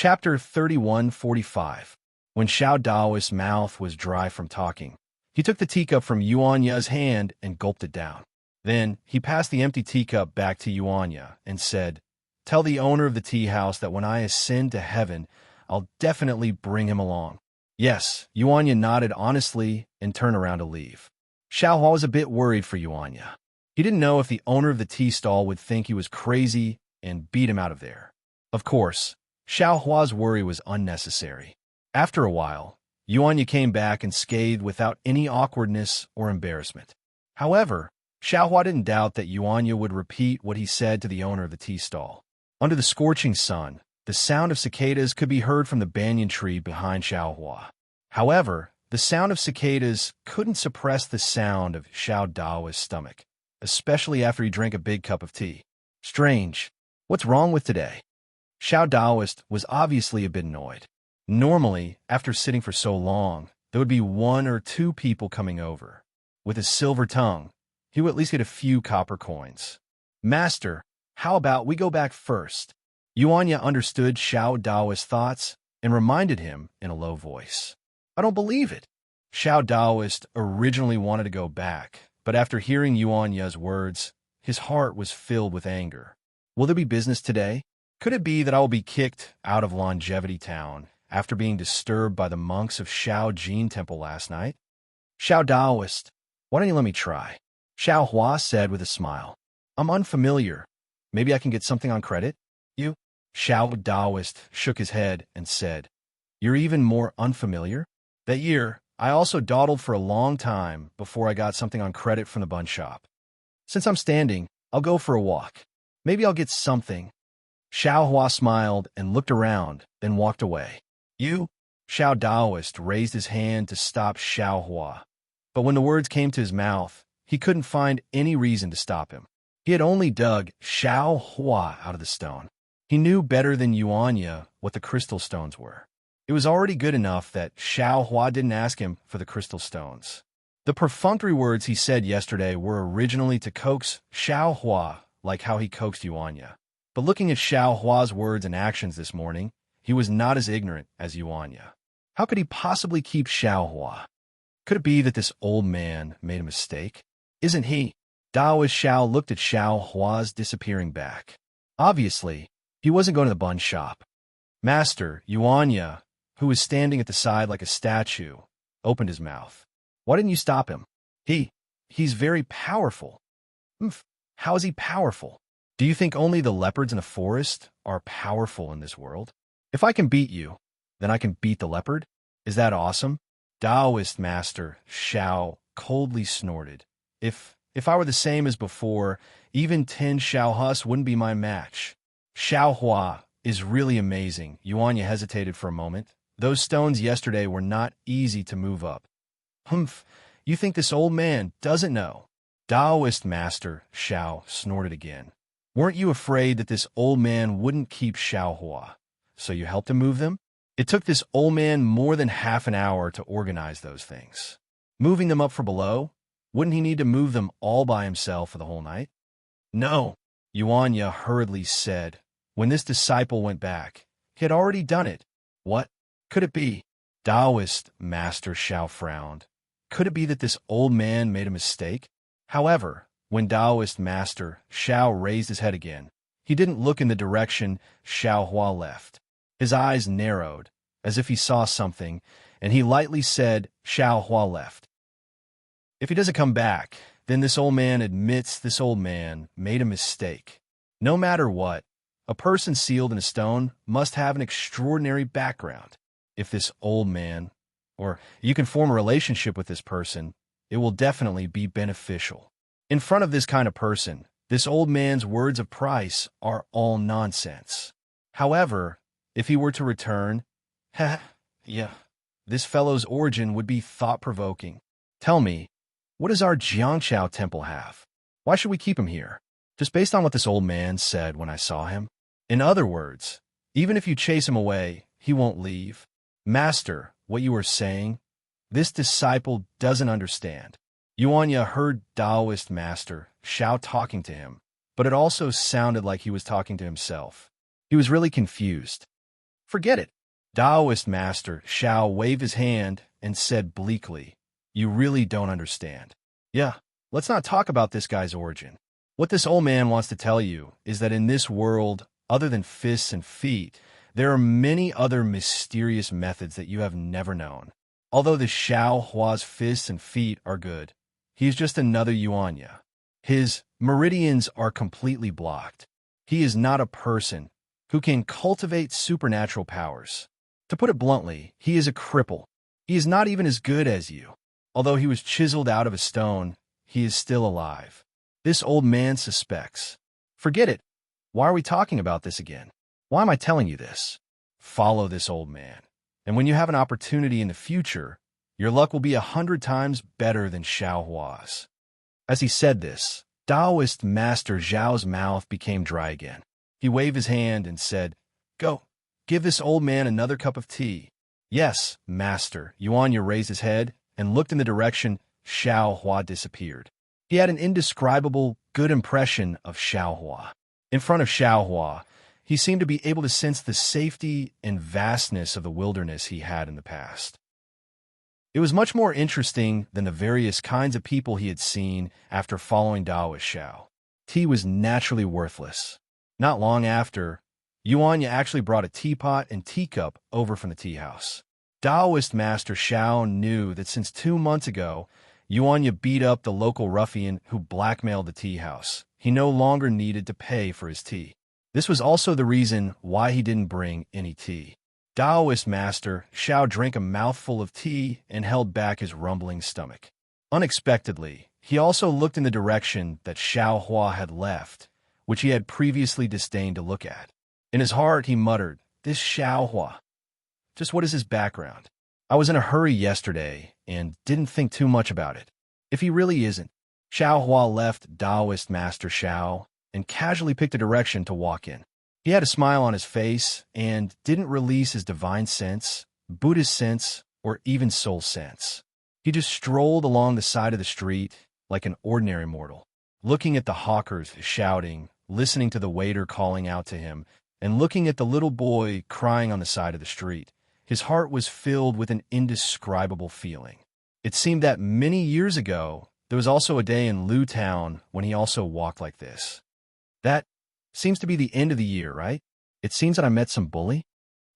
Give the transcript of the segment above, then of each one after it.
Chapter 31:45. When Xiao Daoist's mouth was dry from talking, he took the teacup from Yuanya's hand and gulped it down. Then he passed the empty teacup back to Yuanya and said, "Tell the owner of the tea house that when I ascend to heaven, I'll definitely bring him along." Yes, Yuanya nodded honestly and turned around to leave. Xiaohua was a bit worried for Yuanya. He didn't know if the owner of the tea stall would think he was crazy and beat him out of there. Of course, Xiaohua's worry was unnecessary. After a while, Yuanya came back unscathed without any awkwardness or embarrassment. However, Xiaohua didn't doubt that Yuanya would repeat what he said to the owner of the tea stall. Under the scorching sun, the sound of cicadas could be heard from the banyan tree behind Xiaohua. However, the sound of cicadas couldn't suppress the sound of Xiao Daoist's stomach, especially after he drank a big cup of tea. Strange. What's wrong with today? Xiao Daoist was obviously a bit annoyed. Normally, after sitting for so long, there would be one or two people coming over. With his silver tongue, he would at least get a few copper coins. "Master, how about we go back first?" Yuanya understood Xiao Daoist's thoughts and reminded him in a low voice. "I don't believe it." Xiao Daoist originally wanted to go back, but after hearing Yuanya's words, his heart was filled with anger. Will there be business today? Could it be that I will be kicked out of Longevity Town after being disturbed by the monks of Shao Jin Temple last night? "Xiao Daoist, why don't you let me try?" Xiaohua said with a smile. "I'm unfamiliar. Maybe I can get something on credit?" "You?" Xiao Daoist shook his head and said, "You're even more unfamiliar? That year, I also dawdled for a long time before I got something on credit from the bun shop. Since I'm standing, I'll go for a walk. Maybe I'll get something." Xiaohua smiled and looked around, then walked away. "You?" Xiao Daoist raised his hand to stop Xiaohua, but when the words came to his mouth, he couldn't find any reason to stop him. He had only dug Xiaohua out of the stone. He knew better than Yuanya what the crystal stones were. It was already good enough that Xiaohua didn't ask him for the crystal stones. The perfunctory words he said yesterday were originally to coax Xiaohua like how he coaxed Yuanya. But looking at Xiaohua's words and actions this morning, he was not as ignorant as Yuanya. How could he possibly keep Xiaohua? Could it be that this old man made a mistake? Isn't he? Daoist Xiao looked at Xiaohua's disappearing back. Obviously, he wasn't going to the bun shop. Master, Yuanya, who was standing at the side like a statue, opened his mouth. "Why didn't you stop him?" He's very powerful." "Umph, how is he powerful? Do you think only the leopards in the forest are powerful in this world? If I can beat you, then I can beat the leopard? Is that awesome?" Daoist Master Xiao coldly snorted. If I were the same as before, even 10 Xiaohus wouldn't be my match." "Xiaohua is really amazing." Yuanya hesitated for a moment. "Those stones yesterday were not easy to move up." "Humph, you think this old man doesn't know?" Daoist Master Xiao snorted again. "Weren't you afraid that this old man wouldn't keep Xiaohua, so you helped him move them? It took this old man more than half an hour to organize those things. Moving them up for below, wouldn't he need to move them all by himself for the whole night?" "No," Yuanya hurriedly said. When this disciple went back, he had already done it. What could it be? Daoist Master Xiao frowned. Could it be that this old man made a mistake? However, when Daoist Master Xiao raised his head again, he didn't look in the direction Xiaohua left. His eyes narrowed, as if he saw something, and he lightly said, "Xiaohua left. If he doesn't come back, then this old man admits this old man made a mistake. No matter what, a person sealed in a stone must have an extraordinary background. If this old man, or you can form a relationship with this person, it will definitely be beneficial. In front of this kind of person, this old man's words of price are all nonsense. However, if he were to return, this fellow's origin would be thought-provoking. Tell me, what does our Jiangqiao temple have? Why should we keep him here? Just based on what this old man said when I saw him? In other words, even if you chase him away, he won't leave. Master, what you are saying, this disciple doesn't understand." Yuanya heard Daoist Master Xiao talking to him, but it also sounded like he was talking to himself. He was really confused. Forget it. Taoist Master Xiao waved his hand and said bleakly, "You really don't understand. Yeah, let's not talk about this guy's origin. What this old man wants to tell you is that in this world, other than fists and feet, there are many other mysterious methods that you have never known. Although the Xiao Hua's fists and feet are good, he is just another Yuanya. His meridians are completely blocked. He is not a person who can cultivate supernatural powers. To put it bluntly, he is a cripple. He is not even as good as you. Although he was chiseled out of a stone, he is still alive. This old man suspects. Forget it. Why are we talking about this again? Why am I telling you this? Follow this old man. And when you have an opportunity in the future, your luck will be 100 times better than Xiao Hua's." As he said this, Taoist Master Zhao's mouth became dry again. He waved his hand and said, "Go, give this old man another cup of tea." "Yes, Master." Yuanya raised his head and looked in the direction Xiao Hua disappeared. He had an indescribable, good impression of Xiao Hua. In front of Xiao Hua, he seemed to be able to sense the safety and vastness of the wilderness he had in the past. It was much more interesting than the various kinds of people he had seen after following Taoist Xiao. Tea was naturally worthless. Not long after, Yuanya actually brought a teapot and teacup over from the tea house. Taoist Master Xiao knew that since 2 months ago, Yuanya beat up the local ruffian who blackmailed the tea house. He no longer needed to pay for his tea. This was also the reason why he didn't bring any tea. Taoist Master Xiao drank a mouthful of tea and held back his rumbling stomach. Unexpectedly, he also looked in the direction that Xiao Hua had left, which he had previously disdained to look at. In his heart, he muttered, "This Xiao Hua. Just what is his background? I was in a hurry yesterday and didn't think too much about it. If he really isn't." Xiao Hua left Taoist Master Xiao and casually picked a direction to walk in. He had a smile on his face and didn't release his divine sense, Buddhist sense, or even soul sense. He just strolled along the side of the street like an ordinary mortal, looking at the hawkers shouting, listening to the waiter calling out to him, and looking at the little boy crying on the side of the street. His heart was filled with an indescribable feeling. It seemed that many years ago, there was also a day in Lu Town when he also walked like this. That seems to be the end of the year, right? It seems that I met some bully.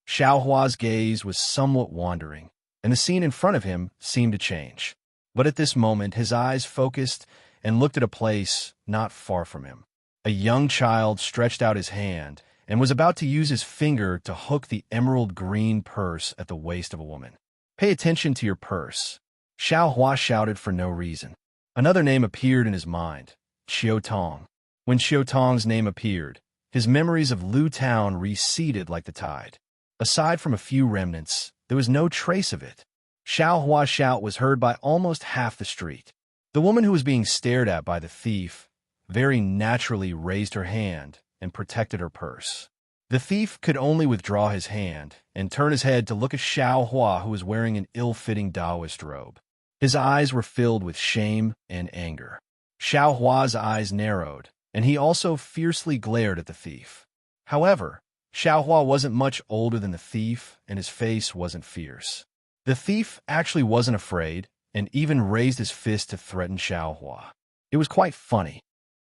Xiao Hua's gaze was somewhat wandering, and the scene in front of him seemed to change. But at this moment, his eyes focused and looked at a place not far from him. A young child stretched out his hand and was about to use his finger to hook the emerald green purse at the waist of a woman. "Pay attention to your purse." Xiao Hua shouted for no reason. Another name appeared in his mind, Qiu Tong. When Qiu Tong's name appeared, his memories of Lu Town receded like the tide. Aside from a few remnants, there was no trace of it. Xiao Hua's shout was heard by almost half the street. The woman who was being stared at by the thief very naturally raised her hand and protected her purse. The thief could only withdraw his hand and turn his head to look at Xiao Hua, who was wearing an ill-fitting Taoist robe. His eyes were filled with shame and anger. Xiao Hua's eyes narrowed, and he also fiercely glared at the thief. However, Xiao Hua wasn't much older than the thief, and his face wasn't fierce. The thief actually wasn't afraid, and even raised his fist to threaten Xiao Hua. It was quite funny.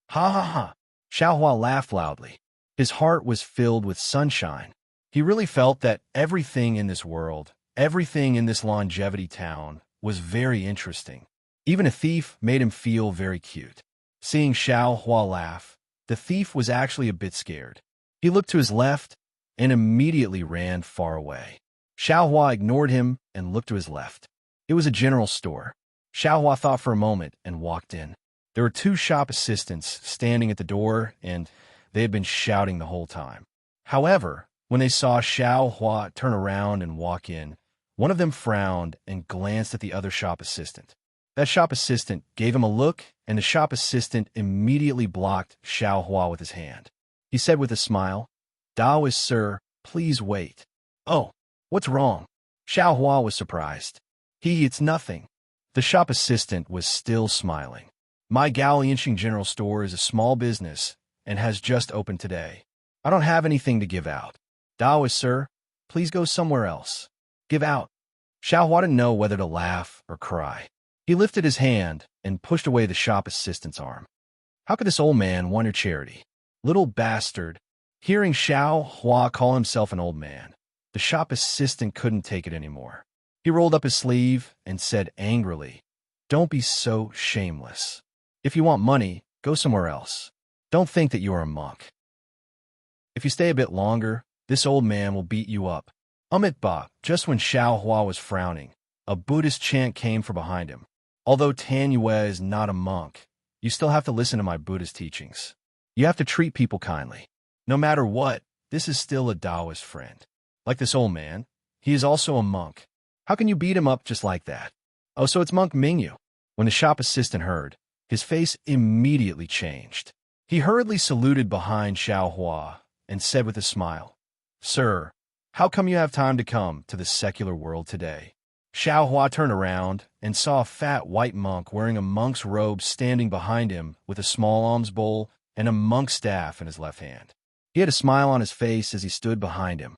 "Ha ha ha!" Xiao Hua laughed loudly. His heart was filled with sunshine. He really felt that everything in this world, everything in this longevity town, was very interesting. Even a thief made him feel very cute. Seeing Xiao Hua laugh, the thief was actually a bit scared. He looked to his left and immediately ran far away. Xiao Hua ignored him and looked to his left. It was a general store. Xiao Hua thought for a moment and walked in. There were 2 shop assistants standing at the door, and they had been shouting the whole time. However, when they saw Xiao Hua turn around and walk in, one of them frowned and glanced at the other shop assistant. That shop assistant gave him a look, and the shop assistant immediately blocked Xiao Hua with his hand. He said with a smile, "Taoist sir, please wait." "Oh, what's wrong?" Xiao Hua was surprised. It's nothing." The shop assistant was still smiling. "My Gaolianxing General Store is a small business and has just opened today. I don't have anything to give out. Taoist sir, Please go somewhere else. Give out. Xiao Hua didn't know whether to laugh or cry. He lifted his hand and pushed away the shop assistant's arm. How could this old man want your charity? Little bastard. Hearing Xiao Hua call himself an old man, the shop assistant couldn't take it anymore. He rolled up his sleeve and said angrily, "Don't be so shameless. If you want money, go somewhere else. Don't think that you are a monk. If you stay a bit longer, this old man will beat you up." Ba. Just when Xiao Hua was frowning, a Buddhist chant came from behind him. Although Tan Yue is not a monk, you still have to listen to my Buddhist teachings. You have to treat people kindly. No matter what, this is still a Taoist friend. Like this old man, he is also a monk. How can you beat him up just like that? Oh, so it's Monk Mingyu. When the shop assistant heard, his face immediately changed. He hurriedly saluted behind Xiao Hua and said with a smile, "Sir, how come you have time to come to the secular world today?" Xiao Hua turned around and saw a fat white monk wearing a monk's robe standing behind him with a small alms bowl and a monk's staff in his left hand. He had a smile on his face as he stood behind him.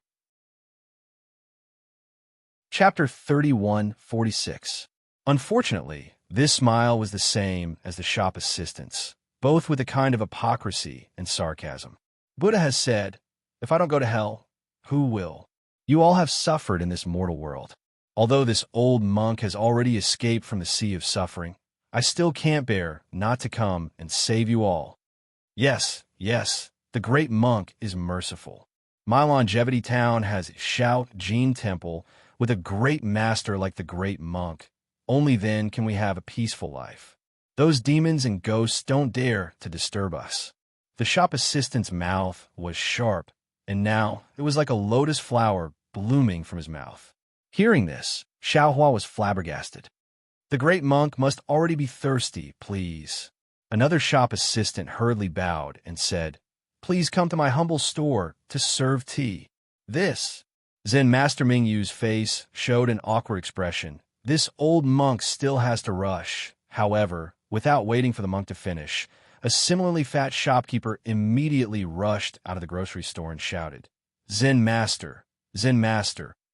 Chapter 31:46. Unfortunately, this smile was the same as the shop assistant's, both with a kind of hypocrisy and sarcasm. Buddha has said, "If I don't go to hell, who will?" You all have suffered in this mortal world. Although this old monk has already escaped from the sea of suffering, I still can't bear not to come and save you all. Yes, the great monk is merciful. My longevity town has Shao Jin Temple with a great master like the great monk. Only then can we have a peaceful life. Those demons and ghosts don't dare to disturb us. The shop assistant's mouth was sharp, and now it was like a lotus flower blooming from his mouth. Hearing this, Xiao Hua was flabbergasted. The great monk must already be thirsty, please. Another shop assistant hurriedly bowed and said, "Please come to my humble store to serve tea." This Zen Master Mingyu's face showed an awkward expression. This old monk still has to rush. However, without waiting for the monk to finish, a similarly fat shopkeeper immediately rushed out of the grocery store and shouted, Zen Master,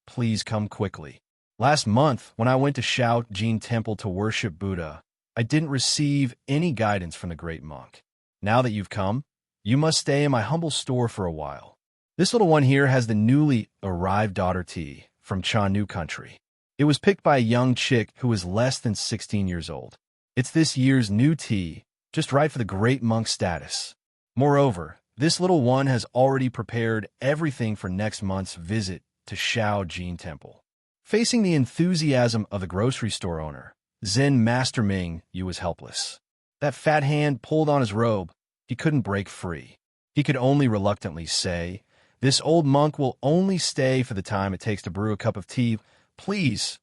please come quickly. Last month, when I went to Shao Jin Temple to worship Buddha, I didn't receive any guidance from the great monk. Now that you've come, you must stay in my humble store for a while. This little one here has the newly arrived daughter tea from Chanu country. It was picked by a young chick who was less than 16 years old. It's this year's new tea, just right for the great monk status. Moreover, this little one has already prepared everything for next month's visit to Shao Jin Temple. Facing the enthusiasm of the grocery store owner, Zen Master Ming Yu was helpless. That fat hand pulled on his robe. He couldn't break free. He could only reluctantly say, "This old monk will only stay for the time it takes to brew a cup of tea. Please."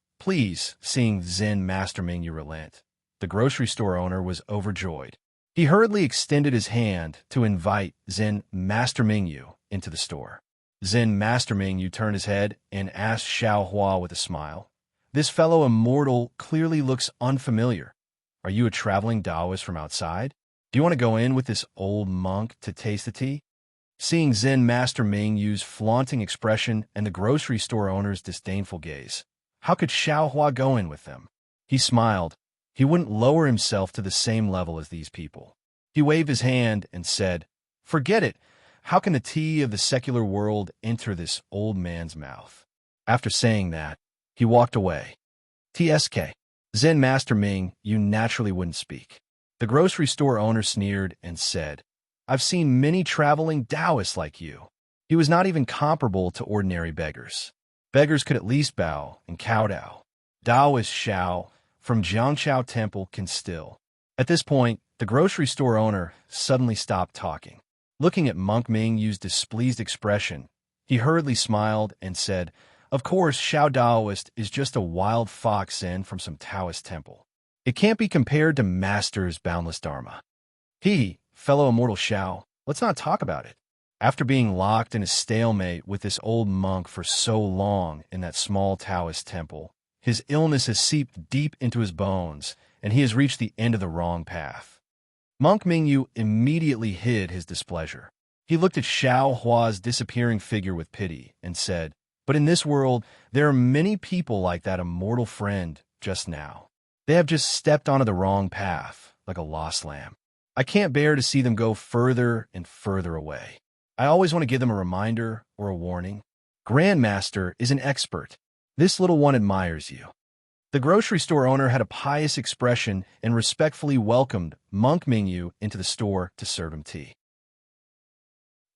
Seeing Zen Master Ming Yu relent, the grocery store owner was overjoyed. He hurriedly extended his hand to invite Zen Master Ming Yu into the store. Zen Master Ming Yu turned his head and asked Xiao Hua with a smile, "This fellow immortal clearly looks unfamiliar. Are you a traveling Taoist from outside? Do you want to go in with this old monk to taste the tea?" Seeing Zen Master Ming Yu's flaunting expression and the grocery store owner's disdainful gaze, how could Xiao Hua go in with them? He smiled. He wouldn't lower himself to the same level as these people. He waved his hand and said, "Forget it. How can the tea of the secular world enter this old man's mouth?" After saying that, he walked away. TSK. Zen Master Ming Yu naturally wouldn't speak. The grocery store owner sneered and said, "I've seen many traveling Taoists like you." He was not even comparable to ordinary beggars. Beggars could at least bow and kowtow. Taoist Xiao from Jiangshao Temple can still. At this point, the grocery store owner suddenly stopped talking. Looking at Monk Ming Yu's displeased expression, he hurriedly smiled and said, "Of course, Xiao Taoist is just a wild fox in from some Taoist temple. It can't be compared to Master's boundless Dharma. Fellow immortal Xiao, let's not talk about it." After being locked in a stalemate with this old monk for so long in that small Taoist temple, his illness has seeped deep into his bones, and he has reached the end of the wrong path. Monk Mingyu immediately hid his displeasure. He looked at Xiao Hua's disappearing figure with pity and said, But in this world, there are many people like that immortal friend just now. They have just stepped onto the wrong path, like a lost lamb. I can't bear to see them go further and further away. I always want to give them a reminder or a warning. Grandmaster is an expert. This little one admires you. The grocery store owner had a pious expression and respectfully welcomed Monk Mingyu into the store to serve him tea.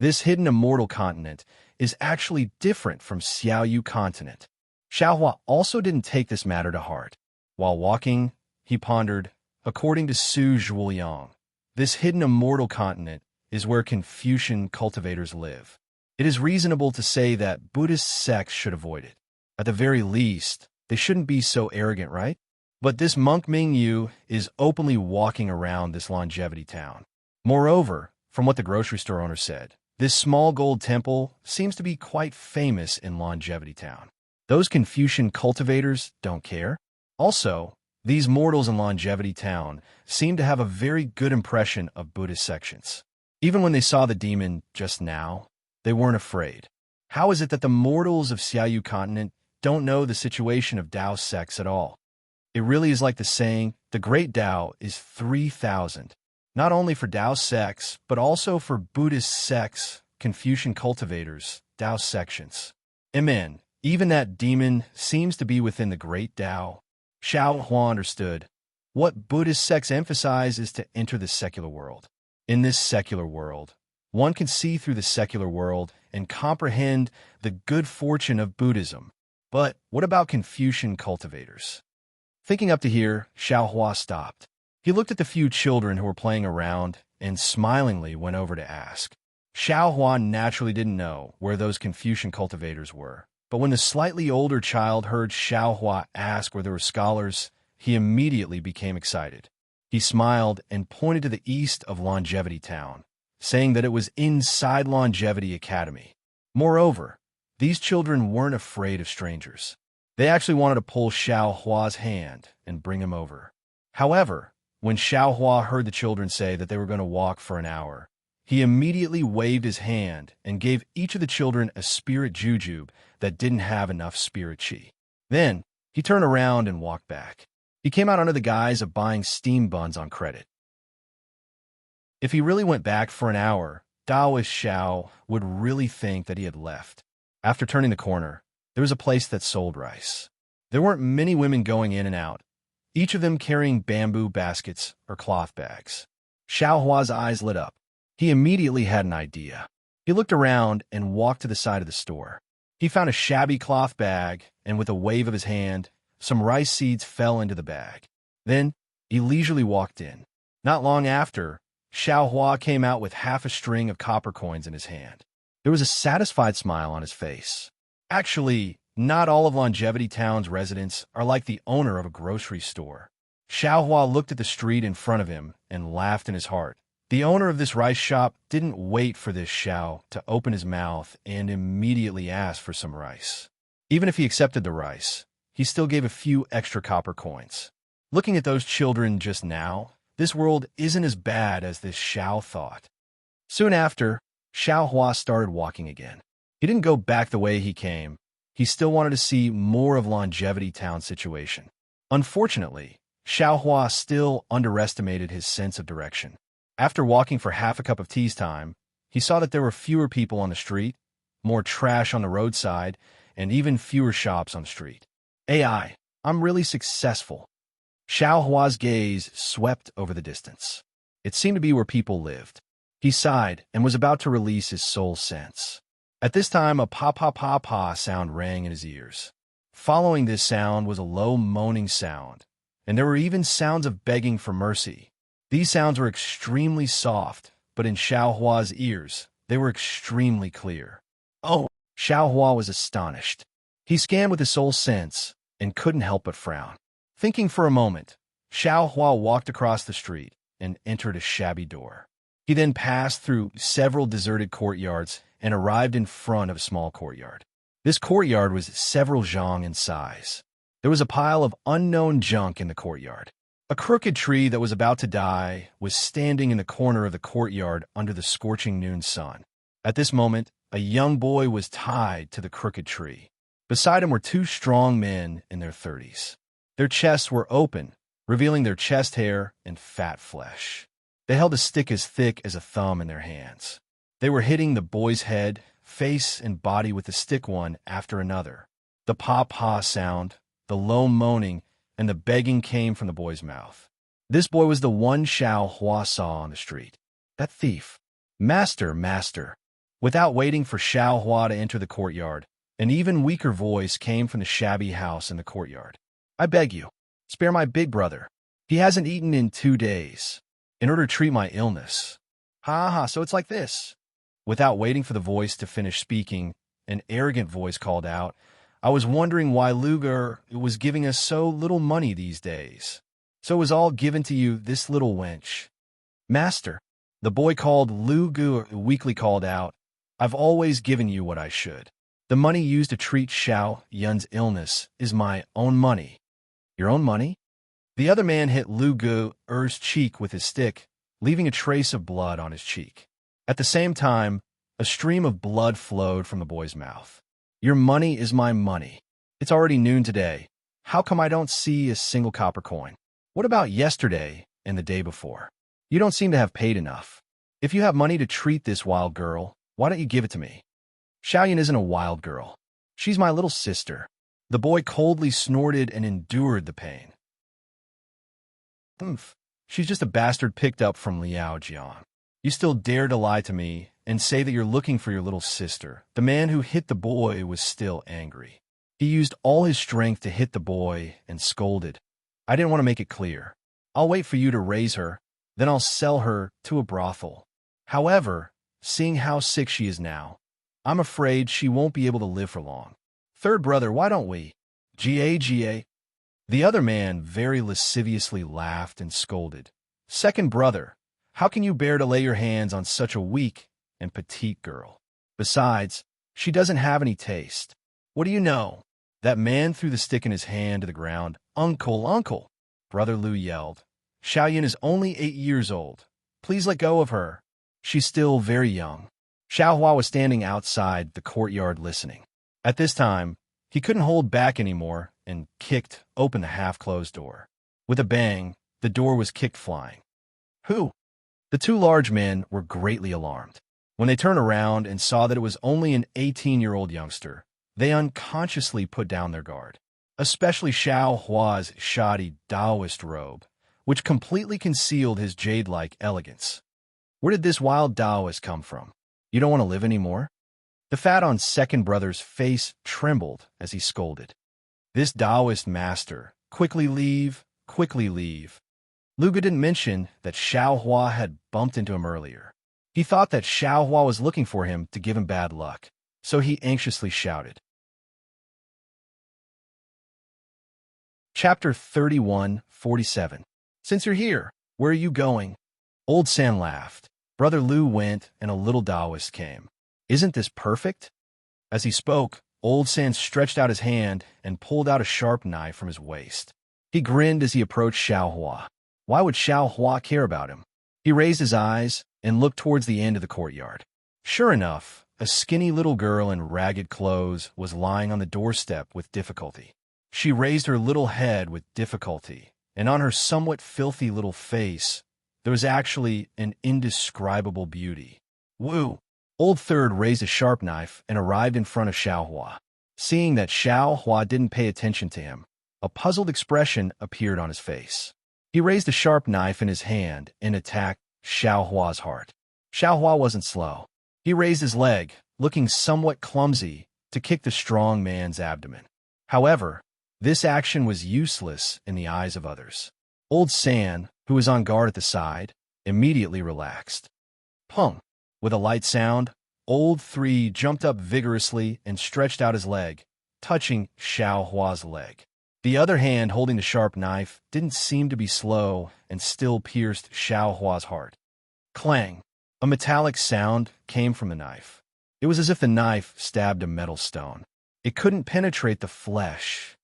This hidden immortal continent is actually different from Xiaoyu continent. Xiaohua also didn't take this matter to heart. While walking, he pondered, according to Su Zhuoyang, this hidden immortal continent is where Confucian cultivators live. It is reasonable to say that Buddhist sects should avoid it. At the very least, they shouldn't be so arrogant, right? But this monk Mingyu is openly walking around this longevity town. Moreover, from what the grocery store owner said, this small gold temple seems to be quite famous in Longevity Town. Those Confucian cultivators don't care. Also, these mortals in Longevity Town seem to have a very good impression of Buddhist sections. Even when they saw the demon just now, they weren't afraid. How is it that the mortals of Xiaoyu continent don't know the situation of Tao sects at all? It really is like the saying, the great Tao is 3,000. Not only for Tao sects, but also for Buddhist sects, Confucian cultivators, Tao sections. Amen. Even that demon seems to be within the great Tao. Xiaohua understood. What Buddhist sects emphasize is to enter the secular world. In this secular world, one can see through the secular world and comprehend the good fortune of Buddhism. But what about Confucian cultivators? Thinking up to here, Xiaohua stopped. He looked at the few children who were playing around and smilingly went over to ask. Xiaohua naturally didn't know where those Confucian cultivators were, but when the slightly older child heard Xiaohua ask where there were scholars, he immediately became excited. He smiled and pointed to the east of Longevity Town, saying that it was inside Longevity Academy. Moreover, these children weren't afraid of strangers. They actually wanted to pull Xiaohua's hand and bring him over. However, when Xiaohua heard the children say that they were going to walk for an hour, he immediately waved his hand and gave each of the children a spirit jujube that didn't have enough spirit chi. Then, he turned around and walked back. He came out under the guise of buying steam buns on credit. If he really went back for an hour, Taoist Xiao would really think that he had left. After turning the corner, there was a place that sold rice. There weren't many women going in and out, each of them carrying bamboo baskets or cloth bags. Xiaohua's eyes lit up. He immediately had an idea. He looked around and walked to the side of the store. He found a shabby cloth bag, and with a wave of his hand, some rice seeds fell into the bag. Then, he leisurely walked in. Not long after, Xiaohua came out with half a string of copper coins in his hand. There was a satisfied smile on his face. Actually, not all of Longevity Town's residents are like the owner of a grocery store. Xiaohua looked at the street in front of him and laughed in his heart. The owner of this rice shop didn't wait for this Xiao to open his mouth and immediately ask for some rice. Even if he accepted the rice, he still gave a few extra copper coins. Looking at those children just now, this world isn't as bad as this Xiao thought. Soon after, Xiaohua started walking again. He didn't go back the way he came. He still wanted to see more of Longevity Town's situation. Unfortunately, Xiaohua still underestimated his sense of direction. After walking for half a cup of tea's time, he saw that there were fewer people on the street, more trash on the roadside, and even fewer shops on the street. I'm really successful. Xiaohua's gaze swept over the distance. It seemed to be where people lived. He sighed and was about to release his soul sense. At this time, a pa-pa-pa-pa sound rang in his ears. Following this sound was a low moaning sound, and there were even sounds of begging for mercy. These sounds were extremely soft, but in Xiaohua's ears, they were extremely clear. Oh! Xiaohua was astonished. He scanned with his soul sense and couldn't help but frown. Thinking for a moment, Xiaohua walked across the street and entered a shabby door. He then passed through several deserted courtyards and arrived in front of a small courtyard. This courtyard was several zhang in size. There was a pile of unknown junk in the courtyard. A crooked tree that was about to die was standing in the corner of the courtyard under the scorching noon sun. At this moment, a young boy was tied to the crooked tree. Beside him were two strong men in their 30s. Their chests were open, revealing their chest hair and fat flesh. They held a stick as thick as a thumb in their hands. They were hitting the boy's head, face, and body with the stick one after another. The pa-pa sound, the low moaning, and the begging came from the boy's mouth. This boy was the one Xiao Hua saw on the street. That thief. Master, master. Without waiting for Xiao Hua to enter the courtyard, an even weaker voice came from the shabby house in the courtyard. I beg you, spare my big brother. He hasn't eaten in 2 days. In order to treat my illness. Ha ha, so it's like this. Without waiting for the voice to finish speaking, an arrogant voice called out, I was wondering why Luger was giving us so little money these days. So it was all given to you, this little wench. Master, the boy called Luger weakly called out, I've always given you what I should. The money used to treat Xiao Yun's illness is my own money. Your own money? The other man hit Lu Gu's cheek with his stick, leaving a trace of blood on his cheek. At the same time, a stream of blood flowed from the boy's mouth. Your money is my money. It's already noon today. How come I don't see a single copper coin? What about yesterday and the day before? You don't seem to have paid enough. If you have money to treat this wild girl, why don't you give it to me? Xiaoyan isn't a wild girl. She's my little sister. The boy coldly snorted and endured the pain. She's just a bastard picked up from Liao Jian. You still dare to lie to me and say that you're looking for your little sister. The man who hit the boy was still angry. He used all his strength to hit the boy and scolded. I didn't want to make it clear. I'll wait for you to raise her, then I'll sell her to a brothel. However, seeing how sick she is now, I'm afraid she won't be able to live for long. Third brother, why don't we? Ga. The other man very lasciviously laughed and scolded. Second brother, how can you bear to lay your hands on such a weak and petite girl? Besides, she doesn't have any taste. What do you know? That man threw the stick in his hand to the ground. Uncle, uncle, Brother Lu yelled. Xiaoyan is only 8 years old. Please let go of her. She's still very young. Xiao Hua was standing outside the courtyard listening. At this time, he couldn't hold back anymore and kicked open the half-closed door. With a bang, the door was kicked flying. Who? The two large men were greatly alarmed. When they turned around and saw that it was only an 18-year-old youngster, they unconsciously put down their guard, especially Xiao Hua's shoddy Taoist robe, which completely concealed his jade-like elegance. Where did this wild Taoist come from? You don't want to live anymore? The fat on second brother's face trembled as he scolded. This Taoist master, quickly leave, quickly leave. Luga didn't mention that Xiao Hua had bumped into him earlier. He thought that Xiao Hua was looking for him to give him bad luck, so he anxiously shouted. Chapter 31:47. Since you're here, where are you going? Old San laughed. Brother Lu went, and a little Taoist came. Isn't this perfect? As he spoke, Old San stretched out his hand and pulled out a sharp knife from his waist. He grinned as he approached Xiao Hua. Why would Xiao Hua care about him? He raised his eyes and looked towards the end of the courtyard. Sure enough, a skinny little girl in ragged clothes was lying on the doorstep with difficulty. She raised her little head with difficulty, and on her somewhat filthy little face, there was actually an indescribable beauty. Woo! Old Third raised a sharp knife and arrived in front of Xiao Hua. Seeing that Xiao Hua didn't pay attention to him, a puzzled expression appeared on his face. He raised a sharp knife in his hand and attacked Xiao Hua's heart. Xiao Hua wasn't slow. He raised his leg, looking somewhat clumsy, to kick the strong man's abdomen. However, this action was useless in the eyes of others. Old San, who was on guard at the side, immediately relaxed. Pung! With a light sound, Old Three jumped up vigorously and stretched out his leg, touching Xiao Hua's leg. The other hand holding the sharp knife didn't seem to be slow and still pierced Xiao Hua's heart. Clang! A metallic sound came from the knife. It was as if the knife stabbed a metal stone. It couldn't penetrate the flesh.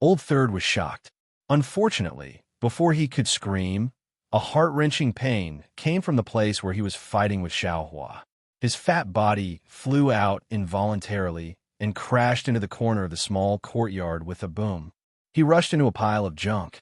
Old Third was shocked. Unfortunately, before he could scream, a heart-wrenching pain came from the place where he was fighting with Xiao Hua. His fat body flew out involuntarily, and crashed into the corner of the small courtyard with a boom. He rushed into a pile of junk.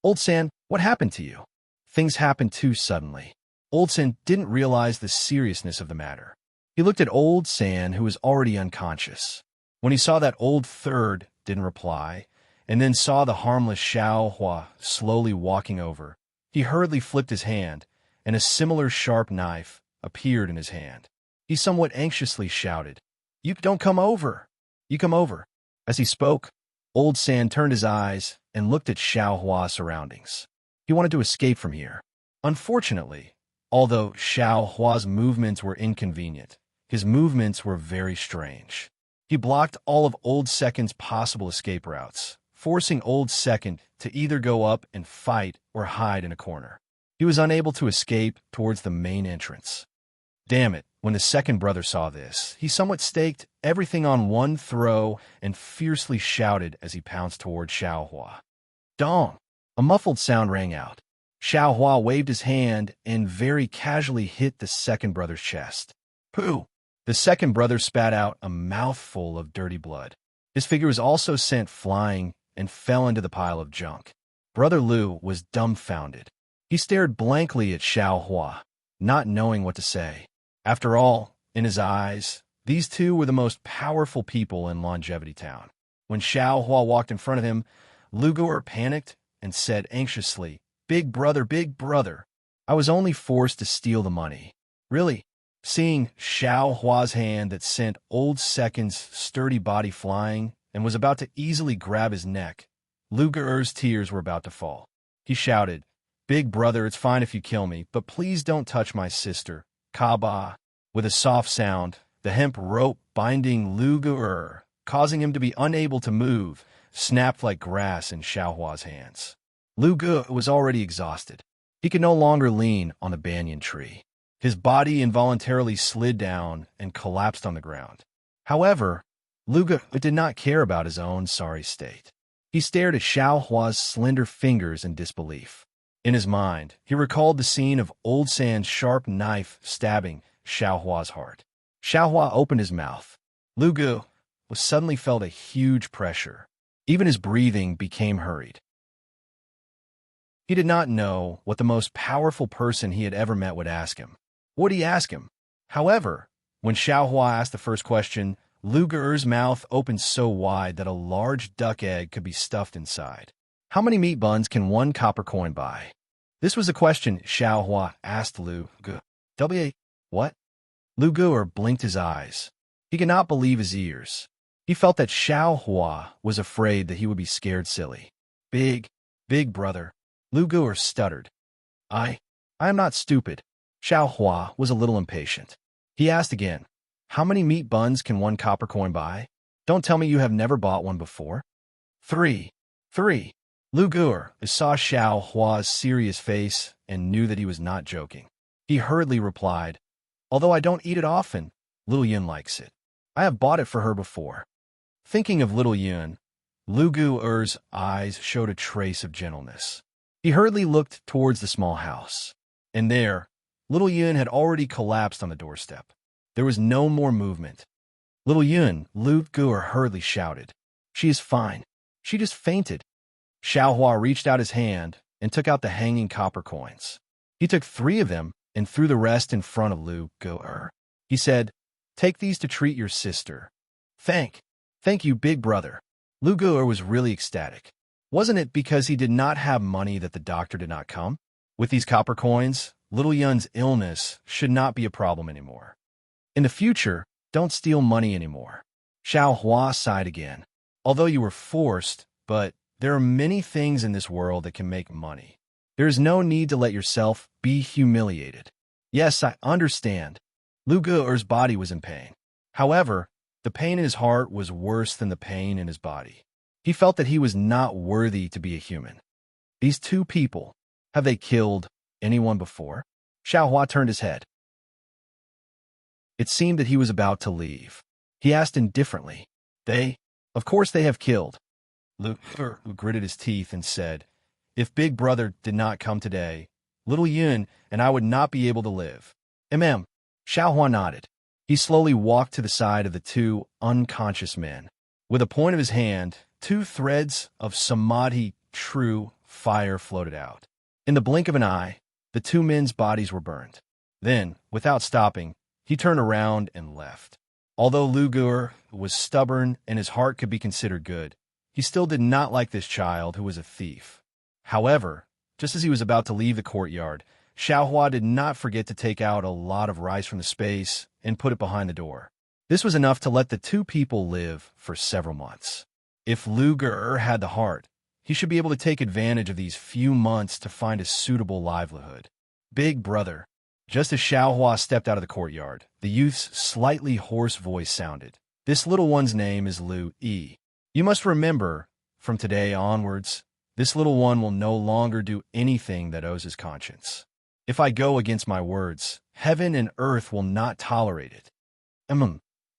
Old San, what happened to you? Things happened too suddenly. Old San didn't realize the seriousness of the matter. He looked at Old San, who was already unconscious. When he saw that Old Third didn't reply, and then saw the harmless Xiao Hua slowly walking over, he hurriedly flipped his hand, and a similar sharp knife appeared in his hand. He somewhat anxiously shouted, "You don't come over! You come over!" As he spoke, Old San turned his eyes and looked at Xiao Hua's surroundings. He wanted to escape from here. Unfortunately, although Xiao Hua's movements were inconvenient, his movements were very strange. He blocked all of Old Second's possible escape routes, forcing Old Second to either go up and fight or hide in a corner. He was unable to escape towards the main entrance. Damn it, when the second brother saw this, he somewhat staked everything on one throw and fiercely shouted as he pounced toward Xiao Hua. Dong! A muffled sound rang out. Xiao Hua waved his hand and very casually hit the second brother's chest. Pooh! The second brother spat out a mouthful of dirty blood. His figure was also sent flying and fell into the pile of junk. Brother Liu was dumbfounded. He stared blankly at Xiao Hua, not knowing what to say. After all, in his eyes, these two were the most powerful people in Longevity Town. When Xiao Hua walked in front of him, Liu Gu'er panicked and said anxiously, big brother, I was only forced to steal the money. Really? Seeing Xiao Hua's hand that sent Old Second's sturdy body flying and was about to easily grab his neck, Liu Gu'er's tears were about to fall. He shouted, Big brother, it's fine if you kill me, but please don't touch my sister. Kaba. With a soft sound, the hemp rope binding Liu Gu'er, causing him to be unable to move, snapped like grass in Xiao Hua's hands. Liu Gu'er was already exhausted. He could no longer lean on the banyan tree. His body involuntarily slid down and collapsed on the ground. However, Liu Gu'er did not care about his own sorry state. He stared at Xiao Hua's slender fingers in disbelief. In his mind, he recalled the scene of Old San's sharp knife stabbing Xiao Hua's heart. Xiao Hua opened his mouth. Liu Gu'er suddenly felt a huge pressure. Even his breathing became hurried. He did not know what the most powerful person he had ever met would ask him. What would he ask him? However, when Xiao Hua asked the first question, Liu Gu'er's mouth opened so wide that a large duck egg could be stuffed inside. How many meat buns can one copper coin buy? This was a question Xiao Hua asked Liu Gu'er. What? Liu Gu'er blinked his eyes. He could not believe his ears. He felt that Xiao Hua was afraid that he would be scared silly. Big brother. Liu Gu'er stuttered. I am not stupid. Xiao Hua was a little impatient. He asked again, how many meat buns can one copper coin buy? Don't tell me you have never bought one before. Three. Liu Gu'er saw Xiao Hua's serious face and knew that he was not joking. He hurriedly replied, although I don't eat it often, Little Yun likes it. I have bought it for her before. Thinking of Little Yun, Liu Gu'er's eyes showed a trace of gentleness. He hurriedly looked towards the small house. And there, Little Yun had already collapsed on the doorstep. There was no more movement. Little Yun, Liu Gu'er hurriedly shouted. She is fine. She just fainted. Xiao Hua reached out his hand and took out the hanging copper coins. He took 3 of them and threw the rest in front of Liu Gu'er. He said, take these to treat your sister. Thank you, big brother. Liu Gu'er was really ecstatic. Wasn't it because he did not have money that the doctor did not come? With these copper coins, Little Yun's illness should not be a problem anymore. In the future, don't steal money anymore. Xiao Hua sighed again. Although you were forced, but there are many things in this world that can make money. There is no need to let yourself be humiliated. Yes, I understand. Liu Gu'er's body was in pain. However, the pain in his heart was worse than the pain in his body. He felt that he was not worthy to be a human. These 2 people, have they killed anyone before? Xiao Hua turned his head. It seemed that he was about to leave. He asked indifferently, of course they have killed. Liu Gu'er gritted his teeth and said, if Big Brother did not come today, Little Yun and I would not be able to live. Xiao Hua nodded. He slowly walked to the side of the two unconscious men. With a point of his hand, two threads of samadhi, true fire, floated out. In the blink of an eye, the two men's bodies were burned. Then, without stopping, he turned around and left. Although Lugur was stubborn and his heart could be considered good, he still did not like this child who was a thief. However, just as he was about to leave the courtyard, Xiaohua did not forget to take out a lot of rice from the space and put it behind the door. This was enough to let the two people live for several months. If Lugur had the heart, he should be able to take advantage of these few months to find a suitable livelihood. Big brother. Just as Xiaohua stepped out of the courtyard, the youth's slightly hoarse voice sounded. This little one's name is Lu Yi. You must remember, from today onwards, this little one will no longer do anything that owes his conscience. If I go against my words, heaven and earth will not tolerate it.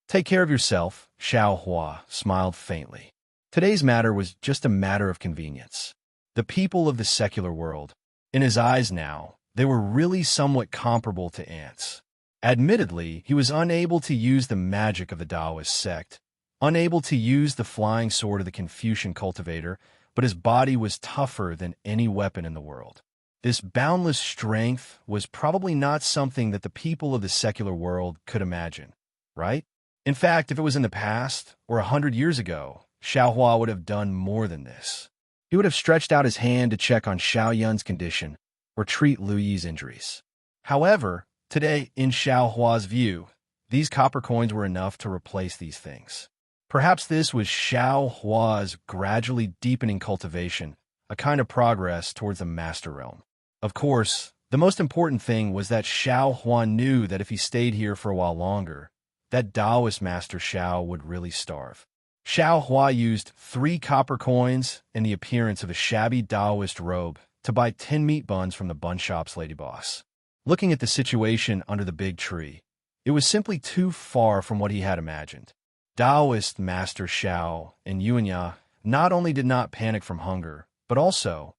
Take care of yourself, Xiaohua smiled faintly. Today's matter was just a matter of convenience. The people of the secular world, in his eyes now, they were really somewhat comparable to ants. Admittedly, he was unable to use the magic of the Taoist sect, unable to use the flying sword of the Confucian cultivator, but his body was tougher than any weapon in the world. This boundless strength was probably not something that the people of the secular world could imagine, right? In fact, if it was in the past, or 100 years ago, Xiaohua would have done more than this. He would have stretched out his hand to check on Xiao Yun's condition, or treat Lu Yi's injuries. However, today, in Xiaohua's view, these copper coins were enough to replace these things. Perhaps this was Xiaohua's gradually deepening cultivation, a kind of progress towards the master realm. Of course, the most important thing was that Xiaohua knew that if he stayed here for a while longer, that Taoist master Xiao would really starve. Xiaohua used 3 copper coins and the appearance of a shabby Taoist robe to buy 10 meat buns from the bun shop's lady boss. Looking at the situation under the big tree, it was simply too far from what he had imagined. Taoist master Xiao and Yuanya not only did not panic from hunger, but also,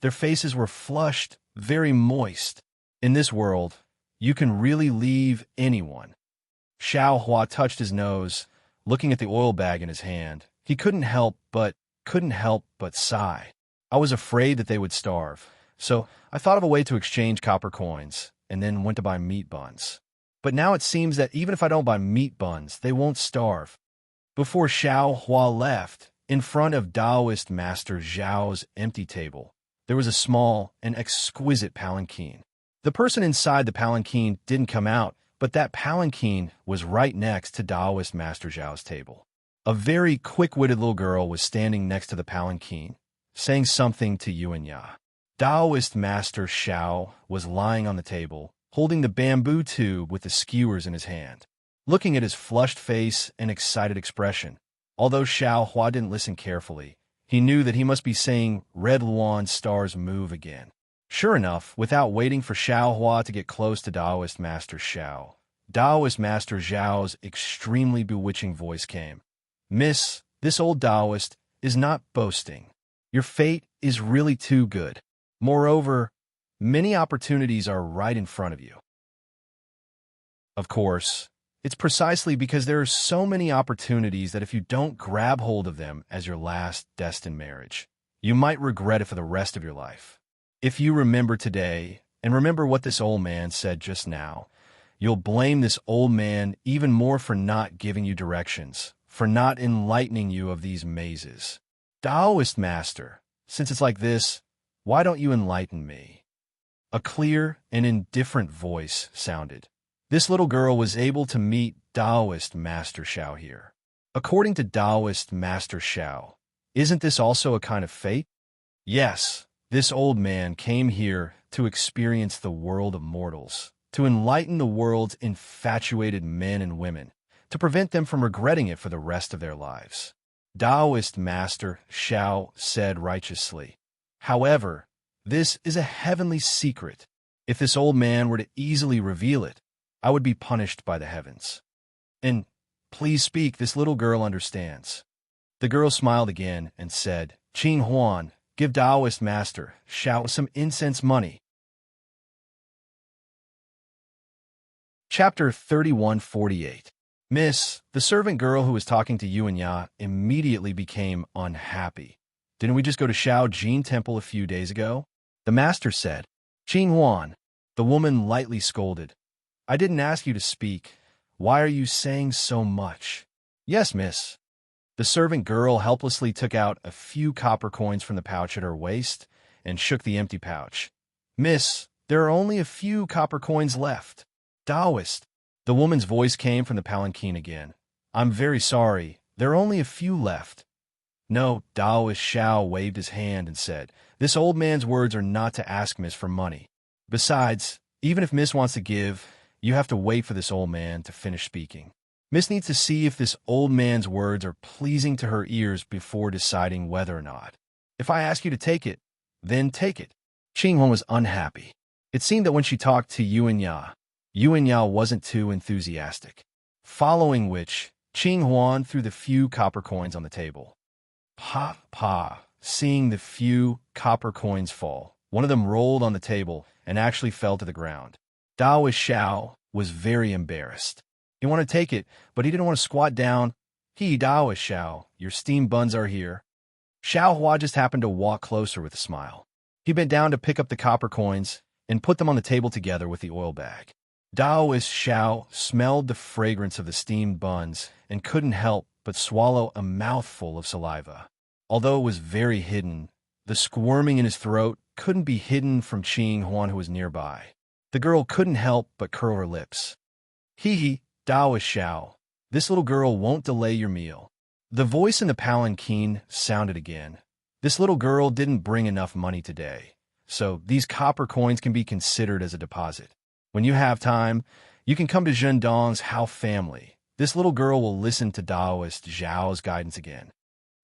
their faces were flushed, very moist. In this world, you can really leave anyone. Xiaohua touched his nose, looking at the oil bag in his hand. He couldn't help but sigh. I was afraid that they would starve, so I thought of a way to exchange copper coins, and then went to buy meat buns. But now it seems that even if I don't buy meat buns, they won't starve. Before Xiaohua left, in front of Taoist Master Zhao's empty table, there was a small and exquisite palanquin. The person inside the palanquin didn't come out, but that palanquin was right next to Taoist Master Zhao's table. A very quick-witted little girl was standing next to the palanquin, saying something to Yuanya. Taoist Master Xiao was lying on the table, holding the bamboo tube with the skewers in his hand. Looking at his flushed face and excited expression, although Xiaohua didn't listen carefully, he knew that he must be saying Red Luan Star's move again. Sure enough, without waiting for Xiaohua to get close to Taoist Master Xiao, Taoist Master Zhao's extremely bewitching voice came. Miss, this old Taoist is not boasting. Your fate is really too good. Moreover, many opportunities are right in front of you. Of course, it's precisely because there are so many opportunities that if you don't grab hold of them as your last destined marriage, you might regret it for the rest of your life. If you remember today, and remember what this old man said just now, you'll blame this old man even more for not giving you directions, for not enlightening you of these mazes. Taoist master, since it's like this, why don't you enlighten me? A clear and indifferent voice sounded. This little girl was able to meet Taoist Master Xiao here. According to Taoist Master Xiao, isn't this also a kind of fate? Yes, this old man came here to experience the world of mortals, to enlighten the world's infatuated men and women, to prevent them from regretting it for the rest of their lives. Taoist Master Xiao said righteously. However, this is a heavenly secret. If this old man were to easily reveal it, I would be punished by the heavens. And please speak, this little girl understands. The girl smiled again and said, Qin Huan, give Taoist Master Xiao some incense money. Chapter 3148. Miss, the servant girl who was talking to Yuan Ya immediately became unhappy. Didn't we just go to Shao Jin Temple a few days ago? The master said. Qing Huan. The woman lightly scolded. I didn't ask you to speak. Why are you saying so much? Yes, miss. The servant girl helplessly took out a few copper coins from the pouch at her waist and shook the empty pouch. Miss, there are only a few copper coins left. Taoist. The woman's voice came from the palanquin again. I'm very sorry. There are only a few left. No, Taoist Shao waved his hand and said, this old man's words are not to ask Miss for money. Besides, even if Miss wants to give, you have to wait for this old man to finish speaking. Miss needs to see if this old man's words are pleasing to her ears before deciding whether or not. If I ask you to take it, then take it. Qing Huan was unhappy. It seemed that when she talked to Yuan Ya wasn't too enthusiastic. Following which, Qing Huan threw the few copper coins on the table. Pa. Seeing the few copper coins fall, one of them rolled on the table and actually fell to the ground. Taoist Shao was very embarrassed. He wanted to take it, but he didn't want to squat down. Taoist Shao, your steamed buns are here. Shao Hua just happened to walk closer with a smile. He bent down to pick up the copper coins and put them on the table together with the oil bag. Taoist Shao smelled the fragrance of the steamed buns and couldn't help but swallow a mouthful of saliva. Although it was very hidden, the squirming in his throat couldn't be hidden from Qing Huan, who was nearby. The girl couldn't help but curl her lips. Taoist Shao, this little girl won't delay your meal. The voice in the palanquin sounded again. This little girl didn't bring enough money today, so these copper coins can be considered as a deposit. When you have time, you can come to Zhendong's Hao family. This little girl will listen to Taoist Zhao's guidance again.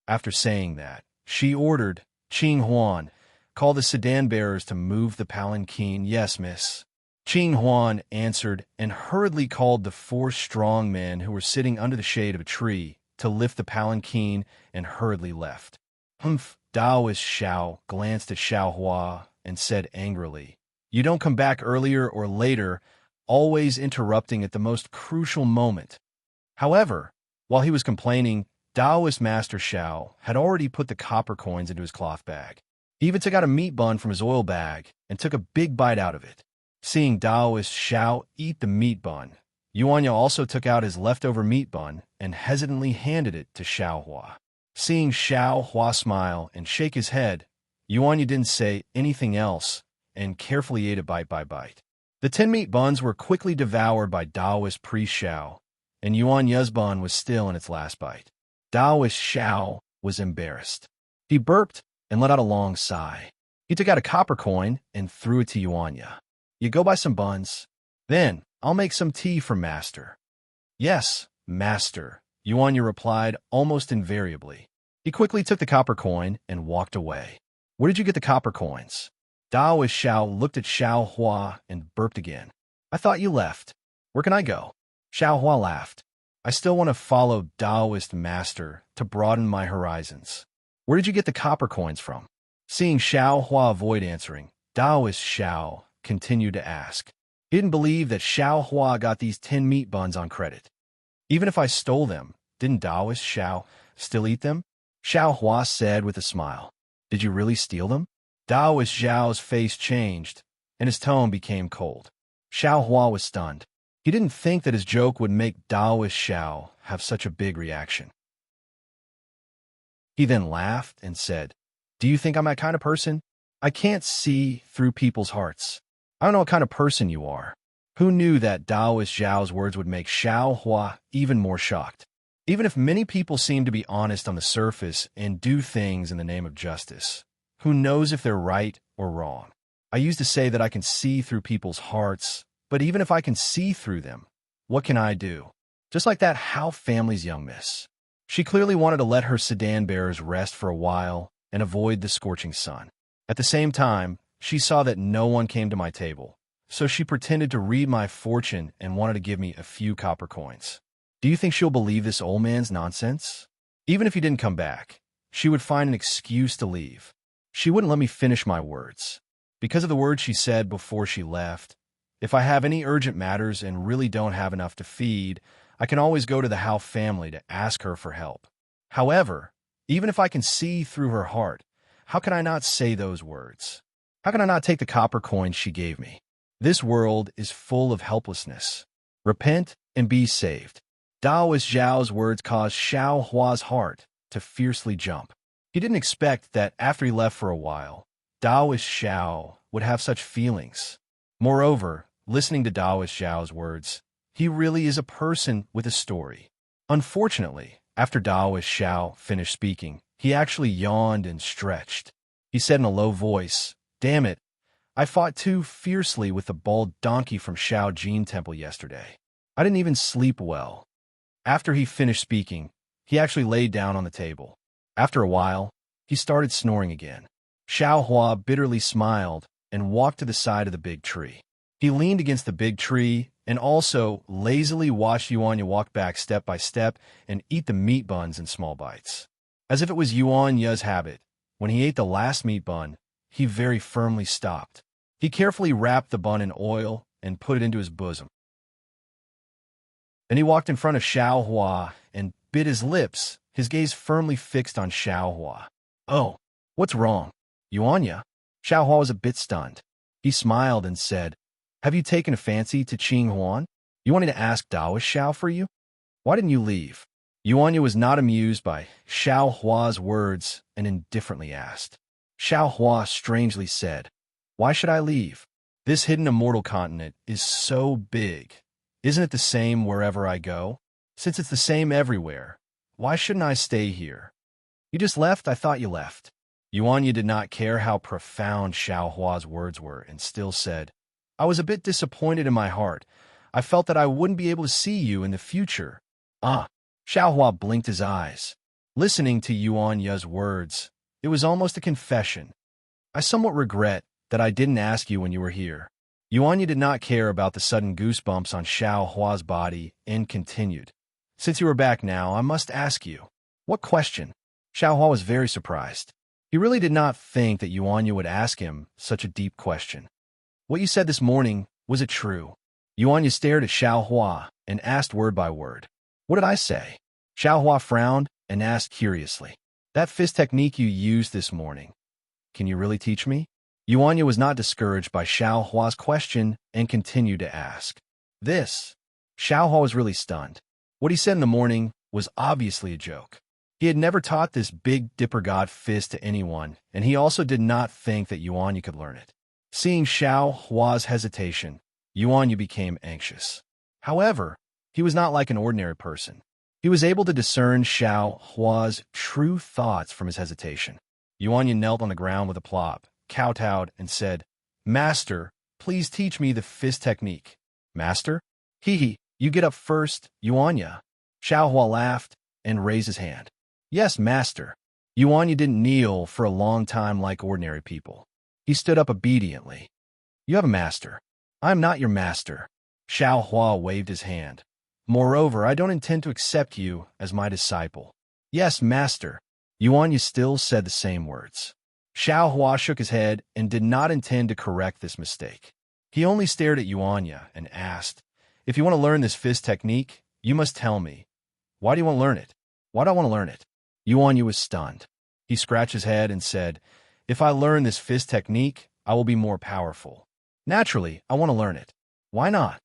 After saying that, she ordered, Qing Huan, call the sedan bearers to move the palanquin. Yes, miss. Qing Huan answered and hurriedly called the 4 strong men who were sitting under the shade of a tree to lift the palanquin and hurriedly left. Humph! Taoist Shao glanced at Shao Hua and said angrily, you don't come back earlier or later, always interrupting at the most crucial moment. However, while he was complaining, Taoist Master Shao had already put the copper coins into his cloth bag. He even took out a meat bun from his oil bag and took a big bite out of it. Seeing Taoist Shao eat the meat bun, Yuan Ya also took out his leftover meat bun and hesitantly handed it to Shao Hua. Seeing Shao Hua smile and shake his head, Yuan Ya didn't say anything else and carefully ate it bite by bite. The 10 meat buns were quickly devoured by Taoist priest Shao, and Yuan Ya's bun was still in its last bite. Taoist Shao was embarrassed. He burped and let out a long sigh. He took out a copper coin and threw it to Yuan Ya. You go buy some buns. Then I'll make some tea for Master. Yes, Master, Yuan Ya replied almost invariably. He quickly took the copper coin and walked away. Where did you get the copper coins? Taoist Shao looked at Shao Hua and burped again. I thought you left. Where can I go? Shao Hua laughed. I still want to follow Taoist Master to broaden my horizons. Where did you get the copper coins from? Seeing Shao Hua avoid answering, Taoist Shao continued to ask. He didn't believe that Shao Hua got these 10 meat buns on credit. Even if I stole them, didn't Taoist Shao still eat them? Shao Hua said with a smile. Did you really steal them? Taoist Zhao's face changed, and his tone became cold. Shao Hua was stunned. He didn't think that his joke would make Taoist Shao have such a big reaction. He then laughed and said, do you think I'm that kind of person? I can't see through people's hearts. I don't know what kind of person you are. Who knew that Taoist Zhao's words would make Shao Hua even more shocked? Even if many people seem to be honest on the surface and do things in the name of justice, who knows if they're right or wrong? I used to say that I can see through people's hearts, but even if I can see through them, what can I do? Just like that Hao family's young miss. She clearly wanted to let her sedan bearers rest for a while and avoid the scorching sun. At the same time, she saw that no one came to my table, so she pretended to read my fortune and wanted to give me a few copper coins. Do you think she'll believe this old man's nonsense? Even if he didn't come back, she would find an excuse to leave. She wouldn't let me finish my words. Because of the words she said before she left, If I have any urgent matters and really don't have enough to feed, I can always go to the Hao family to ask her for help. However, even if I can see through her heart, how can I not say those words? How can I not take the copper coin she gave me? This world is full of helplessness. Repent and be saved. Daoist Zhao's words caused Xiao Hua's heart to fiercely jump. He didn't expect that after he left for a while, Daoist Xiao would have such feelings. Moreover, listening to Daoist Zhao's words, he really is a person with a story. Unfortunately, after Daoist Xiao finished speaking, he actually yawned and stretched. He said in a low voice, "Damn it, I fought too fiercely with the bald donkey from Shao Jin Temple yesterday. I didn't even sleep well." After he finished speaking, he actually laid down on the table. After a while, he started snoring again. Xiao Hua bitterly smiled and walked to the side of the big tree. He leaned against the big tree and also lazily watched Yuanya walk back step by step and eat the meat buns in small bites. As if it was Yuanya's habit, when he ate the last meat bun, he very firmly stopped. He carefully wrapped the bun in oil and put it into his bosom. Then he walked in front of Xiao Hua and bit his lips, his gaze firmly fixed on Xiao Hua. "Oh, what's wrong, Yuanya?" Xiao Hua was a bit stunned. He smiled and said, "Have you taken a fancy to Qing Huan? You wanted to ask Daoist Xiao for you? Why didn't you leave?" Yuanya was not amused by Xiao Hua's words and indifferently asked. Xiao Hua strangely said, "Why should I leave? This hidden immortal continent is so big. Isn't it the same wherever I go? Since it's the same everywhere, why shouldn't I stay here?" "You just left? I thought you left." Yuanya did not care how profound Xiao Hua's words were and still said, "I was a bit disappointed in my heart. I felt that I wouldn't be able to see you in the future." "Ah." Xiao Hua blinked his eyes. Listening to Yuanya's words, it was almost a confession. "I somewhat regret that I didn't ask you when you were here." Yuanya did not care about the sudden goosebumps on Xiao Hua's body and continued, "Since you are back now, I must ask you." "What question?" Xiao Hua was very surprised. He really did not think that Yuanya would ask him such a deep question. "What you said this morning, was it true?" Yuanya stared at Xiao Hua and asked word by word. "What did I say?" Xiao Hua frowned and asked curiously, "That fist technique you used this morning, can you really teach me?" Yuanya was not discouraged by Xiao Hua's question and continued to ask. "This." Xiao Hua was really stunned. What he said in the morning was obviously a joke. He had never taught this big dipper god fist to anyone, and he also did not think that Yuanya could learn it. Seeing Xiao Hua's hesitation, Yuanya became anxious. However, he was not like an ordinary person. He was able to discern Xiao Hua's true thoughts from his hesitation. Yuanya knelt on the ground with a plop, kowtowed, and said, "Master, please teach me the fist technique." "Master? Hee, you get up first, Yuanya." Xiao Hua laughed and raised his hand. "Yes, master." Yuanya didn't kneel for a long time like ordinary people. He stood up obediently. "You have a master. I am not your master." Xiao Hua waved his hand. "Moreover, I don't intend to accept you as my disciple." "Yes, master." Yuanya still said the same words. Xiao Hua shook his head and did not intend to correct this mistake. He only stared at Yuanya and asked, "If you want to learn this fist technique, you must tell me. Why do you want to learn it?" "Why do I want to learn it?" Yuanya was stunned. He scratched his head and said, "If I learn this fist technique, I will be more powerful. Naturally, I want to learn it. Why not?"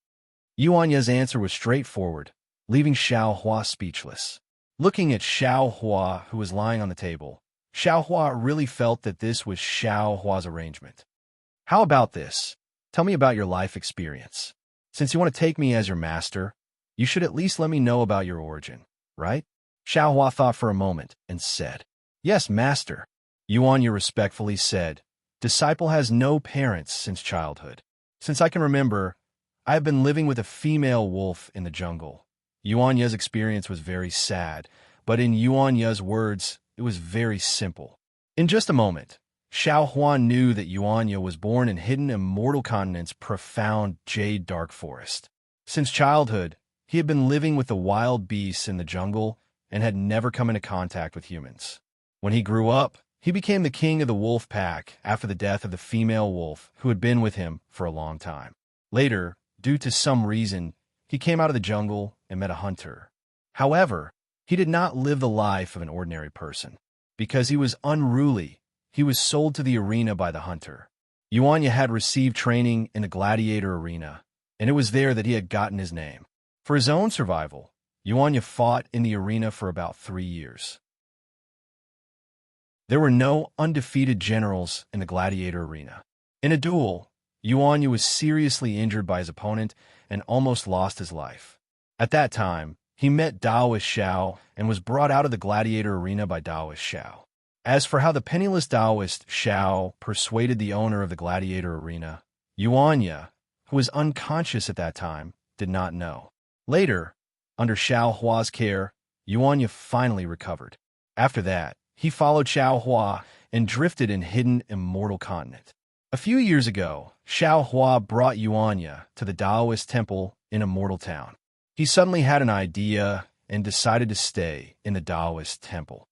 Yuanya's answer was straightforward, leaving Xiao Hua speechless. Looking at Xiao Hua, who was lying on the table, Xiao Hua really felt that this was Xiao Hua's arrangement. "How about this? Tell me about your life experience. Since you want to take me as your master, you should at least let me know about your origin, right?" Xiao Hua thought for a moment and said, "Yes, master." Yuanya respectfully said, "Disciple has no parents since childhood. Since I can remember, I have been living with a female wolf in the jungle." Yuanya's experience was very sad, but in Yuanya's words, it was very simple. In just a moment, Xiao Hua knew that Yuanya was born in hidden immortal continent's profound jade dark forest. Since childhood, he had been living with the wild beasts in the jungle and had never come into contact with humans. When he grew up, he became the king of the wolf pack after the death of the female wolf who had been with him for a long time. Later, due to some reason, he came out of the jungle and met a hunter. However, he did not live the life of an ordinary person. Because he was unruly, he was sold to the arena by the hunter. Yuanya had received training in the gladiator arena, and it was there that he had gotten his name. For his own survival, Yuanya fought in the arena for about 3 years. There were no undefeated generals in the gladiator arena. In a duel, Yuanya was seriously injured by his opponent and almost lost his life. At that time, he met Taoist Xiao and was brought out of the gladiator arena by Taoist Xiao. As for how the penniless Taoist Xiao persuaded the owner of the gladiator arena, Yuanya, who was unconscious at that time, did not know. Later, under Xiao Hua's care, Yuanya finally recovered. After that, he followed Xiao Hua and drifted in hidden immortal continent. A few years ago, Xiao Hua brought Yuanya to the Taoist temple in Immortal Town. He suddenly had an idea and decided to stay in the Taoist temple.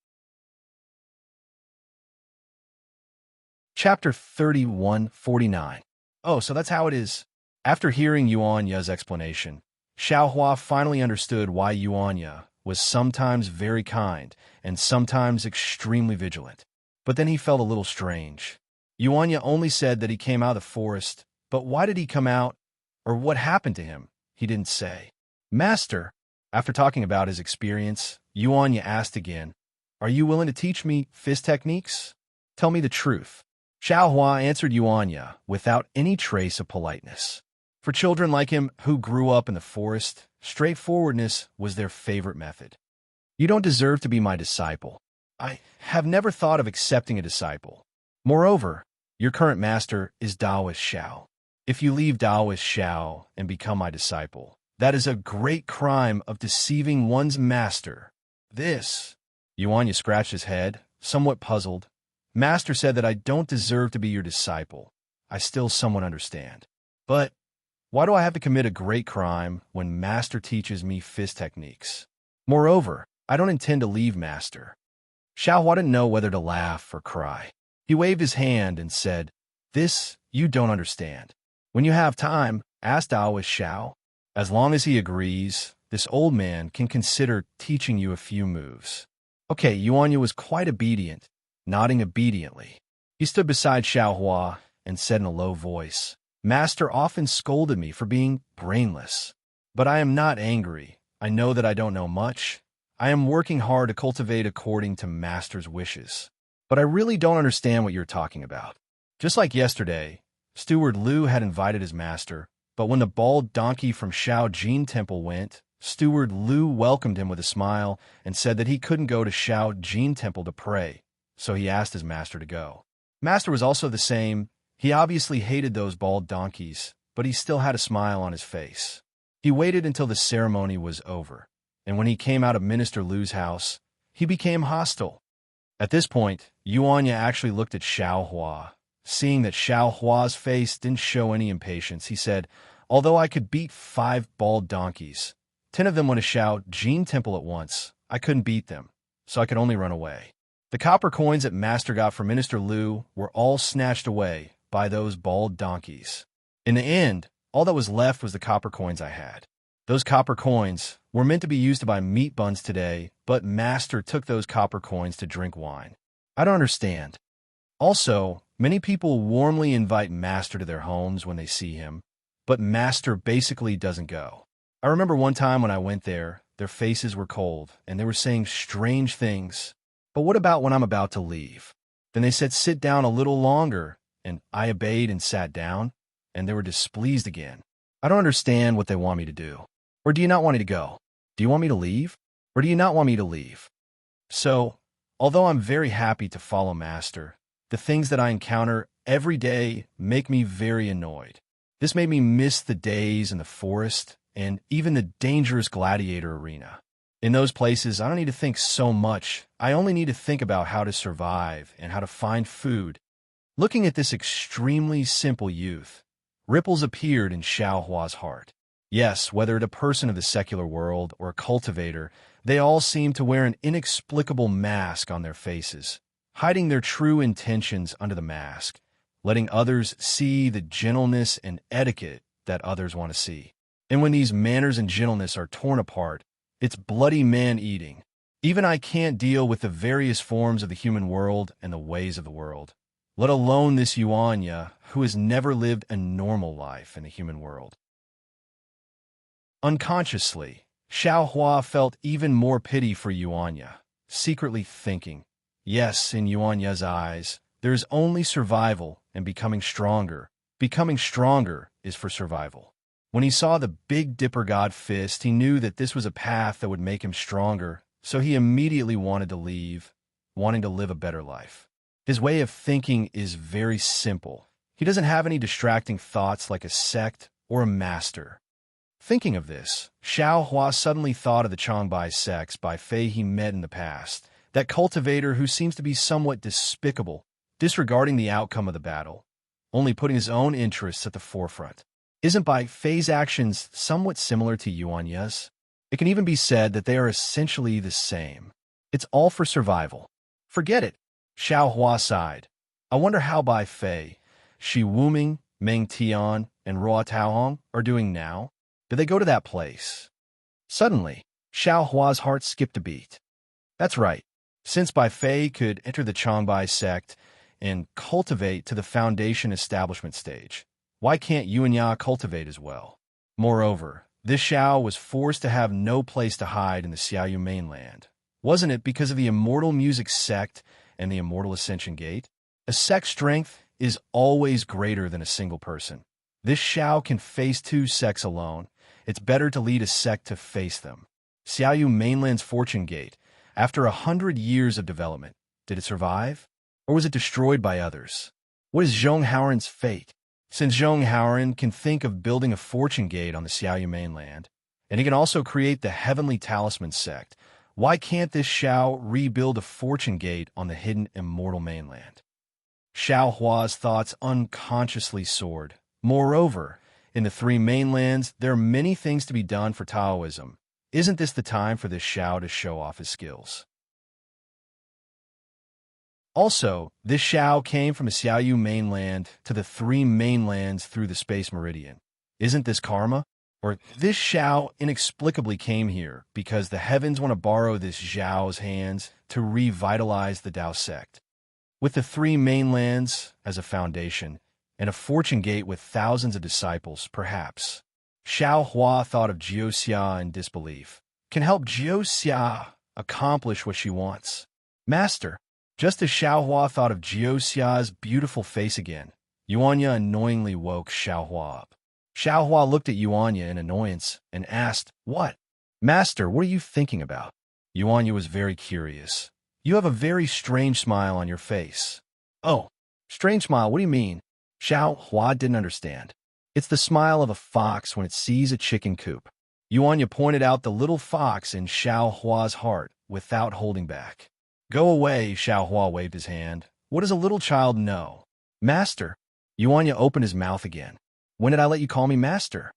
Chapter 31:49. Oh, so that's how it is. After hearing Yuanya's explanation, Xiao Hua finally understood why Yuanya was sometimes very kind and sometimes extremely vigilant. But then he felt a little strange. Yuanya only said that he came out of the forest, but why did he come out, or what happened to him? He didn't say. Master, after talking about his experience, Yuanya asked again, "Are you willing to teach me fist techniques? Tell me the truth." Xiao Hua answered Yuanya without any trace of politeness. For children like him who grew up in the forest, straightforwardness was their favorite method. "You don't deserve to be my disciple. I have never thought of accepting a disciple. Moreover, your current master is Taoist Xiao. If you leave Taoist Xiao and become my disciple, that is a great crime of deceiving one's master." This, Yuanya scratched his head, somewhat puzzled. Master said that I don't deserve to be your disciple. I still somewhat understand. But why do I have to commit a great crime when Master teaches me fist techniques? Moreover, I don't intend to leave Master. Xiao Hua didn't know whether to laugh or cry. He waved his hand and said, "This you don't understand. When you have time, ask Taoist Xiao. As long as he agrees, this old man can consider teaching you a few moves." Okay, Yuanya was quite obedient, nodding obediently. He stood beside Xiao Hua and said in a low voice, "Master often scolded me for being brainless. But I am not angry. I know that I don't know much. I am working hard to cultivate according to Master's wishes. But I really don't understand what you're talking about." Just like yesterday, Steward Liu had invited his master, but when the bald donkey from Shao Jin Temple went, Steward Liu welcomed him with a smile and said that he couldn't go to Shao Jin Temple to pray, so he asked his master to go. Master was also the same. He obviously hated those bald donkeys, but he still had a smile on his face. He waited until the ceremony was over, and when he came out of Minister Liu's house, he became hostile. At this point, Yuanya actually looked at Xiao Hua. Seeing that Xiao Hua's face didn't show any impatience, he said, "Although I could beat 5 bald donkeys, 10 of them went to Shao Jin Temple at once. I couldn't beat them, so I could only run away. The copper coins that Master got from Minister Liu were all snatched away by those bald donkeys. In the end, all that was left was the copper coins I had. Those copper coins were meant to be used to buy meat buns today, but Master took those copper coins to drink wine. I don't understand." Also, many people warmly invite Master to their homes when they see him, but Master basically doesn't go. I remember one time when I went there, their faces were cold, and they were saying strange things. But what about when I'm about to leave? Then they said, "Sit down a little longer," and I obeyed and sat down, and they were displeased again. I don't understand what they want me to do. Or do you not want me to go? Do you want me to leave? Or do you not want me to leave? So, although I'm very happy to follow Master, the things that I encounter every day make me very annoyed. This made me miss the days in the forest and even the dangerous gladiator arena. In those places, I don't need to think so much. I only need to think about how to survive and how to find food. Looking at this extremely simple youth, ripples appeared in Xiao Hua's heart. Yes, whether it a person of the secular world or a cultivator, they all seemed to wear an inexplicable mask on their faces, hiding their true intentions under the mask, letting others see the gentleness and etiquette that others want to see. And when these manners and gentleness are torn apart, it's bloody man-eating. Even I can't deal with the various forms of the human world and the ways of the world, let alone this Yuanya, who has never lived a normal life in the human world. Unconsciously, Xiaohua felt even more pity for Yuanya, secretly thinking, yes, in Yuanya's eyes, there is only survival and becoming stronger. Becoming stronger is for survival. When he saw the Big Dipper God fist, he knew that this was a path that would make him stronger, so he immediately wanted to leave, wanting to live a better life. His way of thinking is very simple. He doesn't have any distracting thoughts like a sect or a master. Thinking of this, Xiaohua suddenly thought of the Changbai sects by Fei he met in the past, that cultivator who seems to be somewhat despicable, disregarding the outcome of the battle, only putting his own interests at the forefront. Isn't Bai Fei's actions somewhat similar to Yuanya's? It can even be said that they are essentially the same. It's all for survival. Forget it. Xiaohua sighed. I wonder how Bai Fei, Shi Wuming, Meng Tian, and Ruo Taohong are doing now. Did they go to that place? Suddenly, Xiaohua's heart skipped a beat. That's right. Since Bai Fei could enter the Changbai sect and cultivate to the foundation establishment stage, why can't Yuanya cultivate as well? Moreover, this Xiao was forced to have no place to hide in the Xiaoyu mainland. Wasn't it because of the Immortal Music sect and the Immortal Ascension Gate? A sect's strength is always greater than a single person. This Xiao can face two sects alone. It's better to lead a sect to face them. Xiaoyu mainland's Fortune Gate, after 100 years of development, did it survive? Or was it destroyed by others? What is Zhong Haoran's fate? Since Zhong Haoran can think of building a Fortune Gate on the Xiaoyu mainland, and he can also create the Heavenly Talisman sect, why can't this Xiao rebuild a Fortune Gate on the hidden Immortal mainland? Xiaohua's thoughts unconsciously soared. Moreover, in the three mainlands, there are many things to be done for Taoism. Isn't this the time for this Xiao to show off his skills? Also, this Xiao came from the Xiaoyu mainland to the three mainlands through the space meridian. Isn't this karma? Or this Xiao inexplicably came here because the heavens want to borrow this Xiao's hands to revitalize the Dao sect. With the three mainlands as a foundation, and a fortune gate with thousands of disciples, perhaps. Xiaohua thought of Jiuxia in disbelief. Can help Jiuxia accomplish what she wants. Master, just as Xiaohua thought of Jiuxia's beautiful face again, Yuanya annoyingly woke Xiaohua up. Xiaohua looked at Yuanya in annoyance and asked, What? Master, what are you thinking about? Yuanya was very curious. You have a very strange smile on your face. Oh, strange smile, what do you mean? Xiaohua didn't understand. It's the smile of a fox when it sees a chicken coop. Yuanya pointed out the little fox in Xiaohua's heart without holding back. Go away, Xiaohua waved his hand. What does a little child know? Master. Yuanya opened his mouth again. When did I let you call me master?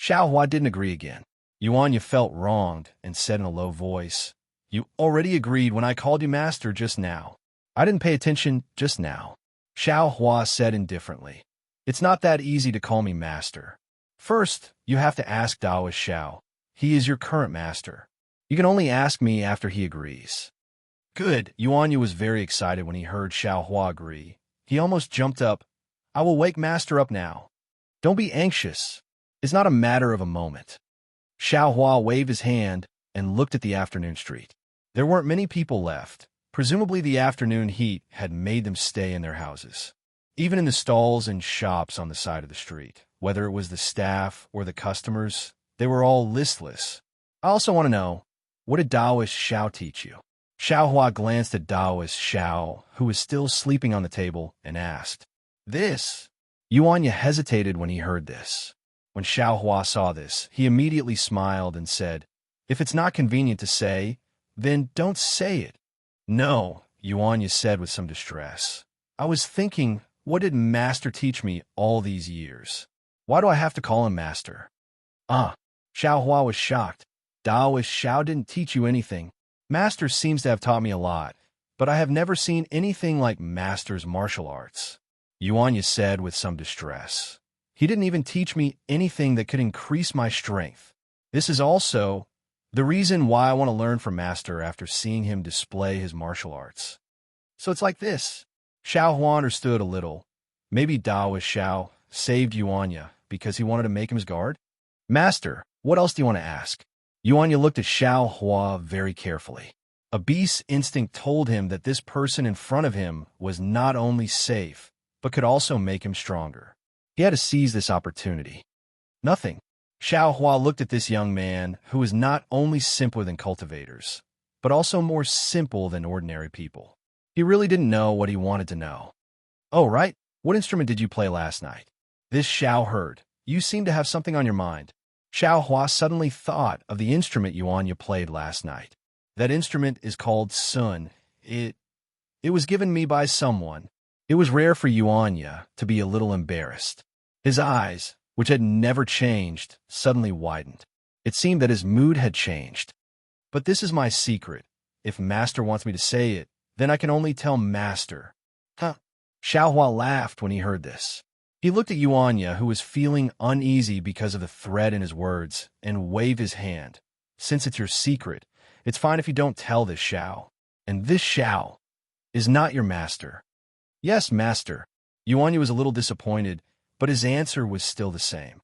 Xiaohua didn't agree again. Yuanya felt wronged and said in a low voice, You already agreed when I called you master just now. I didn't pay attention just now. Xiaohua said indifferently. It's not that easy to call me master. First, you have to ask Daoist Xiao. He is your current master. You can only ask me after he agrees. Good. Yuanya was very excited when he heard Xiaohua agree. He almost jumped up. I will wake master up now. Don't be anxious. It's not a matter of a moment. Xiaohua waved his hand and looked at the afternoon street. There weren't many people left. Presumably the afternoon heat had made them stay in their houses. Even in the stalls and shops on the side of the street, whether it was the staff or the customers, they were all listless. I also want to know, what did Daoist Xiao teach you? Xiaohua glanced at Daoist Xiao, who was still sleeping on the table, and asked, This? Yuanya hesitated when he heard this. When Xiaohua saw this, he immediately smiled and said, If it's not convenient to say, then don't say it. No, Yuanya said with some distress. I was thinking, what did Master teach me all these years? Why do I have to call him Master? Xiaohua was shocked. Daoist Xiao didn't teach you anything. Master seems to have taught me a lot, but I have never seen anything like Master's martial arts. Yuanya said with some distress. He didn't even teach me anything that could increase my strength. This is also the reason why I want to learn from Master after seeing him display his martial arts. So it's like this. Xiao Hua understood a little. Maybe Daoist Xiao saved Yuanya because he wanted to make him his guard? Master, what else do you want to ask? Yuanya looked at Xiao Hua very carefully. A beast's instinct told him that this person in front of him was not only safe, but could also make him stronger. He had to seize this opportunity. Nothing. Xiao Hua looked at this young man who was not only simpler than cultivators, but also more simple than ordinary people. He really didn't know what he wanted to know. Oh, right. What instrument did you play last night? This Xiao heard. You seem to have something on your mind. Xiao Hua suddenly thought of the instrument Yuanya played last night. That instrument is called sun. It was given me by someone. It was rare for Yuanya to be a little embarrassed. His eyes, which had never changed, suddenly widened. It seemed that his mood had changed. But this is my secret. If Master wants me to say it, then I can only tell Master. Huh? Xiao Hua laughed when he heard this. He looked at Yuanya, who was feeling uneasy because of the threat in his words, and waved his hand. Since it's your secret, it's fine if you don't tell this Xiao. And this Xiao is not your master. Yes, Master. Yuanya was a little disappointed, but his answer was still the same.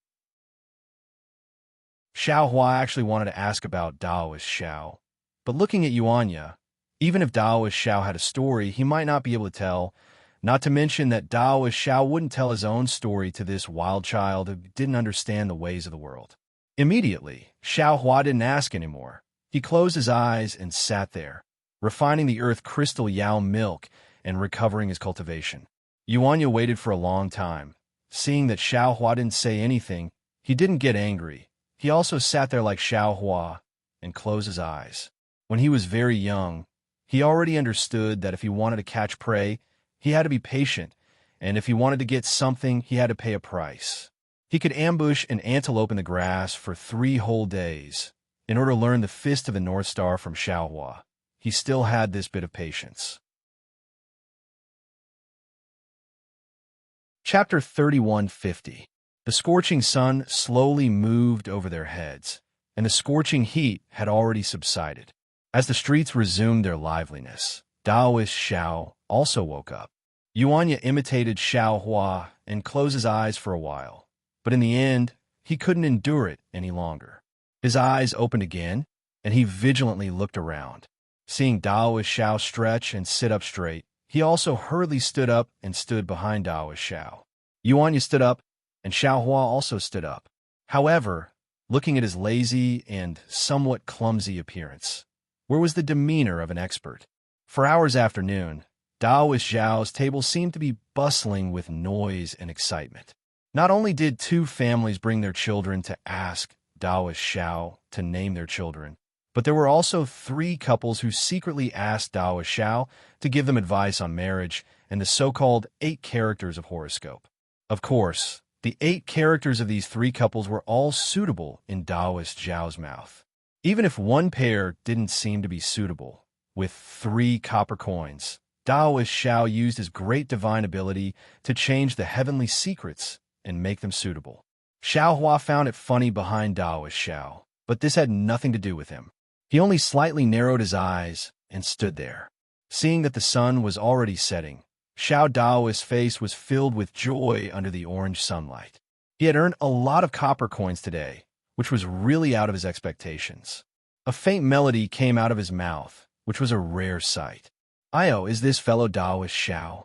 Xiao Hua actually wanted to ask about Daoist Xiao, but looking at Yuanya, even if Daoist Xiao had a story, he might not be able to tell, not to mention that Daoist Xiao wouldn't tell his own story to this wild child who didn't understand the ways of the world. Immediately, Xiao Hua didn't ask anymore. He closed his eyes and sat there, refining the earth crystal Yao milk and recovering his cultivation. Yuanya waited for a long time. Seeing that Xiao Hua didn't say anything, he didn't get angry. He also sat there like Xiao Hua and closed his eyes. When he was very young, he already understood that if he wanted to catch prey, he had to be patient, and if he wanted to get something, he had to pay a price. He could ambush an antelope in the grass for 3 whole days in order to learn the Fist of the North Star from Xiao Hua. He still had this bit of patience. Chapter 3150. The scorching sun slowly moved over their heads, and the scorching heat had already subsided. As the streets resumed their liveliness, Daoist Xiao also woke up. Yuanya imitated Xiao Hua and closed his eyes for a while, but in the end, he couldn't endure it any longer. His eyes opened again, and he vigilantly looked around. Seeing Daoist Xiao stretch and sit up straight, he also hurriedly stood up and stood behind Daoist Xiao. Yuanya stood up, and Xiao Hua also stood up. However, looking at his lazy and somewhat clumsy appearance, where was the demeanor of an expert? For hours after noon, Daoist Xiao's table seemed to be bustling with noise and excitement. Not only did 2 families bring their children to ask Daoist Xiao to name their children, but there were also 3 couples who secretly asked Daoist Xiao to give them advice on marriage and the so-called 8 characters of horoscope. Of course, the 8 characters of these 3 couples were all suitable in Daoist Xiao's mouth. Even if one pair didn't seem to be suitable, with 3 copper coins, Daoist Xiao used his great divine ability to change the heavenly secrets and make them suitable. Xiao Hua found it funny behind Daoist Xiao, but this had nothing to do with him. He only slightly narrowed his eyes and stood there. Seeing that the sun was already setting, Xiao Daoist's face was filled with joy under the orange sunlight. He had earned a lot of copper coins today, which was really out of his expectations. A faint melody came out of his mouth, which was a rare sight. Io, is this fellow Daoist Xiao?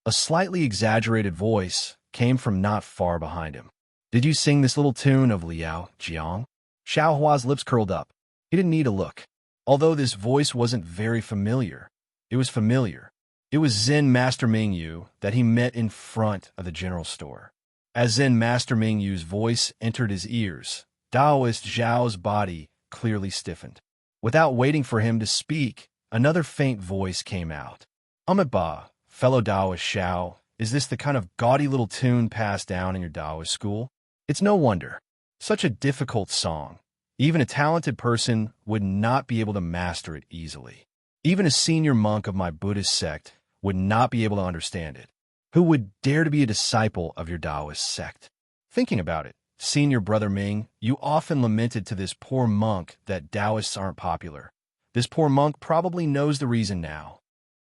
A slightly exaggerated voice came from not far behind him. Did you sing this little tune of Liao Jiang? Xiao Hua's lips curled up. He didn't need a look. Although this voice wasn't very familiar, it was familiar. It was Zen Master Mingyu that he met in front of the general store. As Zen Master Mingyu's voice entered his ears, Daoist Xiao's body clearly stiffened. Without waiting for him to speak, another faint voice came out. Ba, fellow Daoist Xiao, is this the kind of gaudy little tune passed down in your Daoist school? It's no wonder. Such a difficult song. Even a talented person would not be able to master it easily. Even a senior monk of my Buddhist sect would not be able to understand it. Who would dare to be a disciple of your Taoist sect? Thinking about it, Senior Brother Ming, you often lamented to this poor monk that Taoists aren't popular. This poor monk probably knows the reason now.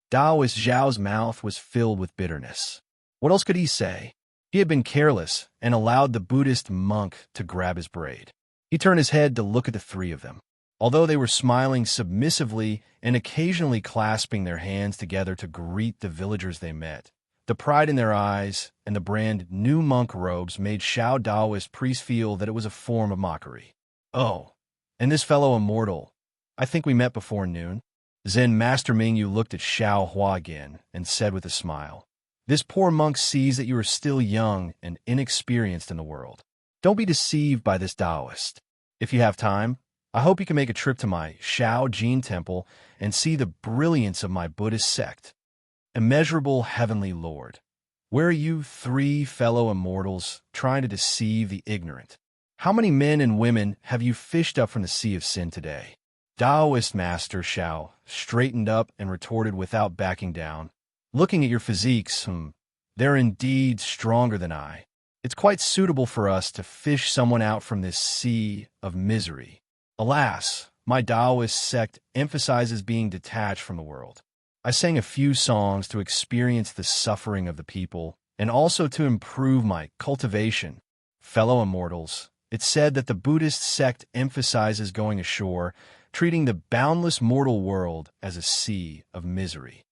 Taoist Zhao's mouth was filled with bitterness. What else could he say? He had been careless and allowed the Buddhist monk to grab his braid. He turned his head to look at the three of them. Although they were smiling submissively and occasionally clasping their hands together to greet the villagers they met, the pride in their eyes and the brand new monk robes made Shao Daoist priests feel that it was a form of mockery. Oh, and this fellow immortal, I think we met before noon. Zen Master Mingyu looked at Shao Hua again and said with a smile, "This poor monk sees that you are still young and inexperienced in the world. Don't be deceived by this Taoist. If you have time, I hope you can make a trip to my Shao Jin temple and see the brilliance of my Buddhist sect. Immeasurable Heavenly Lord, where are you three fellow immortals trying to deceive the ignorant? How many men and women have you fished up from the sea of sin today?" Taoist Master Shao straightened up and retorted without backing down, "Looking at your physiques, they're indeed stronger than I. It's quite suitable for us to fish someone out from this sea of misery. Alas, my Taoist sect emphasizes being detached from the world. I sang a few songs to experience the suffering of the people and also to improve my cultivation. Fellow immortals, it's said that the Buddhist sect emphasizes going ashore, treating the boundless mortal world as a sea of misery.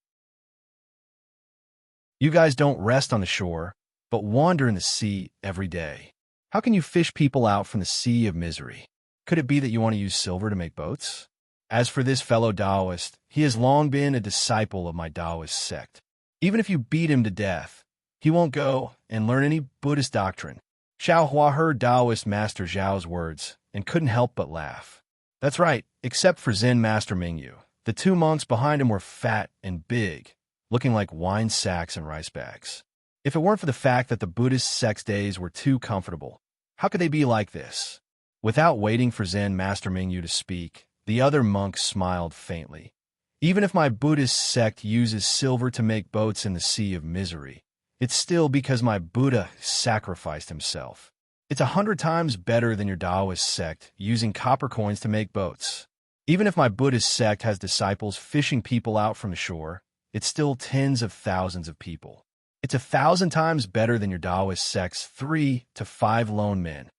You guys don't rest on the shore, but wander in the sea every day. How can you fish people out from the sea of misery? Could it be that you want to use silver to make boats? As for this fellow Taoist, he has long been a disciple of my Taoist sect. Even if you beat him to death, he won't go and learn any Buddhist doctrine." Xiao Hua heard Taoist Master Zhao's words and couldn't help but laugh. That's right, except for Zen Master Mingyu. The two monks behind him were fat and big, looking like wine sacks and rice bags. If it weren't for the fact that the Buddhist sect's days were too comfortable, how could they be like this? Without waiting for Zen Master Mingyu to speak, the other monks smiled faintly. "Even if my Buddhist sect uses silver to make boats in the sea of misery, it's still because my Buddha sacrificed himself. It's 100 times better than your Taoist sect using copper coins to make boats. Even if my Buddhist sect has disciples fishing people out from the shore, it's still tens of thousands of people. It's 1,000 times better than your Taoist sect's 3 to 5 lone men."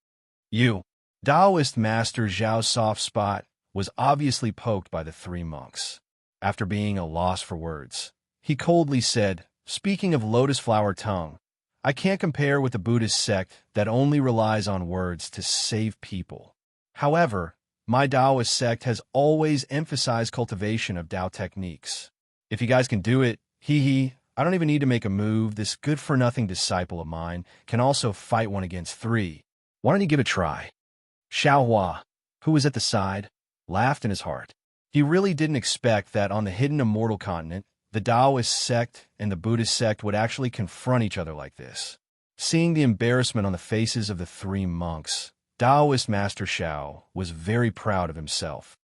You, Taoist Master Zhao's soft spot was obviously poked by the three monks. After being a loss for words, he coldly said, "Speaking of lotus flower tongue, I can't compare with the Buddhist sect that only relies on words to save people. However, my Taoist sect has always emphasized cultivation of Tao techniques. If you guys can do it, I don't even need to make a move. This good-for-nothing disciple of mine can also fight 1 against 3. Why don't you give it a try?" Xiao Hua, who was at the side, laughed in his heart. He really didn't expect that on the hidden immortal continent, the Taoist sect and the Buddhist sect would actually confront each other like this. Seeing the embarrassment on the faces of the three monks, Taoist Master Shao was very proud of himself.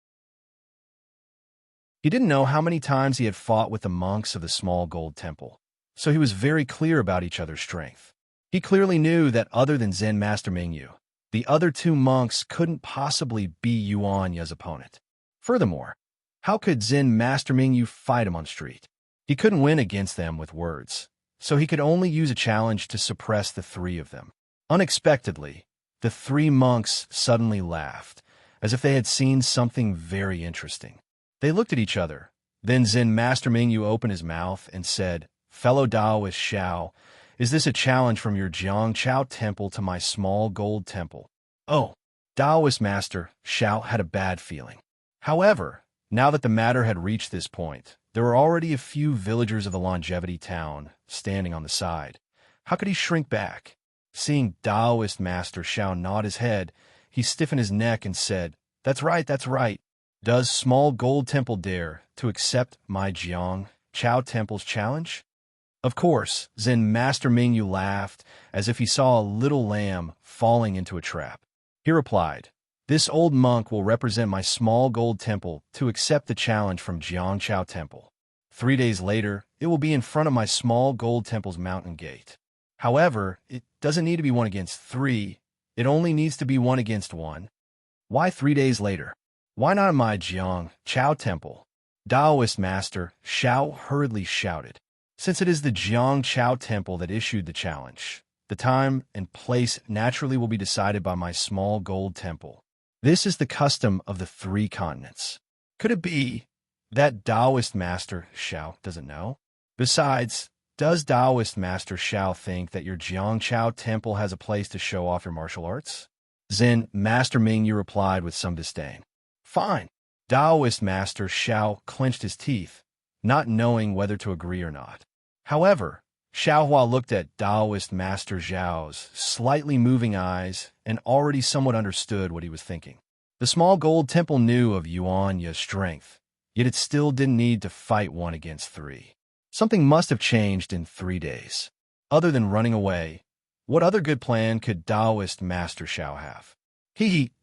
He didn't know how many times he had fought with the monks of the small gold temple, so he was very clear about each other's strength. He clearly knew that other than Zen Master Mingyu, the other two monks couldn't possibly be Yuan Ye's opponent. Furthermore, how could Zen Master Mingyu fight him on the street? He couldn't win against them with words, so he could only use a challenge to suppress the three of them. Unexpectedly, the three monks suddenly laughed, as if they had seen something very interesting. They looked at each other. Then Zen Master Mingyu opened his mouth and said, "Fellow Taoist Shao, is this a challenge from your Jiangchao temple to my small gold temple?" Oh, Taoist Master Shao had a bad feeling. However, now that the matter had reached this point, there were already a few villagers of the Longevity Town standing on the side. How could he shrink back? Seeing Taoist Master Shao nod his head, he stiffened his neck and said, that's right. Does Small Gold Temple dare to accept my Jiang Chao Temple's challenge?" Of course, Zen Master Mingyu laughed as if he saw a little lamb falling into a trap. He replied, "This old monk will represent my Small Gold Temple to accept the challenge from Jiang Chao Temple. 3 days later, it will be in front of my Small Gold Temple's mountain gate. However, it doesn't need to be 1 against 3. It only needs to be 1 against 1. Why 3 days later? Why not in my Jiang Chao temple? Taoist master Xiao hurriedly shouted. Since it is the Jiang Chao temple that issued the challenge, the time and place naturally will be decided by my small gold temple. This is the custom of the 3 continents. Could it be that Taoist master Xiao doesn't know? Besides, does Taoist master Xiao think that your Jiang Chao temple has a place to show off your martial arts? Zen master Mingyu replied with some disdain. Fine. Taoist master Xiao clenched his teeth, not knowing whether to agree or not. However, Xiaohua looked at Taoist master Zhao's slightly moving eyes and already somewhat understood what he was thinking. The small gold temple knew of Yuan Ye's strength, yet it still didn't need to fight 1 against 3. Something must have changed in 3 days. Other than running away, what other good plan could Taoist master Xiao have?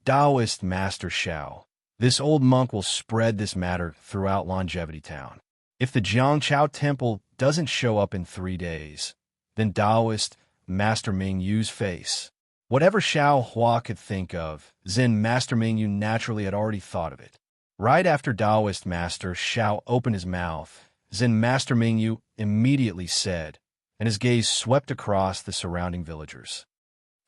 Taoist master Xiao. This old monk will spread this matter throughout Longevity Town. If the Jiangchao temple doesn't show up in 3 days, then Taoist master Mingyu's face. Whatever Xiao Hua could think of, Zen master Mingyu naturally had already thought of it. Right after Taoist master Xiao opened his mouth, Zen master Mingyu immediately said, and his gaze swept across the surrounding villagers.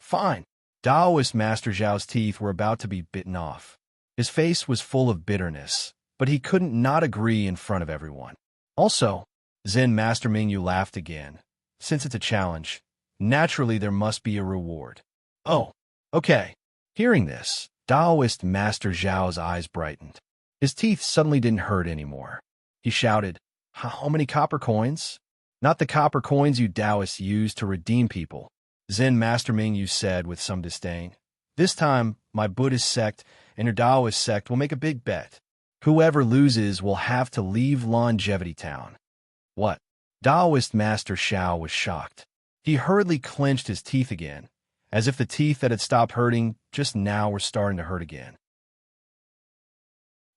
Fine. Taoist master Zhao's teeth were about to be bitten off. His face was full of bitterness, but he couldn't not agree in front of everyone. Also, Zen master Mingyu laughed again. Since it's a challenge, naturally there must be a reward. Oh, okay. Hearing this, Taoist master Zhao's eyes brightened. His teeth suddenly didn't hurt anymore. He shouted, How many copper coins? Not the copper coins you Taoists use to redeem people, Zen master Mingyu said with some disdain. This time, my Buddhist sect and your Taoist sect will make a big bet. Whoever loses will have to leave Longevity Town. What? Taoist master Xiao was shocked. He hurriedly clenched his teeth again, as if the teeth that had stopped hurting just now were starting to hurt again.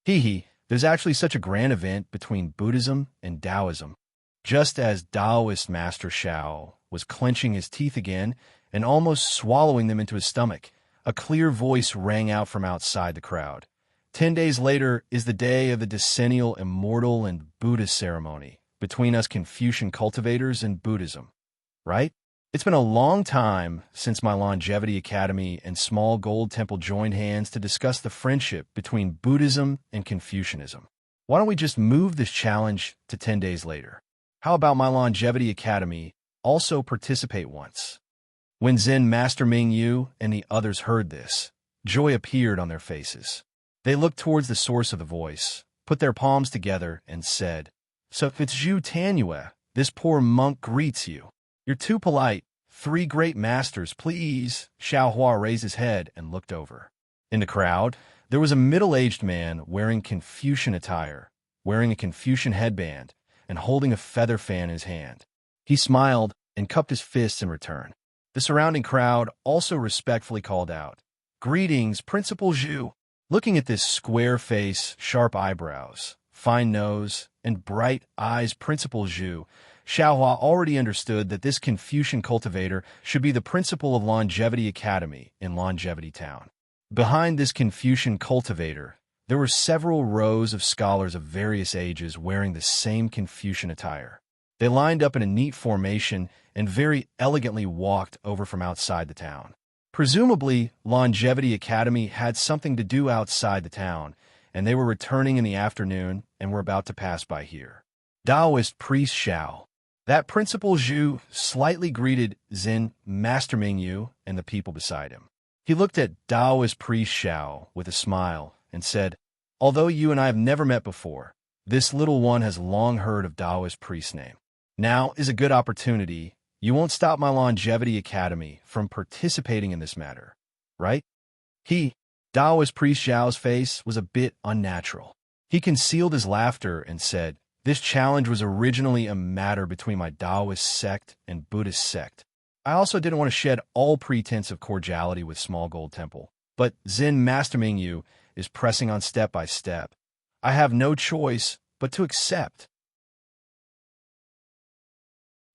There's actually such a grand event between Buddhism and Taoism. Just as Taoist master Xiao was clenching his teeth again and almost swallowing them into his stomach, a clear voice rang out from outside the crowd. 10 days later is the day of the decennial immortal and Buddhist ceremony between us Confucian cultivators and Buddhism, right? It's been a long time since my Longevity Academy and Small Gold Temple joined hands to discuss the friendship between Buddhism and Confucianism. Why don't we just move this challenge to 10 days later? How about my Longevity Academy also participate once? When Zen Master Mingyu and the others heard this, joy appeared on their faces. They looked towards the source of the voice, put their palms together, and said, So if it's Zhu Tanyue, this poor monk greets you. You're too polite. 3 great masters, please. Xiao Hua raised his head and looked over. In the crowd, there was a middle-aged man wearing Confucian attire, wearing a Confucian headband, and holding a feather fan in his hand. He smiled and cupped his fists in return. The surrounding crowd also respectfully called out, Greetings, Principal Zhu. Looking at this square face, sharp eyebrows, fine nose, and bright eyes Principal Zhu, Xiaohua already understood that this Confucian cultivator should be the principal of Longevity Academy in Longevity Town. Behind this Confucian cultivator, there were several rows of scholars of various ages wearing the same Confucian attire. They lined up in a neat formation and very elegantly walked over from outside the town. Presumably, Longevity Academy had something to do outside the town, and they were returning in the afternoon and were about to pass by here. Taoist priest Xiao. That Principal Zhu slightly greeted Zen Master Mingyu and the people beside him. He looked at Taoist priest Xiao with a smile and said, Although you and I have never met before, this little one has long heard of Taoist priest's name. Now is a good opportunity. You won't stop my Longevity Academy from participating in this matter, right? Taoist priest Xiao's face was a bit unnatural. He concealed his laughter and said, This challenge was originally a matter between my Taoist sect and Buddhist sect. I also didn't want to shed all pretense of cordiality with Small Gold Temple, but Zen Master Mingyu is pressing on step by step. I have no choice but to accept.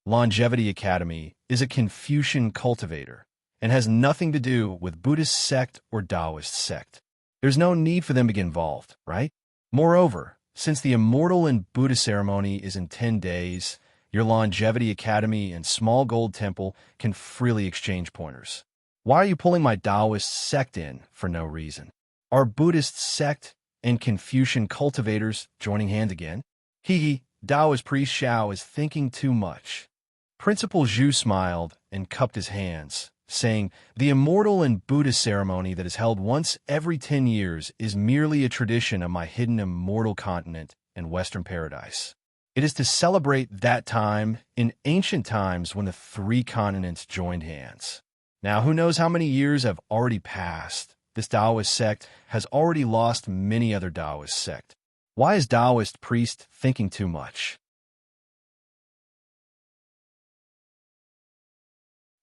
Longevity Academy is a Confucian cultivator and has nothing to do with Buddhist sect or Taoist sect. There's no need for them to get involved, right? Moreover, since the Immortal and Buddha ceremony is in 10 days, your Longevity Academy and Small Gold Temple can freely exchange pointers. Why are you pulling my Taoist sect in for no reason? Are Buddhist sect and Confucian cultivators joining hands again? Hee, Taoist priest Xiao is thinking too much. Principal Zhu smiled and cupped his hands, saying, the Immortal and Buddha ceremony that is held once every 10 years is merely a tradition of my hidden immortal continent and Western paradise. It is to celebrate that time in ancient times when the 3 continents joined hands. Now, who knows how many years have already passed? This Taoist sect has already lost many other Taoist sect. Why is Taoist priest thinking too much?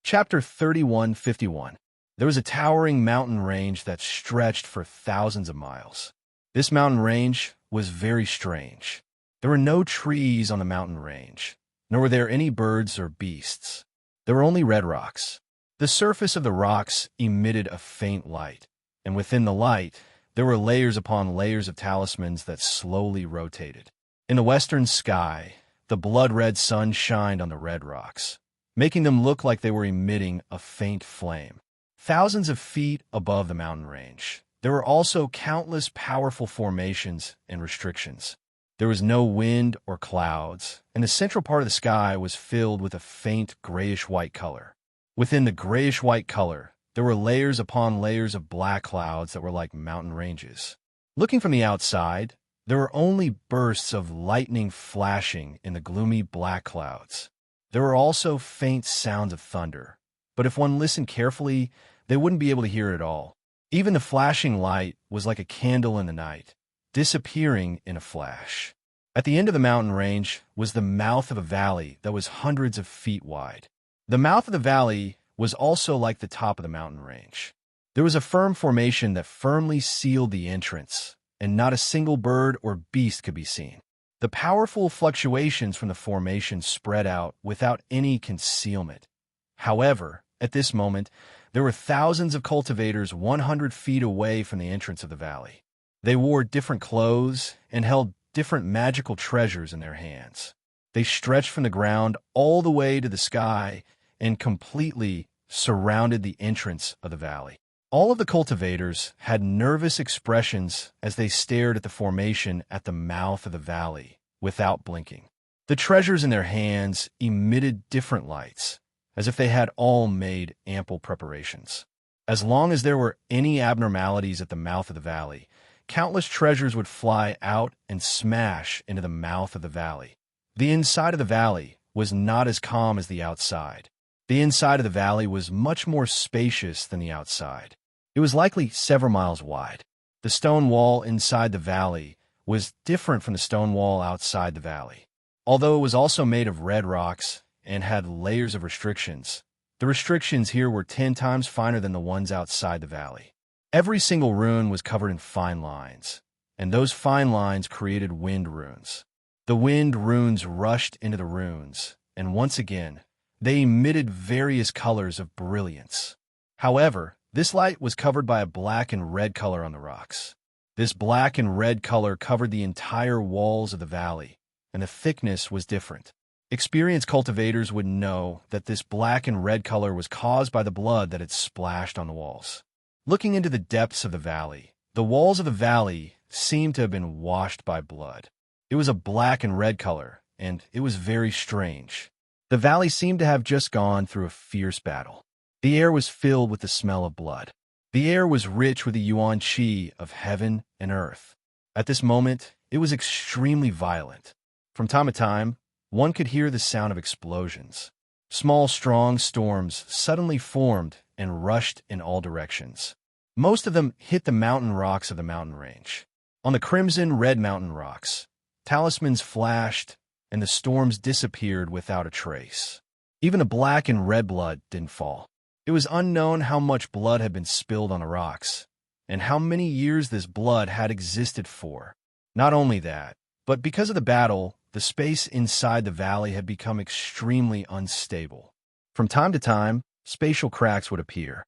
Chapter 3151. There was a towering mountain range that stretched for thousands of miles. This mountain range was very strange. There were no trees on the mountain range, nor were there any birds or beasts. There were only red rocks. The surface of the rocks emitted a faint light, and within the light, there were layers upon layers of talismans that slowly rotated. In the western sky, the blood-red sun shined on the red rocks, making them look like they were emitting a faint flame. Thousands of feet above the mountain range, there were also countless powerful formations and restrictions. There was no wind or clouds, and the central part of the sky was filled with a faint grayish-white color. Within the grayish-white color, there were layers upon layers of black clouds that were like mountain ranges. Looking from the outside, there were only bursts of lightning flashing in the gloomy black clouds. There were also faint sounds of thunder, but if one listened carefully, they wouldn't be able to hear it at all. Even the flashing light was like a candle in the night, disappearing in a flash. At the end of the mountain range was the mouth of a valley that was hundreds of feet wide. The mouth of the valley was also like the top of the mountain range. There was a firm formation that firmly sealed the entrance, and not a single bird or beast could be seen. The powerful fluctuations from the formation spread out without any concealment. However, at this moment, there were thousands of cultivators 100 feet away from the entrance of the valley. They wore different clothes and held different magical treasures in their hands. They stretched from the ground all the way to the sky and completely surrounded the entrance of the valley. All of the cultivators had nervous expressions as they stared at the formation at the mouth of the valley without blinking. The treasures in their hands emitted different lights, as if they had all made ample preparations. As long as there were any abnormalities at the mouth of the valley, countless treasures would fly out and smash into the mouth of the valley. The inside of the valley was not as calm as the outside. The inside of the valley was much more spacious than the outside. It was likely several miles wide. The stone wall inside the valley was different from the stone wall outside the valley. Although it was also made of red rocks and had layers of restrictions, the restrictions here were 10 times finer than the ones outside the valley. Every single rune was covered in fine lines, and those fine lines created wind runes. The wind runes rushed into the runes, and once again, they emitted various colors of brilliance. However, this light was covered by a black and red color on the rocks. This black and red color covered the entire walls of the valley, and the thickness was different. Experienced cultivators would know that this black and red color was caused by the blood that had splashed on the walls. Looking into the depths of the walls of the valley seemed to have been washed by blood. It was a black and red color, and it was very strange. The valley seemed to have just gone through a fierce battle. The air was filled with the smell of blood. The air was rich with the yuan qi of heaven and earth. At this moment, it was extremely violent. From time to time, one could hear the sound of explosions. Small, strong storms suddenly formed and rushed in all directions. Most of them hit the mountain rocks of the mountain range. On the crimson-red mountain rocks, talismans flashed, and the storms disappeared without a trace. Even the black and red blood didn't fall. It was unknown how much blood had been spilled on the rocks, and how many years this blood had existed for. Not only that, but because of the battle, the space inside the valley had become extremely unstable. From time to time, spatial cracks would appear.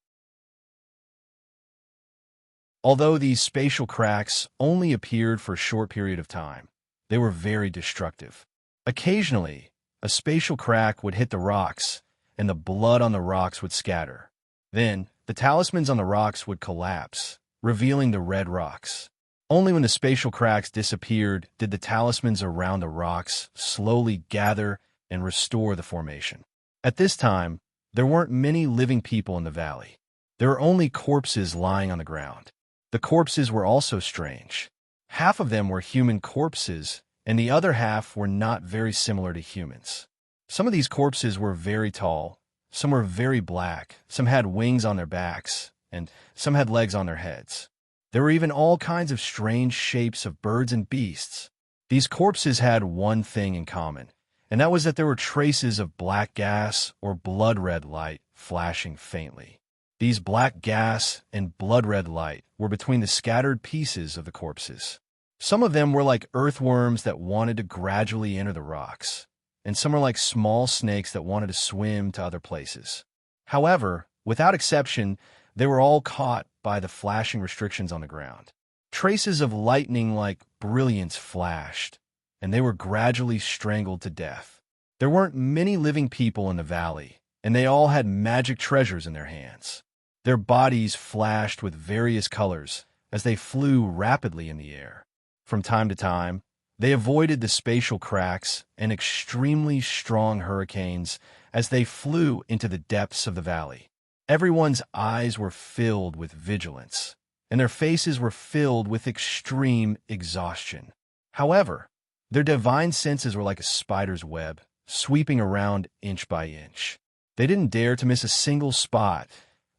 Although these spatial cracks only appeared for a short period of time, they were very destructive. Occasionally, a spatial crack would hit the rocks, and the blood on the rocks would scatter. Then, the talismans on the rocks would collapse, revealing the red rocks. Only when the spatial cracks disappeared did the talismans around the rocks slowly gather and restore the formation. At this time, there weren't many living people in the valley. There were only corpses lying on the ground. The corpses were also strange. Half of them were human corpses, and the other half were not very similar to humans. Some of these corpses were very tall, some were very black, some had wings on their backs, and some had legs on their heads. There were even all kinds of strange shapes of birds and beasts. These corpses had one thing in common, and that was that there were traces of black gas or blood red light flashing faintly. These black gas and blood red light were between the scattered pieces of the corpses. Some of them were like earthworms that wanted to gradually enter the rocks, and some were like small snakes that wanted to swim to other places. However, without exception, they were all caught by the flashing restrictions on the ground. Traces of lightning-like brilliance flashed, and they were gradually strangled to death. There weren't many living people in the valley, and they all had magic treasures in their hands. Their bodies flashed with various colors as they flew rapidly in the air. From time to time, they avoided the spatial cracks and extremely strong hurricanes as they flew into the depths of the valley. Everyone's eyes were filled with vigilance, and their faces were filled with extreme exhaustion. However, their divine senses were like a spider's web, sweeping around inch by inch. They didn't dare to miss a single spot.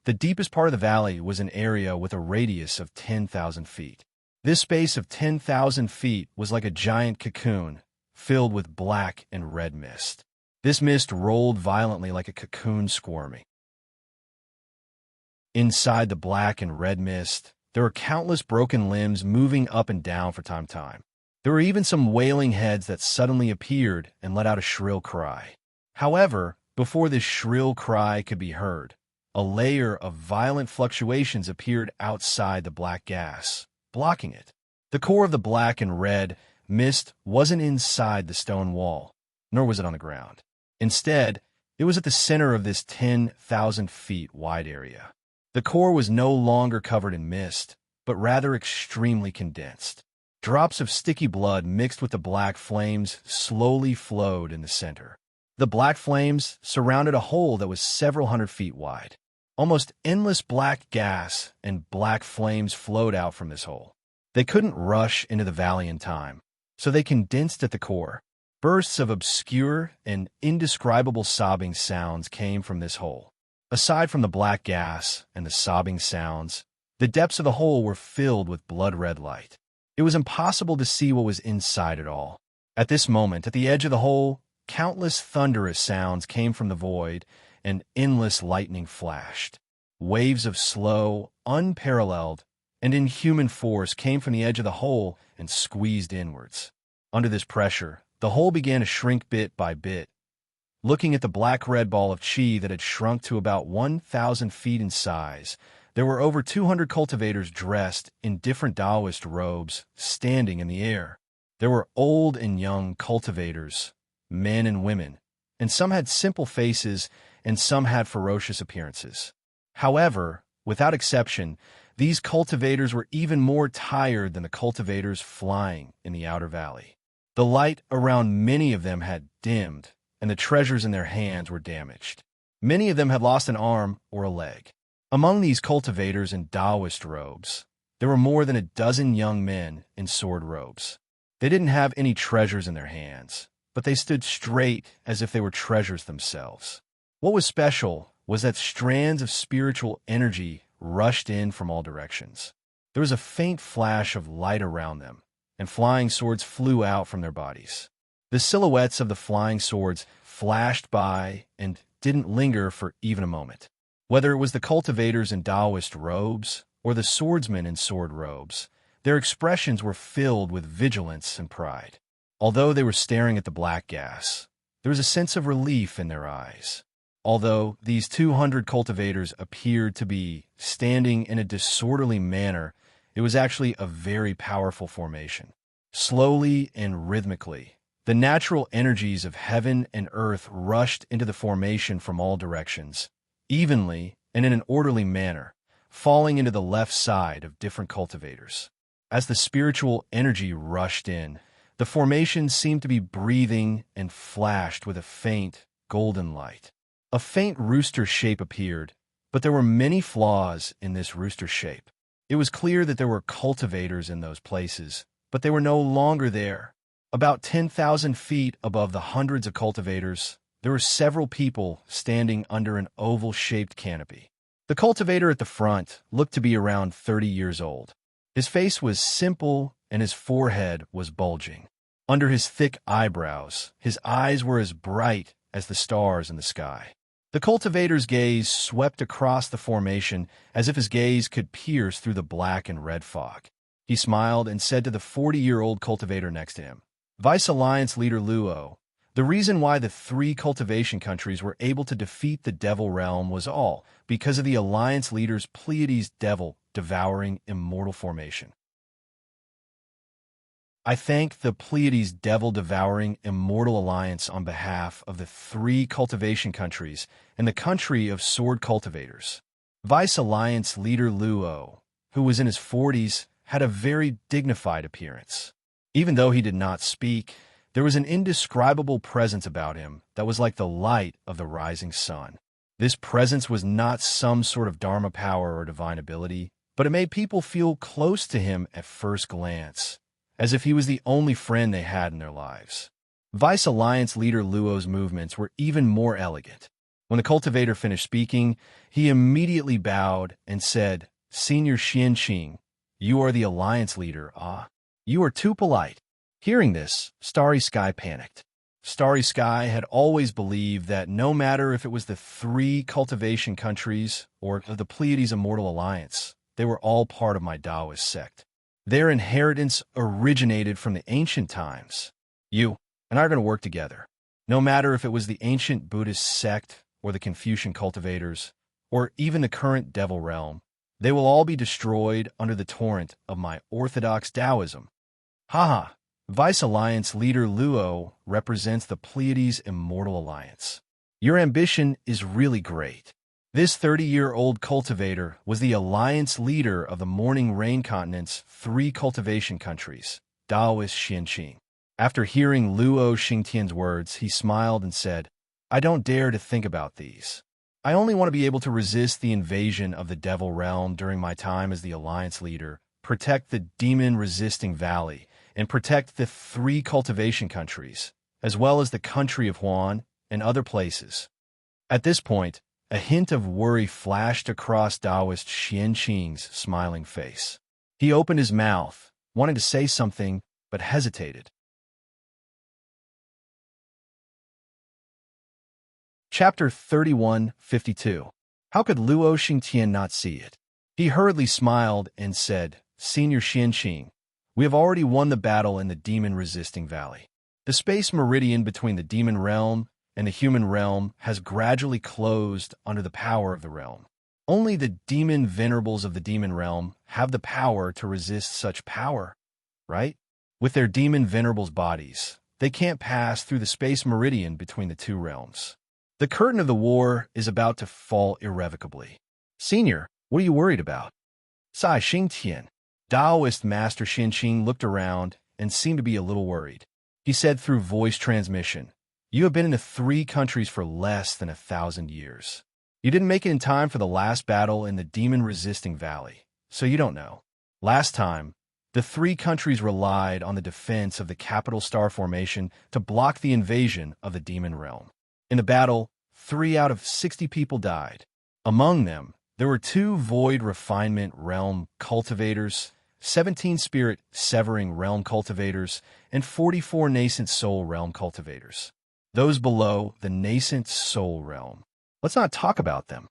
The deepest part of the valley was an area with a radius of 10,000 feet. This space of 10,000 feet was like a giant cocoon, filled with black and red mist. This mist rolled violently like a cocoon squirming. Inside the black and red mist, there were countless broken limbs moving up and down from time to time. There were even some wailing heads that suddenly appeared and let out a shrill cry. However, before this shrill cry could be heard, a layer of violent fluctuations appeared outside the black gas, blocking it. The core of the black and red mist wasn't inside the stone wall, nor was it on the ground. Instead, it was at the center of this 10,000 feet wide area. The core was no longer covered in mist, but rather extremely condensed. Drops of sticky blood mixed with the black flames slowly flowed in the center. The black flames surrounded a hole that was several hundred feet wide. Almost endless black gas and black flames flowed out from this hole. They couldn't rush into the valley in time, so they condensed at the core. Bursts of obscure and indescribable sobbing sounds came from this hole. Aside from the black gas and the sobbing sounds, the depths of the hole were filled with blood-red light. It was impossible to see what was inside it all. At this moment, at the edge of the hole, countless thunderous sounds came from the void, and endless lightning flashed. Waves of slow, unparalleled, and inhuman force came from the edge of the hole and squeezed inwards. Under this pressure, the hole began to shrink bit by bit. Looking at the black-red ball of chi that had shrunk to about 1,000 feet in size, there were over 200 cultivators dressed in different Taoist robes, standing in the air. There were old and young cultivators, men and women, and some had simple faces and some had ferocious appearances. However, without exception, these cultivators were even more tired than the cultivators flying in the outer valley. The light around many of them had dimmed, and the treasures in their hands were damaged. Many of them had lost an arm or a leg. Among these cultivators in Taoist robes, there were more than a dozen young men in sword robes. They didn't have any treasures in their hands, but they stood straight as if they were treasures themselves. What was special was that strands of spiritual energy rushed in from all directions. There was a faint flash of light around them, and flying swords flew out from their bodies. The silhouettes of the flying swords flashed by and didn't linger for even a moment. Whether it was the cultivators in Taoist robes or the swordsmen in sword robes, their expressions were filled with vigilance and pride. Although they were staring at the black gas, there was a sense of relief in their eyes. Although these 200 cultivators appeared to be standing in a disorderly manner, it was actually a very powerful formation. Slowly and rhythmically, the natural energies of heaven and earth rushed into the formation from all directions, evenly and in an orderly manner, falling into the left side of different cultivators. As the spiritual energy rushed in, the formation seemed to be breathing and flashed with a faint, golden light. A faint rooster shape appeared, but there were many flaws in this rooster shape. It was clear that there were cultivators in those places, but they were no longer there. About 10,000 feet above the hundreds of cultivators, there were several people standing under an oval-shaped canopy. The cultivator at the front looked to be around 30 years old. His face was simple and his forehead was bulging. Under his thick eyebrows, his eyes were as bright as the stars in the sky. The cultivator's gaze swept across the formation as if his gaze could pierce through the black and red fog. He smiled and said to the 40-year-old cultivator next to him, "Vice Alliance leader Luo, the reason why the 3 cultivation countries were able to defeat the Devil Realm was all because of the Alliance leader's Pleiades Devil devouring immortal formation. I thank the Pleiades Devil-Devouring Immortal Alliance on behalf of the 3 cultivation countries and the country of sword cultivators." Vice Alliance leader Luo, who was in his 40s, had a very dignified appearance. Even though he did not speak, there was an indescribable presence about him that was like the light of the rising sun. This presence was not some sort of Dharma power or divine ability, but it made people feel close to him at first glance, as if he was the only friend they had in their lives. Vice Alliance leader Luo's movements were even more elegant. When the cultivator finished speaking, he immediately bowed and said, "Senior Xianqing, you are the Alliance leader, ah? You are too polite." Hearing this, Starry Sky panicked. Starry Sky had always believed that no matter if it was the 3 cultivation countries or the Pleiades Immortal Alliance, they were all part of my Taoist sect. Their inheritance originated from the ancient times. You and I are going to work together. No matter if it was the ancient Buddhist sect or the Confucian cultivators, or even the current Devil Realm, they will all be destroyed under the torrent of my orthodox Taoism. Haha, Vice Alliance leader Luo represents the Pleiades Immortal Alliance. Your ambition is really great. This 30-year-old cultivator was the alliance leader of the Morning Rain Continent's 3 cultivation countries, Taoist Xianqing. After hearing Luo Xingtian's words, he smiled and said, "I don't dare to think about these. I only want to be able to resist the invasion of the Devil Realm during my time as the alliance leader, protect the demon-resisting valley, and protect the 3 cultivation countries, as well as the country of Huan and other places." At this point, a hint of worry flashed across Taoist Xianqing's smiling face. He opened his mouth, wanting to say something, but hesitated. Chapter 31:52. How could Luo Xingtian not see it? He hurriedly smiled and said, "Senior Xianqing, we have already won the battle in the demon-resisting valley. The space meridian between the demon realm and the human realm has gradually closed under the power of the realm. Only the demon venerables of the demon realm have the power to resist such power, right? With their demon venerables bodies, they can't pass through the space meridian between the 2 realms. The curtain of the war is about to fall irrevocably. Senior, what are you worried about?" Sai Xingtian. Taoist Master Xianqing looked around and seemed to be a little worried. He said through voice transmission, "You have been in the 3 countries for less than 1,000 years. You didn't make it in time for the last battle in the demon-resisting valley, so you don't know. Last time, the 3 countries relied on the defense of the capital star formation to block the invasion of the demon realm. In the battle, 3 out of 60 people died. Among them, there were 2 void refinement realm cultivators, 17 spirit severing realm cultivators, and 44 nascent soul realm cultivators. Those below the nascent soul realm. Let's not talk about them."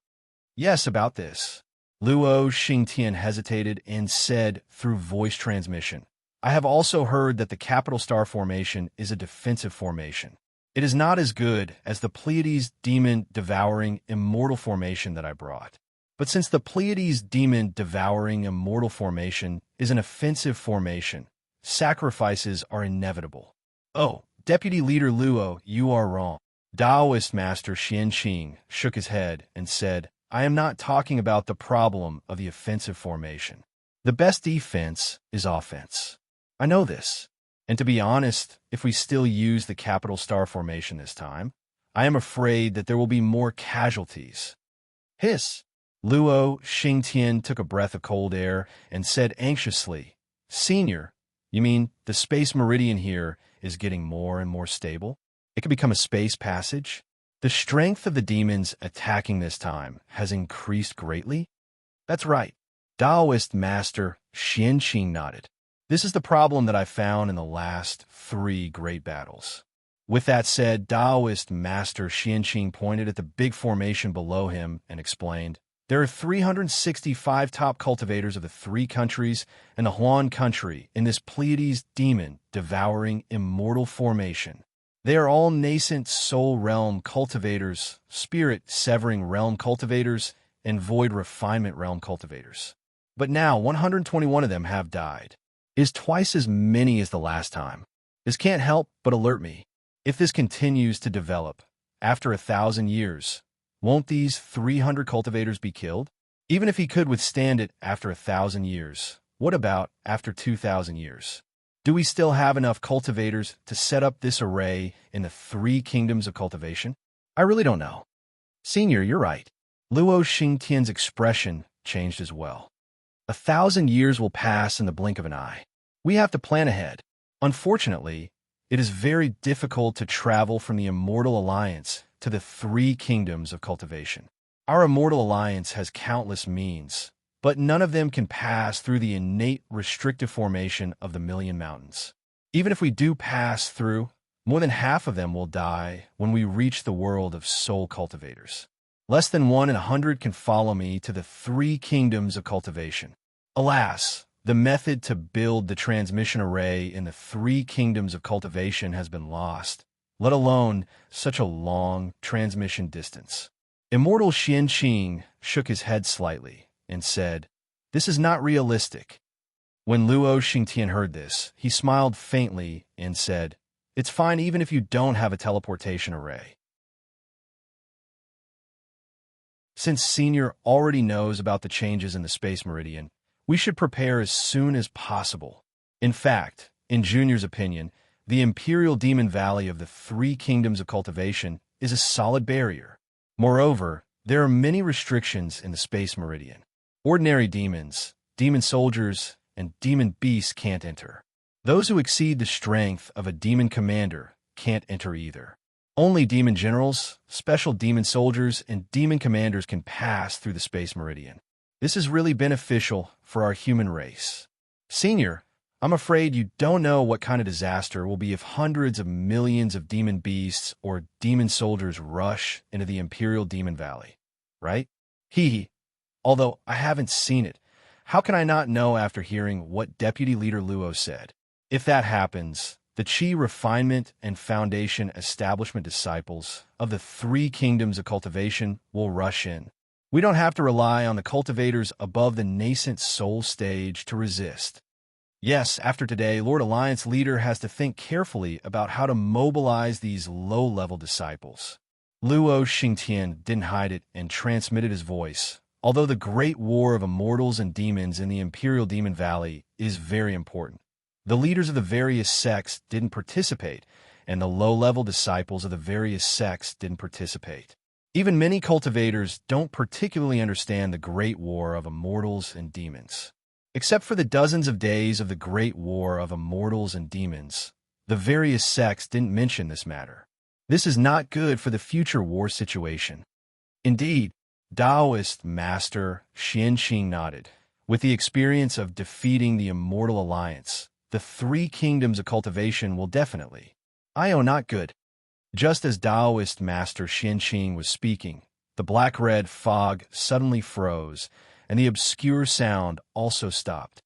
"Yes, about this." Luo Xingtian hesitated and said through voice transmission, I have also heard that the capital star formation is a defensive formation. It is not as good as the Pleiades demon-devouring immortal formation that I brought. But since the Pleiades demon-devouring immortal formation is an offensive formation, sacrifices are inevitable. Oh, Deputy Leader Luo, you are wrong. Taoist Master Xianqing shook his head and said, I am not talking about the problem of the offensive formation. The best defense is offense. I know this. And to be honest, if we still use the capital star formation this time, I am afraid that there will be more casualties. Hiss! Luo Xingtian took a breath of cold air and said anxiously, Senior, you mean the space meridian here is getting more and more stable? It could become a space passage? The strength of the demons attacking this time has increased greatly? That's right. Taoist Master Xianqing nodded. This is the problem that I found in the last 3 great battles. With that said, Taoist Master Xianqing pointed at the big formation below him and explained, there are 365 top cultivators of the 3 countries and the Huan country in this Pleiades demon-devouring immortal formation. They are all nascent soul realm cultivators, spirit-severing realm cultivators, and void refinement realm cultivators. But now 121 of them have died. Is twice as many as the last time. This can't help but alert me. If this continues to develop, after 1,000 years, won't these 300 cultivators be killed? Even if he could withstand it after 1,000 years, what about after 2,000 years? Do we still have enough cultivators to set up this array in the 3 kingdoms of cultivation? I really don't know. Senior, you're right. Luo Xingtian's expression changed as well. 1,000 years will pass in the blink of an eye. We have to plan ahead. Unfortunately, it is very difficult to travel from the Immortal Alliance to the 3 kingdoms of cultivation. Our Immortal Alliance has countless means, but none of them can pass through the innate restrictive formation of the Million Mountains. Even if we do pass through, more than half of them will die when we reach the world of soul cultivators. Less than 1 in 100 can follow me to the 3 kingdoms of cultivation. Alas, the method to build the transmission array in the 3 kingdoms of cultivation has been lost, let alone such a long transmission distance. Immortal Xianqing shook his head slightly and said, This is not realistic. When Luo Xingtian heard this, he smiled faintly and said, It's fine even if you don't have a teleportation array. Since Senior already knows about the changes in the space meridian, we should prepare as soon as possible. In fact, in Junior's opinion, the Imperial Demon Valley of the 3 kingdoms of cultivation is a solid barrier. Moreover, there are many restrictions in the space meridian. Ordinary demons, demon soldiers, and demon beasts can't enter. Those who exceed the strength of a demon commander can't enter either. Only demon generals, special demon soldiers, and demon commanders can pass through the space meridian. This is really beneficial for our human race. Senior, I'm afraid you don't know what kind of disaster will be if hundreds of millions of demon beasts or demon soldiers rush into the Imperial Demon Valley, right? Hee. Although I haven't seen it, how can I not know after hearing what Deputy Leader Luo said? If that happens, the Qi Refinement and Foundation Establishment disciples of the 3 kingdoms of cultivation will rush in. We don't have to rely on the cultivators above the nascent soul stage to resist. Yes, after today, Lord Alliance Leader has to think carefully about how to mobilize these low-level disciples. Luo Xingtian didn't hide it and transmitted his voice. Although the great war of immortals and demons in the Imperial Demon Valley is very important, the leaders of the various sects didn't participate, and the low-level disciples of the various sects didn't participate. Even many cultivators don't particularly understand the great war of immortals and demons. Except for the dozens of days of the great war of immortals and demons, the various sects didn't mention this matter. This is not good for the future war situation. Indeed, Taoist Master Xianqing nodded. With the experience of defeating the Immortal Alliance, the 3 kingdoms of cultivation will definitely. Not good. Just as Taoist Master Xianqing was speaking, the black-red fog suddenly froze, and the obscure sound also stopped.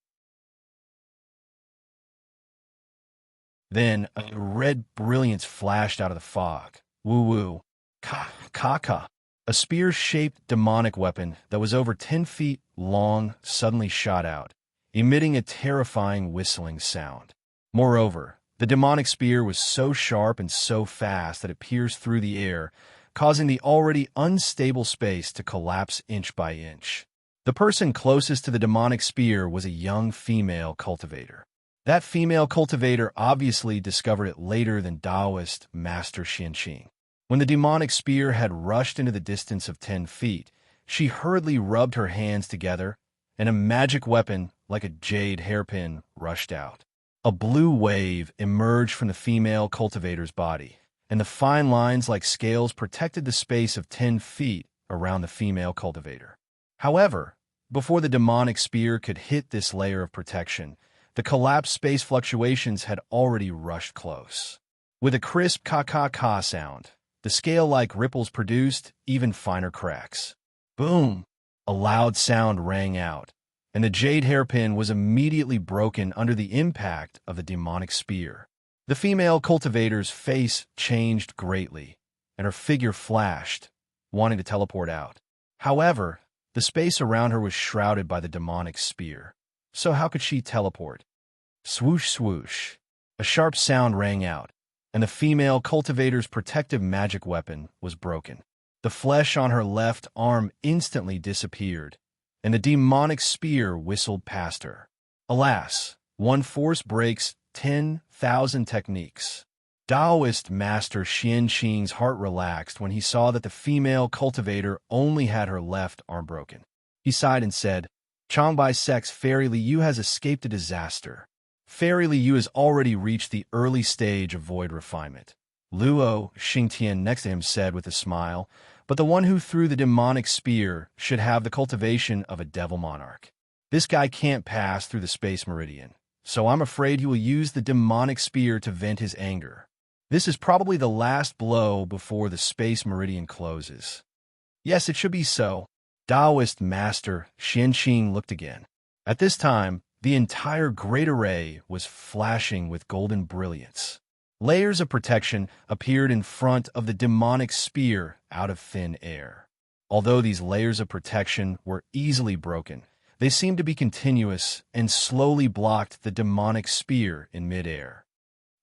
Then a red brilliance flashed out of the fog. Woo-woo. Ka-ka. A spear-shaped demonic weapon that was over 10 feet long suddenly shot out, emitting a terrifying whistling sound. Moreover, the demonic spear was so sharp and so fast that it pierced through the air, causing the already unstable space to collapse inch by inch. The person closest to the demonic spear was a young female cultivator. That female cultivator obviously discovered it later than Taoist Master Xianqing. When the demonic spear had rushed into the distance of 10 feet, she hurriedly rubbed her hands together, and a magic weapon, like a jade hairpin, rushed out. A blue wave emerged from the female cultivator's body, and the fine lines like scales protected the space of 10 feet around the female cultivator. However, before the demonic spear could hit this layer of protection, the collapsed space fluctuations had already rushed close. With a crisp ka-ka-ka sound, the scale-like ripples produced even finer cracks. Boom! A loud sound rang out, and the jade hairpin was immediately broken under the impact of the demonic spear. The female cultivator's face changed greatly, and her figure flashed, wanting to teleport out. However, the space around her was shrouded by the demonic spear. So how could she teleport? Swoosh, swoosh. A sharp sound rang out, and the female cultivator's protective magic weapon was broken. The flesh on her left arm instantly disappeared, and the demonic spear whistled past her. Alas, one force breaks 10,000 techniques. Taoist Master Xianqing's heart relaxed when he saw that the female cultivator only had her left arm broken. He sighed and said, "Changbai Sec's Fairy Liu has escaped a disaster. Fairy Liu has already reached the early stage of void refinement." Luo Xingtian next to him said with a smile, "But the one who threw the demonic spear should have the cultivation of a devil monarch. This guy can't pass through the space meridian, so I'm afraid he will use the demonic spear to vent his anger. This is probably the last blow before the space meridian closes." Yes, it should be so. Taoist Master Xianqing looked again. At this time, the entire great array was flashing with golden brilliance. Layers of protection appeared in front of the demonic spear out of thin air. Although these layers of protection were easily broken, they seemed to be continuous and slowly blocked the demonic spear in midair.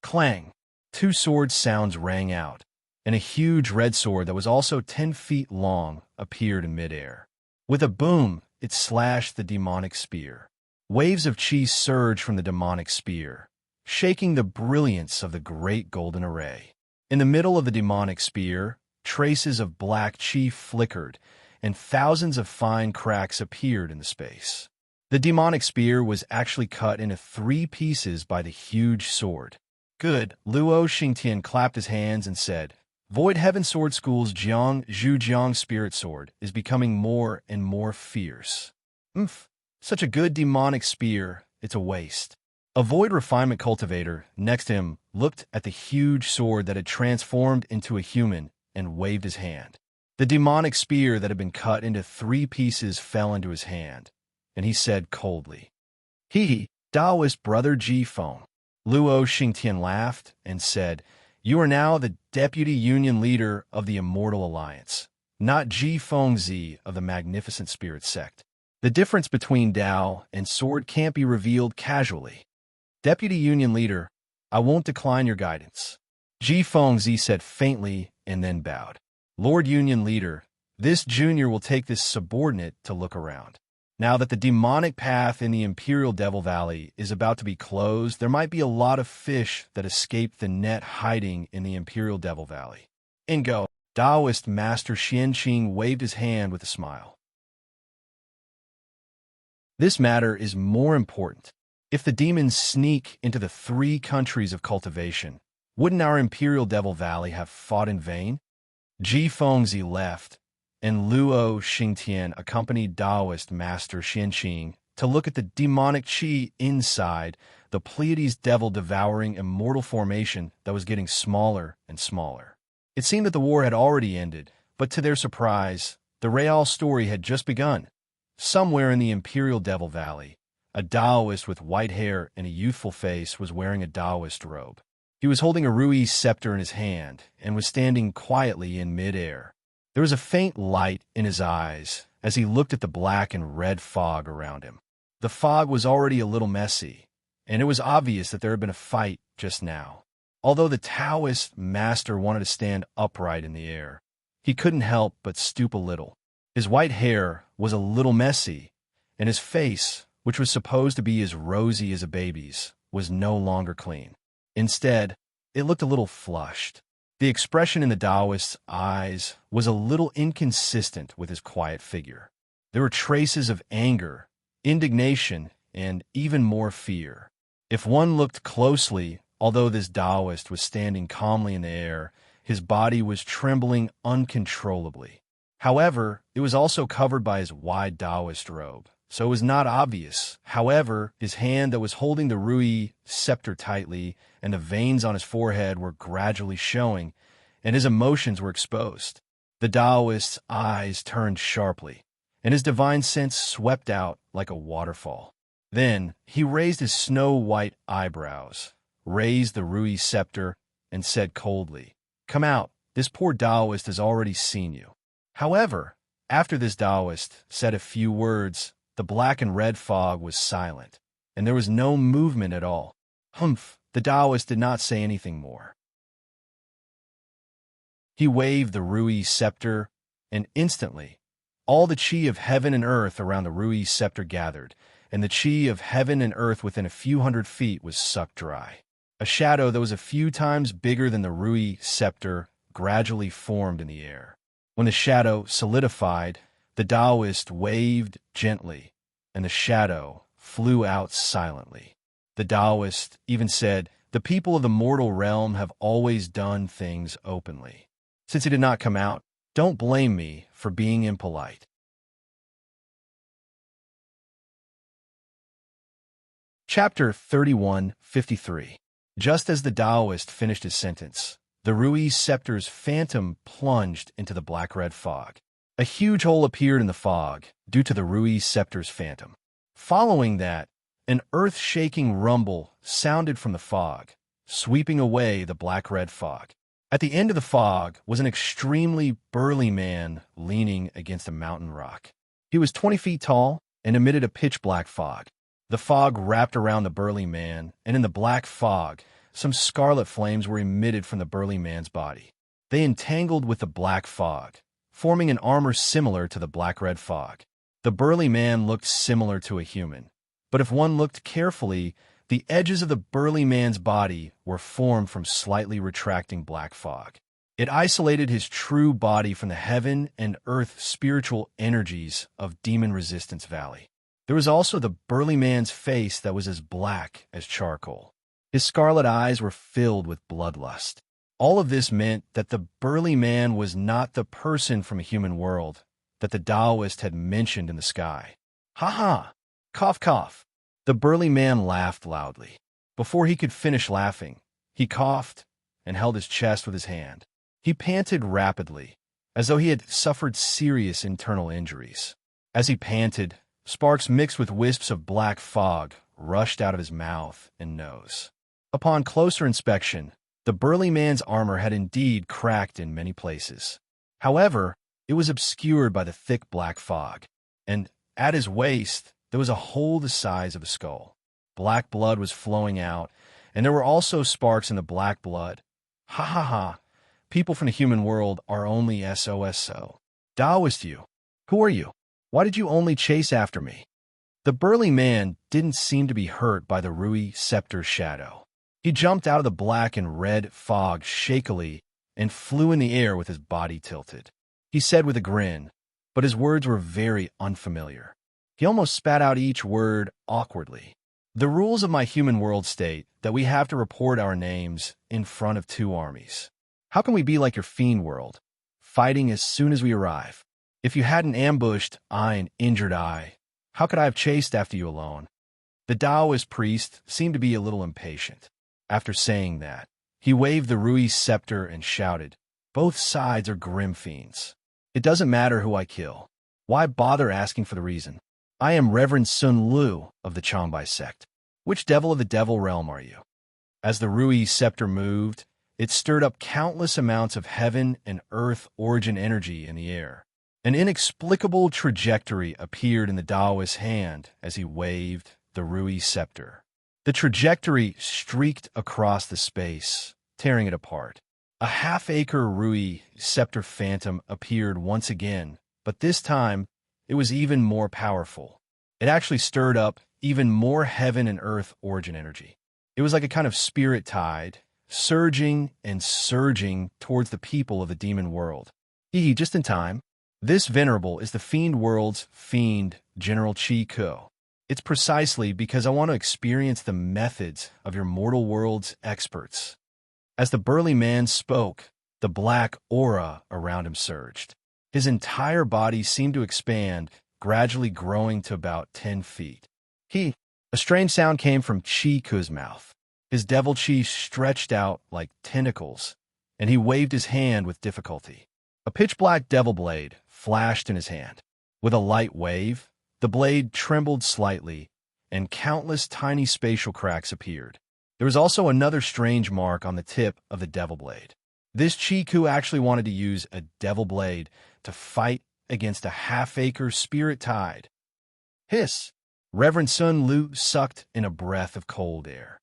Clang! Two sword sounds rang out, and a huge red sword that was also 10 feet long appeared in midair. With a boom, it slashed the demonic spear. Waves of chi surged from the demonic spear, shaking the brilliance of the great golden array. In the middle of the demonic spear, traces of black chi flickered, and thousands of fine cracks appeared in the space. The demonic spear was actually cut into 3 pieces by the huge sword. Good. Luo Xingtian clapped his hands and said, "Void Heaven Sword School's Zhujiang Spirit Sword is becoming more and more fierce. Such a good demonic spear, it's a waste." A void refinement cultivator next to him looked at the huge sword that had transformed into a human and waved his hand. The demonic spear that had been cut into 3 pieces fell into his hand, and he said coldly, "Hee, Taoist brother Ji Feng." Luo Xingtian laughed and said, "You are now the deputy union leader of the Immortal Alliance, not Ji Fengzi of the Magnificent Spirit Sect. The difference between Dao and sword can't be revealed casually. Deputy union leader, I won't decline your guidance." Ji Fengzi said faintly and then bowed. "Lord Union Leader, this junior will take this subordinate to look around. Now that the demonic path in the Imperial Devil Valley is about to be closed, there might be a lot of fish that escaped the net hiding in the Imperial Devil Valley. In go." Taoist Master Xianqing waved his hand with a smile. "This matter is more important. If the demons sneak into the 3 countries of cultivation, wouldn't our Imperial Devil Valley have fought in vain?" Ji Fengzi left, and Luo Xingtian accompanied Taoist Master Xianqing to look at the demonic chi inside the Pleiades devil-devouring immortal formation that was getting smaller and smaller. It seemed that the war had already ended, but to their surprise, the Real story had just begun. Somewhere in the Imperial Devil Valley, a Taoist with white hair and a youthful face was wearing a Taoist robe. He was holding a Rui scepter in his hand and was standing quietly in mid-air. There was a faint light in his eyes as he looked at the black and red fog around him. The fog was already a little messy, and it was obvious that there had been a fight just now. Although the Taoist master wanted to stand upright in the air, he couldn't help but stoop a little. His white hair was a little messy, and his face, which was supposed to be as rosy as a baby's, was no longer clean. Instead, it looked a little flushed. The expression in the Taoist's eyes was a little inconsistent with his quiet figure. There were traces of anger, indignation, and even more fear. If one looked closely, although this Taoist was standing calmly in the air, his body was trembling uncontrollably. However, it was also covered by his wide Taoist robe, so it was not obvious. However, his hand that was holding the Rui scepter tightly and the veins on his forehead were gradually showing, and his emotions were exposed. The Taoist's eyes turned sharply, and his divine sense swept out like a waterfall. Then he raised his snow-white eyebrows, raised the Rui scepter, and said coldly, "Come out, this poor Taoist has already seen you." However, after this Taoist said a few words, the black and red fog was silent, and there was no movement at all. Humph, the Taoist did not say anything more. He waved the Rui scepter, and instantly, all the chi of heaven and earth around the Rui scepter gathered, and the chi of heaven and earth within a few hundred feet was sucked dry. A shadow that was a few times bigger than the Rui scepter gradually formed in the air. When the shadow solidified, the Taoist waved gently, and the shadow flew out silently. The Taoist even said, "The people of the mortal realm have always done things openly. Since he did not come out, don't blame me for being impolite." Chapter 31:53. Just as the Taoist finished his sentence, the Rui scepter's phantom plunged into the black-red fog. A huge hole appeared in the fog due to the Rui scepter's phantom. Following that, an earth-shaking rumble sounded from the fog, sweeping away the black-red fog. At the end of the fog was an extremely burly man leaning against a mountain rock. He was 20 feet tall and emitted a pitch-black fog. The fog wrapped around the burly man, and in the black fog, some scarlet flames were emitted from the burly man's body. They entangled with the black fog, forming an armor similar to the black-red fog. The burly man looked similar to a human, but if one looked carefully, the edges of the burly man's body were formed from slightly retracting black fog. It isolated his true body from the heaven and earth spiritual energies of Demon Resistance Valley. There was also the burly man's face that was as black as charcoal. His scarlet eyes were filled with bloodlust. All of this meant that the burly man was not the person from a human world that the Taoist had mentioned in the sky. "Ha ha! Cough cough!" The burly man laughed loudly. Before he could finish laughing, he coughed and held his chest with his hand. He panted rapidly, as though he had suffered serious internal injuries. As he panted, sparks mixed with wisps of black fog rushed out of his mouth and nose. Upon closer inspection, the burly man's armor had indeed cracked in many places. However, it was obscured by the thick black fog, and at his waist there was a hole the size of a skull. Black blood was flowing out, and there were also sparks in the black blood. Ha ha ha! People from the human world are only SOSO. Taoist you! Who are you? Why did you only chase after me? The burly man didn't seem to be hurt by the Rui scepter's shadow. He jumped out of the black and red fog shakily and flew in the air with his body tilted. He said with a grin, but his words were very unfamiliar. He almost spat out each word awkwardly. "The rules of my human world state that we have to report our names in front of 2 armies. How can we be like your fiend world, fighting as soon as we arrive? If you hadn't ambushed I and injured I, how could I have chased after you alone?" The Taoist priest seemed to be a little impatient. After saying that, he waved the Rui scepter and shouted, "Both sides are grim fiends. It doesn't matter who I kill. Why bother asking for the reason? I am Reverend Sun Lu of the Changbai sect. Which devil of the devil realm are you?" As the Rui scepter moved, it stirred up countless amounts of heaven and earth origin energy in the air. An inexplicable trajectory appeared in the Taoist's hand as he waved the Rui scepter. The trajectory streaked across the space, tearing it apart. A half-acre Rui scepter phantom appeared once again, but this time it was even more powerful. It actually stirred up even more heaven and earth origin energy. It was like a kind of spirit tide, surging and surging towards the people of the demon world. Just in time. This venerable is the fiend world's fiend, General Chi Ko. It's precisely because I want to experience the methods of your mortal world's experts. As the burly man spoke, the black aura around him surged. His entire body seemed to expand, gradually growing to about 10 feet. A strange sound came from Chi Ko's mouth. His devil chi stretched out like tentacles, and he waved his hand with difficulty. A pitch-black devil blade flashed in his hand. With a light wave, the blade trembled slightly, and countless tiny spatial cracks appeared. There was also another strange mark on the tip of the devil blade. This Chiku actually wanted to use a devil blade to fight against a half-acre spirit tide. Hiss! Reverend Sun Lu sucked in a breath of cold air.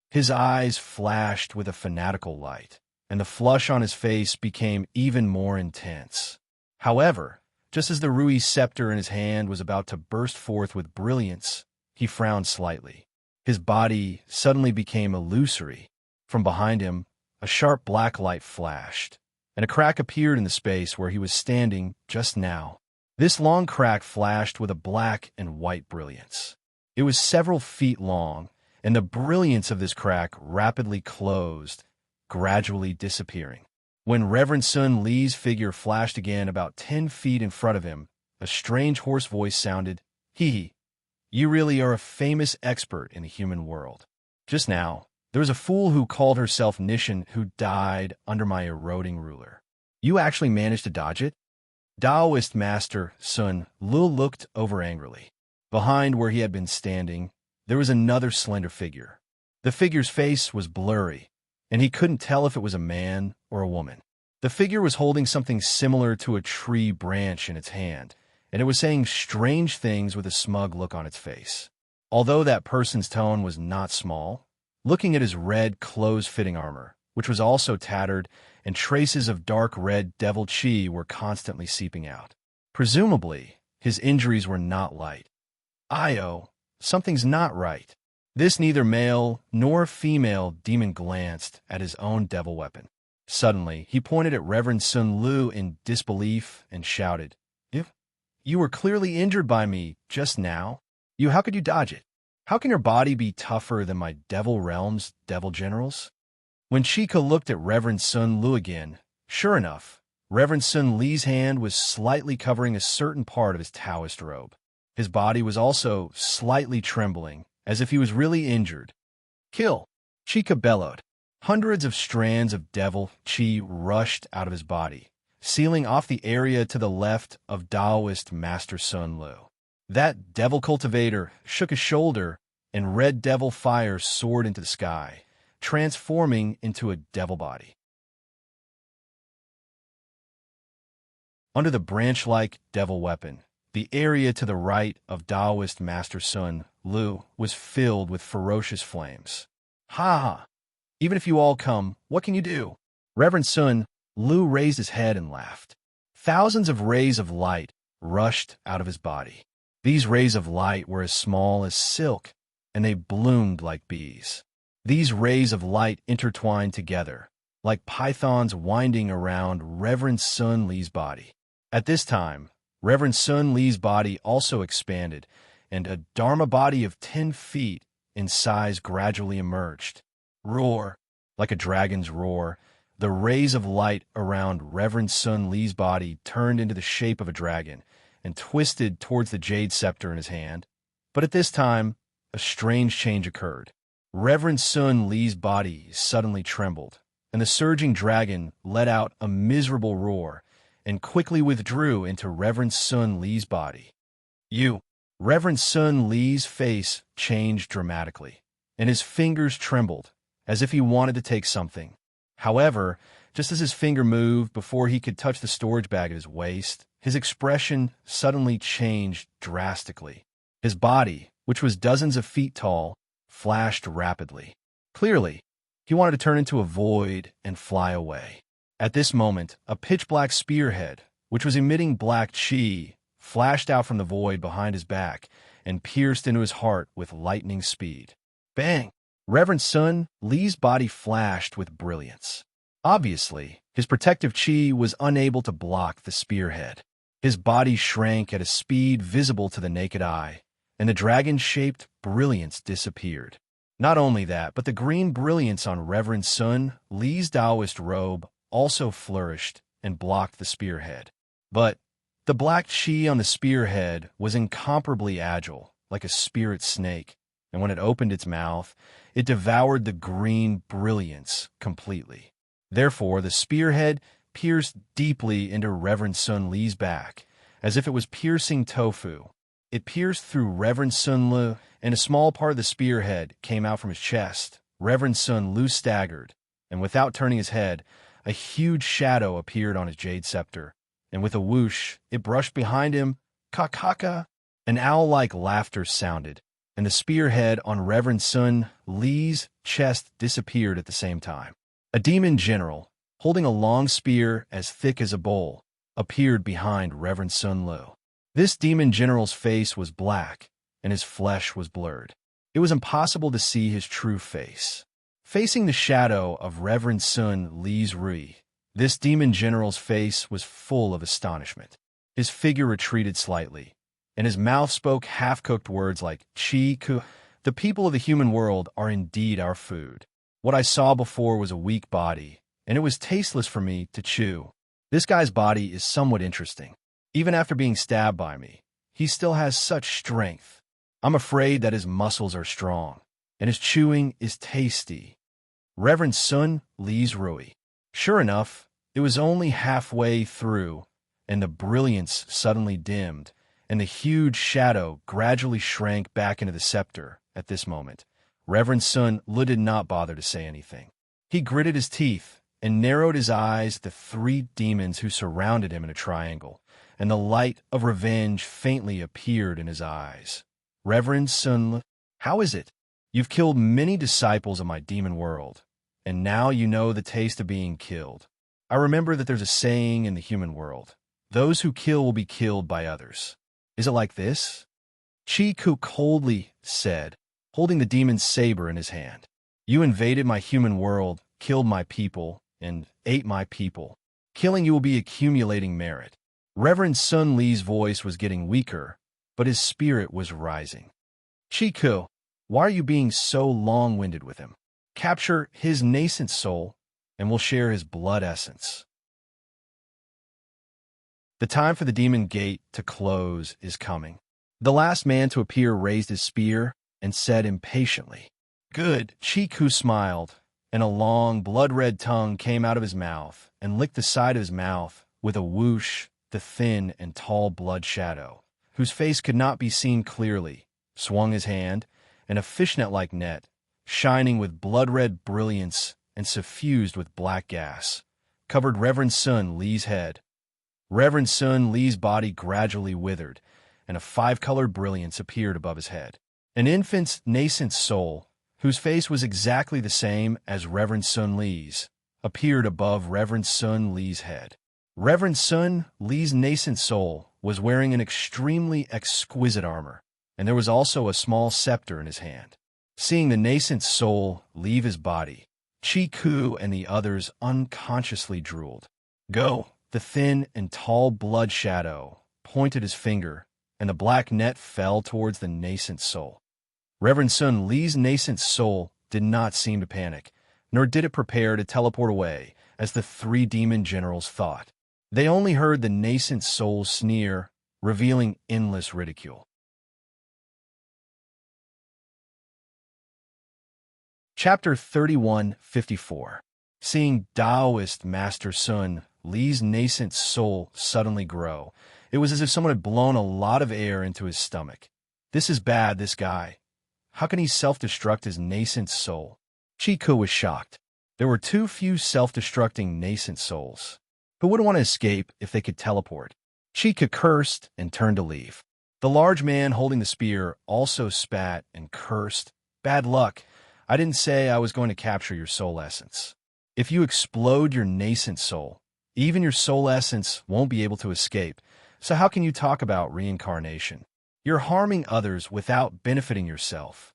His eyes flashed with a fanatical light, and the flush on his face became even more intense. However, just as the Rui scepter in his hand was about to burst forth with brilliance, he frowned slightly. His body suddenly became illusory. From behind him, a sharp black light flashed, and a crack appeared in the space where he was standing just now. This long crack flashed with a black and white brilliance. It was several feet long, and the brilliance of this crack rapidly closed, gradually disappearing. When Reverend Sun Li's figure flashed again about 10 feet in front of him, a strange hoarse voice sounded, "Hee, you really are a famous expert in the human world. Just now, there was a fool who called herself Nishan who died under my eroding ruler. You actually managed to dodge it?" Taoist Master Sun Lu looked over angrily. Behind where he had been standing, there was another slender figure. The figure's face was blurry, and he couldn't tell if it was a man or a woman. The figure was holding something similar to a tree branch in its hand, and it was saying strange things with a smug look on its face. Although that person's tone was not small, looking at his red, close-fitting armor, which was also tattered, and traces of dark red devil chi were constantly seeping out. Presumably, his injuries were not light. Io, something's not right. This neither male nor female demon glanced at his own devil weapon. Suddenly, he pointed at Reverend Sun Lu in disbelief and shouted, You were clearly injured by me just now. How could you dodge it? How can your body be tougher than my devil realm's devil generals?" When Chica looked at Reverend Sun Lu again, sure enough, Reverend Sun Li's hand was slightly covering a certain part of his Taoist robe. His body was also slightly trembling, as if he was really injured. "Kill!" Chica bellowed. Hundreds of strands of devil chi rushed out of his body, sealing off the area to the left of Taoist Master Sun Lu. That devil cultivator shook his shoulder, and red devil fire soared into the sky, transforming into a devil body. Under the branch-like devil weapon, the area to the right of Taoist Master Sun Lu was filled with ferocious flames. "Ha ha! Even if you all come, what can you do?" Reverend Sun Lu raised his head and laughed. Thousands of rays of light rushed out of his body. These rays of light were as small as silk, and they bloomed like bees. These rays of light intertwined together, like pythons winding around Reverend Sun Li's body. At this time, Reverend Sun Li's body also expanded, and a Dharma body of 10 feet in size gradually emerged. Roar! Like a dragon's roar, the rays of light around Reverend Sun Li's body turned into the shape of a dragon and twisted towards the jade scepter in his hand. But at this time, a strange change occurred. Reverend Sun Li's body suddenly trembled, and the surging dragon let out a miserable roar and quickly withdrew into Reverend Sun Li's body. Reverend Sun Li's face changed dramatically. and his fingers trembled, as if he wanted to take something. However, just as his finger moved before he could touch the storage bag at his waist, his expression suddenly changed drastically. His body, which was dozens of feet tall, flashed rapidly. Clearly, he wanted to turn into a void and fly away. At this moment, a pitch-black spearhead, which was emitting black chi, flashed out from the void behind his back and pierced into his heart with lightning speed. Bang! Reverend Sun Li's body flashed with brilliance. Obviously, his protective chi was unable to block the spearhead. His body shrank at a speed visible to the naked eye, and the dragon-shaped brilliance disappeared. Not only that, but the green brilliance on Reverend Sun Li's Taoist robe also flourished and blocked the spearhead. But the black chi on the spearhead was incomparably agile, like a spirit snake, and when it opened its mouth, it devoured the green brilliance completely. Therefore, the spearhead pierced deeply into Reverend Sun Li's back, as if it was piercing tofu. It pierced through Reverend Sun Li, and a small part of the spearhead came out from his chest. Reverend Sun Li staggered, and without turning his head, a huge shadow appeared on his jade scepter, and with a whoosh, it brushed behind him. Ka-ka-ka! An owl-like laughter sounded, and the spearhead on Reverend Sun Li's chest disappeared at the same time. A demon general, holding a long spear as thick as a bowl, appeared behind Reverend Sun Li. This demon general's face was black, and his flesh was blurred. It was impossible to see his true face. Facing the shadow of Reverend Sun Li's Rui, this demon general's face was full of astonishment. His figure retreated slightly, and his mouth spoke half-cooked words like, "Chi ku." The people of the human world are indeed our food. What I saw before was a weak body, and it was tasteless for me to chew. This guy's body is somewhat interesting. Even after being stabbed by me, he still has such strength. I'm afraid that his muscles are strong, and his chewing is tasty. Reverend Sun Li's Rui. Sure enough, it was only halfway through, and the brilliance suddenly dimmed, and the huge shadow gradually shrank back into the scepter. At this moment, Reverend Sun Li did not bother to say anything. He gritted his teeth and narrowed his eyes at the three demons who surrounded him in a triangle, and the light of revenge faintly appeared in his eyes. Reverend Sun Li, how is it? You've killed many disciples of my demon world, and now you know the taste of being killed. I remember that there's a saying in the human world, those who kill will be killed by others. Is it like this? Chi Ku coldly said, holding the demon's saber in his hand. You invaded my human world, killed my people, and ate my people. Killing you will be accumulating merit. Reverend Sun Li's voice was getting weaker, but his spirit was rising. Chi Ku, why are you being so long-winded with him? Capture his nascent soul, and we'll share his blood essence. The time for the demon gate to close is coming. The last man to appear raised his spear and said impatiently, "Good." Chi Ku smiled, and a long, blood-red tongue came out of his mouth and licked the side of his mouth with a whoosh. The thin and tall blood shadow, whose face could not be seen clearly, swung his hand, and a fishnet-like net, shining with blood-red brilliance and suffused with black gas, covered Reverend Sun Li's head. Reverend Sun Li's body gradually withered, and a five-colored brilliance appeared above his head. An infant's nascent soul, whose face was exactly the same as Reverend Sun Li's, appeared above Reverend Sun Li's head. Reverend Sun Li's nascent soul was wearing an extremely exquisite armor, and there was also a small scepter in his hand. Seeing the nascent soul leave his body, Chi Ku and the others unconsciously drooled. Go! The thin and tall blood shadow pointed his finger, and the black net fell towards the nascent soul. Reverend Sun Li's nascent soul did not seem to panic, nor did it prepare to teleport away, as the three demon generals thought. They only heard the nascent soul sneer, revealing endless ridicule. Chapter 3154. Seeing Taoist Master Sun Li's nascent soul suddenly grow, it was as if someone had blown a lot of air into his stomach. This is bad, this guy. How can he self-destruct his nascent soul? Chiku was shocked. There were too few self-destructing nascent souls. Who wouldn't want to escape if they could teleport? Chiku cursed and turned to leave. The large man holding the spear also spat and cursed. Bad luck. I didn't say I was going to capture your soul essence. If you explode your nascent soul, even your soul essence won't be able to escape. So how can you talk about reincarnation? You're harming others without benefiting yourself.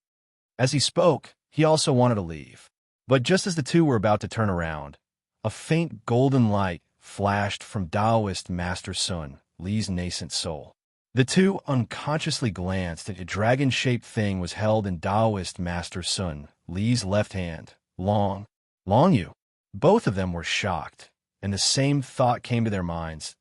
As he spoke, he also wanted to leave. But just as the two were about to turn around, a faint golden light flashed from Taoist Master Sun, Li's nascent soul. The two unconsciously glanced at a dragon-shaped thing was held in Taoist Master Sun, Li's left hand. Long Yu. Both of them were shocked, and the same thought came to their minds.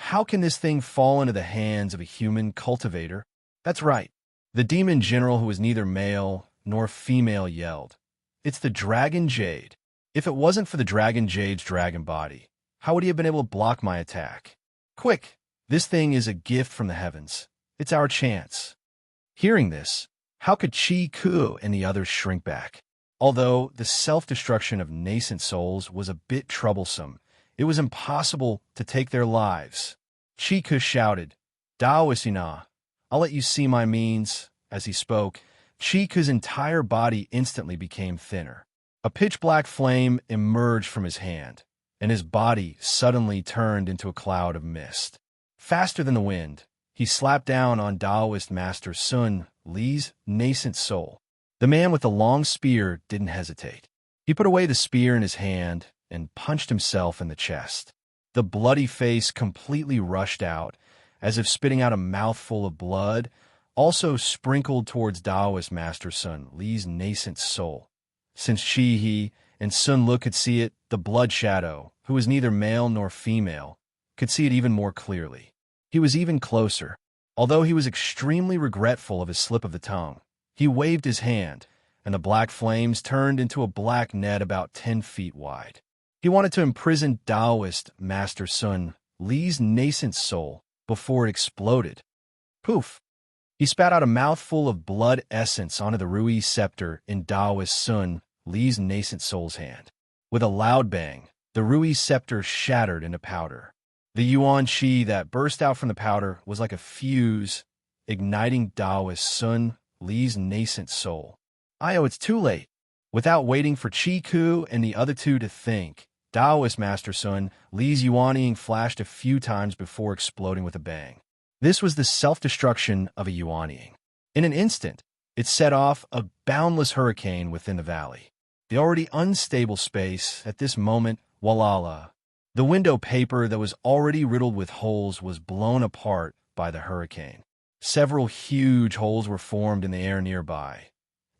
How can this thing fall into the hands of a human cultivator? That's right. The demon general, who was neither male nor female, yelled, "It's the Dragon Jade. If it wasn't for the Dragon Jade's dragon body, how would he have been able to block my attack? Quick! This thing is a gift from the heavens. It's our chance." Hearing this, how could Chi-Ku and the others shrink back? Although the self-destruction of nascent souls was a bit troublesome, it was impossible to take their lives. Chi-Ku shouted, "Daoisina, I'll let you see my means." As he spoke, Chi-Ku's entire body instantly became thinner. A pitch-black flame emerged from his hand, and his body suddenly turned into a cloud of mist. Faster than the wind, he slapped down on Taoist Master Sun, Li's nascent soul. The man with the long spear didn't hesitate. He put away the spear in his hand and punched himself in the chest. The bloody face completely rushed out, as if spitting out a mouthful of blood, also sprinkled towards Taoist Master Sun, Li's nascent soul. Since He and Sun Lu could see it, the blood shadow, who was neither male nor female, could see it even more clearly. He was even closer. Although he was extremely regretful of his slip of the tongue, he waved his hand, and the black flames turned into a black net about 10 feet wide. He wanted to imprison Taoist Master Sun, Li's nascent soul, before it exploded. Poof! He spat out a mouthful of blood essence onto the Rui scepter in Taoist Sun, Li's nascent soul's hand. With a loud bang, the Rui scepter shattered into powder. The Yuan Qi that burst out from the powder was like a fuse, igniting Taoist Sun, Li's nascent soul. It's too late. Without waiting for Chi-Ku and the other two to think, Taoist Master Sun, Li's Yuanying flashed a few times before exploding with a bang. This was the self-destruction of a Yuanying. In an instant, it set off a boundless hurricane within the valley. The already unstable space at this moment, Walala. The window paper that was already riddled with holes was blown apart by the hurricane. Several huge holes were formed in the air nearby.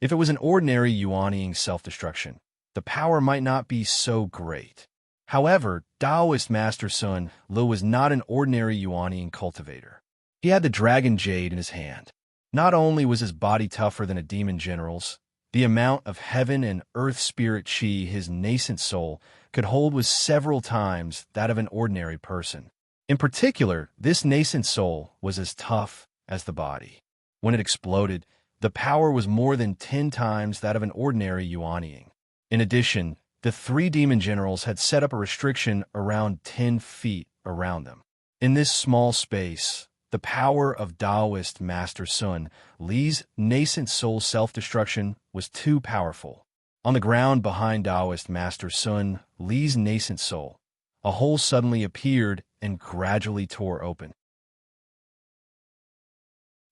If it was an ordinary Yuanying self-destruction, the power might not be so great. However, Taoist Master Sun Lu was not an ordinary Yuanying cultivator. He had the Dragon Jade in his hand. Not only was his body tougher than a demon general's, the amount of heaven and earth spirit chi his nascent soul could hold was several times that of an ordinary person. In particular, this nascent soul was as tough as the body. When it exploded, the power was more than 10 times that of an ordinary Yuanying. In addition, the 3 demon generals had set up a restriction around 10 feet around them. In this small space, the power of Taoist Master Sun, Li's nascent soul self-destruction was too powerful. On the ground behind Taoist Master Sun, Li's nascent soul, a hole suddenly appeared and gradually tore open.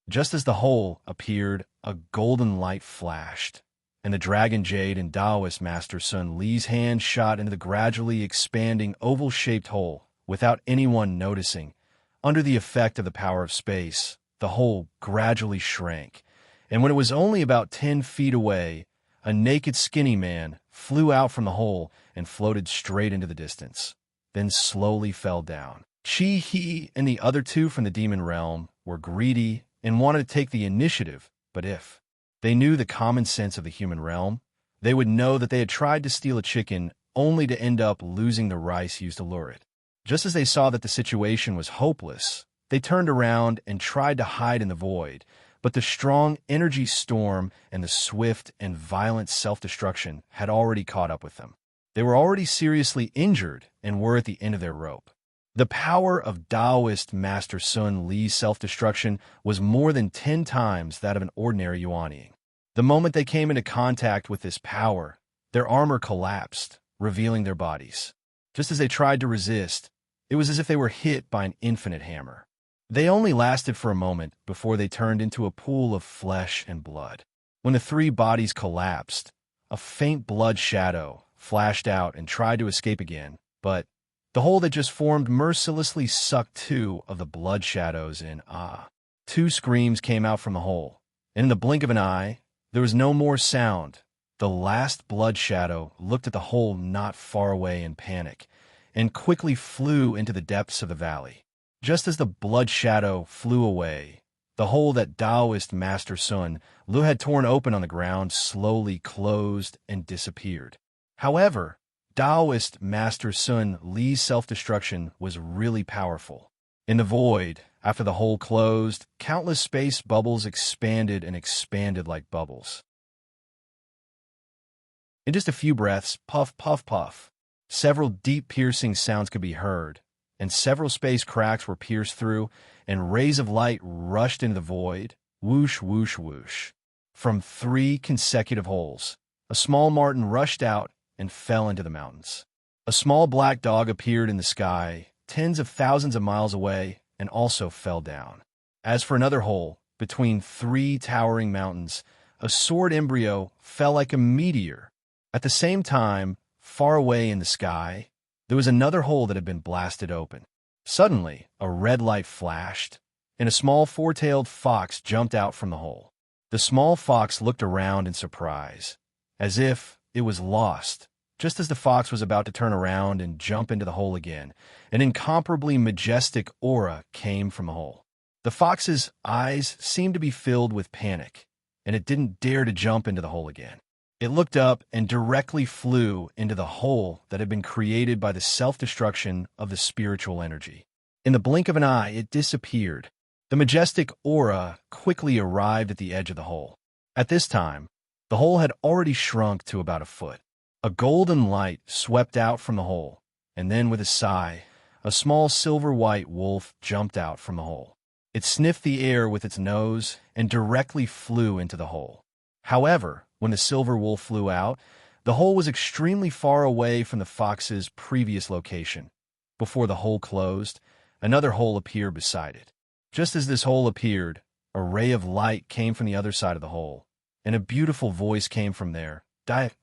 Just as the hole appeared, a golden light flashed, and the Dragon Jade in Taoist Master Sun Li's hand shot into the gradually expanding oval-shaped hole without anyone noticing. Under the effect of the power of space, the hole gradually shrank, and when it was only about 10 feet away, a naked skinny man flew out from the hole and floated straight into the distance, then slowly fell down. He and the other 2 from the demon realm were greedy and wanted to take the initiative, but if they knew the common sense of the human realm, they would know that they had tried to steal a chicken only to end up losing the rice used to lure it. Just as they saw that the situation was hopeless, they turned around and tried to hide in the void, but the strong energy storm and the swift and violent self-destruction had already caught up with them. They were already seriously injured and were at the end of their rope. The power of Taoist Master Sun Li's self-destruction was more than 10 times that of an ordinary Yuanying. The moment they came into contact with this power, their armor collapsed, revealing their bodies. Just as they tried to resist, it was as if they were hit by an infinite hammer. They only lasted for a moment before they turned into a pool of flesh and blood. When the three bodies collapsed, a faint blood shadow flashed out and tried to escape again, but the hole that just formed mercilessly sucked 2 of the blood shadows in. 2 screams came out from the hole, and in the blink of an eye, there was no more sound. The last blood shadow looked at the hole not far away in panic, and quickly flew into the depths of the valley. Just as the blood shadow flew away, the hole that Taoist Master Sun Lu had torn open on the ground slowly closed and disappeared. However, Taoist Master Sun Li's self-destruction was really powerful. In the void, after the hole closed, countless space bubbles expanded and expanded like bubbles. In just a few breaths, puff, puff, puff, several deep piercing sounds could be heard, and several space cracks were pierced through, and rays of light rushed into the void, whoosh, whoosh, whoosh. From 3 consecutive holes, a small marten rushed out and fell into the mountains. A small black dog appeared in the sky, tens of thousands of miles away, and also fell down. As for another hole, between 3 towering mountains, a sword embryo fell like a meteor. At the same time, far away in the sky, there was another hole that had been blasted open. Suddenly, a red light flashed, and a small 4-tailed fox jumped out from the hole. The small fox looked around in surprise, as if it was lost. Just as the fox was about to turn around and jump into the hole again, an incomparably majestic aura came from the hole. The fox's eyes seemed to be filled with panic, and it didn't dare to jump into the hole again. It looked up and directly flew into the hole that had been created by the self-destruction of the spiritual energy. In the blink of an eye, it disappeared. The majestic aura quickly arrived at the edge of the hole. At this time, the hole had already shrunk to about a foot. A golden light swept out from the hole, and then with a sigh, a small silver-white wolf jumped out from the hole. It sniffed the air with its nose and directly flew into the hole. However, when the silver wolf flew out, the hole was extremely far away from the fox's previous location. Before the hole closed, another hole appeared beside it. Just as this hole appeared, a ray of light came from the other side of the hole, and a beautiful voice came from there.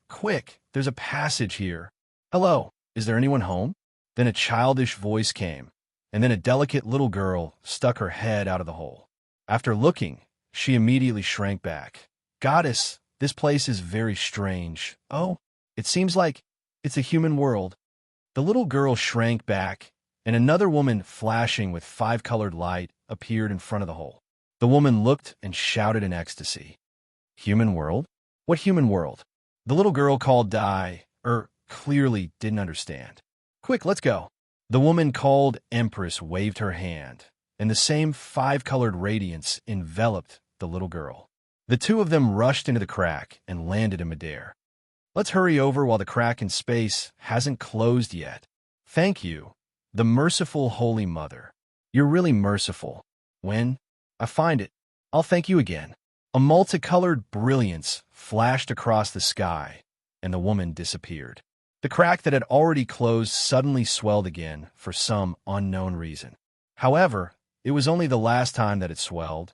Quick, there's a passage here. Hello, is there anyone home? Then a childish voice came, and then a delicate little girl stuck her head out of the hole. After looking, she immediately shrank back. Goddess, this place is very strange. Oh, it seems like it's a human world. The little girl shrank back, and another woman flashing with 5-colored light appeared in front of the hole. The woman looked and shouted in ecstasy. Human world? What human world? The little girl called clearly didn't understand. Quick, let's go. The woman called Empress waved her hand, and the same 5-colored radiance enveloped the little girl. The 2 of them rushed into the crack and landed in midair. Let's hurry over while the crack in space hasn't closed yet. Thank you, the merciful Holy Mother. You're really merciful. When I find it, I'll thank you again. A multicolored brilliance flashed across the sky, and the woman disappeared. The crack that had already closed suddenly swelled again for some unknown reason. However, it was only the last time that it swelled,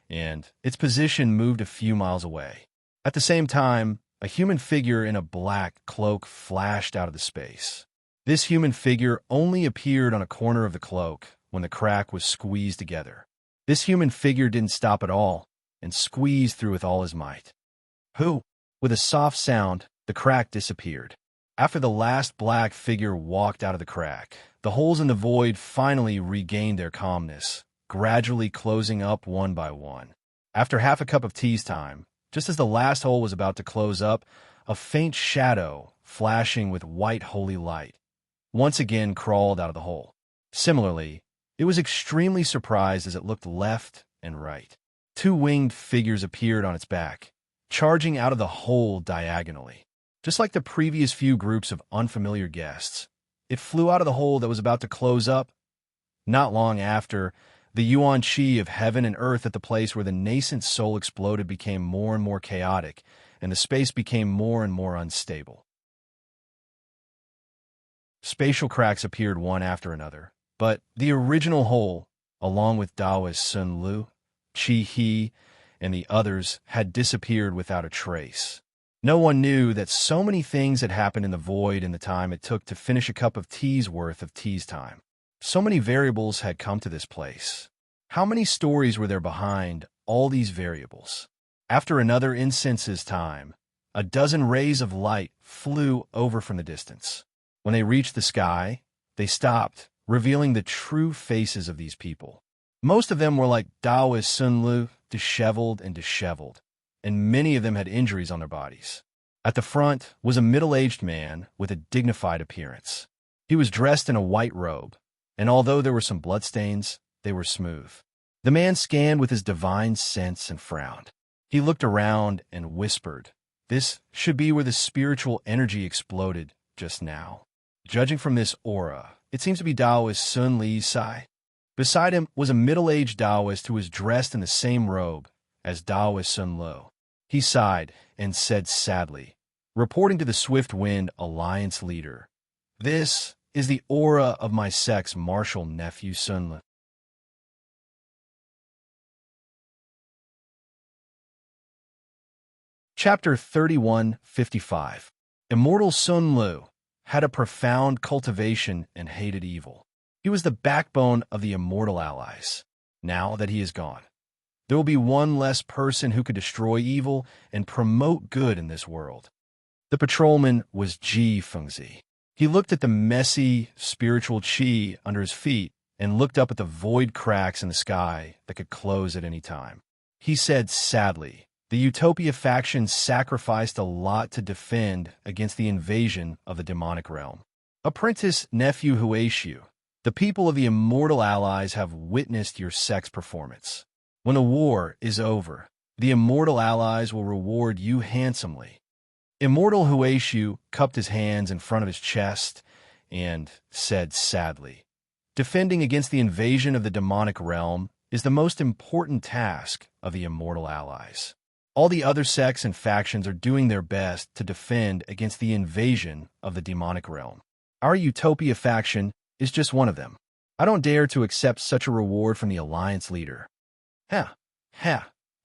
and its position moved a few miles away. At the same time, a human figure in a black cloak flashed out of the space. This human figure only appeared on a corner of the cloak when the crack was squeezed together. This human figure didn't stop at all and squeezed through with all his might. Who? With a soft sound, the crack disappeared. After the last black figure walked out of the crack, the holes in the void finally regained their calmness, gradually closing up one by one. After half a cup of tea's time, just as the last hole was about to close up, a faint shadow, flashing with white holy light, once again crawled out of the hole. Similarly, it was extremely surprised as it looked left and right. Two winged figures appeared on its back, charging out of the hole diagonally. Just like the previous few groups of unfamiliar guests, it flew out of the hole that was about to close up. Not long after, the yuan qi of heaven and earth at the place where the nascent soul exploded became more and more chaotic, and the space became more and more unstable. Spatial cracks appeared one after another, but the original hole, along with Taoist Sun Lu, Qi He, and the others, had disappeared without a trace. No one knew that so many things had happened in the void in the time it took to finish a cup of tea's worth of tea's time. So many variables had come to this place. How many stories were there behind all these variables? After another incense's time, a dozen rays of light flew over from the distance. When they reached the sky, they stopped, revealing the true faces of these people. Most of them were like Taoist Sun Lu, disheveled, and many of them had injuries on their bodies. At the front was a middle-aged man with a dignified appearance. He was dressed in a white robe, and although there were some bloodstains, they were smooth. The man scanned with his divine sense and frowned. He looked around and whispered, "This should be where the spiritual energy exploded just now. Judging from this aura, it seems to be Taoist Sun Li's side." Beside him was a middle-aged Taoist who was dressed in the same robe as Taoist Sun Lu. He sighed and said sadly, reporting to the Swift Wind Alliance leader, "This is the aura of my sect's martial nephew Sun Lu." Chapter 3155. Immortal Sun Lu had a profound cultivation and hated evil. He was the backbone of the immortal allies. Now that he is gone, there will be one less person who could destroy evil and promote good in this world. The patrolman was Ji Fengzi. He looked at the messy, spiritual qi under his feet and looked up at the void cracks in the sky that could close at any time. He said sadly, "The Utopia faction sacrificed a lot to defend against the invasion of the demonic realm. Apprentice Nephew Huaishu, the people of the immortal allies have witnessed your sect's performance. When the war is over, the immortal allies will reward you handsomely." Immortal Huaishu cupped his hands in front of his chest and said sadly, "Defending against the invasion of the demonic realm is the most important task of the immortal allies. All the other sects and factions are doing their best to defend against the invasion of the demonic realm. Our Utopia faction is just one of them. I don't dare to accept such a reward from the Alliance leader."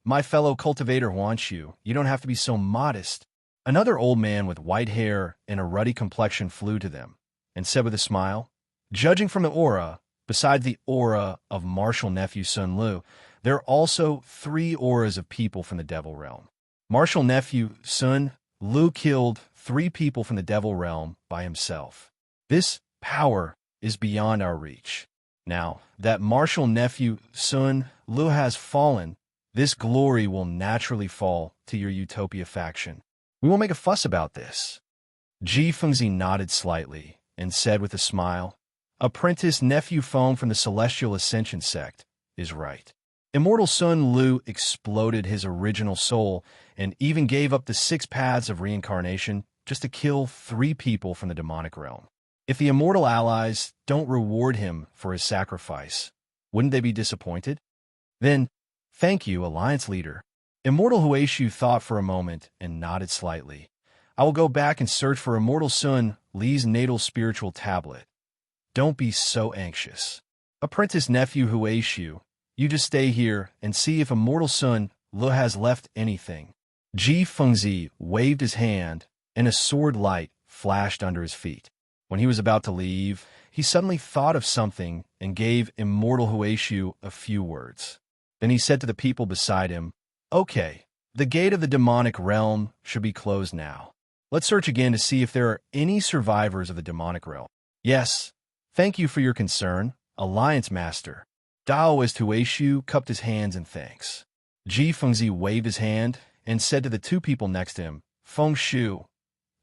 My fellow cultivator wants you. You don't have to be so modest." Another old man with white hair and a ruddy complexion flew to them and said with a smile, "Judging from the aura, besides the aura of martial nephew Sun Lu, there are also 3 auras of people from the devil realm. Martial nephew Sun Lu killed 3 people from the devil realm by himself. This power is beyond our reach. Now that martial nephew Sun Lu has fallen, this glory will naturally fall to your Utopia faction. We won't make a fuss about this." Ji Fengzi nodded slightly and said with a smile, "Apprentice Nephew Feng from the Celestial Ascension sect is right. Immortal Sun Lu exploded his original soul and even gave up the 6 paths of reincarnation just to kill 3 people from the demonic realm. If the immortal allies don't reward him for his sacrifice, wouldn't they be disappointed? Then, thank you, Alliance leader." Immortal Huaishu thought for a moment and nodded slightly. "I will go back and search for Immortal Sun Li's natal spiritual tablet. Don't be so anxious. Apprentice Nephew Huaishu, you just stay here and see if Immortal Sun Lu has left anything." Ji Fengzi waved his hand, and a sword light flashed under his feet. When he was about to leave, he suddenly thought of something and gave Immortal Huaishu a few words. Then he said to the people beside him, "Okay, the gate of the demonic realm should be closed now. Let's search again to see if there are any survivors of the demonic realm." "Yes, thank you for your concern, Alliance Master." Taoist Huaishu cupped his hands in thanks. Ji Fengzi waved his hand and said to the 2 people next to him, "Feng Shu,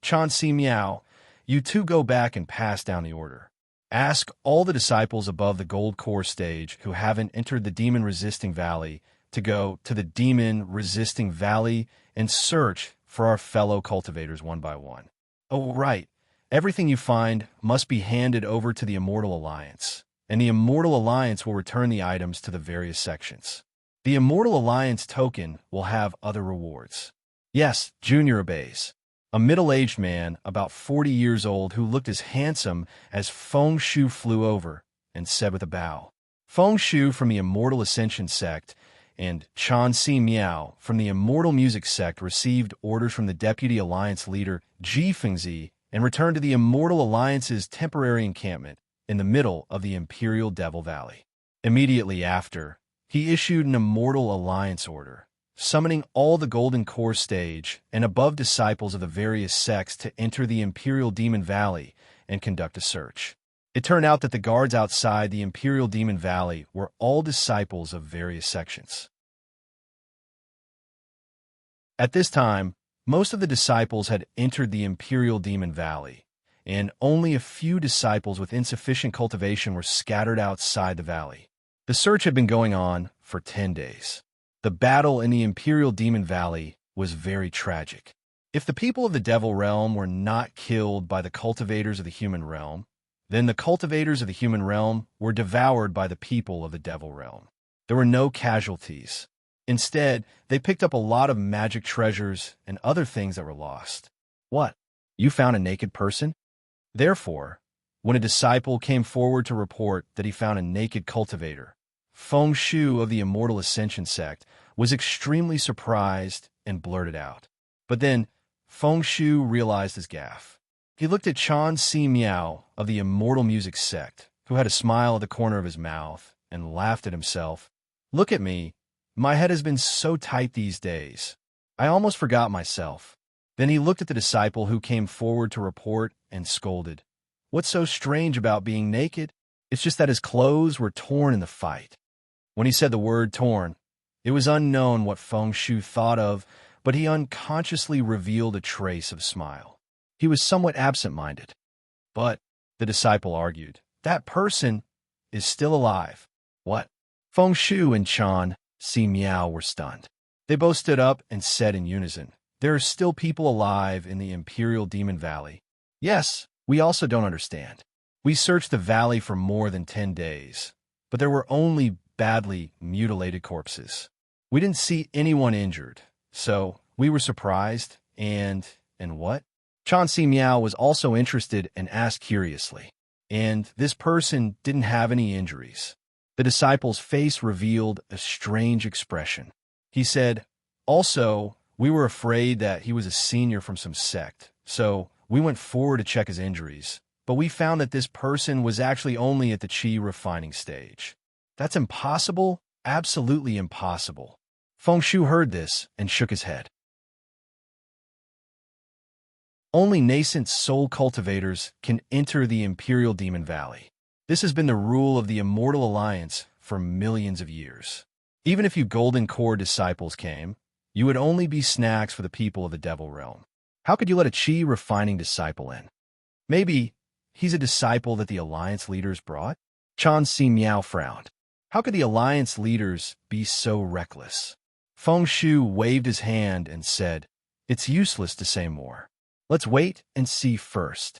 Chan Si Miao, you 2 go back and pass down the order. Ask all the disciples above the gold core stage who haven't entered the demon-resisting valley to go to the demon-resisting valley and search for our fellow cultivators one by one. Oh, right. Everything you find must be handed over to the Immortal Alliance, and the Immortal Alliance will return the items to the various sections. The Immortal Alliance token will have other rewards. Yes, Junior obeys. A middle-aged man, about 40 years old, who looked as handsome as Feng Shu flew over and said with a bow. Feng Shu from the Immortal Ascension sect and Chan Si Miao from the Immortal Music sect received orders from the Deputy Alliance leader Ji Fengzi and returned to the Immortal Alliance's temporary encampment in the middle of the Imperial Devil Valley. Immediately after, he issued an Immortal Alliance order, summoning all the Golden Core stage and above disciples of the various sects to enter the Imperial Demon Valley and conduct a search. It turned out that the guards outside the Imperial Demon Valley were all disciples of various sections. At this time, most of the disciples had entered the Imperial Demon Valley, and only a few disciples with insufficient cultivation were scattered outside the valley. The search had been going on for 10 days. The battle in the Imperial Demon Valley was very tragic. If the people of the Devil Realm were not killed by the cultivators of the human realm, then the cultivators of the human realm were devoured by the people of the Devil Realm. There were no casualties. Instead, they picked up a lot of magic treasures and other things that were lost. What? You found a naked person? Therefore, when a disciple came forward to report that he found a naked cultivator, Feng Shu of the Immortal Ascension sect was extremely surprised and blurted out. But then, Feng Shu realized his gaffe. He looked at Chan Si Miao of the Immortal Music sect, who had a smile at the corner of his mouth, and laughed at himself. Look at me. My head has been so tight these days. I almost forgot myself. Then he looked at the disciple who came forward to report and scolded. What's so strange about being naked? It's just that his clothes were torn in the fight. When he said the word torn, it was unknown what Feng Shu thought of, but he unconsciously revealed a trace of smile. He was somewhat absent-minded. But, the disciple argued, that person is still alive. What? Feng Shu and Chan Si Miao were stunned. They both stood up and said in unison, there are still people alive in the Imperial Demon Valley. Yes, we also don't understand. We searched the valley for more than 10 days, but there were only badly mutilated corpses. We didn't see anyone injured, so we were surprised and what? Chan Si Miao was also interested and asked curiously, and this person didn't have any injuries. The disciple's face revealed a strange expression. He said, also, we were afraid that he was a senior from some sect, so we went forward to check his injuries, but we found that this person was actually only at the Qi refining stage. That's impossible, absolutely impossible. Feng Shu heard this and shook his head. Only nascent soul cultivators can enter the Imperial Demon Valley. This has been the rule of the Immortal Alliance for millions of years. Even if you Golden Core disciples came, you would only be snacks for the people of the Devil Realm. How could you let a Qi refining disciple in? Maybe he's a disciple that the Alliance leaders brought? Chan Si Miao frowned. How could the Alliance leaders be so reckless? Feng Shu waved his hand and said, it's useless to say more. Let's wait and see first.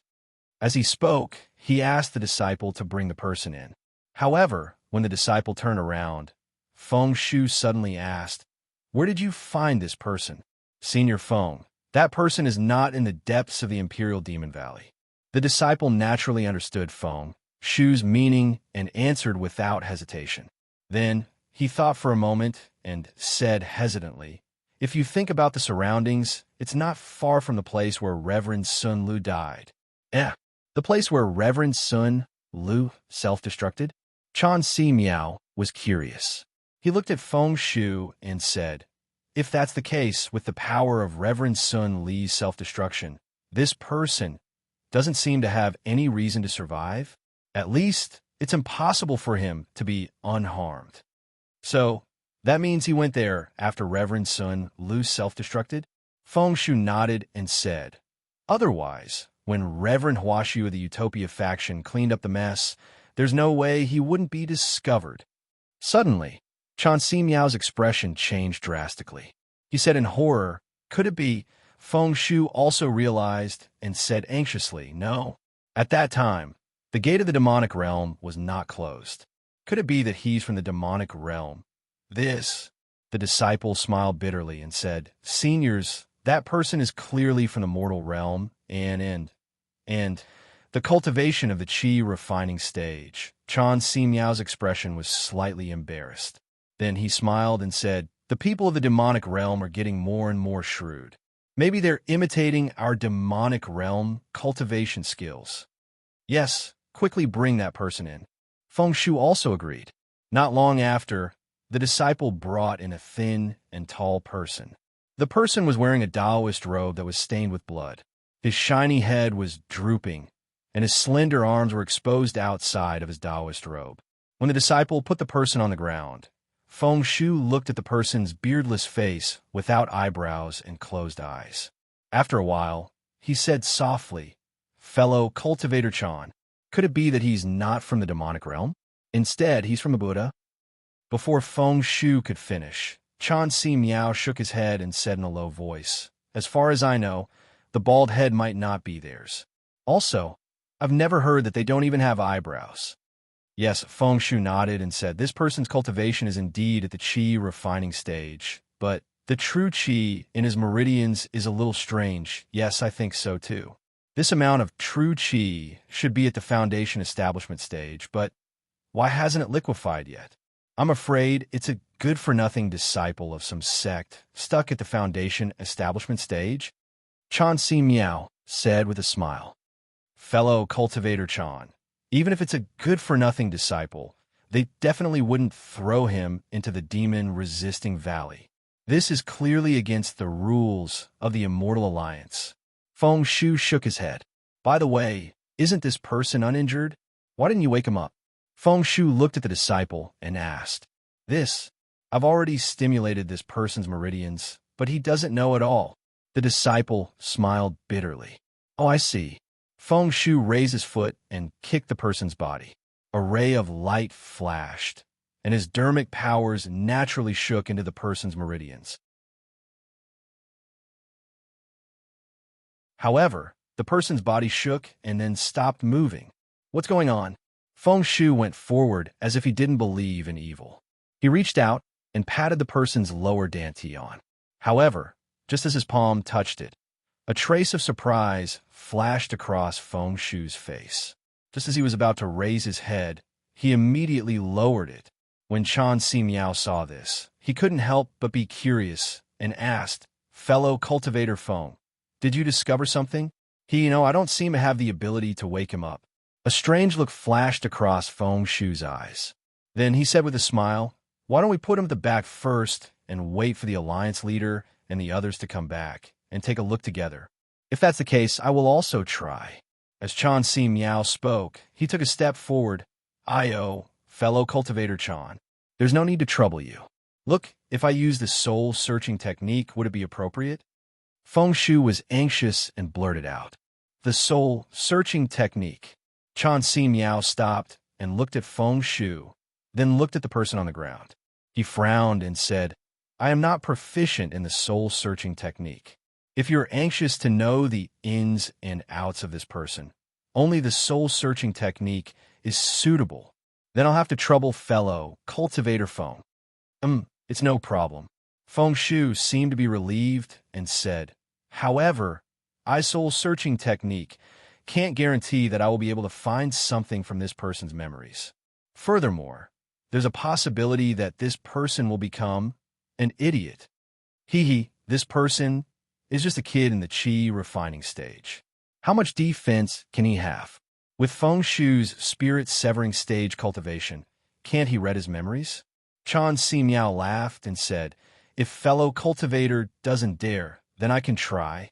As he spoke, he asked the disciple to bring the person in. However, when the disciple turned around, Feng Shu suddenly asked, where did you find this person? Senior Feng, that person is not in the depths of the Imperial Demon Valley. The disciple naturally understood Feng Shu's meaning and answered without hesitation. Then, he thought for a moment and said hesitantly, if you think about the surroundings, it's not far from the place where Reverend Sun Lu died. The place where Reverend Sun Lu self-destructed? Chan Si Miao was curious. He looked at Feng Shu and said, if that's the case, with the power of Reverend Sun Li's self-destruction, this person doesn't seem to have any reason to survive. At least, it's impossible for him to be unharmed. So, that means he went there after Reverend Sun Lu self-destructed? Feng Shu nodded and said, otherwise, when Reverend Huashu of the Utopia faction cleaned up the mess, there's no way he wouldn't be discovered. Suddenly, Chan Si Miao's expression changed drastically. He said in horror, "Could it be?" Feng Shu also realized and said anxiously, "No." At that time, the gate of the demonic realm was not closed. Could it be that he's from the demonic realm? The disciple smiled bitterly and said, "Seniors, that person is clearly from the mortal realm and the cultivation of the qi refining stage." Chan Si Miao's expression was slightly embarrassed. Then he smiled and said, "The people of the demonic realm are getting more and more shrewd. Maybe they're imitating our demonic realm cultivation skills. Yes, quickly bring that person in." Feng Shu also agreed. Not long after, the disciple brought in a thin and tall person. The person was wearing a Taoist robe that was stained with blood. His shiny head was drooping, and his slender arms were exposed outside of his Taoist robe. When the disciple put the person on the ground, Feng Shu looked at the person's beardless face without eyebrows and closed eyes. After a while, he said softly, "Fellow cultivator Chan, could it be that he's not from the demonic realm? Instead, he's from a Buddha?" Before Feng Shu could finish, Chan Si Miao shook his head and said in a low voice, "As far as I know, the bald head might not be theirs. Also, I've never heard that they don't even have eyebrows." Yes, Feng Shu nodded and said, "This person's cultivation is indeed at the qi refining stage, but the true qi in his meridians is a little strange." Yes, I think so too. This amount of true qi should be at the foundation establishment stage, but why hasn't it liquefied yet? I'm afraid it's a good-for-nothing disciple of some sect stuck at the foundation establishment stage. Chan Si Miao said with a smile, "Fellow cultivator Chan, even if it's a good-for-nothing disciple, they definitely wouldn't throw him into the demon-resisting valley. This is clearly against the rules of the Immortal Alliance." Feng Shu shook his head. "By the way, isn't this person uninjured? Why didn't you wake him up?" Feng Shu looked at the disciple and asked, I've already stimulated this person's meridians, but he doesn't know at all." The disciple smiled bitterly. "Oh, I see." Feng Shu raised his foot and kicked the person's body. A ray of light flashed, and his dermic powers naturally shook into the person's meridians. However, the person's body shook and then stopped moving. "What's going on?" Feng Shu went forward as if he didn't believe in evil. He reached out and patted the person's lower dantian. However, just as his palm touched it, a trace of surprise flashed across Feng Shu's face. Just as he was about to raise his head, he immediately lowered it. When Chan Si Miao saw this, he couldn't help but be curious and asked, "Fellow cultivator Feng, did you discover something?" I don't seem to have the ability to wake him up." A strange look flashed across Feng Shu's eyes. Then he said with a smile, "Why don't we put him at the back first and wait for the alliance leader and the others to come back and take a look together? If that's the case, I will also try." As Chan Si Miao spoke, he took a step forward. Fellow cultivator Chan, there's no need to trouble you. Look, if I use the soul-searching technique, would it be appropriate?" Feng Shu was anxious and blurted out, "The soul-searching technique." Chan Si Miao stopped and looked at Feng Shu, then looked at the person on the ground. He frowned and said, "I am not proficient in the soul-searching technique. If you're anxious to know the ins and outs of this person, only the soul-searching technique is suitable. Then I'll have to trouble fellow cultivator Feng." It's no problem." Feng Shu seemed to be relieved and said, "However, I soul-searching technique can't guarantee that I will be able to find something from this person's memories. Furthermore, there's a possibility that this person will become an idiot. This person is just a kid in the qi refining stage. How much defense can he have? With Feng Shu's spirit-severing stage cultivation, can't he read his memories?" Chan Si Miao laughed and said, "If fellow cultivator doesn't dare, then I can try."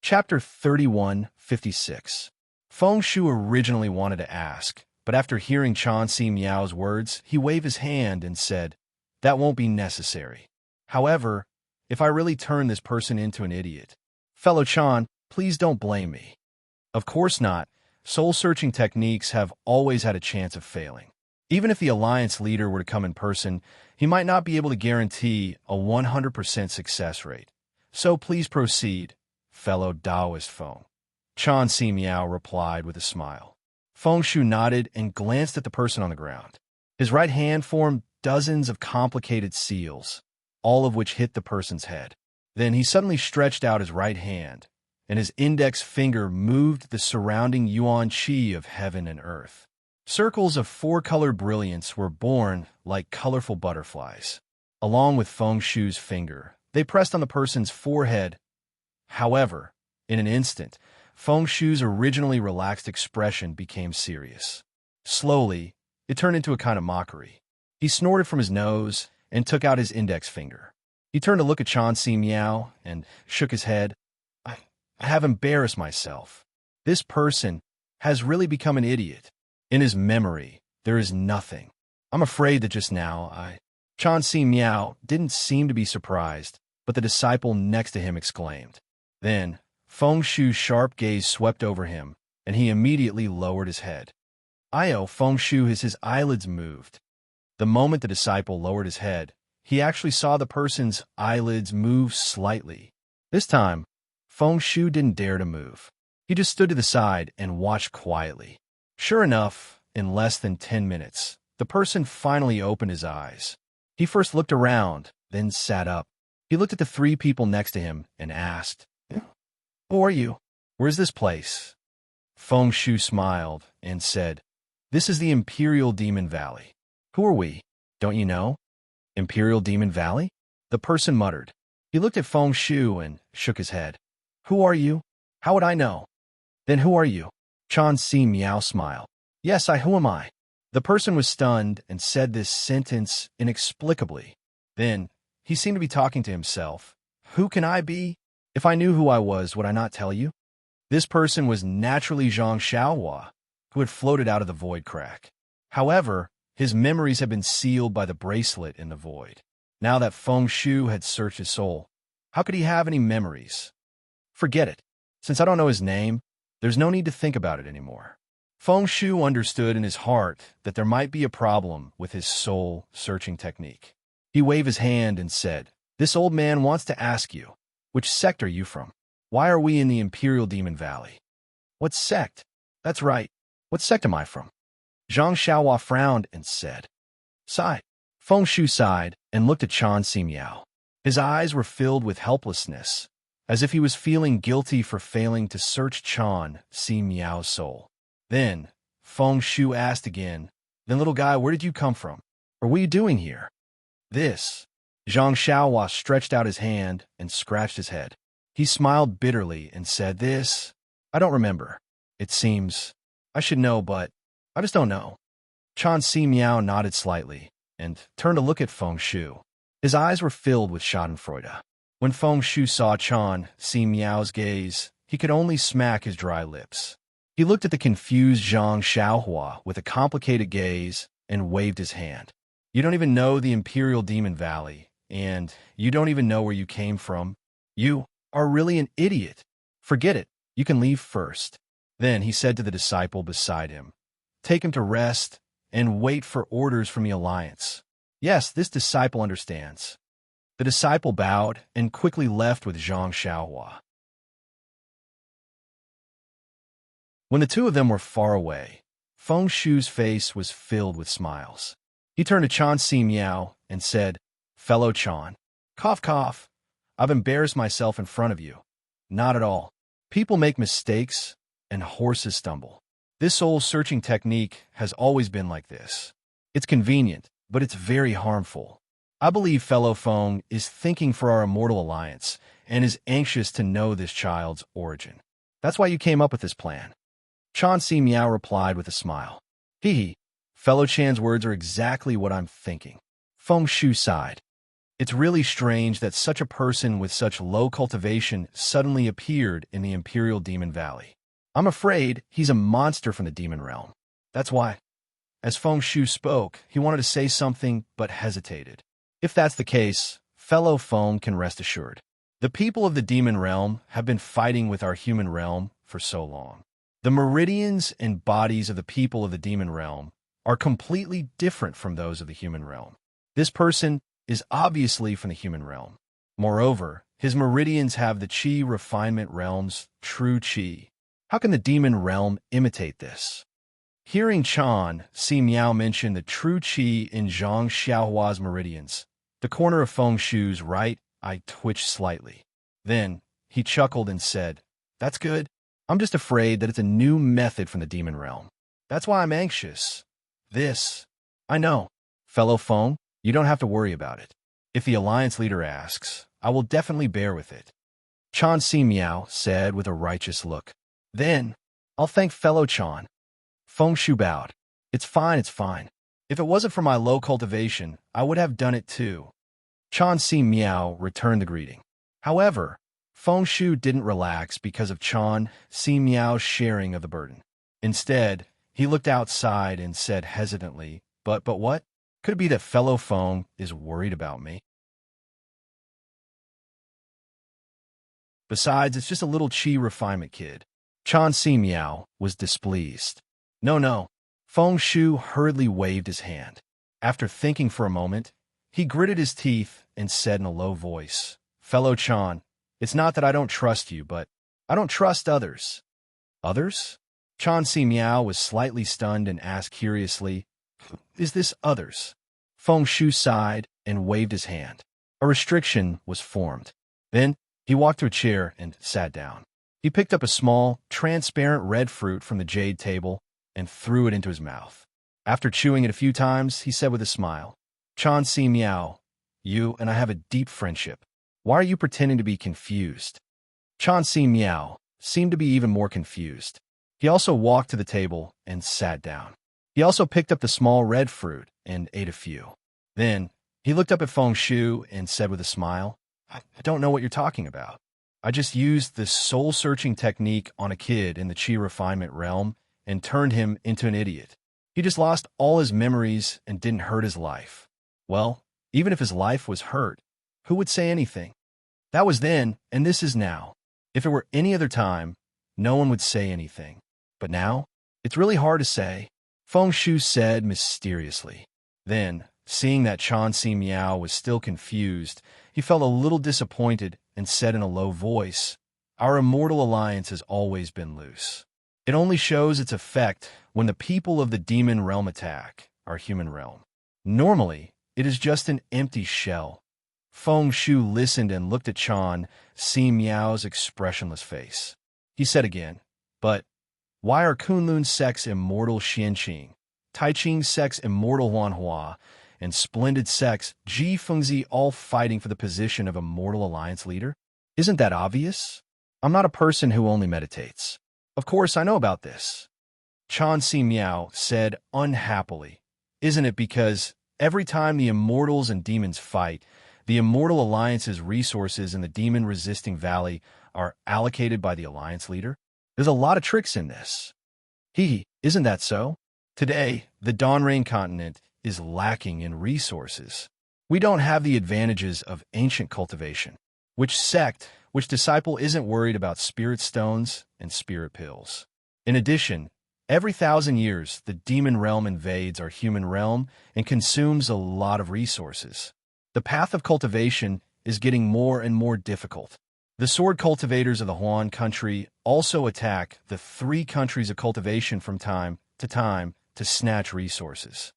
Chapter 3156. Feng Shu originally wanted to ask, but after hearing Chan Si Miao's words, he waved his hand and said, "That won't be necessary. However, if I really turn this person into an idiot, fellow Chan, please don't blame me." "Of course not. soul-searching techniques have always had a chance of failing. Even if the alliance leader were to come in person, he might not be able to guarantee a 100% success rate. So please proceed, fellow Taoist Feng. Chan Si Miao replied with a smile. Feng Shu nodded and glanced at the person on the ground. His right hand formed dozens of complicated seals, all of which hit the person's head. Then he suddenly stretched out his right hand, and his index finger moved the surrounding yuan qi of heaven and earth. Circles of four-colored brilliance were born like colorful butterflies. Along with Feng Shu's finger, they pressed on the person's forehead. However, in an instant, Feng Shu's originally relaxed expression became serious. Slowly, it turned into a kind of mockery. He snorted from his nose and took out his index finger. He turned to look at Chan Si Miao and shook his head. I have embarrassed myself. This person has really become an idiot. In his memory, there is nothing. I'm afraid that just now Chan Si Miao didn't seem to be surprised, but the disciple next to him exclaimed. Then, Feng Shu's sharp gaze swept over him, and he immediately lowered his head. Feng Shu, his eyelids moved. The moment the disciple lowered his head, he actually saw the person's eyelids move slightly. This time, Feng Shu didn't dare to move. He just stood to the side and watched quietly. Sure enough, in less than 10 minutes, the person finally opened his eyes. He first looked around, then sat up. He looked at the three people next to him and asked, Who are you? Where's this place? Feng Shu smiled and said, This is the Imperial Demon Valley. Who are we? Don't you know? Imperial Demon Valley? The person muttered. He looked at Feng Shu and shook his head. Who are you? How would I know? Then who are you? Chan Si Miao smiled. Yes, who am I? The person was stunned and said this sentence inexplicably. Then, he seemed to be talking to himself. Who can I be? If I knew who I was, would I not tell you? This person was naturally Zhang Xiaohua, who had floated out of the void crack. However, his memories had been sealed by the bracelet in the void. Now that Feng Shu had searched his soul, how could he have any memories? Forget it. Since I don't know his name, there's no need to think about it anymore. Feng Shu understood in his heart that there might be a problem with his soul-searching technique. He waved his hand and said, This old man wants to ask you, which sect are you from? Why are we in the Imperial Demon Valley? What sect? That's right. What sect am I from? Zhang Xiaohua frowned and said, Sigh. Feng Shu sighed and looked at Chan Si Miao. His eyes were filled with helplessness, as if he was feeling guilty for failing to search Chan Si Miao's soul. Then, Feng Shu asked again, Then little guy, where did you come from? Or what are you doing here? This. Zhang Xiaohua stretched out his hand and scratched his head. He smiled bitterly and said, This. I don't remember. It seems. I should know, but I just don't know. Chan Si Miao nodded slightly and turned to look at Feng Shu. His eyes were filled with schadenfreude. When Feng Shu saw Chan Si Miao's gaze, he could only smack his dry lips. He looked at the confused Zhang Xiaohua with a complicated gaze and waved his hand. You don't even know the Imperial Demon Valley, and you don't even know where you came from. You are really an idiot. Forget it. You can leave first. Then he said to the disciple beside him, Take him to rest and wait for orders from the Alliance. Yes, this disciple understands. The disciple bowed and quickly left with Zhang Xiaohua. When the two of them were far away, Feng Shu's face was filled with smiles. He turned to Chan Si Miao and said, Fellow Chan, cough cough, I've embarrassed myself in front of you. Not at all. People make mistakes and horses stumble. This soul-searching technique has always been like this. It's convenient, but it's very harmful. I believe fellow Feng is thinking for our immortal alliance and is anxious to know this child's origin. That's why you came up with this plan. Chan Si Miao replied with a smile. Hee hee. Fellow Chan's words are exactly what I'm thinking. Feng Shu sighed. It's really strange that such a person with such low cultivation suddenly appeared in the Imperial Demon Valley. I'm afraid he's a monster from the demon realm. That's why. As Feng Shu spoke, he wanted to say something but hesitated. If that's the case, fellow Feng can rest assured. The people of the demon realm have been fighting with our human realm for so long. The meridians and bodies of the people of the demon realm are completely different from those of the human realm. This person is obviously from the human realm. Moreover, his meridians have the Qi refinement realm's true Qi. How can the demon realm imitate this? Hearing Chan Si Miao mention the true Qi in Zhang Xiaohua's meridians, the corner of Feng Shu's right eye twitched slightly. Then, he chuckled and said, "That's good. I'm just afraid that it's a new method from the demon realm. That's why I'm anxious. I know. Fellow Feng, you don't have to worry about it. If the alliance leader asks, I will definitely bear with it." Chan Si Miao said with a righteous look. "Then, I'll thank fellow Chan." Feng Shu bowed. It's fine. If it wasn't for my low cultivation, I would have done it too." Chan Si Miao returned the greeting. However, Feng Shu didn't relax because of Chan Si Miao's sharing of the burden. Instead, he looked outside and said hesitantly, But what? Could it be that fellow Feng is worried about me? Besides, it's just a little Qi refinement kid." Chan Si Miao was displeased. No. Feng Shu hurriedly waved his hand. After thinking for a moment, he gritted his teeth and said in a low voice, "Fellow Chan, it's not that I don't trust you, but I don't trust others." "Others?" Chan Si Miao was slightly stunned and asked curiously, "Is this others?" Feng Shu sighed and waved his hand. A restriction was formed. Then he walked to a chair and sat down. He picked up a small, transparent red fruit from the jade table and threw it into his mouth. After chewing it a few times, he said with a smile, "Chan Si Miao, you and I have a deep friendship. Why are you pretending to be confused?" Chan Si Miao seemed to be even more confused. He also walked to the table and sat down. He also picked up the small red fruit and ate a few. Then he looked up at Feng Shu and said with a smile, I don't know what you're talking about. I just used this soul-searching technique on a kid in the Qi refinement realm and turned him into an idiot. He just lost all his memories and didn't hurt his life. Well, even if his life was hurt, who would say anything? That was then, and this is now. If it were any other time, no one would say anything. But now, it's really hard to say," Feng Shu said mysteriously. Then, seeing that Chan Si Miao was still confused, he felt a little disappointed and said in a low voice, "Our immortal alliance has always been loose. It only shows its effect when the people of the demon realm attack our human realm. Normally, it is just an empty shell." Feng Shu listened and looked at Chan Si Miao's expressionless face. He said again, "But why are Kunlun's sex immortal Xianqing, Taiqing's sex immortal Huanhua, and splendid sex Ji Fengzi all fighting for the position of immortal alliance leader? Isn't that obvious? I'm not a person who only meditates. Of course, I know about this." Chan Si Miao said unhappily, "Isn't it because every time the immortals and demons fight, the immortal alliance's resources in the demon-resisting valley are allocated by the alliance leader? There's a lot of tricks in this." Isn't that so? Today, the Dawnrain continent is lacking in resources. We don't have the advantages of ancient cultivation. Which disciple isn't worried about spirit stones and spirit pills? In addition, every 1,000 years, the demon realm invades our human realm and consumes a lot of resources. The path of cultivation is getting more and more difficult. The sword cultivators of the Huan country also attack the 3 countries of cultivation from time to snatch resources.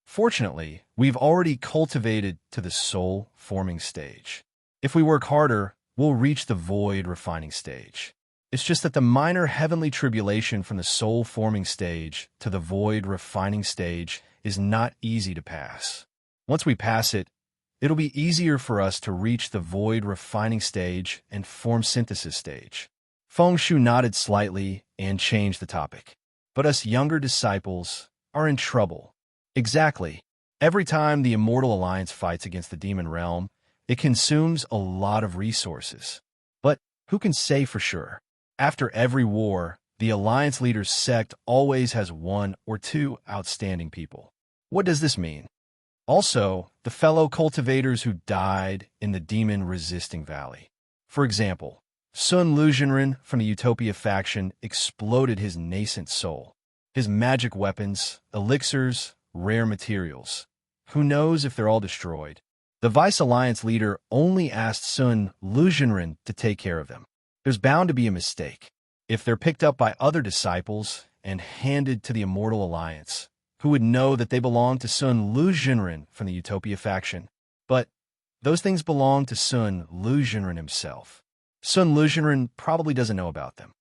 Fortunately, we've already cultivated to the soul-forming stage. If we work harder, we'll reach the void refining stage. It's just that the minor heavenly tribulation from the soul-forming stage to the void refining stage is not easy to pass. Once we pass it, it'll be easier for us to reach the void refining stage and form synthesis stage." Feng Shu nodded slightly and changed the topic. "But us younger disciples are in trouble." "Exactly. Every time the immortal alliance fights against the demon realm, it consumes a lot of resources. But who can say for sure? After every war, the alliance leader's sect always has 1 or 2 outstanding people. What does this mean? Also, the fellow cultivators who died in the demon-resisting valley. For example, Sun Luzhenren from the Utopia faction exploded his nascent soul. His magic weapons, elixirs, rare materials. Who knows if they're all destroyed? The Vice Alliance leader only asked Sun Luzhenren to take care of them. There's bound to be a mistake. If they're picked up by other disciples and handed to the Immortal Alliance, who would know that they belong to Sun Luzhenren from the Utopia faction? But those things belong to Sun Luzhenren himself. Sun Luzhenren probably doesn't know about them.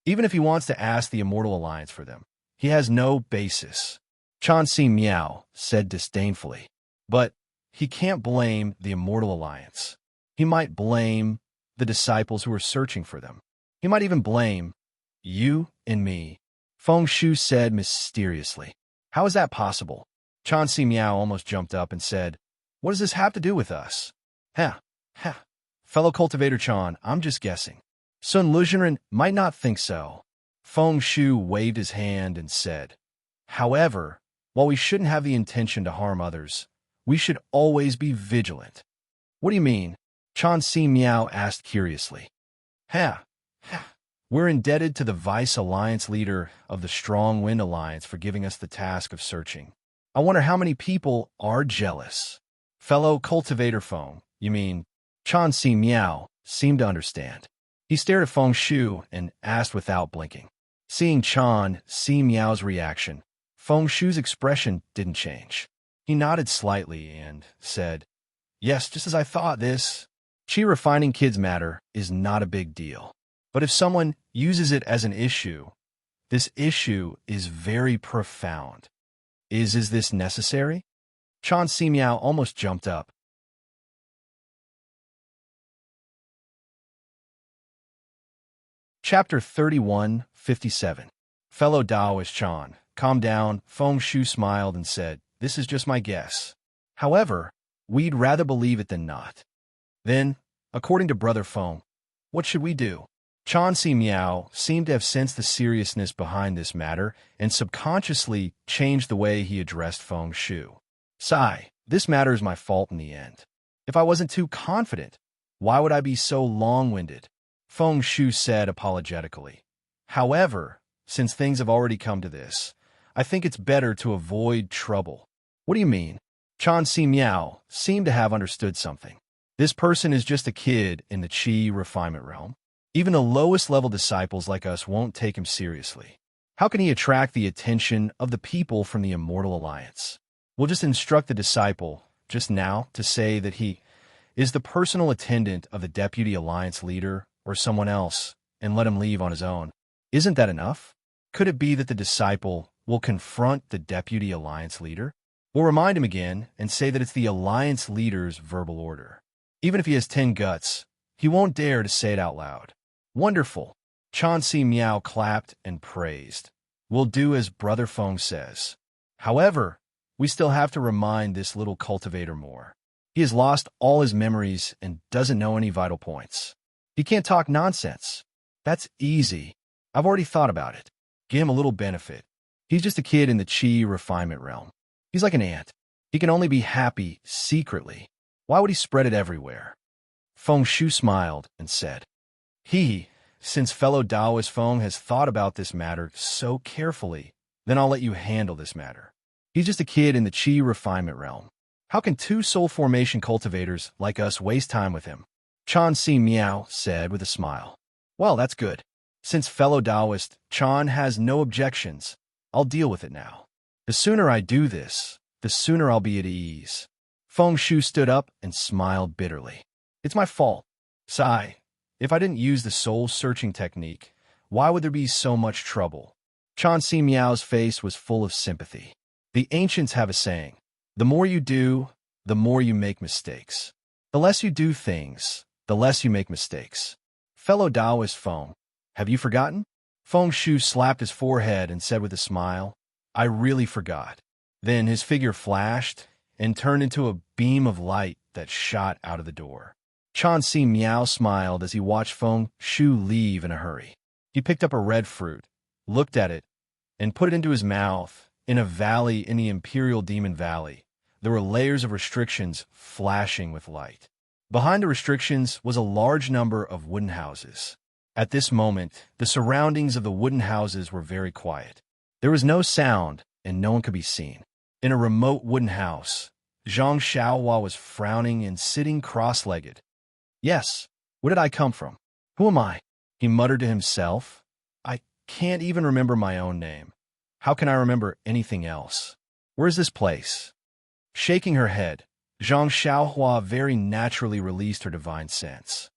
Even if he wants to ask the Immortal Alliance for them, he has no basis. Chauncey Meow said disdainfully. But he can't blame the Immortal Alliance. He might blame the disciples who are searching for them. He might even blame you and me. Feng Shu said mysteriously. How is that possible? Chauncey Meow almost jumped up and said, what does this have to do with us? Ha. Fellow cultivator Chan, I'm just guessing. Sun Luzhenren might not think so. Feng Shu waved his hand and said, however, while we shouldn't have the intention to harm others, we should always be vigilant. What do you mean? Chauncey Meow asked curiously. We're indebted to the Vice Alliance leader of the Strong Wind Alliance for giving us the task of searching. I wonder how many people are jealous. Fellow cultivator Feng, you mean? Chauncey Meow seemed to understand. He stared at Feng Shu and asked without blinking. Seeing Chauncey Meow's reaction, Feng Shu's expression didn't change. He nodded slightly and said, yes, just as I thought. This chi refining kids matter is not a big deal. But if someone uses it as an issue, this issue is very profound. Is this necessary? Chauncey Meow almost jumped up. Chapter 31:57. Fellow Taoist Chan, calm down. Feng Shu smiled and said, this is just my guess. However, we'd rather believe it than not. Then, according to Brother Feng, what should we do? Chauncey Meow seemed to have sensed the seriousness behind this matter and subconsciously changed the way he addressed Feng Shu. Sigh, this matter is my fault in the end. If I wasn't too confident, why would I be so long-winded? Feng Shu said apologetically. However, since things have already come to this, I think it's better to avoid trouble. What do you mean? Chauncey Meow seemed to have understood something. This person is just a kid in the Qi refinement realm. Even the lowest level disciples like us won't take him seriously. How can he attract the attention of the people from the Immortal Alliance? We'll just instruct the disciple, just now, to say that he is the personal attendant of the Deputy Alliance leader or someone else, and let him leave on his own. Isn't that enough? Could it be that the disciple will confront the Deputy Alliance leader? We'll remind him again and say that it's the Alliance leader's verbal order. Even if he has 10 guts, he won't dare to say it out loud. Wonderful. Chauncey Meow clapped and praised. We'll do as Brother Feng says. However, we still have to remind this little cultivator more. He has lost all his memories and doesn't know any vital points. He can't talk nonsense. That's easy. I've already thought about it. Give him a little benefit. He's just a kid in the Qi refinement realm. He's like an ant. He can only be happy secretly. Why would he spread it everywhere? Feng Shu smiled and said, since fellow Taoist Feng has thought about this matter so carefully, then I'll let you handle this matter. He's just a kid in the Qi refinement realm. How can two soul formation cultivators like us waste time with him? Chauncey Meow said with a smile. Well, that's good. Since fellow Taoist Chan has no objections, I'll deal with it now. The sooner I do this, the sooner I'll be at ease. Feng Shu stood up and smiled bitterly. It's my fault. Sigh. If I didn't use the soul-searching technique, why would there be so much trouble? Chauncey Meow's face was full of sympathy. The ancients have a saying, the more you do, the more you make mistakes. The less you do things, the less you make mistakes. Fellow Taoist Feng, have you forgotten? Feng Shu slapped his forehead and said with a smile, I really forgot. Then his figure flashed and turned into a beam of light that shot out of the door. Chauncey Meow smiled as he watched Feng Shu leave in a hurry. He picked up a red fruit, looked at it, and put it into his mouth. In a valley in the Imperial Demon Valley, there were layers of restrictions flashing with light. Behind the restrictions was a large number of wooden houses. At this moment, the surroundings of the wooden houses were very quiet. There was no sound, and no one could be seen. In a remote wooden house, Zhang Xiaohua was frowning and sitting cross-legged. Yes, where did I come from? Who am I? He muttered to himself. I can't even remember my own name. How can I remember anything else? Where's this place? Shaking her head, Zhang Xiaohua very naturally released her divine sense.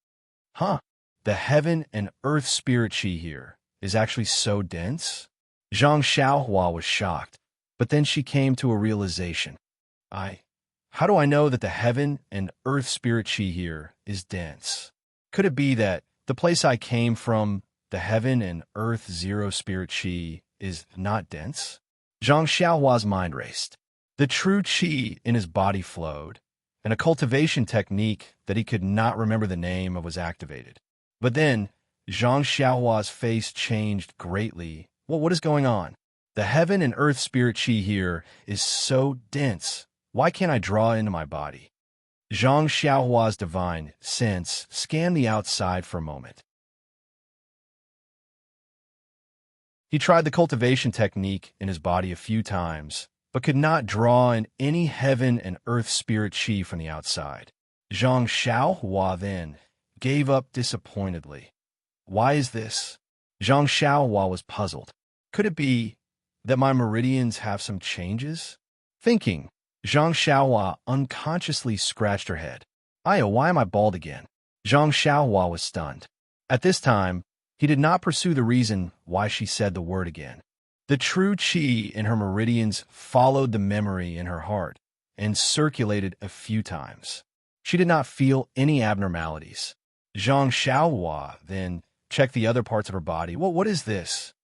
The heaven and earth spirit chi here is actually so dense? Zhang Xiaohua was shocked, but then she came to a realization. How do I know that the heaven and earth spirit chi here is dense? Could it be that the place I came from, the heaven and earth zero spirit chi, is not dense? Zhang Xiaohua's mind raced. The true chi in his body flowed, and a cultivation technique that he could not remember the name of was activated. But then, Zhang Xiaohua's face changed greatly. What is going on? The heaven and earth spirit chi here is so dense. Why can't I draw into my body? Zhang Xiaohua's divine sense scanned the outside for a moment. He tried the cultivation technique in his body a few times, but could not draw in any heaven and earth spirit chi from the outside. Zhang Xiaohua then gave up disappointedly. Why is this? Zhang Xiaohua was puzzled. Could it be that my meridians have some changes? Thinking, Zhang Xiaohua unconsciously scratched her head. Why am I bald again? Zhang Xiaohua was stunned. At this time, he did not pursue the reason why she said the word again. The true chi in her meridians followed the memory in her heart and circulated a few times. She did not feel any abnormalities. Zhang Xiaohua then checked the other parts of her body. What is this?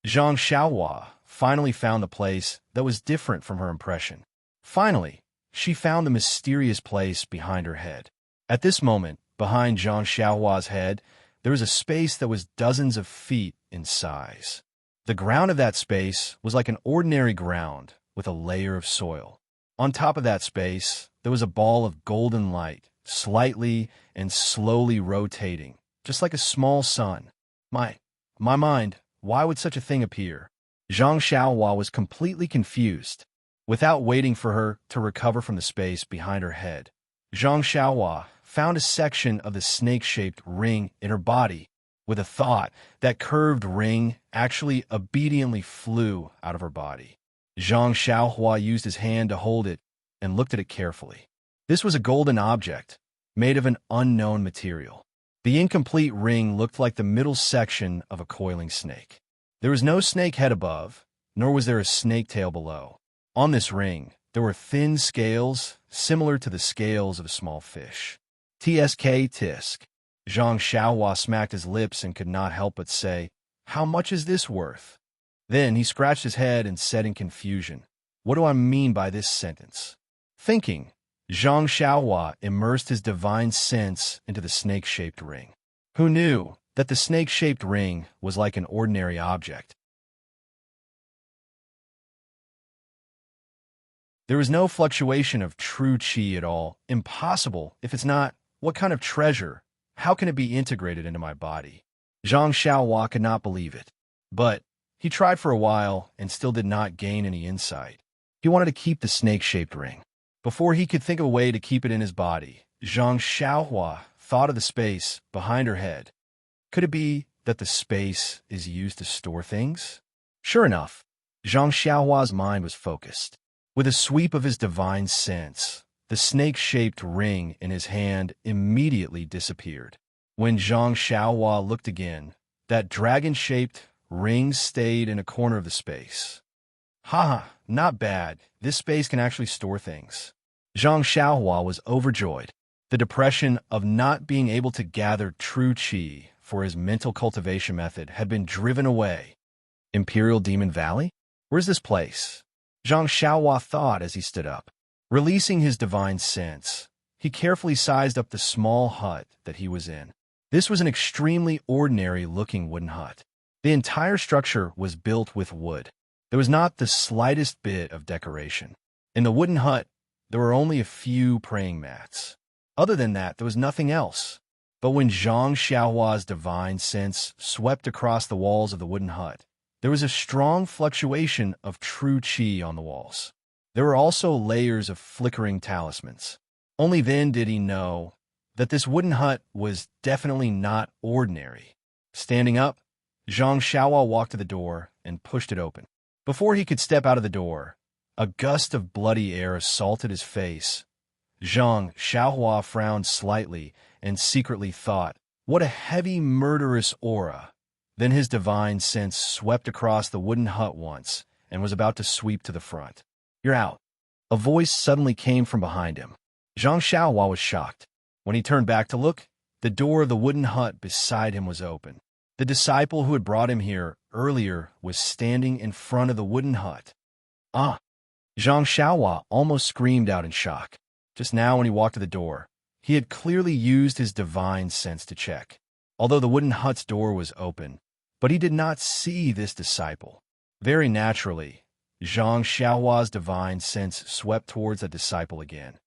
Zhang Xiaohua finally found the place that was different from her impression. Finally, she found the mysterious place behind her head. At this moment, behind Zhang Xiaohua's head, there was a space that was dozens of feet in size. The ground of that space was like an ordinary ground with a layer of soil. On top of that space, there was a ball of golden light, slightly and slowly rotating, just like a small sun. My mind, why would such a thing appear? Zhang Xiaohua was completely confused. Without waiting for her to recover from the space behind her head, Zhang Xiaohua found a section of the snake-shaped ring in her body. With a thought, that curved ring actually obediently flew out of her body. Zhang Xiaohua used his hand to hold it and looked at it carefully. This was a golden object, made of an unknown material. The incomplete ring looked like the middle section of a coiling snake. There was no snake head above, nor was there a snake tail below. On this ring, there were thin scales similar to the scales of a small fish. Tisk. Zhang Xiaohua smacked his lips and could not help but say, "How much is this worth?" Then he scratched his head and said in confusion, "What do I mean by this sentence?" Thinking, Zhang Xiaohua immersed his divine sense into the snake-shaped ring. Who knew that the snake-shaped ring was like an ordinary object? There is no fluctuation of true chi at all. Impossible. If it's not, what kind of treasure? How can it be integrated into my body? Zhang Xiaohua could not believe it. But he tried for a while and still did not gain any insight. He wanted to keep the snake-shaped ring. Before he could think of a way to keep it in his body, Zhang Xiaohua thought of the space behind her head. Could it be that the space is used to store things? Sure enough, Zhang Xiaohua's mind was focused. With a sweep of his divine sense, the snake-shaped ring in his hand immediately disappeared. When Zhang Xiaohua looked again, that dragon-shaped ring stayed in a corner of the space. Not bad. This space can actually store things. Zhang Xiaohua was overjoyed. The depression of not being able to gather true chi for his mental cultivation method had been driven away. Imperial Demon Valley? Where's this place? Zhang Xiaohua thought as he stood up. Releasing his divine sense, he carefully sized up the small hut that he was in. This was an extremely ordinary-looking wooden hut. The entire structure was built with wood. There was not the slightest bit of decoration. In the wooden hut, there were only a few praying mats. Other than that, there was nothing else. But when Zhang Xiaohua's divine sense swept across the walls of the wooden hut, there was a strong fluctuation of true qi on the walls. There were also layers of flickering talismans. Only then did he know that this wooden hut was definitely not ordinary. Standing up, Zhang Xiaohua walked to the door and pushed it open. Before he could step out of the door, a gust of bloody air assaulted his face. Zhang Xiaohua frowned slightly and secretly thought, "What a heavy, murderous aura." Then his divine sense swept across the wooden hut once and was about to sweep to the front. "You're out." A voice suddenly came from behind him. Zhang Xiaohua was shocked. When he turned back to look, the door of the wooden hut beside him was open. The disciple who had brought him here earlier was standing in front of the wooden hut. "Ah!" Zhang Xiaohua almost screamed out in shock. Just now when he walked to the door, he had clearly used his divine sense to check, although the wooden hut's door was open, but he did not see this disciple. Very naturally, Zhang Xiaohua's divine sense swept towards the disciple again.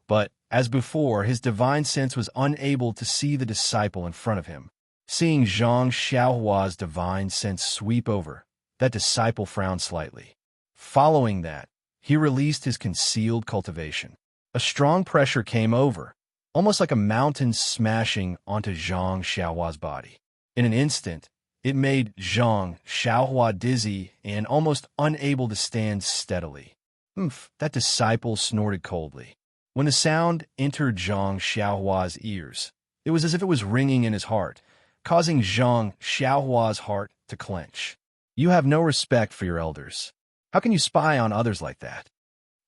But, as before, his divine sense was unable to see the disciple in front of him. Seeing Zhang Xiaohua's divine sense sweep over, that disciple frowned slightly. Following that, he released his concealed cultivation. A strong pressure came over, almost like a mountain smashing onto Zhang Xiaohua's body. In an instant, it made Zhang Xiaohua dizzy and almost unable to stand steadily. "Oomph," that disciple snorted coldly. When the sound entered Zhang Xiaohua's ears, it was as if it was ringing in his heart, causing Zhang Xiaohua's heart to clench. "You have no respect for your elders. How can you spy on others like that?"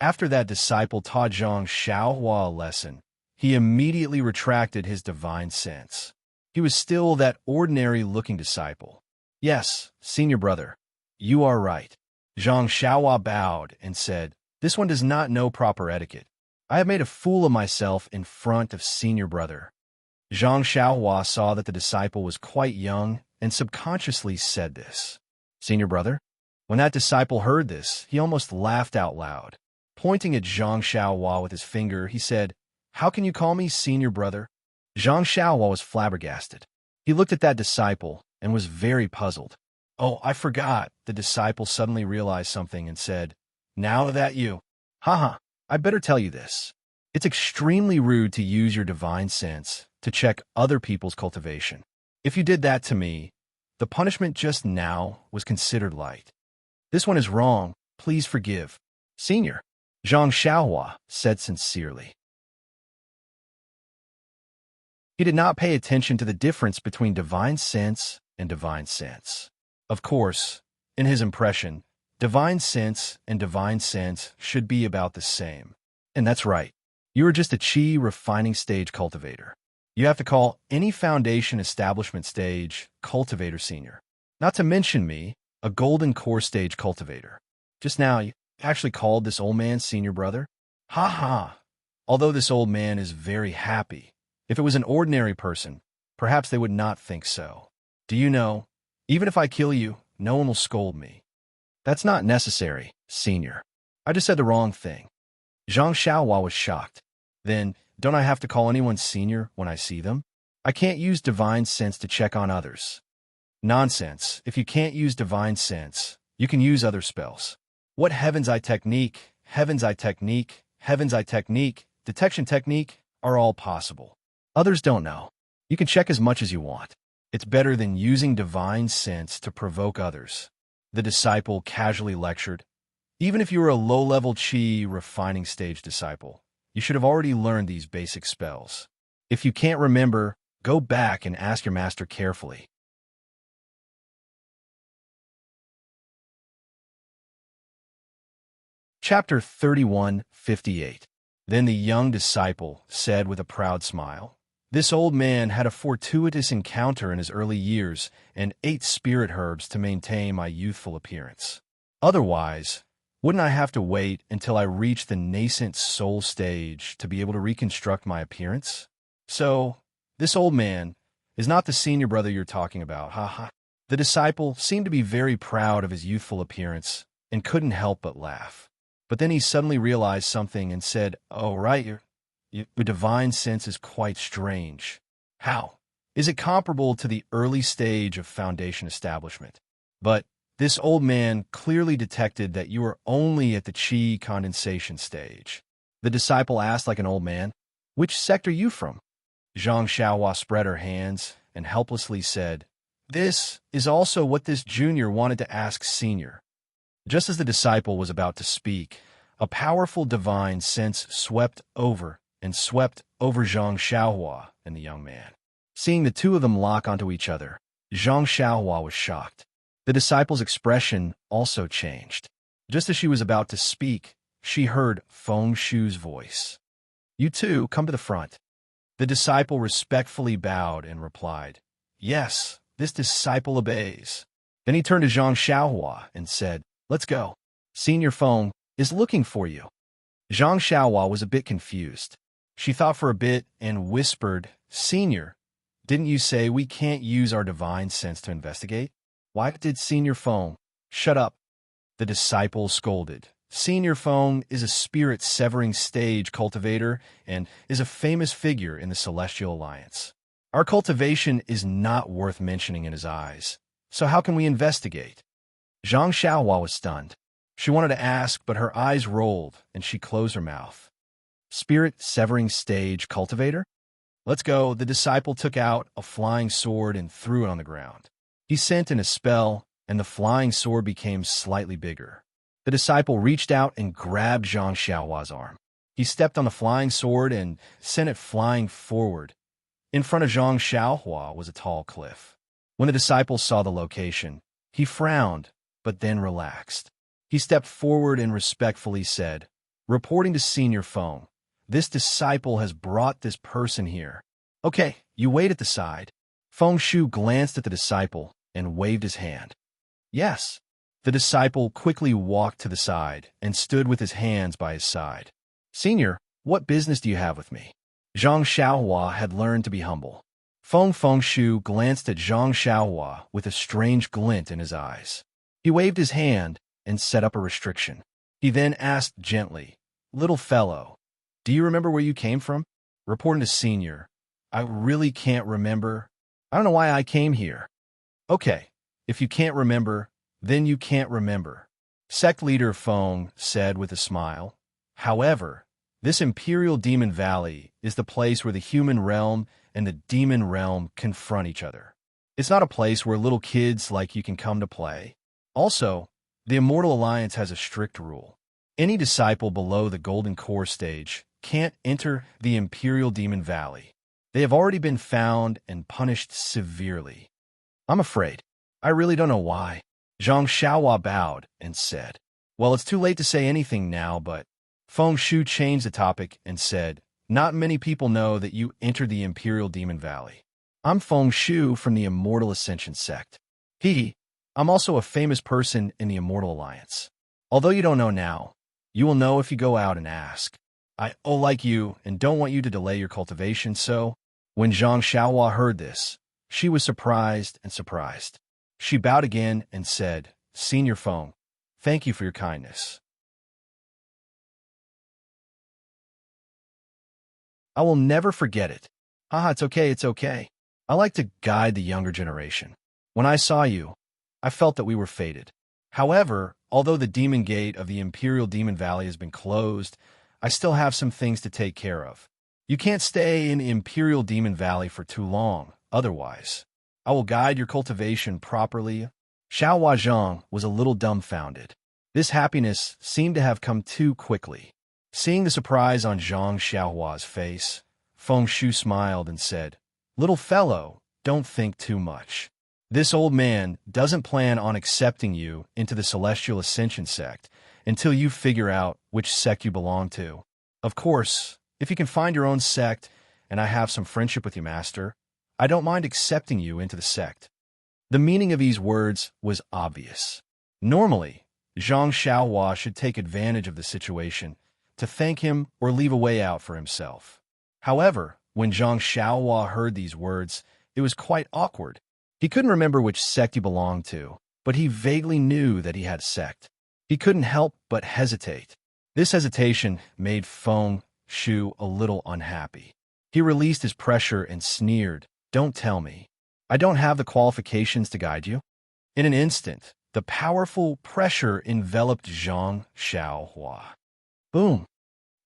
After that disciple taught Zhang Xiaohua a lesson, he immediately retracted his divine sense. He was still that ordinary-looking disciple. "Yes, senior brother, you are right." Zhang Xiaohua bowed and said, "This one does not know proper etiquette. I have made a fool of myself in front of senior brother." Zhang Xiaohua saw that the disciple was quite young and subconsciously said this. "Senior brother?" When that disciple heard this, he almost laughed out loud. Pointing at Zhang Xiaohua with his finger, he said, "How can you call me senior brother?" Zhang Xiaohua was flabbergasted. He looked at that disciple and was very puzzled. "Oh, I forgot." The disciple suddenly realized something and said, "Now that you... Haha, I better tell you this. It's extremely rude to use your divine sense to check other people's cultivation. If you did that to me, the punishment just now was considered light. This one is wrong. Please forgive. Senior." Zhang Xiaohua said sincerely. He did not pay attention to the difference between divine sense and divine sense. Of course, in his impression, divine sense and divine sense should be about the same. And that's right. You are just a qi refining stage cultivator. You have to call any foundation establishment stage cultivator senior. Not to mention me, a golden core stage cultivator. Just now, you actually called this old man senior brother? Ha ha. Although this old man is very happy, if it was an ordinary person, perhaps they would not think so. Do you know, even if I kill you, no one will scold me. That's not necessary, senior. I just said the wrong thing. Zhang Xiaohua was shocked. Then, don't I have to call anyone senior when I see them? I can't use divine sense to check on others. Nonsense. If you can't use divine sense, you can use other spells. What heaven's eye technique, heaven's eye technique, heaven's eye technique, detection technique are all possible. Others don't know. You can check as much as you want. It's better than using divine sense to provoke others. The disciple casually lectured. Even if you were a low-level qi refining stage disciple, you should have already learned these basic spells. If you can't remember, go back and ask your master carefully. Chapter 31:58. Then the young disciple said with a proud smile, "This old man had a fortuitous encounter in his early years and ate spirit herbs to maintain my youthful appearance. Otherwise, wouldn't I have to wait until I reach the nascent soul stage to be able to reconstruct my appearance? So, this old man is not the senior brother you're talking about, haha." The disciple seemed to be very proud of his youthful appearance and couldn't help but laugh. But then he suddenly realized something and said, "Oh, right, The divine sense is quite strange. How? Is it comparable to the early stage of foundation establishment? But this old man clearly detected that you are only at the chi condensation stage. The disciple asked like an old man, "Which sect are you from?" Zhang Xiaohua spread her hands and helplessly said, "This is also what this junior wanted to ask senior." Just as the disciple was about to speak, a powerful divine sense swept over Zhang Xiaohua and the young man. Seeing the two of them lock onto each other, Zhang Xiaohua was shocked. The disciple's expression also changed. Just as she was about to speak, she heard Feng Shu's voice. "You two, come to the front." The disciple respectfully bowed and replied, "Yes, this disciple obeys." Then he turned to Zhang Xiaohua and said, "Let's go. Senior Feng is looking for you." Zhang Xiaohua was a bit confused. She thought for a bit and whispered, "Senior, didn't you say we can't use our divine sense to investigate? Why did Senior Feng?" "Shut up," the disciple scolded. "Senior Feng is a spirit-severing stage cultivator and is a famous figure in the Celestial Alliance. Our cultivation is not worth mentioning in his eyes, so how can we investigate?" Zhang Xiaohua was stunned. She wanted to ask, but her eyes rolled and she closed her mouth. "Spirit-severing stage cultivator? Let's go." The disciple took out a flying sword and threw it on the ground. He sent in a spell, and the flying sword became slightly bigger. The disciple reached out and grabbed Zhang Xiaohua's arm. He stepped on the flying sword and sent it flying forward. In front of Zhang Xiaohua was a tall cliff. When the disciple saw the location, he frowned, but then relaxed. He stepped forward and respectfully said, "Reporting to Senior Feng, this disciple has brought this person here." "Okay, you wait at the side." Feng Shu glanced at the disciple and waved his hand. "Yes." The disciple quickly walked to the side and stood with his hands by his side. "Senior, what business do you have with me?" Zhang Xiaohua had learned to be humble. Feng Shu glanced at Zhang Xiaohua with a strange glint in his eyes. He waved his hand and set up a restriction. He then asked gently, "Little fellow, do you remember where you came from?" Reporting to Senior, "I really can't remember. I don't know why I came here." "Okay, if you can't remember, then you can't remember," Sect Leader Feng said with a smile. "However, this Imperial Demon Valley is the place where the human realm and the demon realm confront each other. It's not a place where little kids like you can come to play. Also, the Immortal Alliance has a strict rule. Any disciple below the Golden Core stage can't enter the Imperial Demon Valley. They have already been found and punished severely." "I'm afraid. I really don't know why." Zhang Xiaohua bowed and said, "Well, it's too late to say anything now, but..." Feng Shu changed the topic and said, "Not many people know that you entered the Imperial Demon Valley. I'm Feng Shu from the Immortal Ascension sect. I'm also a famous person in the Immortal Alliance. Although you don't know now, you will know if you go out and ask. I like you and don't want you to delay your cultivation, so..." When Zhang Xiaohua heard this, she was surprised. She bowed again and said, "Senior Feng, thank you for your kindness. I will never forget it." "Haha, it's okay. I like to guide the younger generation. When I saw you, I felt that we were fated. However, although the Demon Gate of the Imperial Demon Valley has been closed, I still have some things to take care of. You can't stay in the Imperial Demon Valley for too long, otherwise. I will guide your cultivation properly." Xiaohua Zhang was a little dumbfounded. This happiness seemed to have come too quickly. Seeing the surprise on Zhang Xiaohua's face, Feng Shu smiled and said, "Little fellow, don't think too much. This old man doesn't plan on accepting you into the Celestial Ascension sect until you figure out which sect you belong to. Of course, if you can find your own sect and I have some friendship with you, Master, I don't mind accepting you into the sect." The meaning of these words was obvious. Normally, Zhang Xiaohua should take advantage of the situation to thank him or leave a way out for himself. However, when Zhang Xiaohua heard these words, it was quite awkward. He couldn't remember which sect he belonged to, but he vaguely knew that he had a sect. He couldn't help but hesitate. This hesitation made Feng Shu a little unhappy. He released his pressure and sneered, "Don't tell me. I don't have the qualifications to guide you?" In an instant, the powerful pressure enveloped Zhang Xiaohua. Boom!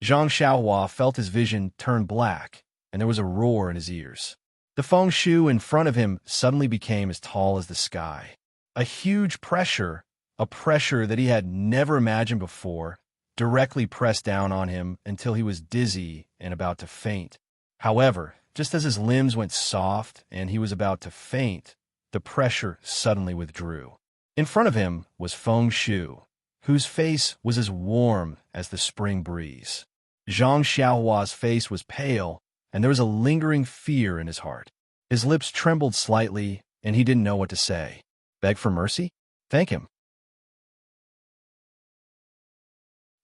Zhang Xiaohua felt his vision turn black, and there was a roar in his ears. The Feng Shu in front of him suddenly became as tall as the sky. A huge pressure, a pressure that he had never imagined before, directly pressed down on him until he was dizzy and about to faint. However, just as his limbs went soft and he was about to faint, the pressure suddenly withdrew. In front of him was Feng Shu, whose face was as warm as the spring breeze. Zhang Xiaohua's face was pale, and there was a lingering fear in his heart. His lips trembled slightly, and he didn't know what to say. Beg for mercy? Thank him.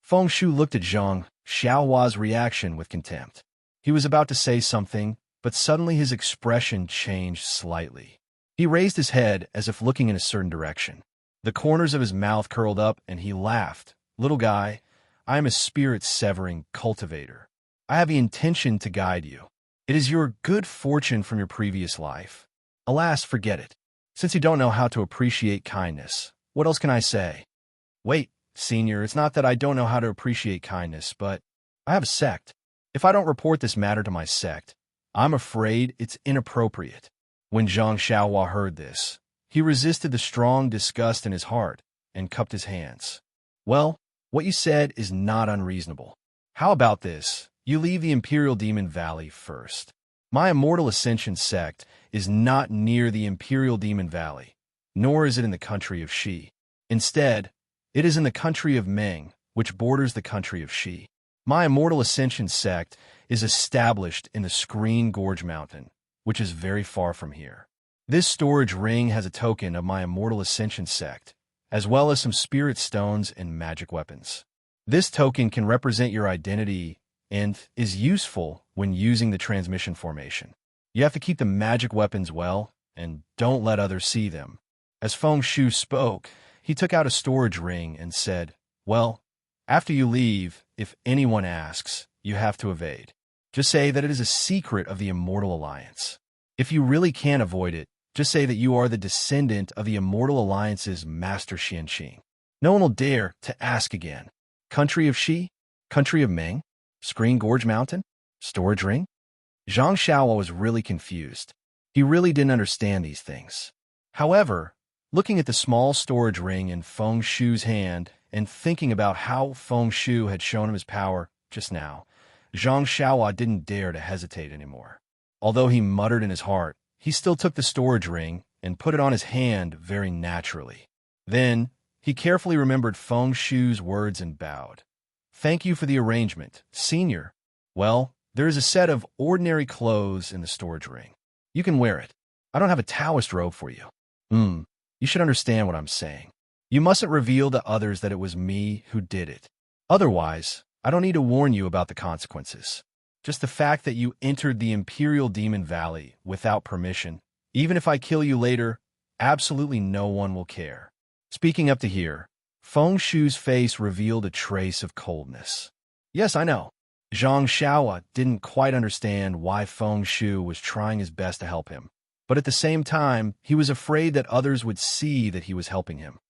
Feng Shu looked at Zhang Xiaohua's reaction with contempt. He was about to say something, but suddenly his expression changed slightly. He raised his head as if looking in a certain direction. The corners of his mouth curled up, and he laughed. "Little guy, I am a spirit-severing cultivator. I have the intention to guide you. It is your good fortune from your previous life. Alas, forget it. Since you don't know how to appreciate kindness, what else can I say?" "Wait, Senior, it's not that I don't know how to appreciate kindness, but I have a sect. If I don't report this matter to my sect, I'm afraid it's inappropriate." When Zhang Xiaohua heard this, he resisted the strong disgust in his heart and cupped his hands. "Well, what you said is not unreasonable. How about this? You leave the Imperial Demon Valley first. My Immortal Ascension sect is not near the Imperial Demon Valley, nor is it in the country of Shi. Instead, it is in the country of Meng, which borders the country of Shi. My Immortal Ascension sect is established in the Screen Gorge Mountain, which is very far from here. This storage ring has a token of my Immortal Ascension sect, as well as some spirit stones and magic weapons. This token can represent your identity and is useful when using the transmission formation. You have to keep the magic weapons well, and don't let others see them." As Feng Shu spoke, he took out a storage ring and said, "Well, after you leave, if anyone asks, you have to evade. Just say that it is a secret of the Immortal Alliance. If you really can't avoid it, just say that you are the descendant of the Immortal Alliance's Master Xianqing. No one will dare to ask again. Country of Shi? Country of Meng? Screen Gorge Mountain? Storage ring?" Zhang Xiaohua was really confused. He really didn't understand these things. However, looking at the small storage ring in Feng Shu's hand and thinking about how Feng Shu had shown him his power just now, Zhang Xiaohua didn't dare to hesitate anymore. Although he muttered in his heart, he still took the storage ring and put it on his hand very naturally. Then, he carefully remembered Feng Shu's words and bowed. "Thank you for the arrangement, Senior. Well, there is a set of ordinary clothes in the storage ring. You can wear it. I don't have a Taoist robe for you." You should understand what I'm saying. You mustn't reveal to others that it was me who did it. Otherwise, I don't need to warn you about the consequences. Just the fact that you entered the Imperial Demon Valley without permission, even if I kill you later, absolutely no one will care." Speaking up to here, Feng Shu's face revealed a trace of coldness. "Yes, I know." Zhang Xiaohua didn't quite understand why Feng Shu was trying his best to help him, but at the same time, he was afraid that others would see that he was helping him.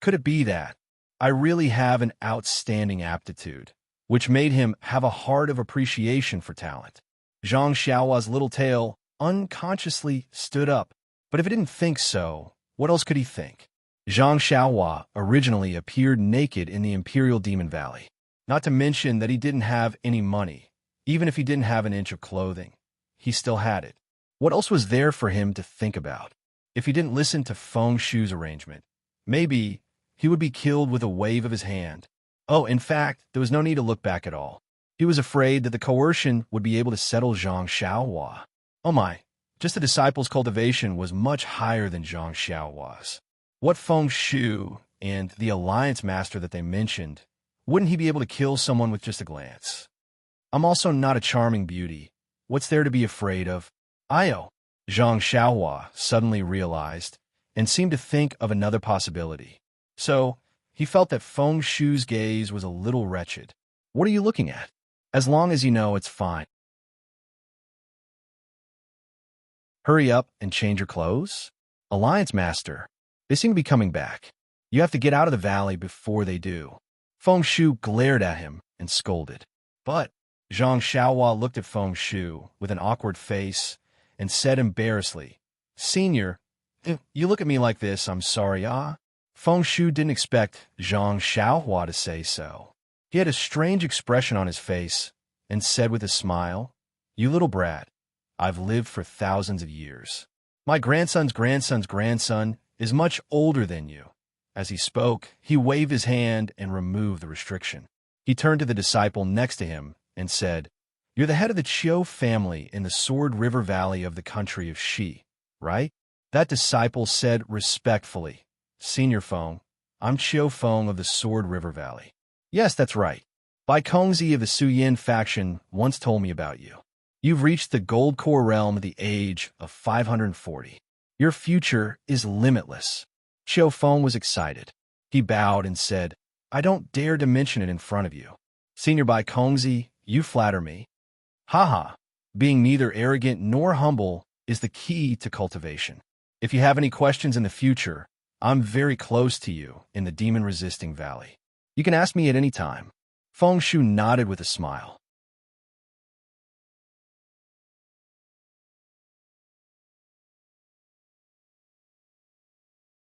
Could it be that I really have an outstanding aptitude, which made him have a heart of appreciation for talent? Zhang Xiaohua's little tail unconsciously stood up, but if he didn't think so, what else could he think? Zhang Xiaohua originally appeared naked in the Imperial Demon Valley. Not to mention that he didn't have any money. Even if he didn't have an inch of clothing, he still had it. What else was there for him to think about? If he didn't listen to Feng Shu's arrangement, maybe he would be killed with a wave of his hand. Oh, in fact, there was no need to look back at all. He was afraid that the coercion would be able to settle Zhang Xiaohua. Oh my, just the disciple's cultivation was much higher than Zhang Xiaohua's. What Feng Shu and the Alliance Master that they mentioned, wouldn't he be able to kill someone with just a glance? I'm also not a charming beauty. What's there to be afraid of? Io, Zhang Xiaohua suddenly realized and seemed to think of another possibility. So, he felt that Feng Shu's gaze was a little wretched. What are you looking at? As long as you know it's fine. Hurry up and change your clothes? Alliance Master, they seem to be coming back. You have to get out of the valley before they do. Feng Shu glared at him and scolded. But Zhang Xiaohua looked at Feng Shu with an awkward face and said embarrassedly, Senior, if you look at me like this, I'm sorry, ah? Feng Shu didn't expect Zhang Xiaohua to say so. He had a strange expression on his face and said with a smile, You little brat, I've lived for thousands of years. My grandson's grandson's grandson is much older than you. As he spoke, he waved his hand and removed the restriction. He turned to the disciple next to him and said, You're the head of the Qiu family in the Sword River Valley of the country of Xi, right? That disciple said respectfully, Senior Feng, I'm Qiu Feng of the Sword River Valley. Yes, that's right. Bai Kongzi of the Suyin faction once told me about you. You've reached the gold core realm at the age of 540. Your future is limitless. Qiu Feng was excited. He bowed and said, I don't dare to mention it in front of you. Senior Bai Kongzi, you flatter me. Haha, being neither arrogant nor humble is the key to cultivation. If you have any questions in the future, I'm very close to you in the demon-resisting valley. You can ask me at any time. Feng Shu nodded with a smile.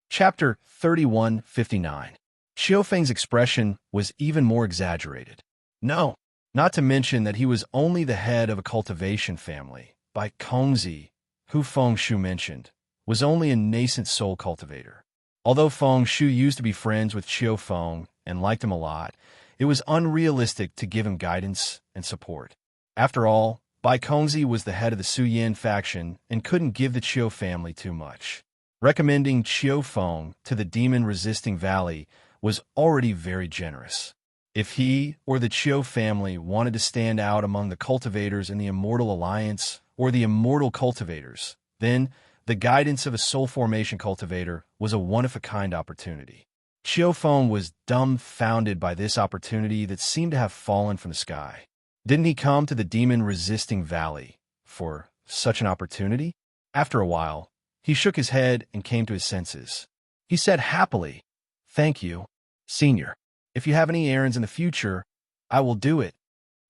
Chapter 3159. Qiu Feng's expression was even more exaggerated. No, not to mention that he was only the head of a cultivation family. Bai Kongzi, who Feng Shu mentioned, was only a nascent soul cultivator. Although Feng Shu used to be friends with Qiu Feng and liked him a lot, it was unrealistic to give him guidance and support. After all, Bai Kongzi was the head of the Suyin faction and couldn't give the Qiu family too much. Recommending Qiu Feng to the demon-resisting valley was already very generous. If he or the Qiu family wanted to stand out among the cultivators in the Immortal Alliance or the Immortal Cultivators, then the guidance of a soul formation cultivator was a one-of-a-kind opportunity. Qiu Feng was dumbfounded by this opportunity that seemed to have fallen from the sky. Didn't he come to the demon-resisting valley for such an opportunity? After a while, he shook his head and came to his senses. He said happily, Thank you, Senior. If you have any errands in the future, I will do it.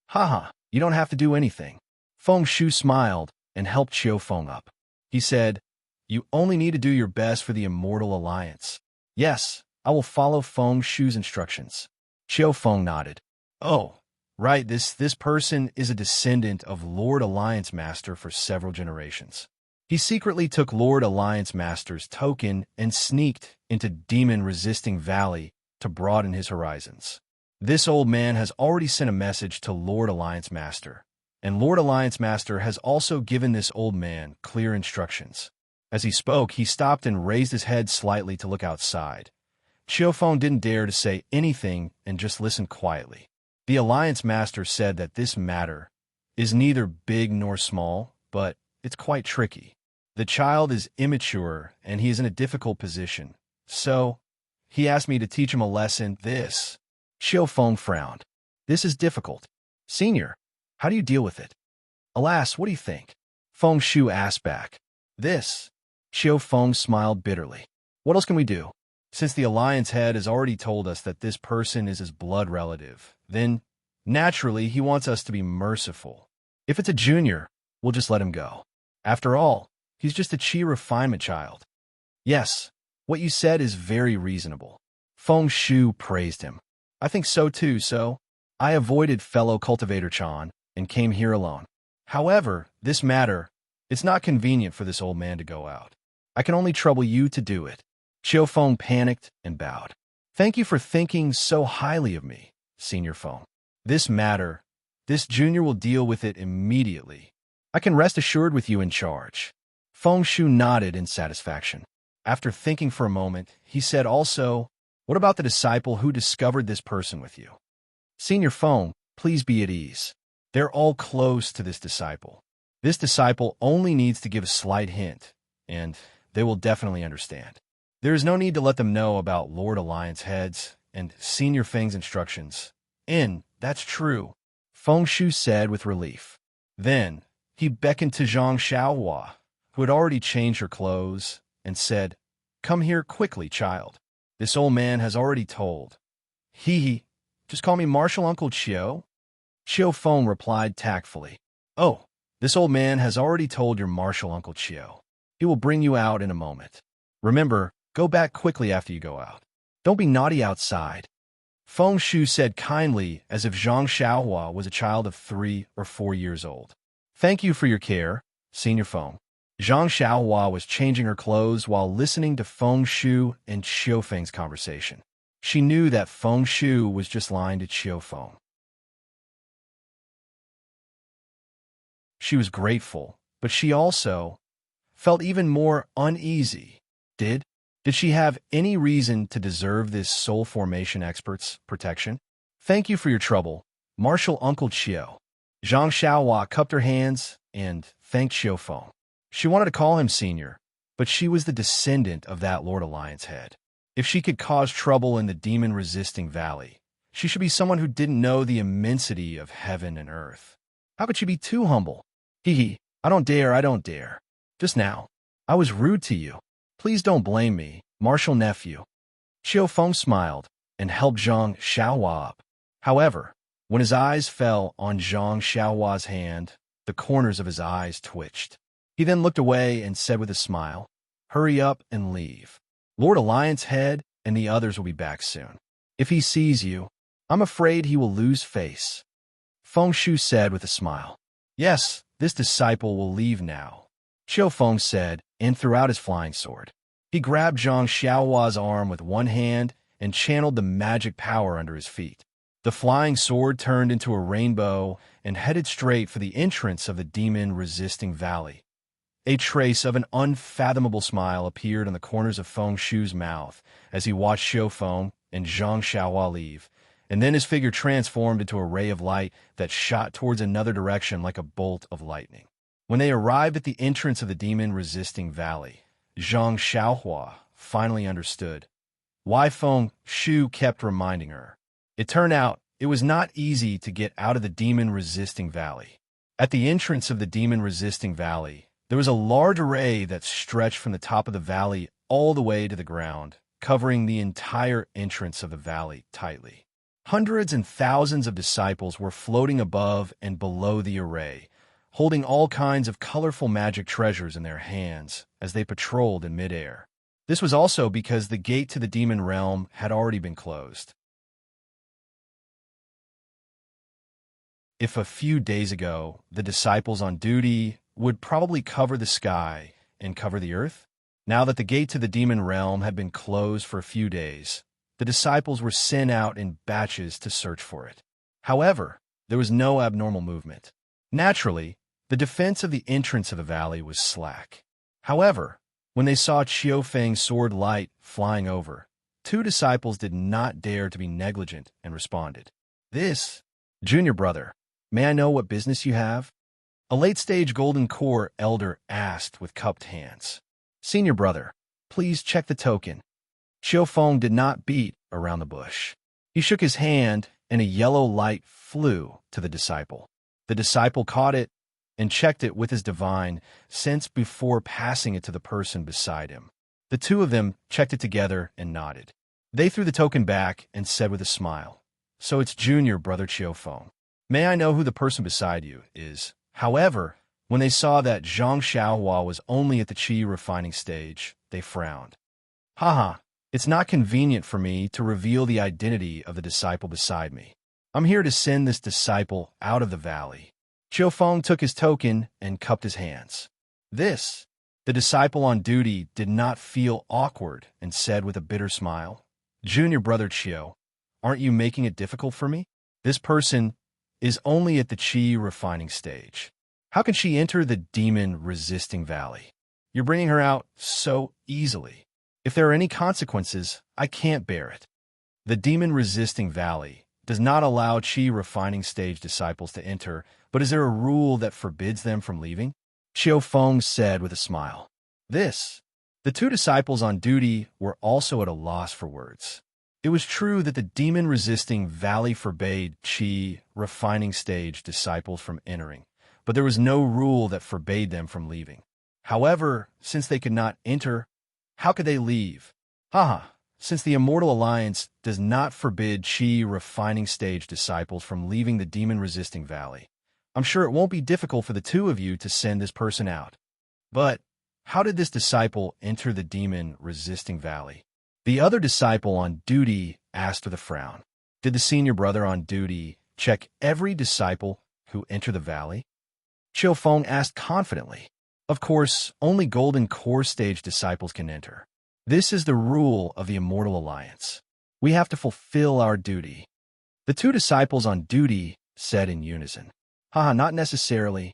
Haha, you don't have to do anything. Feng Shu smiled and helped Qiu Feng up. He said, You only need to do your best for the Immortal Alliance. Yes, I will follow Feng Shu's instructions. Qiu Feng nodded. Oh, right, this person is a descendant of Lord Alliance Master for several generations. He secretly took Lord Alliance Master's token and sneaked into demon-resisting valley to broaden his horizons. This old man has already sent a message to Lord Alliance Master, and Lord Alliance Master has also given this old man clear instructions. As he spoke, he stopped and raised his head slightly to look outside. Qiu Feng didn't dare to say anything and just listened quietly. The Alliance Master said that this matter is neither big nor small, but it's quite tricky. The child is immature and he is in a difficult position, so he asked me to teach him a lesson. Qiu Feng frowned. This is difficult. Senior, how do you deal with it? Alas, what do you think? Feng Shu asked back. Qiu Feng smiled bitterly. What else can we do? Since the Alliance head has already told us that this person is his blood relative, then naturally he wants us to be merciful. If it's a junior, we'll just let him go. After all, he's just a Qi refinement child. Yes, what you said is very reasonable. Feng Shu praised him. I think so too, so I avoided fellow cultivator Chan and came here alone. However, this matter, it's not convenient for this old man to go out. I can only trouble you to do it. Qiu Feng panicked and bowed. Thank you for thinking so highly of me, Senior Feng. This matter, this junior will deal with it immediately. I can rest assured with you in charge. Feng Shu nodded in satisfaction. After thinking for a moment, he said also, What about the disciple who discovered this person with you? Senior Feng, please be at ease. They're all close to this disciple. This disciple only needs to give a slight hint, and they will definitely understand. There is no need to let them know about Lord Alliance heads and Senior Feng's instructions. That's true. Feng Shu said with relief. Then he beckoned to Zhang Xiaohua, who had already changed her clothes, and said, "Come here quickly, child. This old man has already told." "He, just call me Martial Uncle Chiu." Chiu Feng replied tactfully. "Oh, this old man has already told your martial Uncle Chiu. He will bring you out in a moment. Remember, go back quickly after you go out. Don't be naughty outside." Feng Shu said kindly, as if Zhang Xiaohua was a child of 3 or 4 years old. "Thank you for your care, Senior Feng." Zhang Xiaohua was changing her clothes while listening to Feng Shu and Chiu Feng's conversation. She knew that Feng Shu was just lying to Chiu Feng. She was grateful, but she also felt even more uneasy. Did she have any reason to deserve this soul formation expert's protection? "Thank you for your trouble, Martial Uncle Chiu." Zhang Xiaohua cupped her hands and thanked Chiu Feng. She wanted to call him Senior, but she was the descendant of that Lord Alliance head. If she could cause trouble in the demon-resisting valley, she should be someone who didn't know the immensity of heaven and earth. How could she be too humble? I don't dare. Just now, I was rude to you. Please don't blame me, Martial Nephew." Chiu Feng smiled and helped Zhang Xiaohua up. However, when his eyes fell on Zhang Xiaohua's hand, the corners of his eyes twitched. He then looked away and said with a smile, "Hurry up and leave. Lord Alliance Head and the others will be back soon. If he sees you, I'm afraid he will lose face." Feng Shu said with a smile. "Yes, this disciple will leave now," Chiu Feng said, and threw out his flying sword. He grabbed Zhang Xiaohua's arm with one hand and channeled the magic power under his feet. The flying sword turned into a rainbow and headed straight for the entrance of the demon-resisting valley. A trace of an unfathomable smile appeared on the corners of Feng Shu's mouth as he watched Chiu Feng and Zhang Xiaohua leave, and then his figure transformed into a ray of light that shot towards another direction like a bolt of lightning. When they arrived at the entrance of the demon-resisting valley, Zhang Xiaohua finally understood why Feng Shu kept reminding her. It turned out it was not easy to get out of the demon-resisting valley. At the entrance of the demon-resisting valley, there was a large array that stretched from the top of the valley all the way to the ground, covering the entire entrance of the valley tightly. Hundreds and thousands of disciples were floating above and below the array, holding all kinds of colorful magic treasures in their hands as they patrolled in midair. This was also because the gate to the demon realm had already been closed. If a few days ago the disciples on duty would probably cover the sky and cover the earth, now that the gate to the demon realm had been closed for a few days, the disciples were sent out in batches to search for it. However, there was no abnormal movement. Naturally, the defense of the entrance of the valley was slack. However, when they saw Chiu Feng's sword light flying over, 2 disciples did not dare to be negligent and responded. "This, Junior brother, may I know what business you have?" A late-stage Golden Core elder asked with cupped hands. "Senior brother, please check the token." Chiu Feng did not beat around the bush. He shook his hand, and a yellow light flew to the disciple. The disciple caught it and checked it with his divine sense before passing it to the person beside him. The 2 of them checked it together and nodded. They threw the token back and said with a smile, "So it's Junior brother Chiu Feng. May I know who the person beside you is?" However, when they saw that Zhang Xiaohua was only at the qi refining stage, they frowned. "Haha, it's not convenient for me to reveal the identity of the disciple beside me. I'm here to send this disciple out of the valley." Chiu Feng took his token and cupped his hands. "This." The disciple on duty did not feel awkward and said with a bitter smile, "Junior brother Chiu, aren't you making it difficult for me? This person is only at the qi refining stage. How can she enter the demon-resisting valley? You're bringing her out so easily. If there are any consequences, I can't bear it." The demon-resisting valley does not allow qi refining stage disciples to enter, but is there a rule that forbids them from leaving? Chiu Feng said with a smile. "This." The 2 disciples on duty were also at a loss for words. It was true that the demon-resisting valley forbade Qi refining stage disciples from entering, but there was no rule that forbade them from leaving. However, since they could not enter, how could they leave? Haha, since the Immortal Alliance does not forbid Qi refining stage disciples from leaving the demon-resisting valley, I'm sure it won't be difficult for the two of you to send this person out. But how did this disciple enter the demon-resisting valley? The other disciple on duty asked with a frown. Did the senior brother on duty check every disciple who entered the valley? Qiu Feng asked confidently. Of course, only Golden Core Stage disciples can enter. This is the rule of the Immortal Alliance. We have to fulfill our duty. The two disciples on duty said in unison. Haha, not necessarily.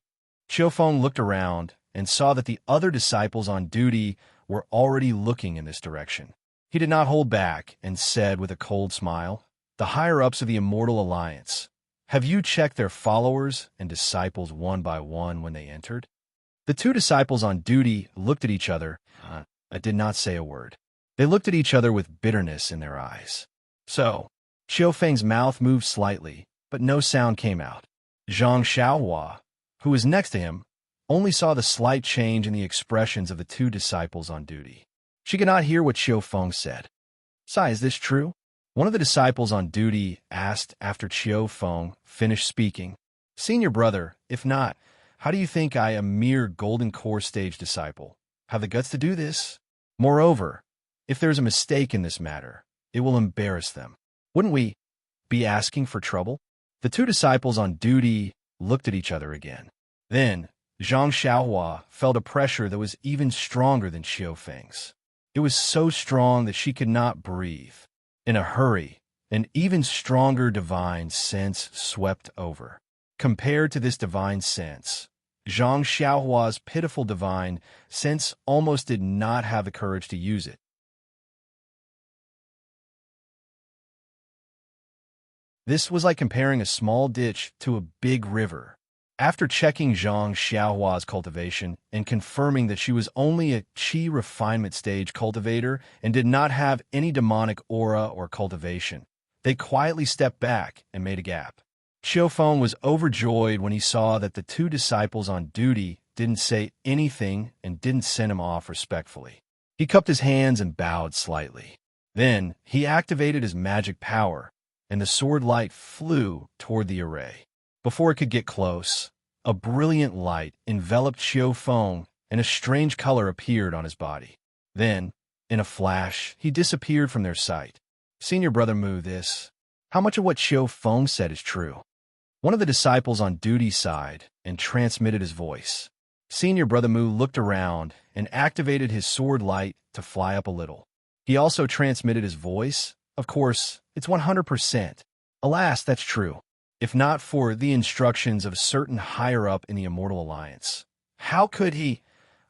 Qiu Feng looked around and saw that the other disciples on duty were already looking in this direction. He did not hold back and said with a cold smile, "The higher-ups of the Immortal Alliance, have you checked their followers and disciples one by one when they entered?" The two disciples on duty looked at each other. I did not say a word. They looked at each other with bitterness in their eyes. So, Qiu Feng's mouth moved slightly, but no sound came out. Zhang Xiaohua, who was next to him, only saw the slight change in the expressions of the two disciples on duty. She could not hear what Qiu Feng said. "Sai, is this true?" One of the disciples on duty asked after Qiu Feng finished speaking. "Senior brother, if not, how do you think I, a mere Golden Core Stage disciple, have the guts to do this? Moreover, if there is a mistake in this matter, it will embarrass them. Wouldn't we be asking for trouble?" The two disciples on duty looked at each other again. Then, Zhang Xiaohua felt a pressure that was even stronger than Qiu Feng's. It was so strong that she could not breathe. In a hurry, an even stronger divine sense swept over. Compared to this divine sense, Zhang Xiaohua's pitiful divine sense almost did not have the courage to use it. This was like comparing a small ditch to a big river. After checking Zhang Xiaohua's cultivation and confirming that she was only a Qi refinement stage cultivator and did not have any demonic aura or cultivation, they quietly stepped back and made a gap. Qiu Feng was overjoyed when he saw that the two disciples on duty didn't say anything and didn't send him off respectfully. He cupped his hands and bowed slightly. Then he activated his magic power, and the sword light flew toward the array. Before it could get close, a brilliant light enveloped Qiu Feng, and a strange color appeared on his body. Then, in a flash, he disappeared from their sight. "Senior brother Mu, how much of what Qiu Feng said is true?" One of the disciples on duty sighed and transmitted his voice. Senior brother Mu looked around and activated his sword light to fly up a little. He also transmitted his voice. "Of course, it's 100%. Alas, that's true. If not for the instructions of a certain higher-up in the Immortal Alliance, how could he,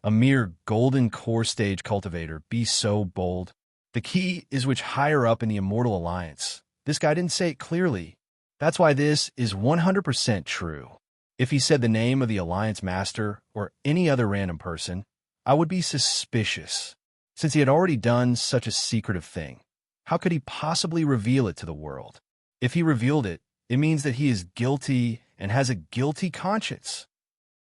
a mere Golden Core Stage cultivator, be so bold? The key is which higher-up in the Immortal Alliance. This guy didn't say it clearly. That's why this is 100% true. If he said the name of the Alliance Master or any other random person, I would be suspicious. Since he had already done such a secretive thing, how could he possibly reveal it to the world? If he revealed it, it means that he is guilty and has a guilty conscience."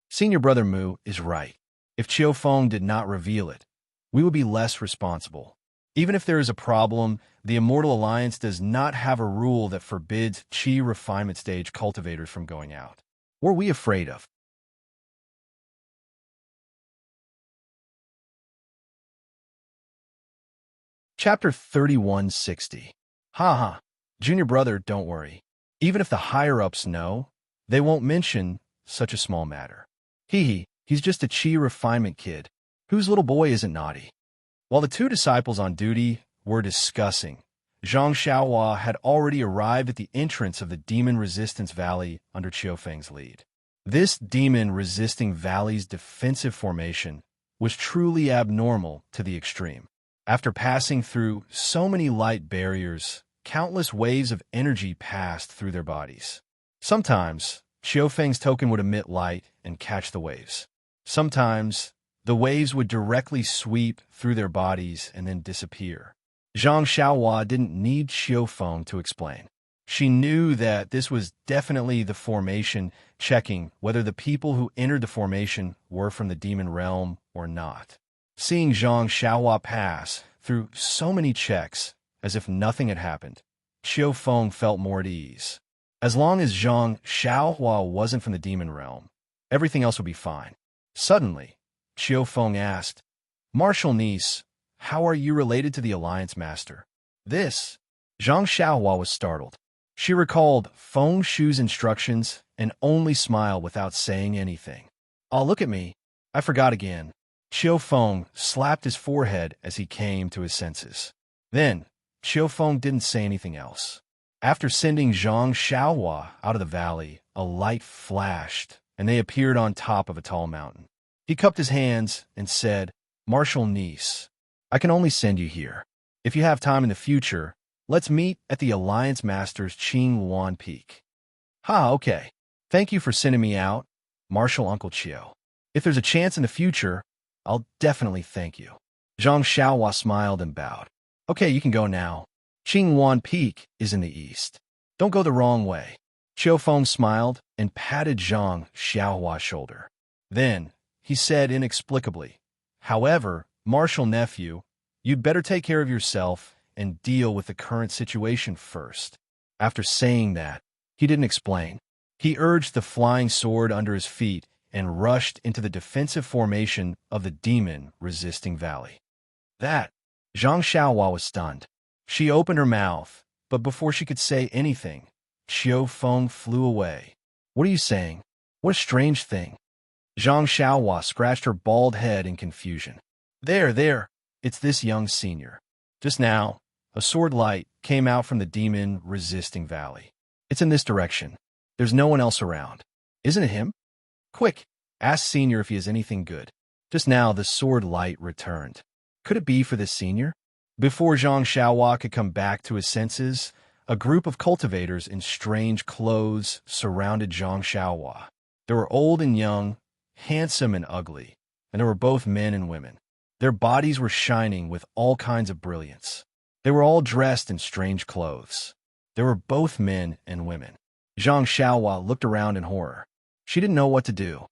Senior brother Mu is right. If Qiu Feng did not reveal it, we would be less responsible. Even if there is a problem, the Immortal Alliance does not have a rule that forbids Qi refinement stage cultivators from going out. What are we afraid of? Chapter 3160. Haha, junior brother, don't worry. Even if the higher-ups know, they won't mention such a small matter. He's just a Qi refinement kid, whose little boy isn't naughty. While the two disciples on duty were discussing, Zhang Xiaohua had already arrived at the entrance of the Demon Resistance Valley under Qiu Feng's lead. This demon-resisting valley's defensive formation was truly abnormal to the extreme. After passing through so many light barriers, countless waves of energy passed through their bodies. Sometimes, Qiu Feng's token would emit light and catch the waves. Sometimes, the waves would directly sweep through their bodies and then disappear. Zhang Xiaohua didn't need Xiu Feng to explain. She knew that this was definitely the formation, checking whether the people who entered the formation were from the demon realm or not. Seeing Zhang Xiaohua pass through so many checks as if nothing had happened, Xiu Feng felt more at ease. As long as Zhang Xiaohua wasn't from the demon realm, everything else would be fine. Suddenly, Xiu Feng asked, "Martial niece, how are you related to the Alliance Master?" This, Zhang Xiaohua was startled. She recalled Feng Shu's instructions and only smiled without saying anything. "Oh, look at me. I forgot again." Xiu Feng slapped his forehead as he came to his senses. Then, Xiu Feng didn't say anything else. After sending Zhang Xiaohua out of the valley, a light flashed, and they appeared on top of a tall mountain. He cupped his hands and said, "Martial niece, I can only send you here. If you have time in the future, let's meet at the Alliance Master's Qingluan Peak." Okay. Thank you for sending me out, Martial Uncle Chiu. If there's a chance in the future, I'll definitely thank you. Zhang Xiaohua smiled and bowed. Okay, you can go now. Qingluan Peak is in the east. Don't go the wrong way. Xiu Feng smiled and patted Zhang Xiaohua's shoulder. Then, he said inexplicably, "However, Martial nephew, you'd better take care of yourself and deal with the current situation first." After saying that, he didn't explain. He urged the flying sword under his feet and rushed into the defensive formation of the demon-resisting valley. That, Zhang Xiaohua was stunned. She opened her mouth, but before she could say anything, Xiu Feng flew away. "What are you saying? What a strange thing." Zhang Xiaohua scratched her bald head in confusion. There, it's this young senior. Just now, a sword light came out from the demon-resisting valley. It's in this direction. There's no one else around. Isn't it him? Quick, ask Senior if he has anything good. Just now, the sword light returned. Could it be for this senior? Before Zhang Xiaohua could come back to his senses, a group of cultivators in strange clothes surrounded Zhang Xiaohua. They were old and young, handsome and ugly, and they were both men and women. Their bodies were shining with all kinds of brilliance. They were all dressed in strange clothes. They were both men and women. Zhang Xiaohua looked around in horror. She didn't know what to do.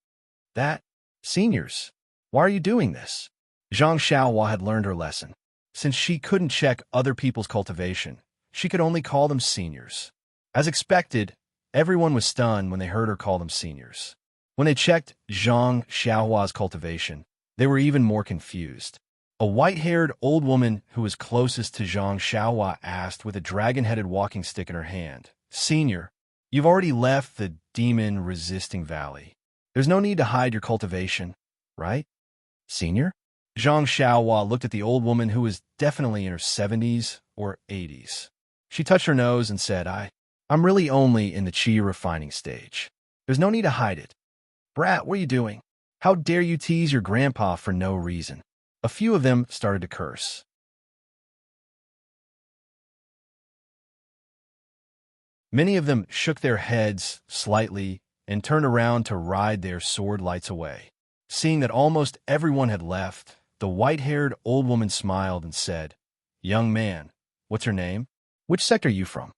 Seniors, why are you doing this? Zhang Xiaohua had learned her lesson. Since she couldn't check other people's cultivation, she could only call them seniors. As expected, everyone was stunned when they heard her call them seniors. When they checked Zhang Xiaohua's cultivation, they were even more confused. A white-haired old woman who was closest to Zhang Xiaohua asked with a dragon-headed walking stick in her hand, "Senior, you've already left the demon-resisting valley. There's no need to hide your cultivation, right? Senior?" Zhang Xiaohua looked at the old woman who was definitely in her 70s or 80s. She touched her nose and said, I'm really only in the qi refining stage. There's no need to hide it." "Brat, what are you doing? How dare you tease your grandpa for no reason?" A few of them started to curse. Many of them shook their heads slightly and turned around to ride their sword lights away. Seeing that almost everyone had left, the white-haired old woman smiled and said, "Young man, what's your name? Which sect are you from?"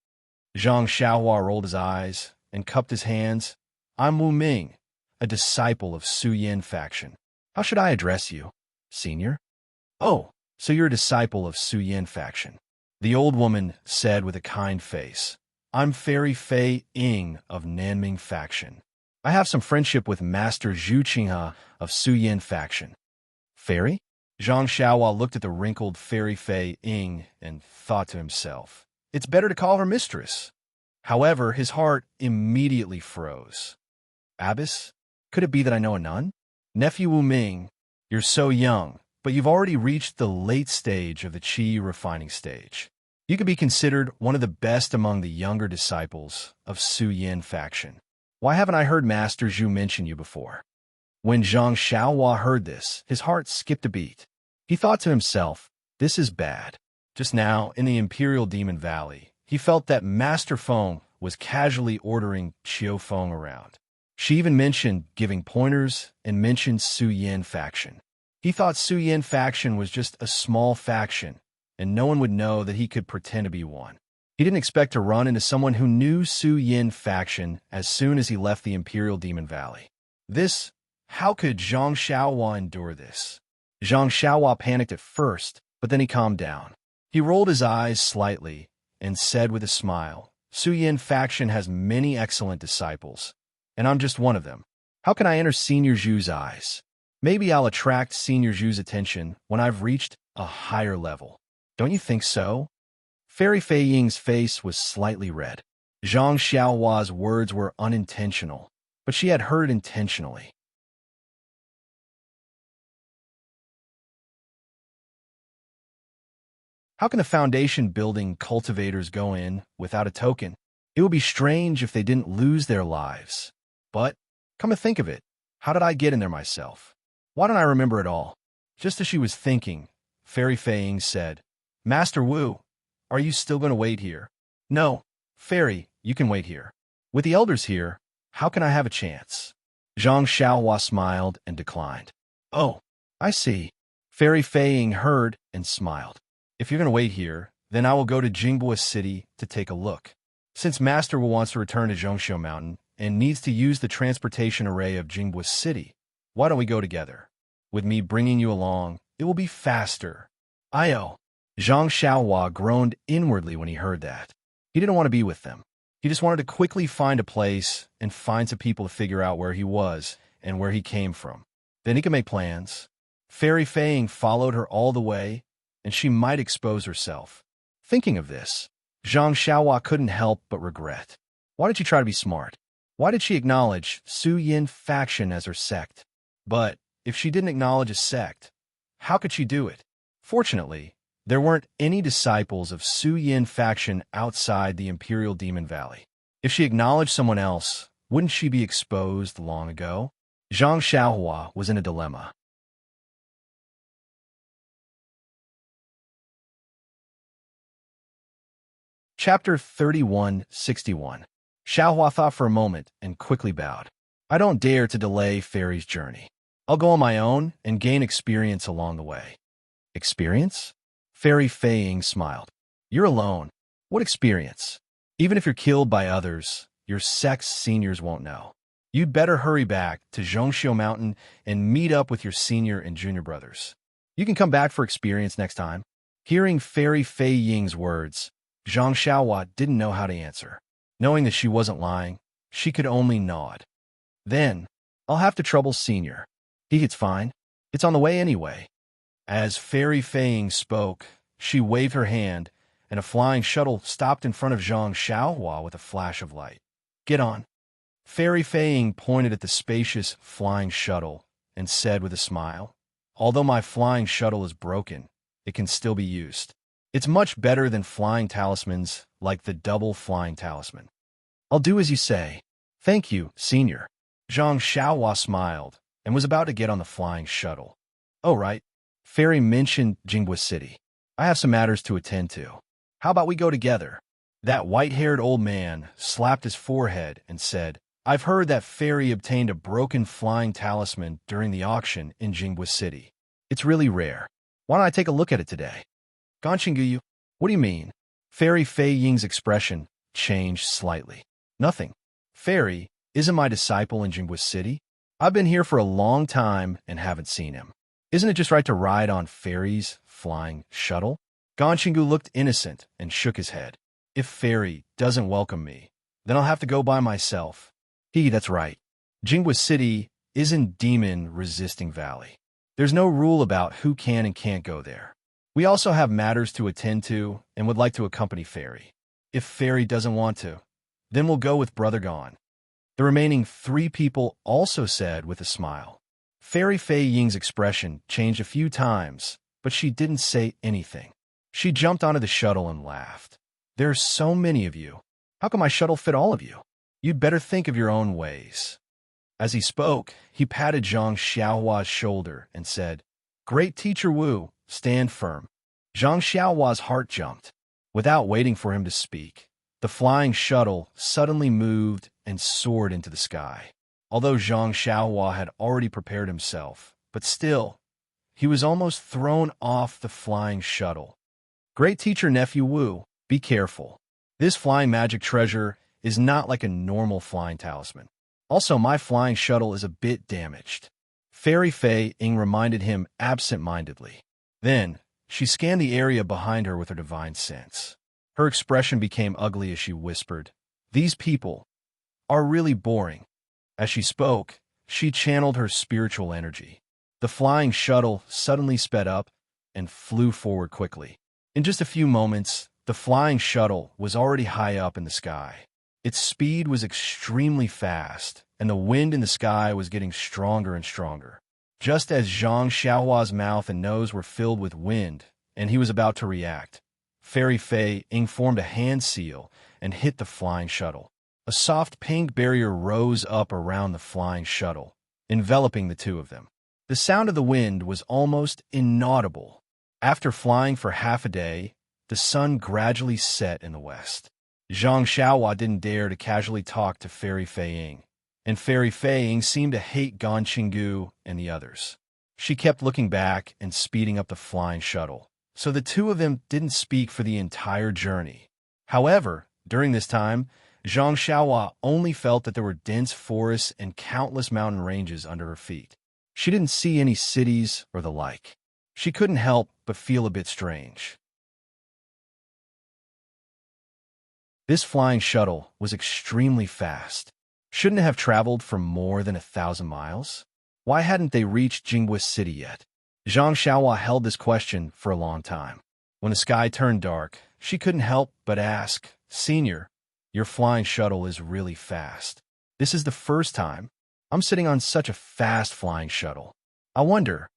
Zhang Xiaohua rolled his eyes and cupped his hands. "I'm Wu Ming, a disciple of Su Yin faction. How should I address you? Senior?" "Oh, so you're a disciple of Su Yin faction," the old woman said with a kind face. "I'm Fairy Fei Ying of Nanming faction. I have some friendship with Master Zhu Qinghe of Su Yin faction." "Fairy?" Zhang Xiaohua looked at the wrinkled Fairy Fei Ying and thought to himself, it's better to call her mistress. However, his heart immediately froze. "Abbess? Could it be that I know a nun?" "Nephew Wu Ming, you're so young, but you've already reached the late stage of the qi refining stage. You could be considered one of the best among the younger disciples of Su Yin faction. Why haven't I heard Master Zhu mention you before?" When Zhang Xiaohua heard this, his heart skipped a beat. He thought to himself, this is bad. Just now, in the Imperial Demon Valley, he felt that Master Feng was casually ordering Qiu Feng around. She even mentioned giving pointers and mentioned Su Yin faction. He thought Su Yin faction was just a small faction, and no one would know that he could pretend to be one. He didn't expect to run into someone who knew Su Yin faction as soon as he left the Imperial Demon Valley. How could Zhang Xiaohua endure this? Zhang Xiaohua panicked at first, but then he calmed down. He rolled his eyes slightly and said with a smile, Su Yin faction has many excellent disciples, and I'm just one of them. How can I enter Senior Zhu's eyes? Maybe I'll attract Senior Zhu's attention when I've reached a higher level. Don't you think so? Fairy Fei Ying's face was slightly red. Zhang Xiaohua's words were unintentional, but she had heard intentionally. How can the foundation building cultivators go in without a token? It would be strange if they didn't lose their lives. But, come to think of it, how did I get in there myself? Why don't I remember it all? Just as she was thinking, Fairy Fei Ying said, Master Wu, are you still going to wait here? No, Fairy, you can wait here. With the elders here, how can I have a chance? Zhang Xiaohua smiled and declined. Oh, I see. Fairy Fei Ying heard and smiled. If you're going to wait here, then I will go to Jingbua City to take a look. Since Master Wu wants to return to Zhongxiu Mountain and needs to use the transportation array of Jingbua City, why don't we go together? With me bringing you along, it will be faster. Io. Zhang Xiaohua groaned inwardly when he heard that. He didn't want to be with them. He just wanted to quickly find a place and find some people to figure out where he was and where he came from. Then he could make plans. Fairy Fei Ying followed her all the way, and she might expose herself. Thinking of this, Zhang Xiaohua couldn't help but regret. Why did she try to be smart? Why did she acknowledge Su Yin faction as her sect? But if she didn't acknowledge a sect, how could she do it? Fortunately, there weren't any disciples of Su Yin faction outside the Imperial Demon Valley. If she acknowledged someone else, wouldn't she be exposed long ago? Zhang Xiaohua was in a dilemma. Chapter 3161. Xiaohua thought for a moment and quickly bowed. I don't dare to delay Fairy's journey. I'll go on my own and gain experience along the way. Experience? Fairy Fei Ying smiled. You're alone. What experience? Even if you're killed by others, your sect's seniors won't know. You'd better hurry back to Zhongxiu Mountain and meet up with your senior and junior brothers. You can come back for experience next time. Hearing Fairy Fei Ying's words, Zhang Xiaohua didn't know how to answer. Knowing that she wasn't lying, she could only nod. Then, I'll have to trouble Senior. It's fine. It's on the way anyway. As Fairy Fei Ying spoke, she waved her hand, and a flying shuttle stopped in front of Zhang Xiaohua with a flash of light. Get on. Fairy Fei Ying pointed at the spacious flying shuttle and said with a smile, Although my flying shuttle is broken, it can still be used. It's much better than flying talismans like the double flying talisman. I'll do as you say. Thank you, Senior. Zhang Xiaohua smiled and was about to get on the flying shuttle. Oh, right. Fairy mentioned Jingbua City. I have some matters to attend to. How about we go together? That white-haired old man slapped his forehead and said, I've heard that Fairy obtained a broken flying talisman during the auction in Jingbua City. It's really rare. Why don't I take a look at it today? Ganshinguyu, what do you mean? Fairy Fei Ying's expression changed slightly. Nothing. Fairy isn't my disciple in Jingbua City. I've been here for a long time and haven't seen him. Isn't it just right to ride on Fairy's flying shuttle? Ganshingu looked innocent and shook his head. If Fairy doesn't welcome me, then I'll have to go by myself. That's right. Jingbua City isn't demon-resisting valley. There's no rule about who can and can't go there. We also have matters to attend to and would like to accompany Fairy. If Fairy doesn't want to, then we'll go with Brother Gon. The remaining 3 people also said with a smile. Fairy Fei Ying's expression changed a few times, but she didn't say anything. She jumped onto the shuttle and laughed. There are so many of you. How can my shuttle fit all of you? You'd better think of your own ways. As he spoke, he patted Zhang Xiaohua's shoulder and said, Great Teacher Wu, stand firm. Zhang Xiaohua's heart jumped. Without waiting for him to speak, the flying shuttle suddenly moved and soared into the sky. Although Zhang Xiaohua had already prepared himself, but still, he was almost thrown off the flying shuttle. Great teacher Nephew Wu, be careful. This flying magic treasure is not like a normal flying talisman. Also, my flying shuttle is a bit damaged. Fairy Fei Ying reminded him absent-mindedly. Then, she scanned the area behind her with her divine sense. Her expression became ugly as she whispered, "These people are really boring." As she spoke, she channeled her spiritual energy. The flying shuttle suddenly sped up and flew forward quickly. In just a few moments, the flying shuttle was already high up in the sky. Its speed was extremely fast, and the wind in the sky was getting stronger and stronger. Just as Zhang Xiaohua's mouth and nose were filled with wind, and he was about to react, Fairy Fei Ying formed a hand seal and hit the flying shuttle. A soft pink barrier rose up around the flying shuttle, enveloping the two of them. The sound of the wind was almost inaudible. After flying for half a day, the sun gradually set in the west. Zhang Xiaohua didn't dare to casually talk to Fairy Fei Ying, and Fairy Fei Ying seemed to hate Gan Qinggu and the others. She kept looking back and speeding up the flying shuttle, so the two of them didn't speak for the entire journey. However, during this time, Zhang Xiaohua only felt that there were dense forests and countless mountain ranges under her feet. She didn't see any cities or the like. She couldn't help but feel a bit strange. This flying shuttle was extremely fast. Shouldn't it have traveled for more than 1,000 miles? Why hadn't they reached Jingbo City yet? Zhang Xiaohua held this question for a long time. When the sky turned dark, she couldn't help but ask, "Senior, your flying shuttle is really fast. This is the first time I'm sitting on such a fast flying shuttle. I wonder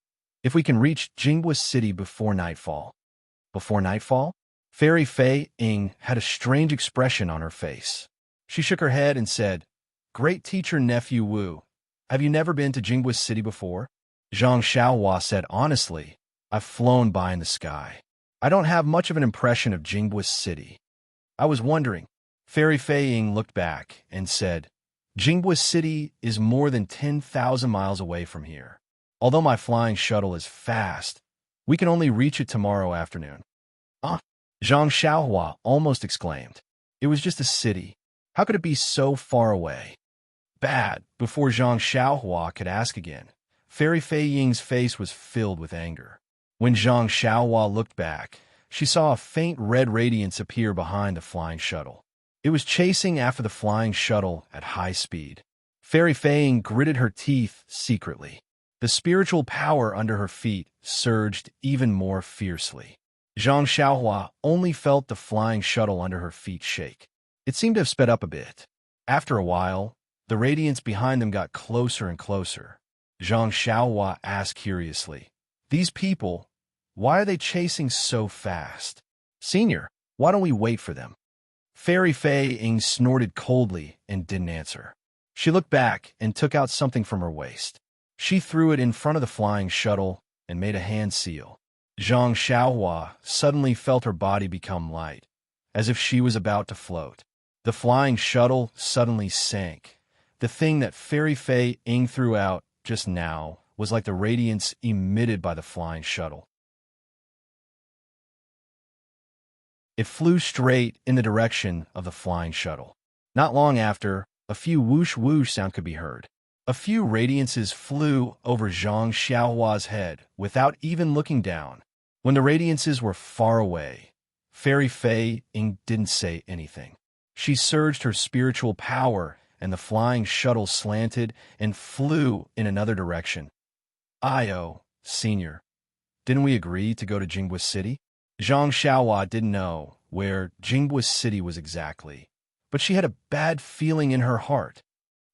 if we can reach Jingbo City before nightfall." Before nightfall? Fairy Fei Ying had a strange expression on her face. She shook her head and said, "Great teacher Nephew Wu, have you never been to Jingbo City before?" Zhang Xiaohua said honestly, "I've flown by in the sky. I don't have much of an impression of Jingbo City. I was wondering." Fairy Fei Ying looked back and said, "Jingbo City is more than 10,000 miles away from here. Although my flying shuttle is fast, we can only reach it tomorrow afternoon." "Ah!" Zhang Xiaohua almost exclaimed. It was just a city. How could it be so far away? Bad. Before Zhang Xiaohua could ask again, Fairy Fei Ying's face was filled with anger. When Zhang Xiaohua looked back, she saw a faint red radiance appear behind the flying shuttle. It was chasing after the flying shuttle at high speed. Fairy Fei Ying gritted her teeth secretly. The spiritual power under her feet surged even more fiercely. Zhang Xiaohua only felt the flying shuttle under her feet shake. It seemed to have sped up a bit. After a while, the radiance behind them got closer and closer. Zhang Xiaohua asked curiously, "These people, why are they chasing so fast? Senior, why don't we wait for them?" Fairy Fei Ying snorted coldly and didn't answer. She looked back and took out something from her waist. She threw it in front of the flying shuttle and made a hand seal. Zhang Xiaohua suddenly felt her body become light, as if she was about to float. The flying shuttle suddenly sank. The thing that Fairy Fei Ying threw out just now was like the radiance emitted by the flying shuttle. It flew straight in the direction of the flying shuttle. Not long after, a few whoosh-whoosh sound could be heard. A few radiances flew over Zhang Xiaohua's head without even looking down. When the radiances were far away, Fairy Fei Ying didn't say anything. She surged her spiritual power, and the flying shuttle slanted and flew in another direction. "Io, Senior, didn't we agree to go to Jingbo City?" Zhang Xiaohua didn't know where Jingbo City was exactly, but she had a bad feeling in her heart.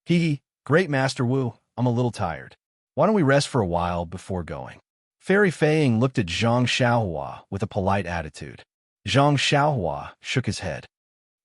"Hee, great Master Wu, I'm a little tired. Why don't we rest for a while before going?" Fairy Fei Ying looked at Zhang Xiaohua with a polite attitude. Zhang Xiaohua shook his head.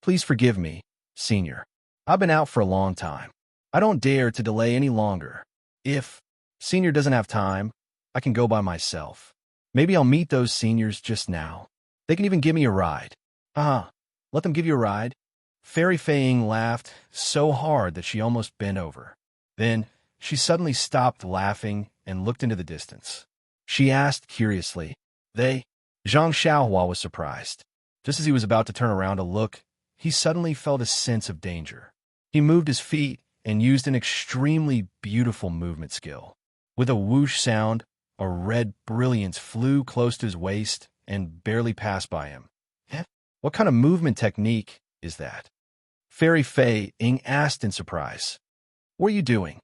"Please forgive me, Senior. I've been out for a long time. I don't dare to delay any longer. If Senior doesn't have time, I can go by myself. Maybe I'll meet those seniors just now. They can even give me a ride." Let them give you a ride?" Fairy Fei Ying laughed so hard that she almost bent over. Then she suddenly stopped laughing and looked into the distance. She asked curiously, "They?" Zhang Xiaohua was surprised. Just as he was about to turn around to look, he suddenly felt a sense of danger. He moved his feet and used an extremely beautiful movement skill. With a whoosh sound, a red brilliance flew close to his waist and barely passed by him. What kind of movement technique is that? Fairy Fei Ying asked in surprise. What are you doing?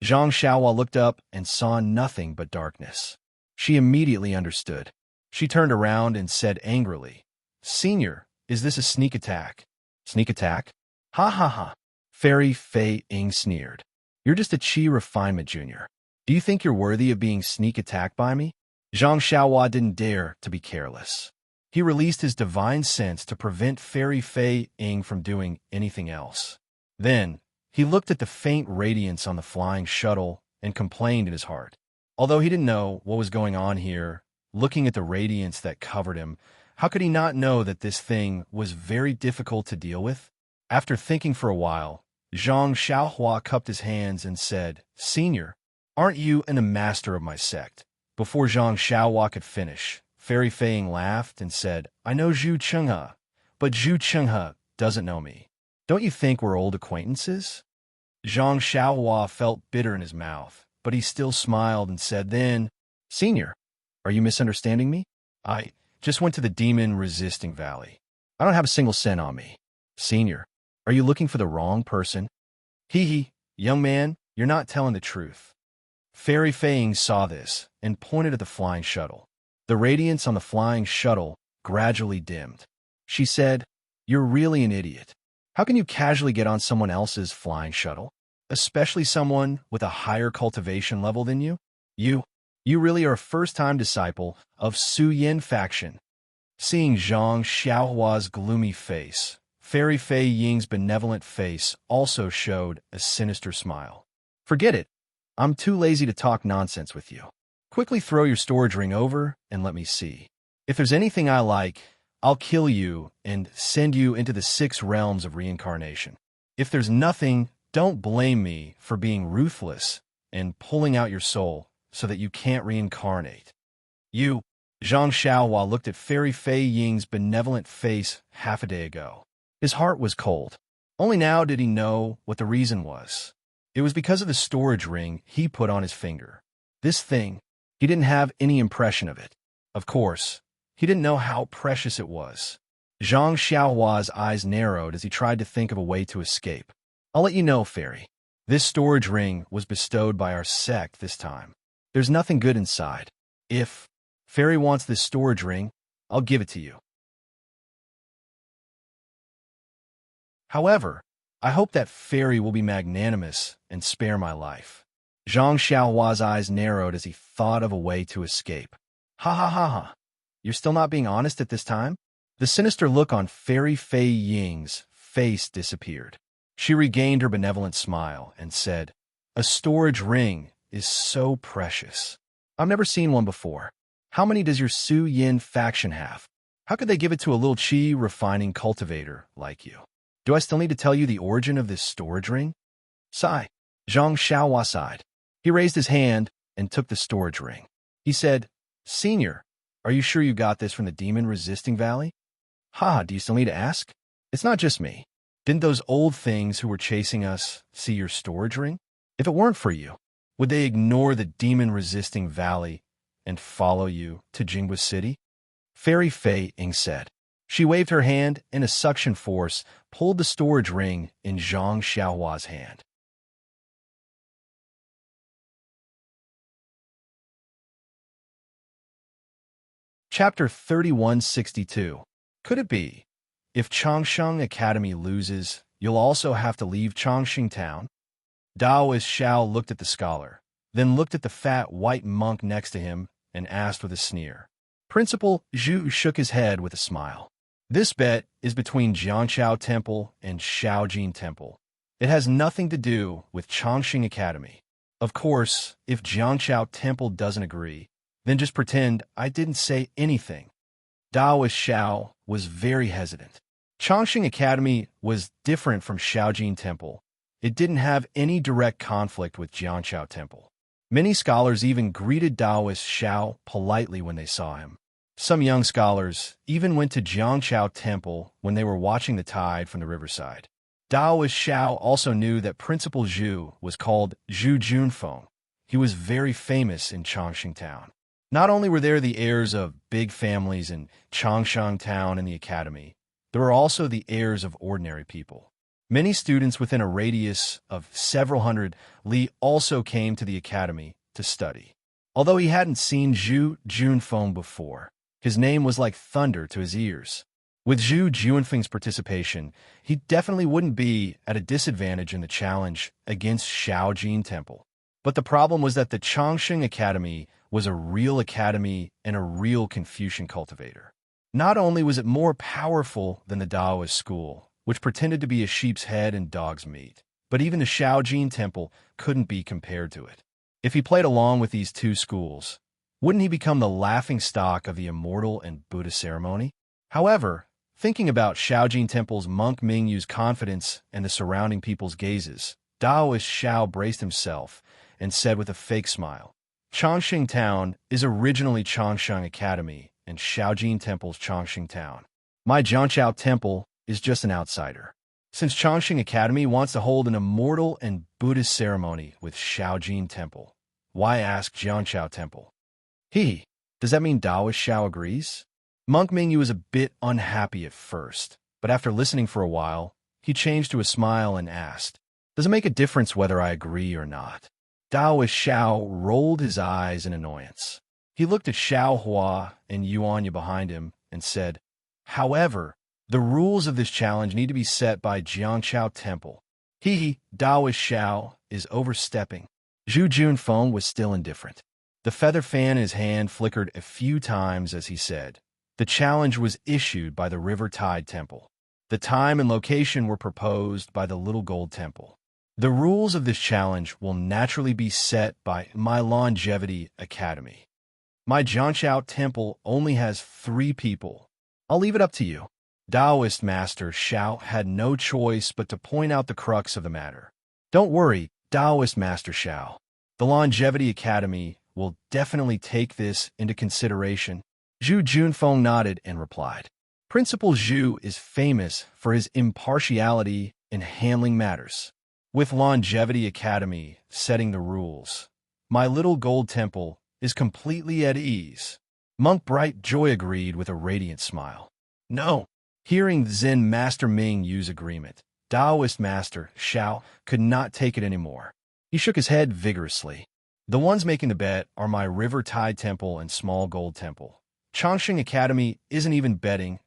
Zhang Xiaohua looked up and saw nothing but darkness. She immediately understood. She turned around and said angrily, Senior, is this a sneak attack? Sneak attack? Ha ha ha. Fairy Fei Ying sneered. You're just a Qi refinement junior. Do you think you're worthy of being sneak attacked by me? Zhang Xiaohua didn't dare to be careless. He released his divine sense to prevent Fairy Fei Ying from doing anything else. Then, he looked at the faint radiance on the flying shuttle and complained in his heart. Although he didn't know what was going on here, looking at the radiance that covered him, how could he not know that this thing was very difficult to deal with? After thinking for a while, Zhang Xiaohua cupped his hands and said, Senior, aren't you a master of my sect? Before Zhang Xiaohua could finish, Fairy Fei Ying laughed and said, I know Zhu Chenghe, but Zhu Chenghe doesn't know me. Don't you think we're old acquaintances? Zhang Xiaohua felt bitter in his mouth, but he still smiled and said then, Senior, are you misunderstanding me? I just went to the demon-resisting valley. I don't have a single cent on me. Senior, are you looking for the wrong person? Hee, young man, you're not telling the truth. Fairy Fei Ying saw this and pointed at the flying shuttle. The radiance on the flying shuttle gradually dimmed. She said, You're really an idiot. How can you casually get on someone else's flying shuttle? Especially someone with a higher cultivation level than you? You really are a first-time disciple of Su Yin faction. Seeing Zhang Xiaohua's gloomy face, Fairy Fei Ying's benevolent face also showed a sinister smile. Forget it. I'm too lazy to talk nonsense with you. Quickly throw your storage ring over and let me see. If there's anything I like, I'll kill you and send you into the 6 realms of reincarnation. If there's nothing, don't blame me for being ruthless and pulling out your soul so that you can't reincarnate. Zhang Xiaohua looked at Fairy Fei Ying's benevolent face half a day ago. His heart was cold. Only now did he know what the reason was. It was because of the storage ring he put on his finger. This thing, he didn't have any impression of it. Of course, he didn't know how precious it was. Zhang Xiaohua's eyes narrowed as he tried to think of a way to escape. I'll let you know, Fairy. This storage ring was bestowed by our sect this time. There's nothing good inside. If Fairy wants this storage ring, I'll give it to you. However, I hope that Fairy will be magnanimous and spare my life. Zhang Xiaohua's eyes narrowed as he thought of a way to escape. Ha ha ha ha. You're still not being honest at this time? The sinister look on Fairy Fei Ying's face disappeared. She regained her benevolent smile and said, A storage ring is so precious. I've never seen one before. How many does your Su Yin faction have? How could they give it to a little Qi refining cultivator like you? Do I still need to tell you the origin of this storage ring? Sigh. Zhang Xiaohua sighed. He raised his hand and took the storage ring. He said, Senior, are you sure you got this from the demon-resisting valley? Ha, do you still need to ask? It's not just me. Didn't those old things who were chasing us see your storage ring? If it weren't for you, would they ignore the demon-resisting valley and follow you to Jingba City? Fairy Fei Ying said. She waved her hand and a suction force pulled the storage ring in Zhang Xiaohua's hand. Chapter 3162. Could it be? If Changsheng Academy loses, you'll also have to leave Changsheng Town? Daoist Xiao looked at the scholar, then looked at the fat white monk next to him and asked with a sneer. Principal Zhu shook his head with a smile. This bet is between Jianqiao Temple and Shaojin Temple. It has nothing to do with Changsheng Academy. Of course, if Jianqiao Temple doesn't agree, then just pretend I didn't say anything. Daoist Xiao was very hesitant. Changsheng Academy was different from Shaojin Temple. It didn't have any direct conflict with Jianqiao Temple. Many scholars even greeted Daoist Xiao politely when they saw him. Some young scholars even went to Jiangqiao Temple when they were watching the tide from the riverside. Daoist Xiao also knew that Principal Zhu was called Zhu Junfeng. He was very famous in Chongqing Town. Not only were there the heirs of big families in Chongshang Town and the academy, there were also the heirs of ordinary people. Many students within a radius of several hundred li also came to the academy to study. Although he hadn't seen Zhu Junfeng before, his name was like thunder to his ears. With Zhu Junfeng's participation, he definitely wouldn't be at a disadvantage in the challenge against Shaojin Temple. But the problem was that the Chongqing Academy was a real academy and a real Confucian cultivator. Not only was it more powerful than the Daoist school, which pretended to be a sheep's head and dog's meat, but even the Shaojin Temple couldn't be compared to it. If he played along with these two schools, wouldn't he become the laughingstock of the immortal and Buddha ceremony? However, thinking about Shaojin Temple's monk Mingyu's confidence and the surrounding people's gazes, Daoist Xiao braced himself and said with a fake smile, Chongqing Town is originally Chongshang Academy and Shaojin Temple's Chongqing Town. My Jiangqiao Temple is just an outsider. Since Chongqing Academy wants to hold an immortal and Buddhist ceremony with Shaojin Temple, why ask Jiangqiao Temple? Does that mean Daoist Xiao agrees? Monk Mingyu was a bit unhappy at first, but after listening for a while, he changed to a smile and asked, does it make a difference whether I agree or not? Daoist Xiao rolled his eyes in annoyance. He looked at Xiao Hua and Yuanya behind him and said, however, the rules of this challenge need to be set by Jiangqiao Temple. Daoist Xiao is overstepping. Zhu Junfeng was still indifferent. The feather fan in his hand flickered a few times as he said, the challenge was issued by the River Tide Temple. The time and location were proposed by the Little Gold Temple. The rules of this challenge will naturally be set by my Longevity Academy. My Jiangqiao Temple only has 3 people. I'll leave it up to you. Daoist Master Xiao had no choice but to point out the crux of the matter. Don't worry, Daoist Master Xiao. The Longevity Academy will definitely take this into consideration. Zhu Junfeng nodded and replied, Principal Zhu is famous for his impartiality in handling matters. With Longevity Academy setting the rules, my Little Gold Temple is completely at ease. Monk Bright Joy agreed with a radiant smile. No. Hearing Zen Master Ming use agreement, Daoist Master Xiao could not take it anymore. He shook his head vigorously. The ones making the bet are my River Tide Temple and Small Gold Temple. Chongqing Academy isn't even betting.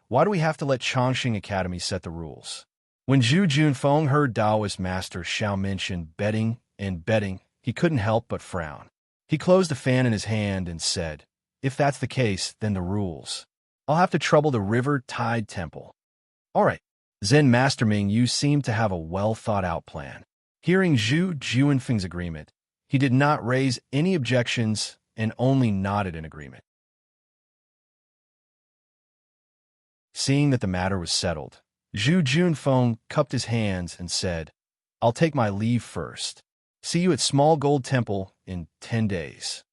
Why do we have to let Chongqing Academy set the rules? When Zhu Junfeng heard Daoist Master Xiao mention betting, he couldn't help but frown. He closed the fan in his hand and said, if that's the case, then the rules. I'll have to trouble the River Tide Temple. All right. Zen Master Ming, you seem to have a well-thought-out plan. Hearing Zhu Junfeng's agreement, he did not raise any objections and only nodded in agreement. Seeing that the matter was settled, Zhu Junfeng cupped his hands and said, I'll take my leave first. See you at Small Gold Temple in 10 days.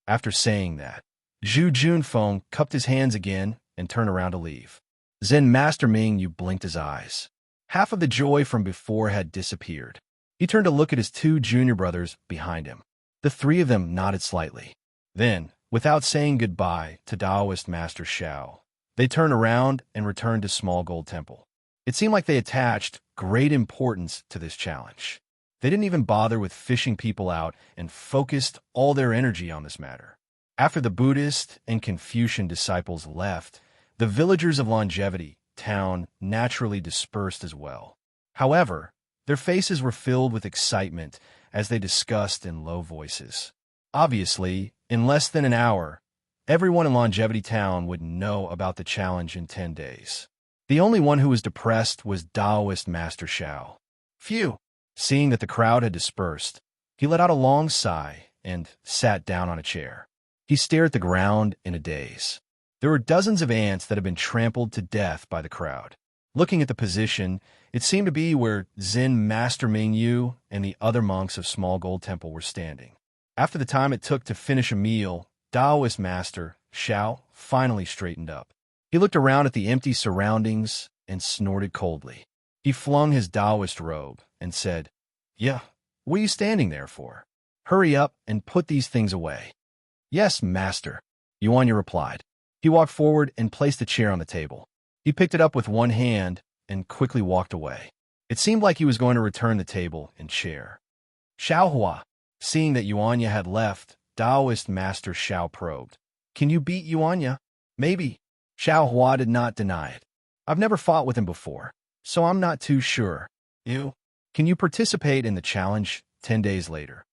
After saying that, Zhu Junfeng cupped his hands again and turned around to leave. Zen Master Ming, you blinked his eyes. Half of the joy from before had disappeared. He turned to look at his 2 junior brothers behind him. The 3 of them nodded slightly. Then, without saying goodbye to Daoist Master Xiao, they turned around and returned to Small Gold Temple. It seemed like they attached great importance to this challenge. They didn't even bother with fishing people out and focused all their energy on this matter. After the Buddhist and Confucian disciples left, the villagers of Longevity Town naturally dispersed as well. However, their faces were filled with excitement as they discussed in low voices. Obviously, in less than an hour, everyone in Longevity Town would know about the challenge in 10 days. The only one who was depressed was Daoist Master Xiao. Phew! Seeing that the crowd had dispersed, he let out a long sigh and sat down on a chair. He stared at the ground in a daze. There were dozens of ants that had been trampled to death by the crowd. Looking at the position, it seemed to be where Zen Master Mingyu and the other monks of Small Gold Temple were standing. After the time it took to finish a meal, Daoist Master Xiao finally straightened up. He looked around at the empty surroundings and snorted coldly. He flung his Taoist robe and said, "Yeah, what are you standing there for? Hurry up and put these things away." "Yes, master," Yuanya replied. He walked forward and placed a chair on the table. He picked it up with one hand and quickly walked away. It seemed like he was going to return the table and chair. Xiaohua, seeing that Yuanya had left, Taoist Master Xiao probed. "Can you beat Yuanya?" "Maybe." Xiaohua did not deny it. "I've never fought with him before, so I'm not too sure." "You? Can you participate in the challenge 10 days later?"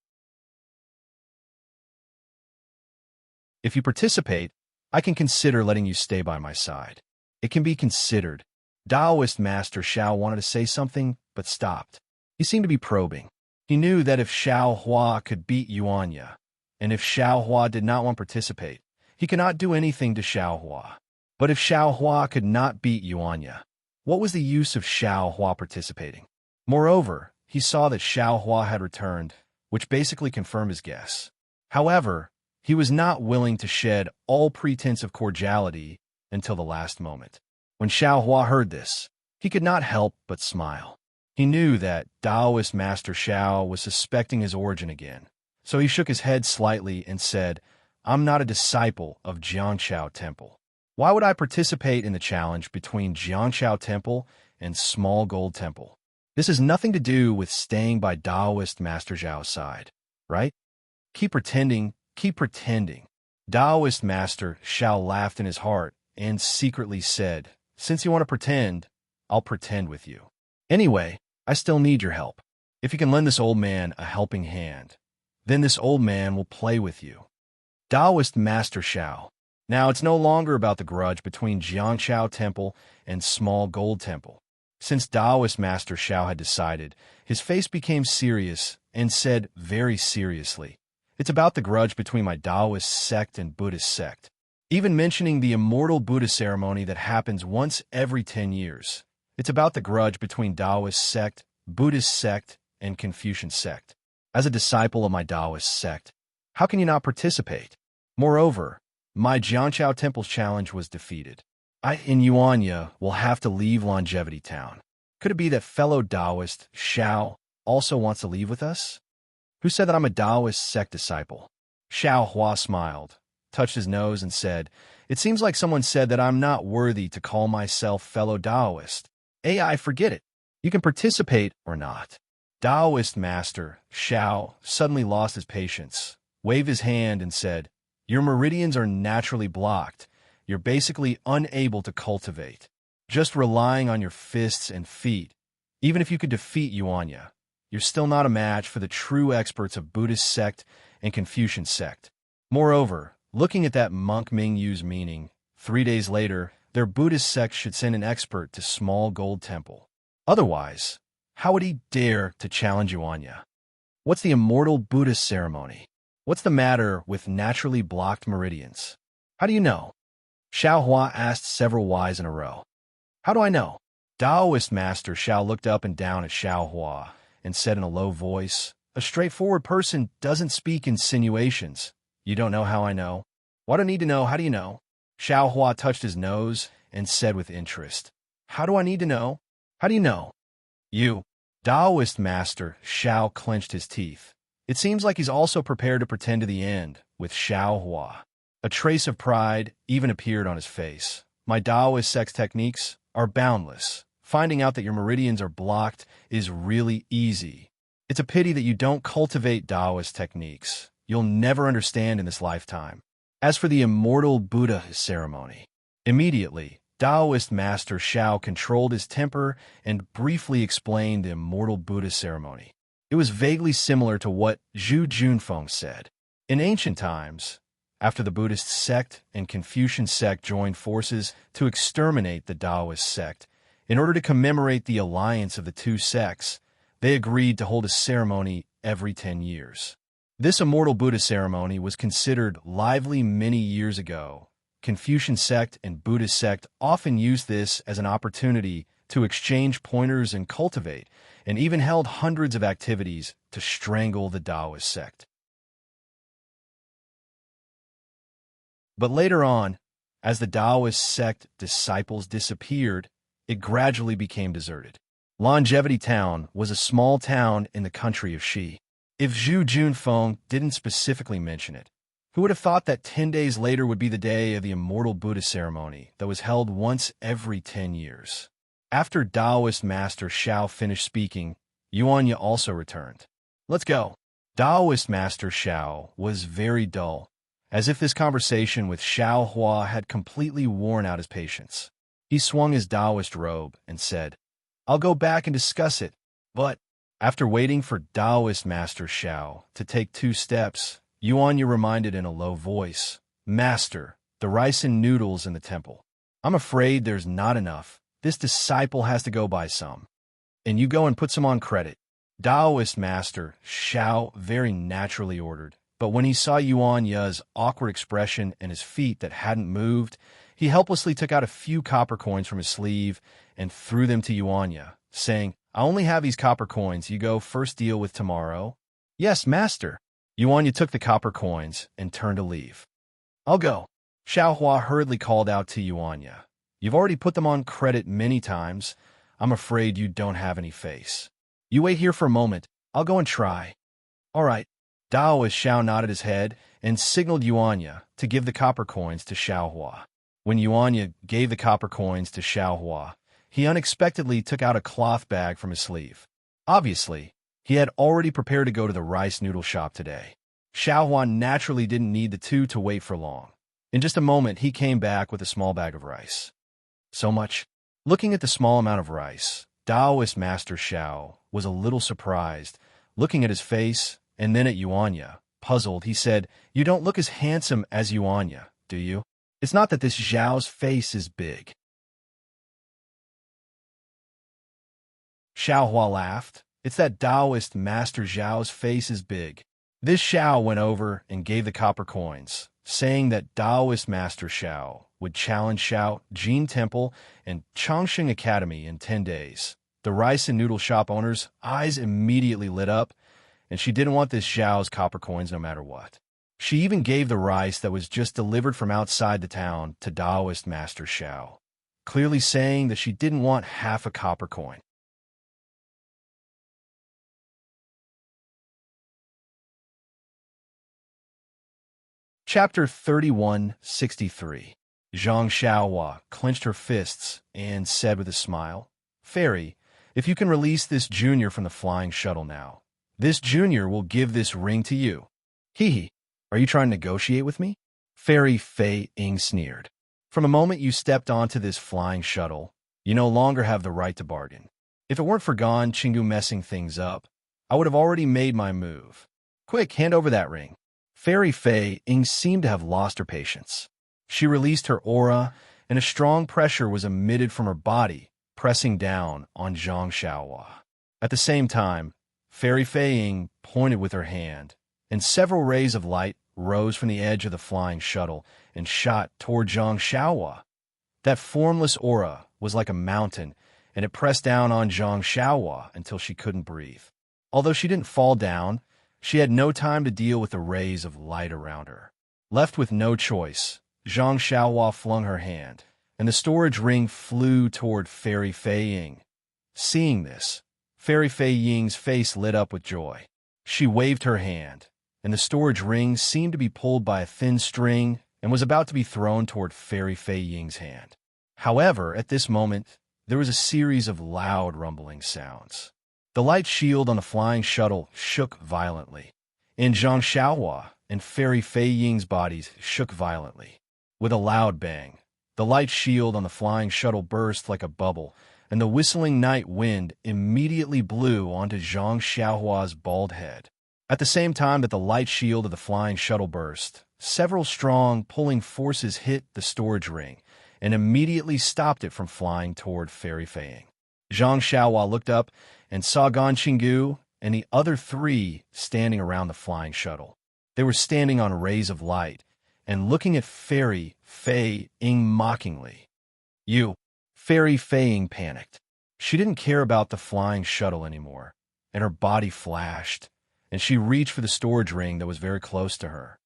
"If you participate, I can consider letting you stay by my side." "It can be considered." Taoist Master Xiao wanted to say something, but stopped. He seemed to be probing. He knew that if Xiao Hua could beat Yuanya, and if Xiao Hua did not want to participate, he could not do anything to Xiao Hua. But if Xiao Hua could not beat Yuanya, what was the use of Xiao Hua participating? Moreover, he saw that Xiao Hua had returned, which basically confirmed his guess. However, he was not willing to shed all pretense of cordiality until the last moment. When Xiao Hua heard this, he could not help but smile. He knew that Taoist Master Xiao was suspecting his origin again, so he shook his head slightly and said, "I'm not a disciple of Jiangshao Temple. Why would I participate in the challenge between Jiangshao Temple and Small Gold Temple? This has nothing to do with staying by Taoist Master Zhao's side, right? Keep pretending, keep pretending." Taoist Master Xiao laughed in his heart and secretly said, "Since you want to pretend, I'll pretend with you. Anyway, I still need your help. If you can lend this old man a helping hand, then this old man will play with you." Taoist Master Xiao. Now it's no longer about the grudge between Jiangshao Temple and Small Gold Temple. Since Taoist Master Xiao had decided, his face became serious and said very seriously, "It's about the grudge between my Taoist sect and Buddhist sect." Even mentioning the immortal Buddha ceremony that happens once every 10 years. It's about the grudge between Taoist sect, Buddhist sect, and Confucian sect. As a disciple of my Taoist sect, how can you not participate? Moreover, my Jiangshao Temple's challenge was defeated. I and Yuanya will have to leave Longevity Town. Could it be that fellow Taoist, Xiao, also wants to leave with us? Who said that I'm a Taoist sect disciple? Xiao Hua smiled, touched his nose, and said, "It seems like someone said that I'm not worthy to call myself fellow Taoist. AI, forget it. You can participate or not." Taoist Master Xiao suddenly lost his patience, waved his hand, and said, "Your meridians are naturally blocked. You're basically unable to cultivate. Just relying on your fists and feet. Even if you could defeat Yuanya, you're still not a match for the true experts of Buddhist sect and Confucian sect. Moreover, looking at that monk Mingyu's meaning, 3 days later, their Buddhist sect should send an expert to Small Gold Temple. Otherwise, how would he dare to challenge Yuanya? What's the immortal Buddhist ceremony? What's the matter with naturally blocked meridians? How do you know?" Xiao Hua asked several whys in a row. "How do I know?" Taoist Master Xiao looked up and down at Xiao Hua and said in a low voice, "A straightforward person doesn't speak insinuations. You don't know how I know?" "Well, I don't need to know. How do you know?" Xiao Hua touched his nose and said with interest, "How do I need to know? How do you know?" "You." Taoist Master Xiao clenched his teeth. It seems like he's also prepared to pretend to the end with Xiao Hua. A trace of pride even appeared on his face. "My Taoist sex techniques are boundless. Finding out that your meridians are blocked is really easy. It's a pity that you don't cultivate Taoist techniques. You'll never understand in this lifetime." As for the immortal Buddha ceremony, immediately, Taoist Master Xiao controlled his temper and briefly explained the immortal Buddha ceremony. It was vaguely similar to what Zhu Junfeng said. In ancient times, after the Buddhist sect and Confucian sect joined forces to exterminate the Taoist sect, in order to commemorate the alliance of the two sects, they agreed to hold a ceremony every 10 years. This immortal Buddha ceremony was considered lively many years ago. Confucian sect and Buddhist sect often used this as an opportunity to exchange pointers and cultivate, and even held hundreds of activities to strangle the Taoist sect. But later on, as the Taoist sect disciples disappeared, it gradually became deserted. Longevity Town was a small town in the country of Shi. If Zhu Junfeng didn't specifically mention it, who would have thought that 10 days later would be the day of the immortal Buddha ceremony that was held once every 10 years? After Taoist Master Xiao finished speaking, Yuanya also returned. Let's go. Taoist Master Xiao was very dull, as if this conversation with Xiao Hua had completely worn out his patience. He swung his Taoist robe and said, I'll go back and discuss it, but after waiting for Taoist Master Xiao to take 2 steps, Yuanya reminded in a low voice, Master, the rice and noodles in the temple. I'm afraid there's not enough. This disciple has to go buy some. And you go and put some on credit. Taoist Master Xiao very naturally ordered, but when he saw Yuanya's awkward expression and his feet that hadn't moved, he helplessly took out a few copper coins from his sleeve and threw them to Yuanya, saying, I only have these copper coins. You go first deal with tomorrow. Yes, master. Yuanya took the copper coins and turned to leave. I'll go. Xiao Hua hurriedly called out to Yuanya. You've already put them on credit many times. I'm afraid you don't have any face. You wait here for a moment. I'll go and try. All right. Taoist Xiao nodded his head and signaled Yuanya to give the copper coins to Xiao Hua. When Yuanya gave the copper coins to Xiao Hua, he unexpectedly took out a cloth bag from his sleeve. Obviously, he had already prepared to go to the rice noodle shop today. Xiao Hua naturally didn't need the two to wait for long. In just a moment, he came back with a small bag of rice. So much. Looking at the small amount of rice, Taoist Master Xiao was a little surprised. Looking at his face, and then at Yuanya, puzzled, he said, You don't look as handsome as Yuanya, do you? It's not that this Zhao's face is big. Xiao Hua laughed. It's that Taoist Master Zhao's face is big. This Xiao went over and gave the copper coins, saying that Taoist Master Xiao would challenge Xiao Jin Temple and Chongqing Academy in 10 days. The rice and noodle shop owner's eyes immediately lit up, and she didn't want this Xiao's copper coins no matter what. She even gave the rice that was just delivered from outside the town to Taoist Master Xiao, clearly saying that she didn't want half a copper coin. Chapter 3163. Zhang Xiaohua clenched her fists and said with a smile, Fairy, if you can release this junior from the flying shuttle now, this junior will give this ring to you. Hee. Are you trying to negotiate with me? Fairy Fei Ying sneered. From the moment you stepped onto this flying shuttle, you no longer have the right to bargain. If it weren't for Gan Qinggu messing things up, I would have already made my move. Quick, hand over that ring. Fairy Fei Ying seemed to have lost her patience. She released her aura, and a strong pressure was emitted from her body, pressing down on Zhang Xiaohua. At the same time, Fairy Fei Ying pointed with her hand, and several rays of light rose from the edge of the flying shuttle and shot toward Zhang Xiaohua. That formless aura was like a mountain, and it pressed down on Zhang Xiaohua until she couldn't breathe. Although she didn't fall down, she had no time to deal with the rays of light around her. Left with no choice, Zhang Xiaohua flung her hand, and the storage ring flew toward Fairy Fei Ying. Seeing this, Fairy Fei Ying's face lit up with joy. She waved her hand, and the storage ring seemed to be pulled by a thin string and was about to be thrown toward Fairy Fei Ying's hand. However, at this moment, there was a series of loud rumbling sounds. The light shield on the flying shuttle shook violently, and Zhang Xiaohua and Fairy Fei Ying's bodies shook violently. With a loud bang, the light shield on the flying shuttle burst like a bubble, and the whistling night wind immediately blew onto Zhang Xiaohua's bald head. At the same time that the light shield of the flying shuttle burst, several strong pulling forces hit the storage ring and immediately stopped it from flying toward Fairy Fei Ying. Zhang Xiaohua looked up and saw Gan Qinggu and the other 3 standing around the flying shuttle. They were standing on rays of light and looking at Fairy Fei Ying mockingly. You! Fairy Fei Ying panicked. She didn't care about the flying shuttle anymore, and her body flashed, and she reached for the storage ring that was very close to her.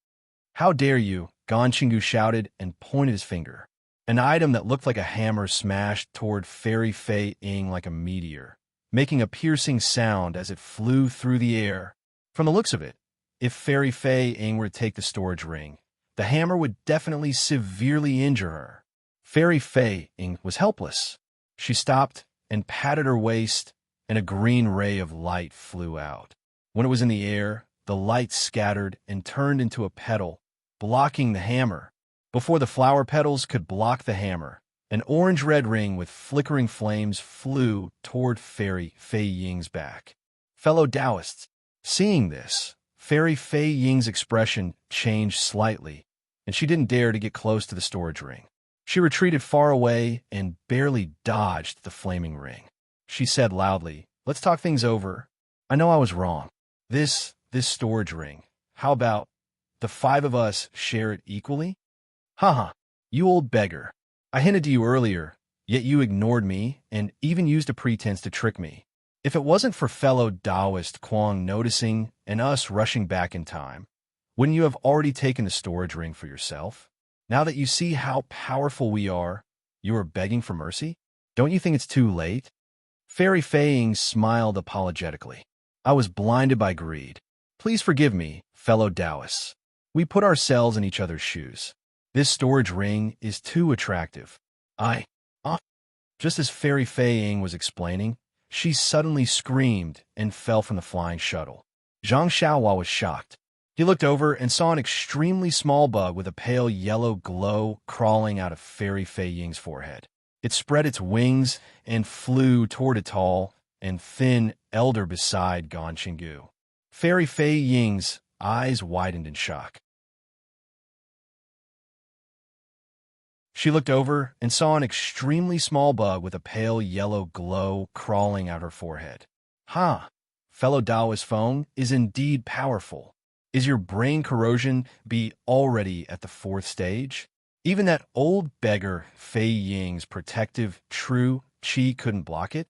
How dare you? Gan Qinggu shouted and pointed his finger. An item that looked like a hammer smashed toward Fairy Fei Ying like a meteor, making a piercing sound as it flew through the air. From the looks of it, if Fairy Fei Ying were to take the storage ring, the hammer would definitely severely injure her. Fairy Fei Ying was helpless. She stopped and patted her waist, and a green ray of light flew out. When it was in the air, the light scattered and turned into a petal, blocking the hammer. Before the flower petals could block the hammer, an orange-red ring with flickering flames flew toward Fairy Fei Ying's back. Fellow Taoists, seeing this, Fairy Fei Ying's expression changed slightly, and she didn't dare to get close to the storage ring. She retreated far away and barely dodged the flaming ring. She said loudly, "Let's talk things over. I know I was wrong. This storage ring, how about the 5 of us share it equally?" Haha, you old beggar. I hinted to you earlier, yet you ignored me and even used a pretense to trick me. If it wasn't for fellow Taoist Kwang noticing and us rushing back in time, wouldn't you have already taken the storage ring for yourself? Now that you see how powerful we are, you are begging for mercy? Don't you think it's too late? Fairy Fei Ying smiled apologetically. I was blinded by greed. Please forgive me, fellow Taoists. We put ourselves in each other's shoes. This storage ring is too attractive. Just as Fairy Fei Ying was explaining, she suddenly screamed and fell from the flying shuttle. Zhang Xiaohua was shocked. He looked over and saw an extremely small bug with a pale yellow glow crawling out of Fairy Fei Ying's forehead. It spread its wings and flew toward a tall and thin elder beside Gan Qinggu. Fairy Fei Ying's eyes widened in shock. She looked over and saw an extremely small bug with a pale yellow glow crawling out her forehead. Fellow Taoist Feng is indeed powerful. Is your brain corrosion be already at the 4th stage? Even that old beggar Fei Ying's protective true qi couldn't block it?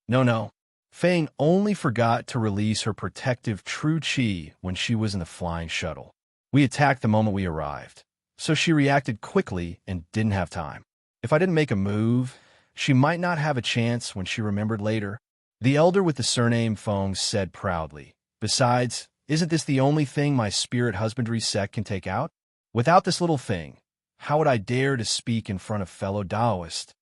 No. Fei Ying only forgot to release her protective true qi when she was in the flying shuttle. We attacked the moment we arrived, so she reacted quickly and didn't have time. If I didn't make a move, she might not have a chance when she remembered later. The elder with the surname Feng said proudly. Besides, isn't this the only thing my spirit husbandry sect can take out? Without this little thing, how would I dare to speak in front of fellow Taoists?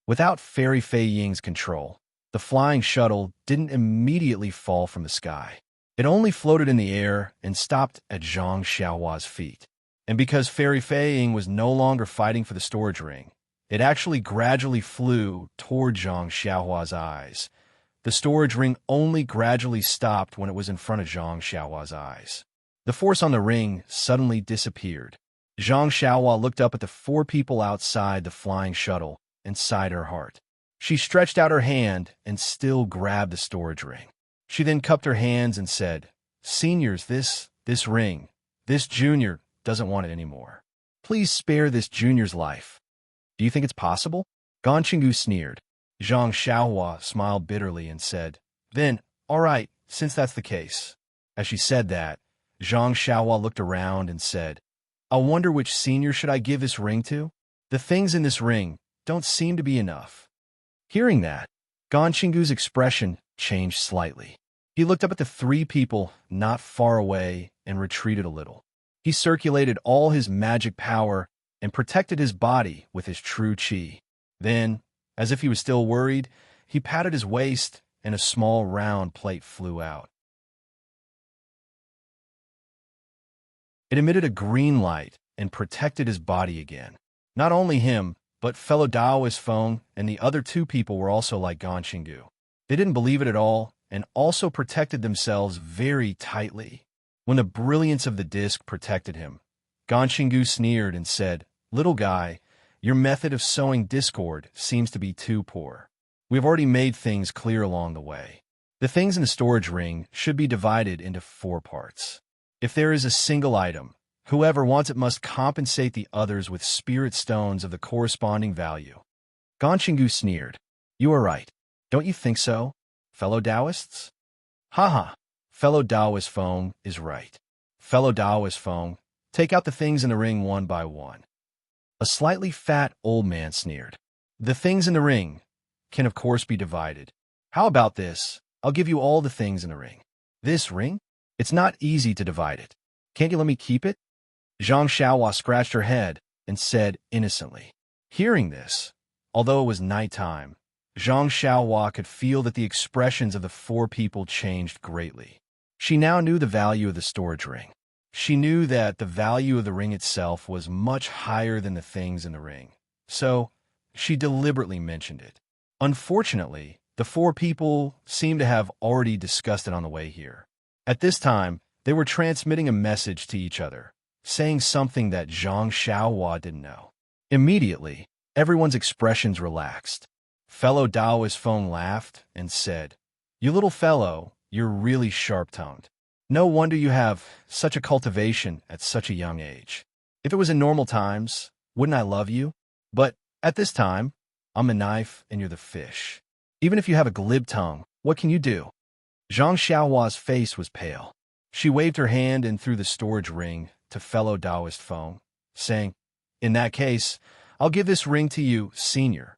Without Fairy Fei Ying's control, the flying shuttle didn't immediately fall from the sky. It only floated in the air and stopped at Zhang Xiaohua's feet. And because Fairy Fei Ying was no longer fighting for the storage ring, it actually gradually flew toward Zhang Xiaohua's eyes. The storage ring only gradually stopped when it was in front of Zhang Xiaohua's eyes. The force on the ring suddenly disappeared. Zhang Xiaohua looked up at the 4 people outside the flying shuttle and sighed her heart. She stretched out her hand and still grabbed the storage ring. She then cupped her hands and said, "Seniors, this ring, this junior doesn't want it anymore. Please spare this junior's life." Do you think it's possible? Gan Qinggu sneered. Zhang Xiaohua smiled bitterly and said, "Then, all right, since that's the case." As she said that, Zhang Xiaohua looked around and said, "I wonder which senior should I give this ring to? The things in this ring don't seem to be enough." Hearing that, Gan Qinggu's expression changed slightly. He looked up at the 3 people not far away and retreated a little. He circulated all his magic power and protected his body with his true qi. Then, as if he was still worried, he patted his waist and a small round plate flew out. It emitted a green light and protected his body again. Not only him, but fellow Taoist Feng and the other 2 people were also like Gan Qinggu. They didn't believe it at all and also protected themselves very tightly. When the brilliance of the disc protected him, Gan Qinggu sneered and said, "Little guy, your method of sowing discord seems to be too poor. We have already made things clear along the way. The things in the storage ring should be divided into 4 parts. If there is a single item, whoever wants it must compensate the others with spirit stones of the corresponding value." Gan Qinggu sneered. "You are right. Don't you think so, fellow Taoists?" Fellow Taoist Feng is right. Fellow Taoist Feng, Take out the things in the ring one by one. A slightly fat old man sneered. The things in the ring can of course be divided. How about this? I'll give you all the things in the ring. This ring? It's not easy to divide it. Can't you let me keep it? Zhang Xiaohua scratched her head and said innocently. Hearing this, although it was nighttime, Zhang Xiaohua could feel that the expressions of the four people changed greatly. She now knew the value of the storage ring. She knew that the value of the ring itself was much higher than the things in the ring, so she deliberately mentioned it. Unfortunately, the four people seemed to have already discussed it on the way here. At this time, they were transmitting a message to each other, saying something that Zhang Xiaohua didn't know. Immediately, everyone's expressions relaxed. Fellow Taoist Feng laughed and said, "You little fellow, you're really sharp-tongued. No wonder you have such a cultivation at such a young age. If it was in normal times, wouldn't I love you? But at this time, I'm a knife and you're the fish. Even if you have a glib tongue, what can you do?" Zhang Xiaohua's face was pale. She waved her hand and threw the storage ring to fellow Taoist Feng, saying, "In that case, I'll give this ring to you, senior."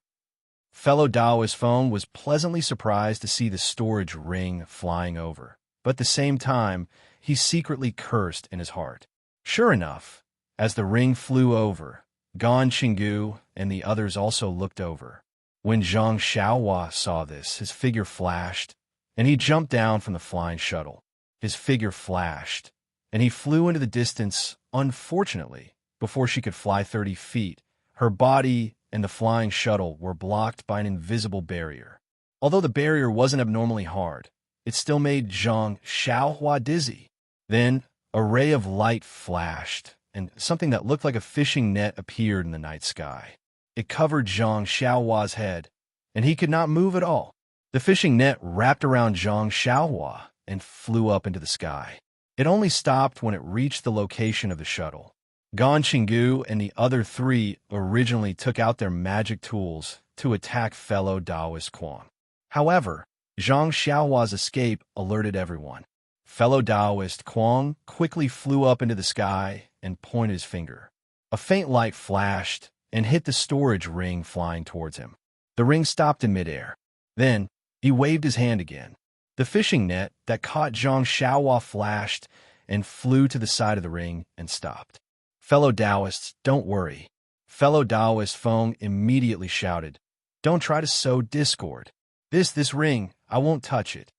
Fellow Taoist Feng was pleasantly surprised to see the storage ring flying over, but at the same time, he secretly cursed in his heart. Sure enough, as the ring flew over, Gan Qinggu and the others also looked over. When Zhang Xiaohua saw this, his figure flashed, and he jumped down from the flying shuttle. His figure flashed, and he flew into the distance. Unfortunately, before she could fly 30 feet, her body and the flying shuttle were blocked by an invisible barrier. Although the barrier wasn't abnormally hard, it still made Zhang Xiaohua dizzy. Then, a ray of light flashed, and something that looked like a fishing net appeared in the night sky. It covered Zhang Xiaohua's head, and he could not move at all. The fishing net wrapped around Zhang Xiaohua and flew up into the sky. It only stopped when it reached the location of the shuttle. Gan Qinggu and the other three originally took out their magic tools to attack fellow Taoist Quan. However, Zhang Xiaohua's escape alerted everyone. Fellow Taoist Kwang quickly flew up into the sky and pointed his finger. A faint light flashed and hit the storage ring flying towards him. The ring stopped in midair. Then, he waved his hand again. The fishing net that caught Zhang Xiaohua flashed and flew to the side of the ring and stopped. Fellow Taoists, don't worry. Fellow Taoist Feng immediately shouted, "Don't try to sow discord. This ring, I won't touch it."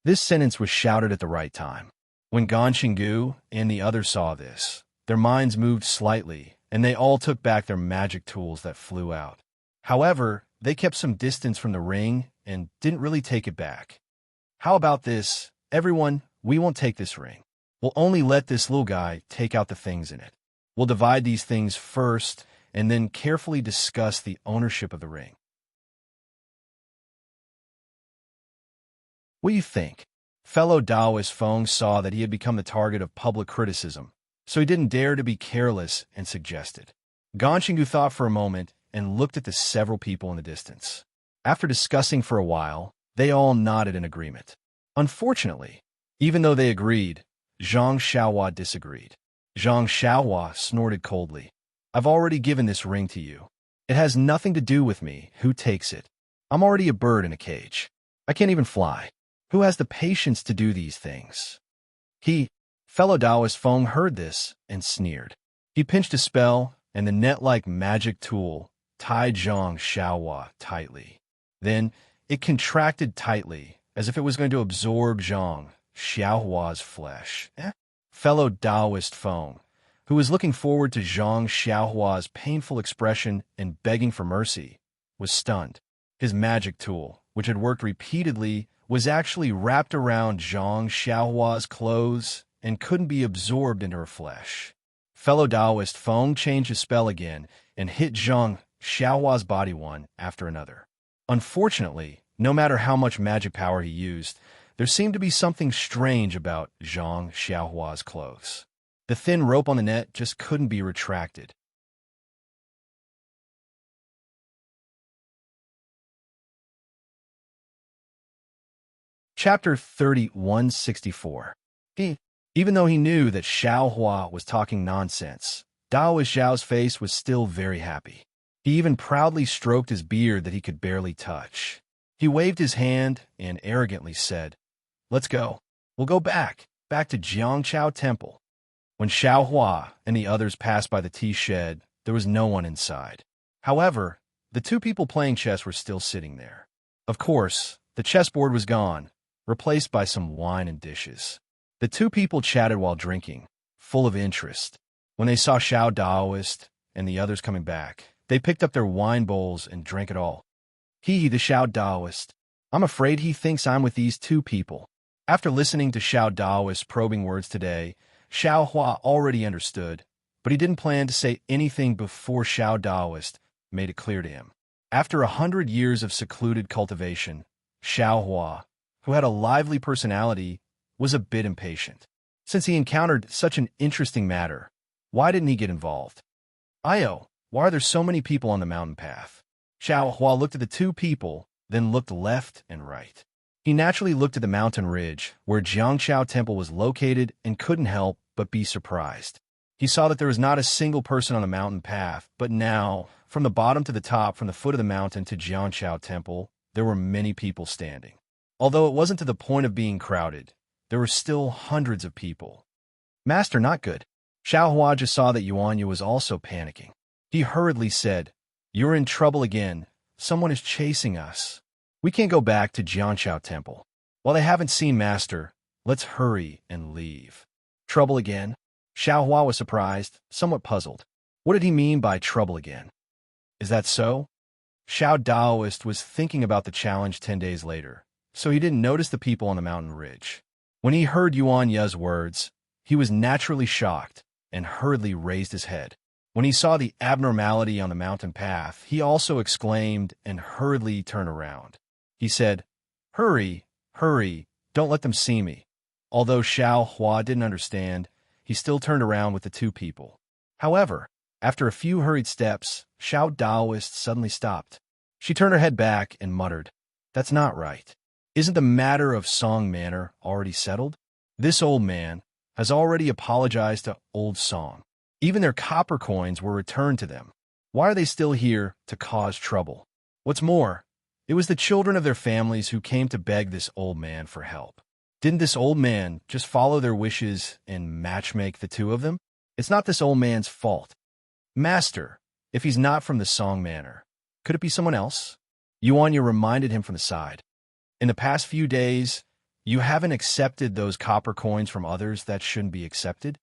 This sentence was shouted at the right time. When Gan Qinggu and the others saw this, their minds moved slightly, and they all took back their magic tools that flew out. However, they kept some distance from the ring and didn't really take it back. "How about this? Everyone, we won't take this ring. We'll only let this little guy take out the things in it. We'll divide these things first and then carefully discuss the ownership of the ring." What do you think? Fellow Taoist Feng saw that he had become the target of public criticism, so he didn't dare to be careless and suggested. Gan Qinggu thought for a moment and looked at the several people in the distance. After discussing for a while, they all nodded in agreement. Unfortunately, even though they agreed, Zhang Xiaohua disagreed. Zhang Xiaohua snorted coldly. "I've already given this ring to you. It has nothing to do with me who takes it. I'm already a bird in a cage. I can't even fly. Who has the patience to do these things?" Fellow Taoist Feng heard this and sneered. He pinched a spell, and the net-like magic tool tied Zhang Xiaohua tightly. Then it contracted tightly, as if it was going to absorb Zhang Xiaohua's flesh. Fellow Taoist Feng, who was looking forward to Zhang Xiaohua's painful expression and begging for mercy, was stunned. His magic tool, which had worked repeatedly, was actually wrapped around Zhang Xiaohua's clothes and couldn't be absorbed into her flesh. Fellow Taoist Feng changed his spell again and hit Zhang Xiaohua's body one after another. Unfortunately, no matter how much magic power he used, there seemed to be something strange about Zhang Xiaohua's clothes. The thin rope on the net just couldn't be retracted. Chapter 3164. Even though he knew that Xiao Hua was talking nonsense, Daoist Xiao's face was still very happy. He even proudly stroked his beard that he could barely touch. He waved his hand and arrogantly said, "Let's go. We'll go back to Jiangchao Temple." When Xiao Hua and the others passed by the tea shed, there was no one inside. However, the two people playing chess were still sitting there. Of course, the chessboard was gone, replaced by some wine and dishes. The two people chatted while drinking, full of interest. When they saw Xiao Daoist and the others coming back, they picked up their wine bowls and drank it all. The Xiao Daoist. I'm afraid he thinks I'm with these two people. After listening to Xiao Daoist's probing words today, Xiao Hua already understood, but he didn't plan to say anything before Xiao Daoist made it clear to him. After 100 years of secluded cultivation, Xiao Hua, who had a lively personality, was a bit impatient. Since he encountered such an interesting matter, why didn't he get involved? Why are there so many people on the mountain path? Xiao Hua looked at the two people, then looked left and right. He naturally looked at the mountain ridge where Jiangchao Temple was located and couldn't help but be surprised. He saw that there was not a single person on the mountain path, but now, from the bottom to the top, from the foot of the mountain to Jiangchao Temple, there were many people standing. Although it wasn't to the point of being crowded, there were still hundreds of people. Master, not good. Xiao Hua just saw that Yuanya was also panicking. He hurriedly said, "You're in trouble again. Someone is chasing us. We can't go back to Jiangchao Temple. While they haven't seen Master, let's hurry and leave." Trouble again? Xiao Hua was surprised, somewhat puzzled. What did he mean by trouble again? Is that so? Xiao Daoist was thinking about the challenge 10 days later, so he didn't notice the people on the mountain ridge. When he heard Yuanya's words, he was naturally shocked and hurriedly raised his head. When he saw the abnormality on the mountain path, he also exclaimed and hurriedly turned around. He said, "Hurry, hurry, don't let them see me." Although Xiao Hua didn't understand, he still turned around with the two people. However, after a few hurried steps, Xiao Daoist suddenly stopped. She turned her head back and muttered, "That's not right. Isn't the matter of Song Manor already settled? This old man has already apologized to Old Song. Even their copper coins were returned to them. Why are they still here to cause trouble? What's more, it was the children of their families who came to beg this old man for help. Didn't this old man just follow their wishes and matchmake the two of them? It's not this old man's fault. Master, if he's not from the Song Manor, could it be someone else?" Yuanya reminded him from the side. "In the past few days, you haven't accepted those copper coins from others that shouldn't be accepted?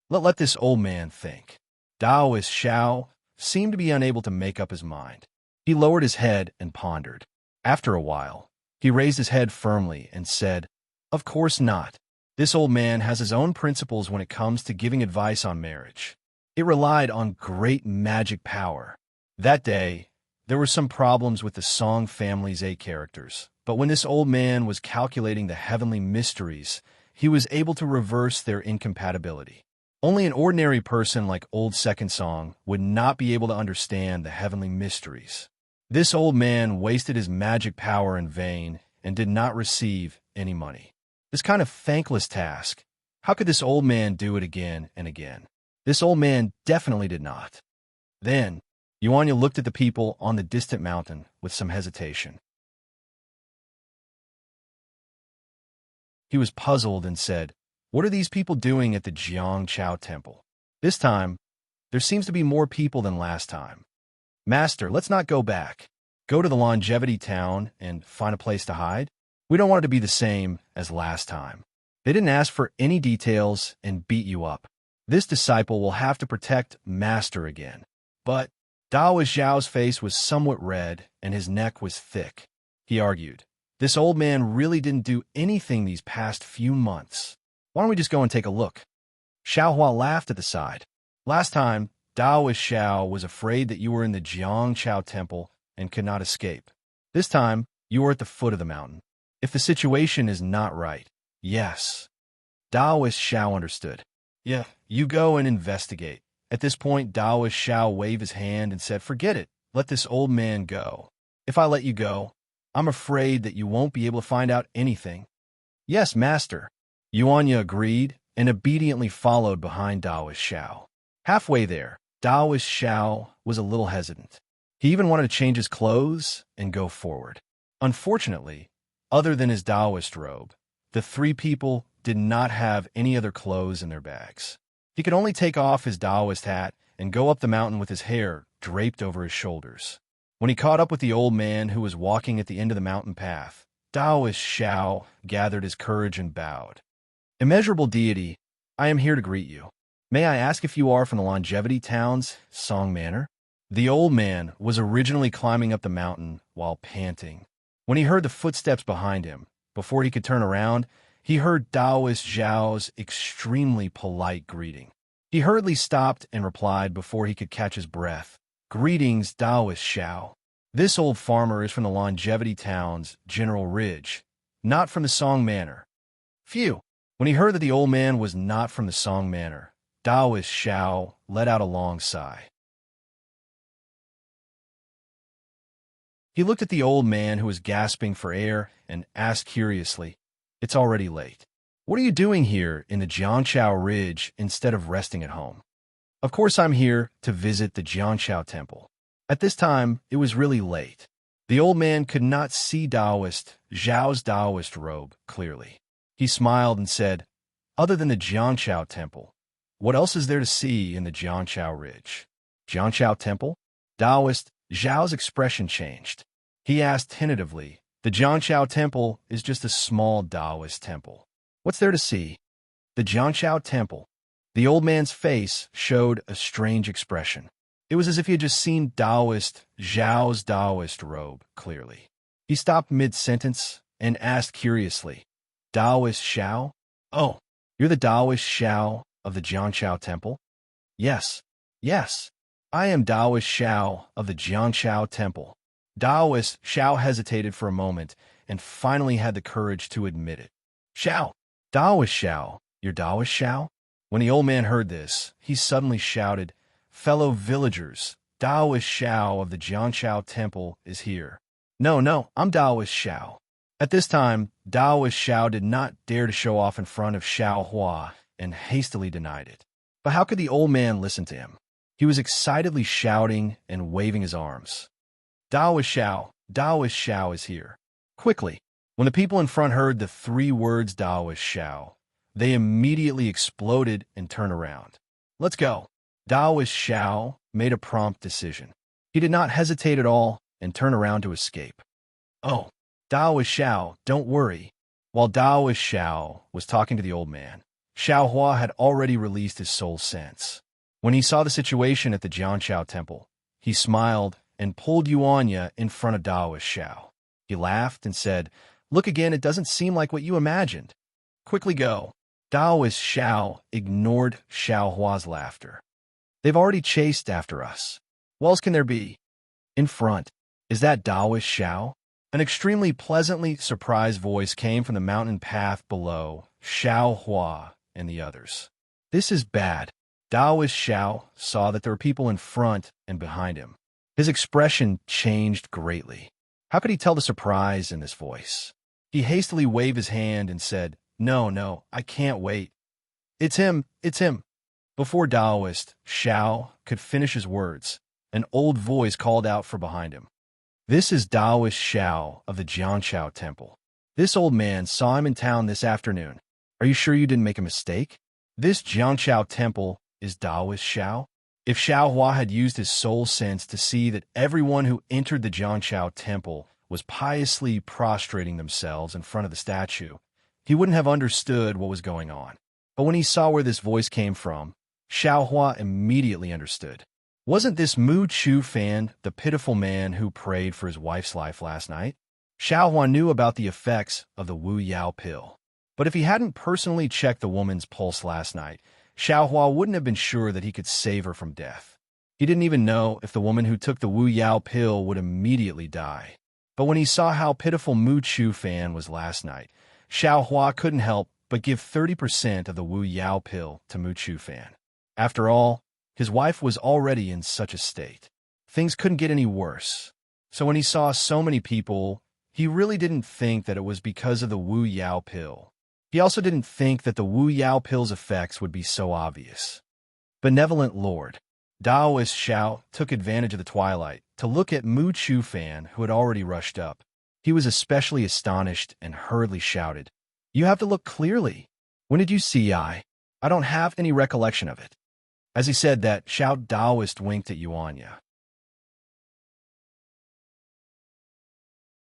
Let this old man think." Daoist Xiao seemed to be unable to make up his mind. He lowered his head and pondered. After a while, he raised his head firmly and said, "Of course not. This old man has his own principles when it comes to giving advice on marriage. It relied on great magic power. That day, there were some problems with the Song family's 8 characters, but when this old man was calculating the heavenly mysteries, he was able to reverse their incompatibility. Only an ordinary person like Old Second Song would not be able to understand the heavenly mysteries. This old man wasted his magic power in vain and did not receive any money. This kind of thankless task, how could this old man do it again and again? This old man definitely did not." Then, Yuanya looked at the people on the distant mountain with some hesitation. He was puzzled and said, "What are these people doing at the Jiangchao Temple? This time, there seems to be more people than last time. Master, let's not go back. Go to the Longevity Town and find a place to hide? We don't want it to be the same as last time. They didn't ask for any details and beat you up. This disciple will have to protect Master again." But Daoist Zhao's face was somewhat red and his neck was thick. He argued, "This old man really didn't do anything these past few months. Why don't we just go and take a look?" Xiao Hua laughed at the side. "Last time, Daoist Xiao was afraid that you were in the Jiangchao Temple and could not escape. This time, you were at the foot of the mountain. If the situation is not right, yes." Daoist Xiao understood. "Yeah, you go and investigate." At this point, Daoist Xiao waved his hand and said, "Forget it. Let this old man go. If I let you go, I'm afraid that you won't be able to find out anything." "Yes, Master." Yuanya agreed and obediently followed behind Taoist Xiao. Halfway there, Taoist Xiao was a little hesitant. He even wanted to change his clothes and go forward. Unfortunately, other than his Taoist robe, the three people did not have any other clothes in their bags. He could only take off his Taoist hat and go up the mountain with his hair draped over his shoulders. When he caught up with the old man who was walking at the end of the mountain path, Taoist Xiao gathered his courage and bowed. "Immeasurable deity, I am here to greet you. May I ask if you are from the Longevity Town's Song Manor?" The old man was originally climbing up the mountain while panting. When he heard the footsteps behind him, before he could turn around, he heard Taoist Xiao's extremely polite greeting. He hurriedly stopped and replied before he could catch his breath. "Greetings, Taoist Xiao. This old farmer is from the Longevity Town's General Ridge, not from the Song Manor." Phew! When he heard that the old man was not from the Song Manor, Taoist Xiao let out a long sigh. He looked at the old man who was gasping for air and asked curiously, "It's already late. What are you doing here in the Jianchao Ridge instead of resting at home?" "Of course I'm here to visit the Jianchao Temple." At this time, it was really late. The old man could not see Xiao's Taoist robe clearly. He smiled and said, "Other than the Jianchao Temple, what else is there to see in the Jianchao Ridge?" "Jianchao Temple?" Taoist Xiao's expression changed. He asked tentatively, "The Jianchao Temple is just a small Taoist temple. What's there to see?" "The Jianchao Temple." The old man's face showed a strange expression. It was as if he had just seen Xiao's Taoist robe clearly. He stopped mid-sentence and asked curiously, "Taoist Xiao? Oh, you're the Taoist Xiao of the Jianchao Temple?" Yes. I am Taoist Xiao of the Jianchao Temple." Taoist Xiao hesitated for a moment and finally had the courage to admit it. "Xiao! Taoist Xiao! You're Taoist Xiao?" When the old man heard this, he suddenly shouted, "Fellow villagers, Taoist Xiao of the Jianchao Temple is here." No, I'm Taoist Xiao." At this time, Taoist Xiao did not dare to show off in front of Xiao Hua and hastily denied it. But how could the old man listen to him? He was excitedly shouting and waving his arms. Taoist Xiao is here." Quickly, when the people in front heard the three words Taoist Xiao, they immediately exploded and turned around. "Let's go." Taoist Xiao made a prompt decision. He did not hesitate at all and turned around to escape. "Oh, Taoist Xiao, don't worry." While Taoist Xiao was talking to the old man, Xiao Hua had already released his soul sense. When he saw the situation at the Jianchao Temple, he smiled and pulled Yuanya in front of Taoist Xiao. He laughed and said, "Look again, it doesn't seem like what you imagined. Quickly go." Taoist Xiao ignored Xiao Hua's laughter. "They've already chased after us. What else can there be?" "In front. Is that Taoist Xiao?" An extremely pleasantly surprised voice came from the mountain path below Xiao Hua and the others. "This is bad." Taoist Xiao saw that there were people in front and behind him. His expression changed greatly. How could he tell the surprise in this voice? He hastily waved his hand and said, No, I can't wait. It's him. Before Taoist Xiao could finish his words, an old voice called out from behind him. "This is Taoist Xiao of the Jianchao Temple. This old man saw him in town this afternoon. Are you sure you didn't make a mistake? This Jianchao Temple is Taoist Xiao?" If Xiao Hua had used his soul sense to see that everyone who entered the Jianchao Temple was piously prostrating themselves in front of the statue, he wouldn't have understood what was going on. But when he saw where this voice came from, Xiao Hua immediately understood. Wasn't this Mu Chu Fan the pitiful man who prayed for his wife's life last night? Xiao Hua knew about the effects of the Wu Yao pill. But if he hadn't personally checked the woman's pulse last night, Xiao Hua wouldn't have been sure that he could save her from death. He didn't even know if the woman who took the Wu Yao pill would immediately die. But when he saw how pitiful Mu Chu Fan was last night, Xiao Hua couldn't help but give 30% of the Wu Yao pill to Mu Chu Fan. After all, his wife was already in such a state. Things couldn't get any worse. So when he saw so many people, he really didn't think that it was because of the Wu Yao pill. He also didn't think that the Wu Yao pill's effects would be so obvious. Benevolent Lord Daoist Xiao took advantage of the twilight to look at Mu Chufan, who had already rushed up. He was especially astonished and hurriedly shouted, "You have to look clearly. When did you see I? I don't have any recollection of it." As he said that, Xiao Daoist winked at Yuanya.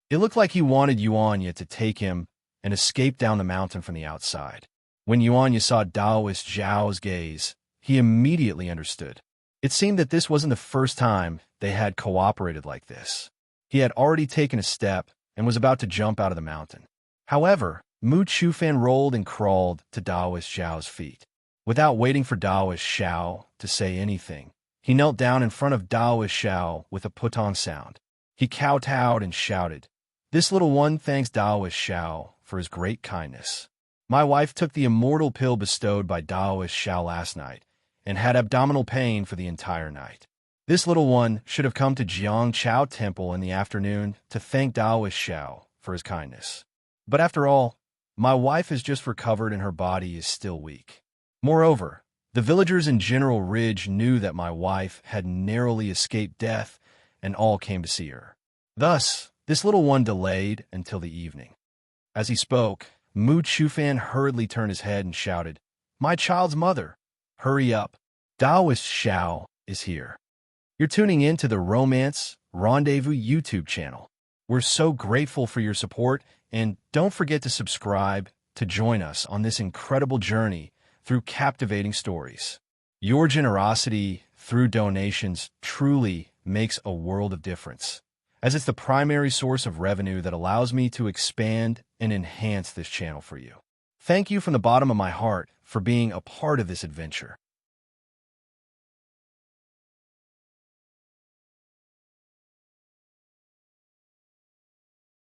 It looked like he wanted Yuanya to take him and escape down the mountain from the outside. When Yuanya saw Daoist Zhao's gaze, he immediately understood. It seemed that this wasn't the first time they had cooperated like this. He had already taken a step and was about to jump out of the mountain. However, Mu Chufan rolled and crawled to Daoist Zhao's feet. Without waiting for Daoist Xiao to say anything, he knelt down in front of Daoist Xiao with a put-on sound. He kowtowed and shouted, "This little one thanks Daoist Xiao for his great kindness. My wife took the immortal pill bestowed by Daoist Xiao last night and had abdominal pain for the entire night. This little one should have come to Jiang Chao Temple in the afternoon to thank Daoist Xiao for his kindness. But after all, my wife has just recovered and her body is still weak. Moreover, the villagers in General Ridge knew that my wife had narrowly escaped death and all came to see her. Thus, this little one delayed until the evening." As he spoke, Mu Chufan hurriedly turned his head and shouted, "My child's mother, hurry up. Daoist Xiao is here." You're tuning in to the Romance Rendezvous YouTube channel. We're so grateful for your support, and don't forget to subscribe to join us on this incredible journey through captivating stories. Your generosity through donations truly makes a world of difference, as it's the primary source of revenue that allows me to expand and enhance this channel for you. Thank you from the bottom of my heart for being a part of this adventure.